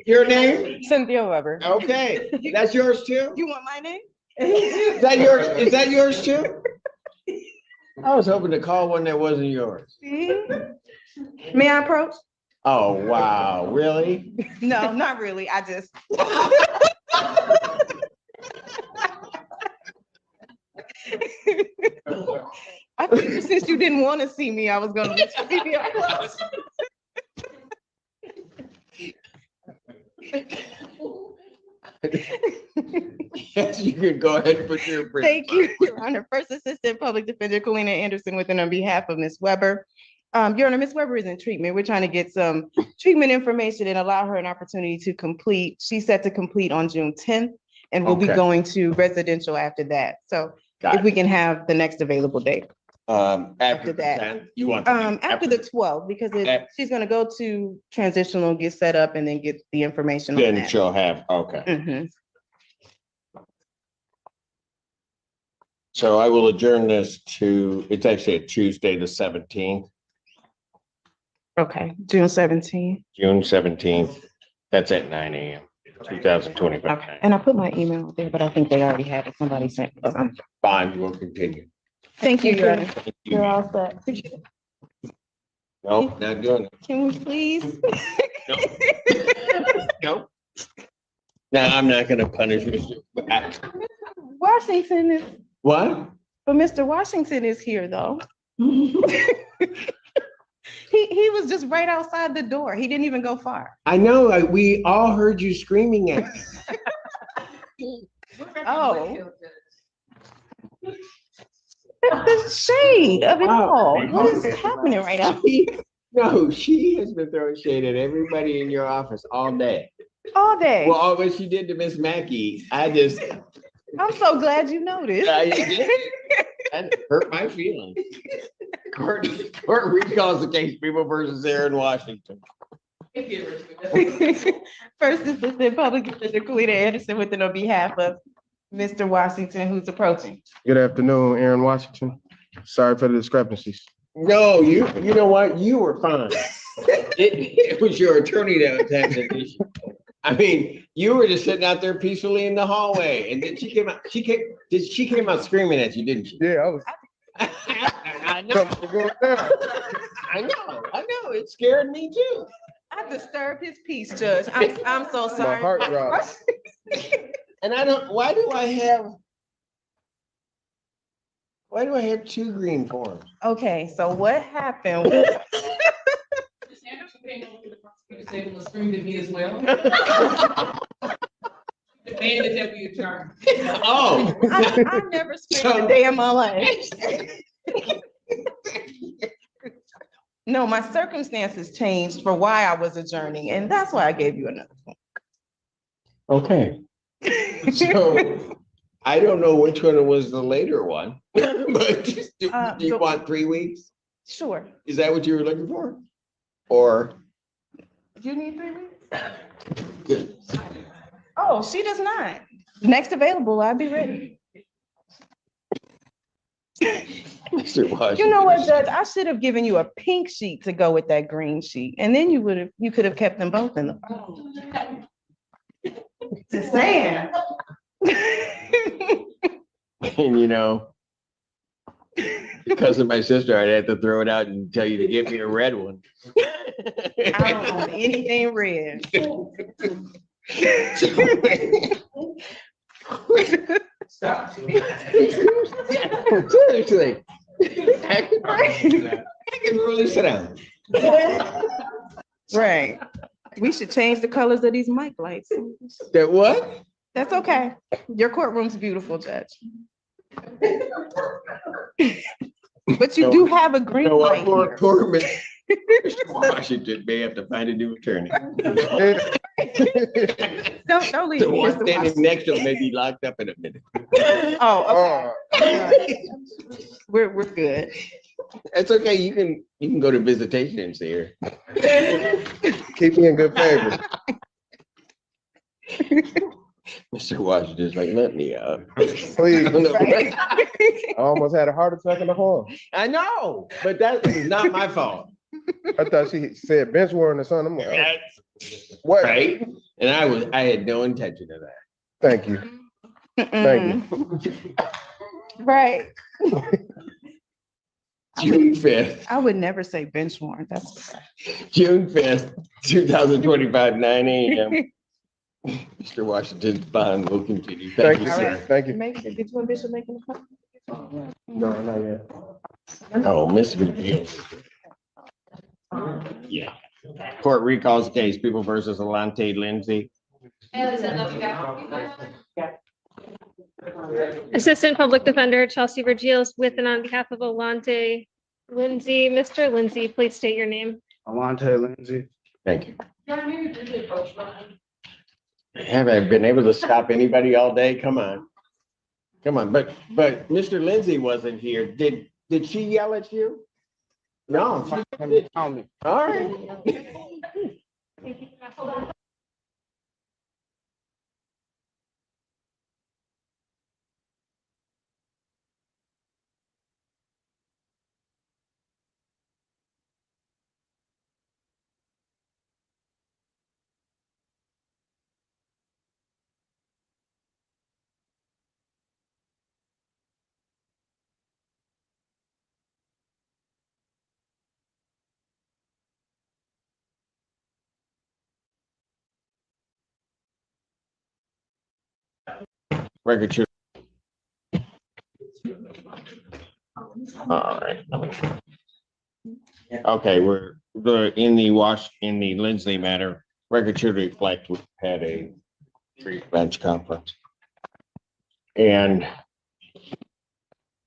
Your name? Cynthia Weber. Okay. That's yours too? You want my name? Is that yours? Is that yours too? I was hoping to call one that wasn't yours. May I approach? Oh, wow. Really? No, not really. I just. I figured since you didn't want to see me, I was going to see me up close. Yes, you can go ahead and put your. Thank you, Your Honor. First Assistant Public Defender Kalina Anderson with and on behalf of Ms. Weber. Your Honor, Ms. Weber is in treatment. We're trying to get some treatment information and allow her an opportunity to complete. She's set to complete on June 10th, and we'll be going to residential after that. So if we can have the next available date. After that. 10th, you want. After the 12th, because she's going to go to transitional, get set up, and then get the information on Then that. she'll have, okay. Mhm. So I will adjourn this to, it's actually a Tuesday, the 17th, Okay, June 17th. June 17th. That's at 9 a.m. 2025. Okay, and I put my email there, but I think they already have it. Somebody sent it. Bond will continue. Thank you, Your Honor. Thank you. You're all set. Appreciate it. Nope, not doing it. Can we please? Nope. No, I'm not gonna punish you. Washington is, What? but Mr. Washington is here though. He was just right outside the door. He didn't even go far. I know, we all heard you screaming at me. Oh. The shade of it all. What is happening right now? No, she has been throwing shade at everybody in your office all day. All day. Well, all what she did to Miss Mackey, I just, I'm so glad you noticed. that hurt my feelings. Court recalls the case People versus Aaron Washington. First Assistant Public Defender Kalina Anderson with and on behalf of Mr. Washington, who's approaching. Good afternoon, Aaron Washington. Sorry for the discrepancies. No, you know what? You were fine. It was your attorney that was having an issue. I mean, you were just sitting out there peacefully in the hallway, and then she came out screaming at you, didn't she? Yeah, I was. I know. I know. It scared me too. I disturbed his peace, Judge. I'm so sorry. My heart dropped. And why do I have two green forms? Okay, so what happened? was- Table screamed at me as well. Demanded that we adjourn. Oh. I never spent a day in my life. No, my circumstances changed for why I was adjourning, and that's why I gave you another one. Okay. So I don't know which one was the later one, but do you want 3 weeks? Sure. Is that what you were looking for? Or? You need 3 weeks? Good. Oh, she does not. Next available, I'll be ready. You know what, Judge? I should have given you a pink sheet to go with that green sheet, and then you could have kept them both in the file. Just saying. And you know, because of my sister, I'd have to throw it out and tell you to get me a red one. I don't want anything red. Stop. Seriously. I can really sit down. Right. We should change the colors of these mic lights. That what? That's okay. Your courtroom's beautiful, Judge. But you do have a green light here. Mr. Washington may have to find a new attorney. Don't leave. The one standing next to him may be locked up in a minute. Oh, okay. We're good. It's okay. You can go to visitation and see her. Keep me in good favor. Mr. Washington's like, let me out. Please. I almost had a heart attack in the hall. I know, but that is not my fault. I thought she said bench warrant or something. I'm like, That's what? right. And I had no intention of that. Thank you. Thank you. Right. June 5th, I would never say bench warrant. That's June 5th, 2025, 9 a.m. Mr. Washington's bond will continue. Thank you, sir. Thank you. Did you and Bishop make an appointment? No, not yet. Oh, Mr. McGill. Yeah. Court recalls case, People versus Alante Lindsay. Assistant Public Defender Chelsea Vergils with and on behalf of Alante Lindsay. Mr. Lindsay, please state your name. Alante Lindsay. Thank you. Have I been able to stop anybody all day? Come on. Come on. But Mr. Lindsay wasn't here. Did she yell at you? No. All right. Record should. All right. Okay, we're in the Lindsay matter. Record should reflect we had a brief bench conference. And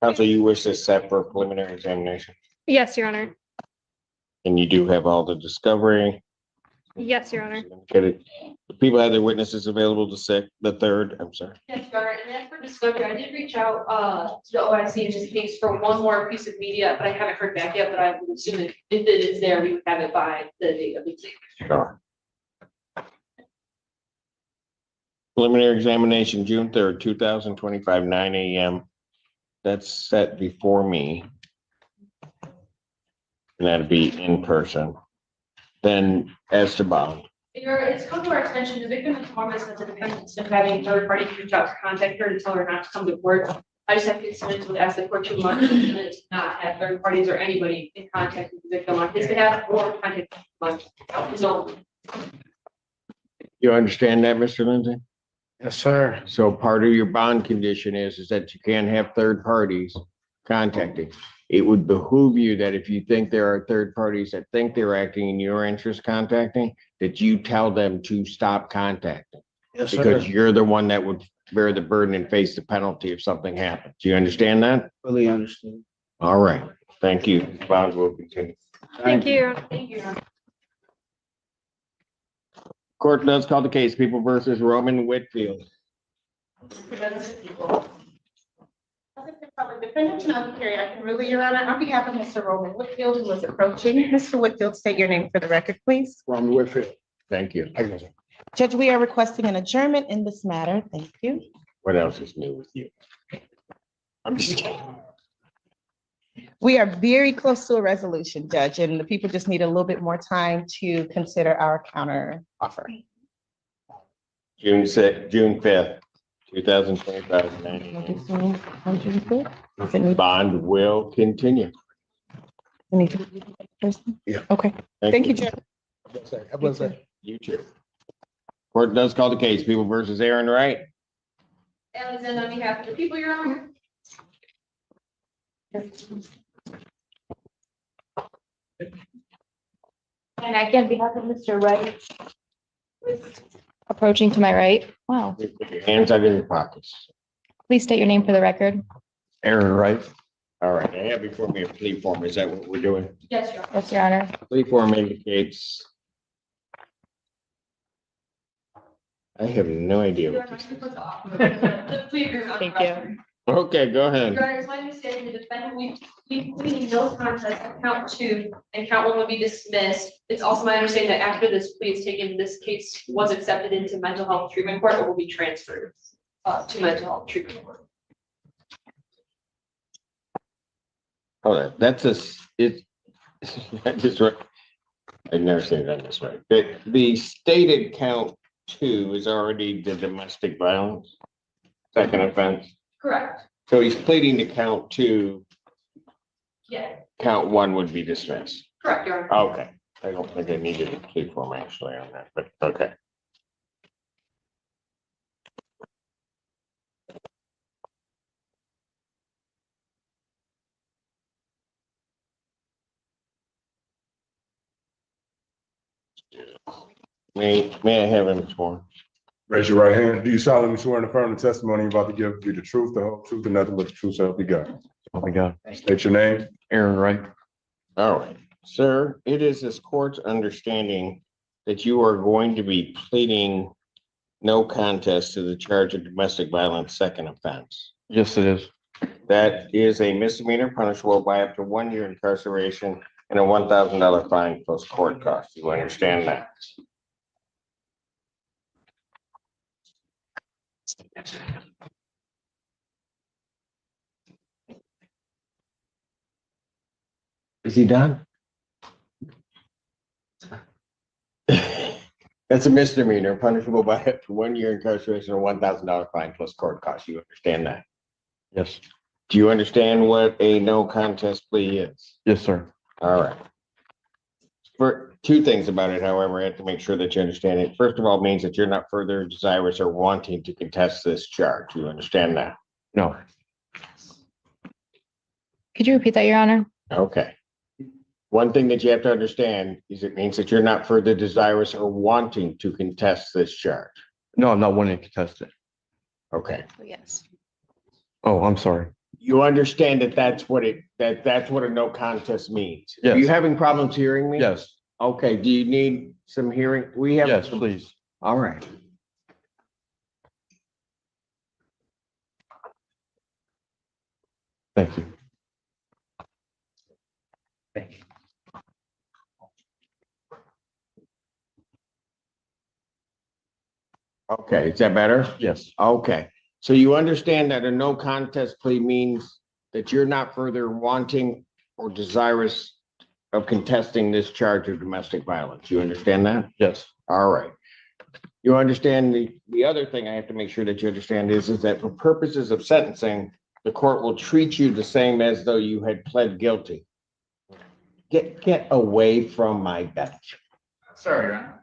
counsel, you wish to set for preliminary examination, Yes, Your Honor. and you do have all the discovery. Yes, Your Honor. Get it. The people have their witnesses available to set the third. I'm sorry. Yes, Your Honor, and as for discovery, I did reach out to the OIC in this case for one more piece of media, but I haven't heard back yet, but I would assume that if it is there, we would have it by the date of the exam. Sure. Preliminary examination, June 3rd, 2025, 9 a.m. That's set before me. And that'd be in person. Then as to bond. It's come to our attention, the victim informed us that the defendant is having third party reach out to contact her to tell her not to come to court. I just have to to ask the court to not have third parties or anybody in contact with the victim on his behalf or contact his own. You understand that, Mr. Lindsay? Yes, sir. So part of your bond condition is that you can't have third parties contacting. It would behoove you that if you think there are third parties that think they're acting in your interest contacting, that you tell them to stop contacting. Yes, sir. Because you're the one that would bear the burden and face the penalty if something happens. Do you understand that? Fully understood. All right. Thank you. Bond will continue. Thank you, Your Honor. Thank you, Your Honor. Court does call the case People versus Roman Whitfield. Defendant Chanel Carey, I can really, Your Honor, on behalf of Mr. Roman Whitfield, who was approaching. Mr. Whitfield, state your name for the record, please. Roman Whitfield. Thank you. Judge, we are requesting an adjournment in this matter. Thank you. What else is new with you? I'm just kidding. We are very close to a resolution, Judge, and the people just need a little bit more time to consider our counter offer. June 5th, 2025. Bond will continue. Yeah. Okay, thank you, Judge. You too. Court does call the case, People versus Aaron Wright. Alexander, on behalf of the people, Your Honor. And again, on behalf of Mr. Wright. Approaching to my right. Wow. Put your hands out of your pockets. Please state your name for the record. Aaron Wright. All right, I have before me a plea form. Is that what we're doing? Yes, Your Honor. Yes, Your Honor. Plea form indicates. I have no idea what this is. The plea agreement on the Thank you. record. Okay, go ahead. Your Honor, it's my understanding the defendant, we plead no contest on count 2 and count 1 will be dismissed. It's also my understanding that after this plea is taken, this case was accepted into mental health treatment court or will be transferred to mental health treatment court. Hold on, that's I just right. I've never seen it done this way. The stated count 2 is already the domestic violence, second offense. Correct. So he's pleading to count 2, Yeah, count 1 would be dismissed. correct, Your Honor. Okay, I don't think I needed a plea form actually on that, but okay. May I have him sworn? Raise your right hand. Do you solemnly swear and affirm the testimony you're about to give be the truth, the whole truth, and nothing but the truth, so help you God? Oh my God. State your name. Aaron Wright. All right, sir, it is this court's understanding that you are going to be pleading no contest to the charge of domestic violence second offense. Yes, it is. That is a misdemeanor punishable by up to 1 year incarceration and a $1,000 fine plus court costs. You understand that? Is he done? That's a misdemeanor punishable by up to 1 year incarceration or $1,000 fine plus court costs. You understand that? Yes. Do you understand what a no contest plea is? Yes, sir. All right. For two things about it, however, I have to make sure that you understand it. First of all, it means that you're not further desirous or wanting to contest this charge. You understand that? No. Could you repeat that, Your Honor? Okay. One thing that you have to understand is it means that you're not further desirous or wanting to contest this charge. No, I'm not wanting to contest it. Okay. Yes. Oh, I'm sorry. You understand that that's what a no contest means? Yes. Are you having problems hearing me? Yes. Okay, do you need some hearing? We have. Yes, please. All right. Thank you. Thank you. Okay, is that better? Yes. Okay, so you understand that a no contest plea means that you're not further wanting or desirous of contesting this charge of domestic violence. You understand that? Yes. All right. You understand the other thing I have to make sure that you understand is that for purposes of sentencing, the court will treat you the same as though you had pled guilty. Get away from my bench. Sorry, Your Honor.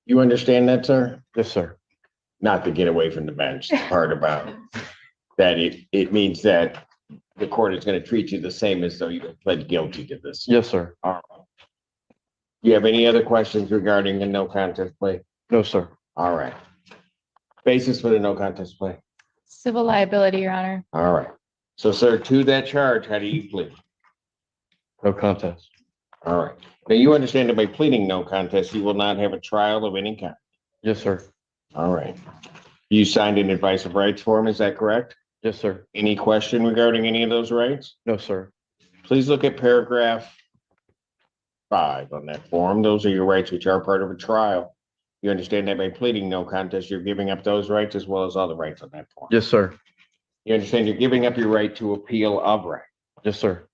You understand that, sir? Yes, sir. Not to get away from the bench, the part about that it means that the court is going to treat you the same as though you had pled guilty to this. Yes, sir. All right. Do you have any other questions regarding the no contest plea? No, sir. All right. Basis for the no contest plea? Civil liability, Your Honor. All right. So, sir, to that charge, how do you plead? No contest. All right. Now, you understand that by pleading no contest, you will not have a trial of any kind. Yes, sir. All right. You signed an advice of rights form, is that correct? Yes, sir. Any question regarding any of those rights? No, sir. Please look at paragraph 5 on that form. Those are your rights which are part of a trial. You understand that by pleading no contest, you're giving up those rights as well as other rights on that point. Yes, sir. You understand you're giving up your right to appeal of right. Yes, sir.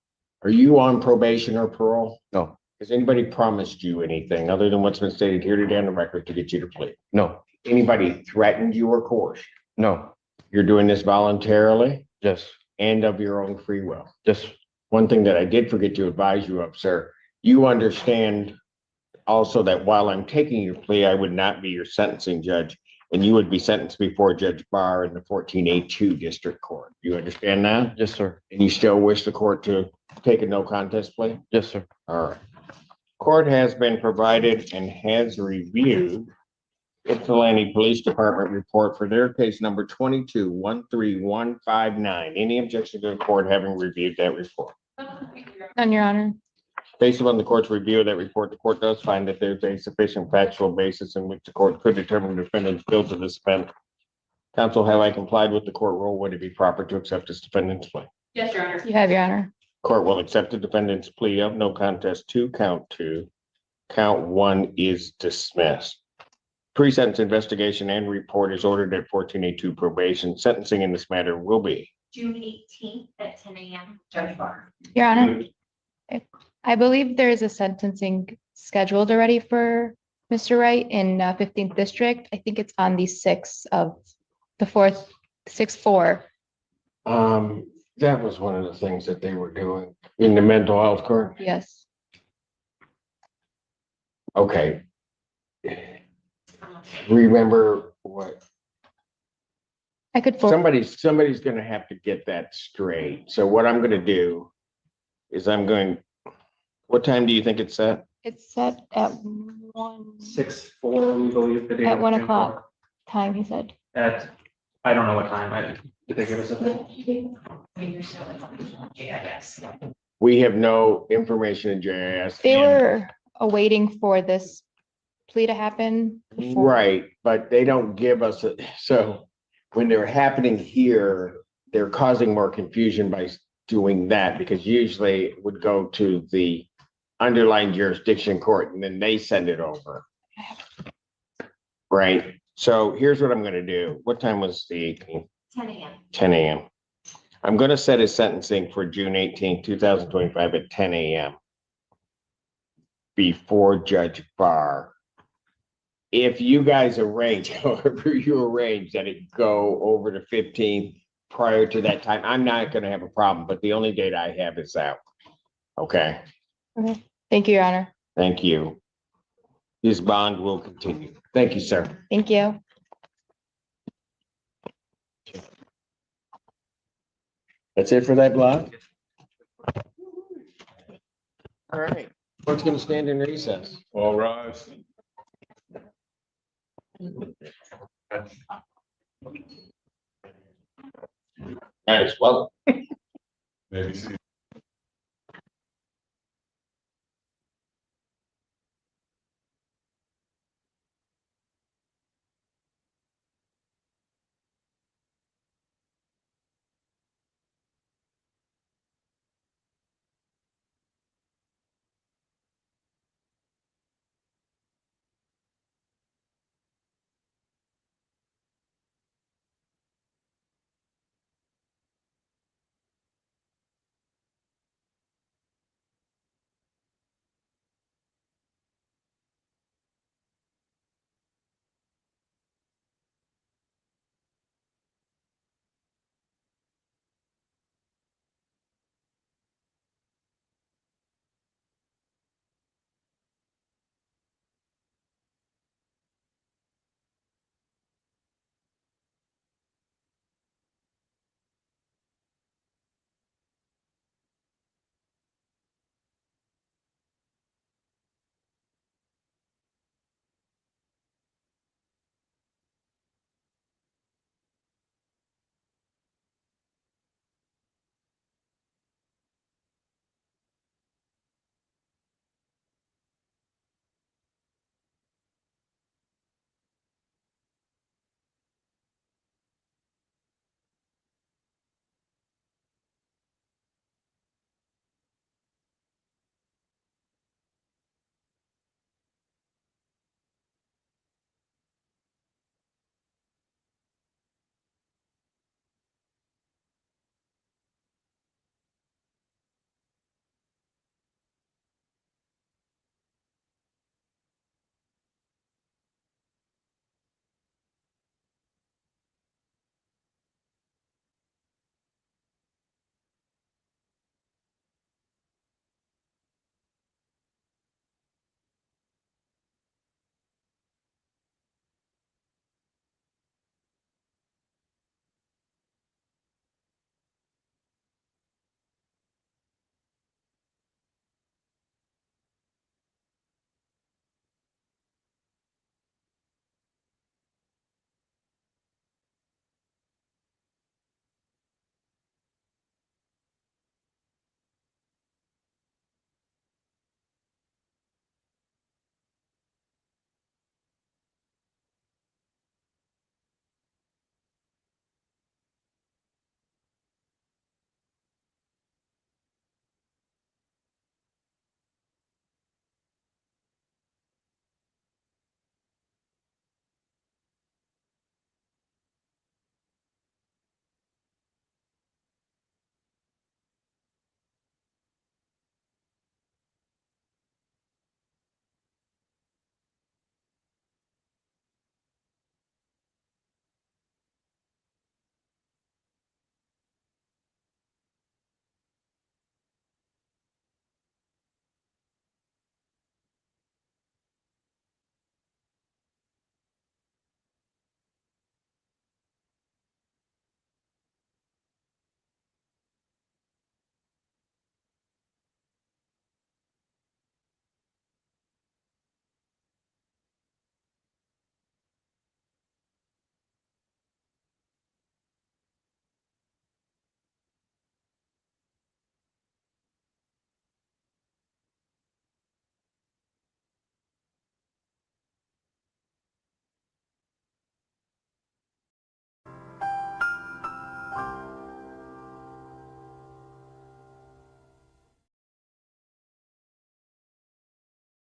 Are you on probation or parole? No, Has anybody promised you anything other than what's been stated here today on the record to get you to plead? no, Anybody threatened you or coerced? no. You're doing this voluntarily Yes, and of your own free will. yes, One thing that I did forget to advise you of, sir, you understand also that while I'm taking your plea, I would not be your sentencing judge, and you would be sentenced before Judge Barr in the 14A2 District Court. You understand that? yes, sir. And you still wish the court to take a no contest plea? Yes, sir. All right. Court has been provided and has reviewed Ypsilanti Police Department report for their case number 22-13159. Any objection to the court having reviewed that report? None, Your Honor. Based upon the court's review of that report, the court does find that there's a sufficient factual basis in which the court could determine the defendant's guilt of this offense. Counsel, have I complied with the court rule? Would it be proper to accept this defendant's plea? Yes, Your Honor. You have, Your Honor. Court will accept the defendant's plea of no contest to count 2. Count 1 is dismissed. Pre-sentence investigation and report is ordered at 14A2 probation. Sentencing in this matter will be. June 18th at 10 a.m. Judge Barr. Your Honor, I believe there is a sentencing scheduled already for Mr. Wright in 15th District. I think it's on the 6th of the 4th, 6/4. That was one of the things that they were doing in the mental health court. Yes. Okay. Remember what? I could. Somebody's gonna have to get that straight. So what I'm gonna do is what time do you think it's set? It's set at 1. 6/4, we believe the date. At 1 o'clock time, he said. I don't know what time. Did they give us a? We have no information in JIS. They were awaiting for this plea to happen. before- Right, but they don't give us so when they're happening here, they're causing more confusion by doing that because usually it would go to the underlying jurisdiction court and then they send it over. Right, so here's what I'm gonna do. What time was the 18th? 10 a.m. 10 a.m. I'm gonna set his sentencing for June 18th, 2025 at 10 a.m. before Judge Barr. If you guys arrange, however you arrange that it go over to 15th prior to that time, I'm not gonna have a problem, but the only date I have is that. Okay, Okay. Thank you, Your Honor. thank you. This bond will continue. Thank you, sir. Thank you. That's it for that block? All right, court's gonna stand in recess. All rise. Guys, well. Maybe see.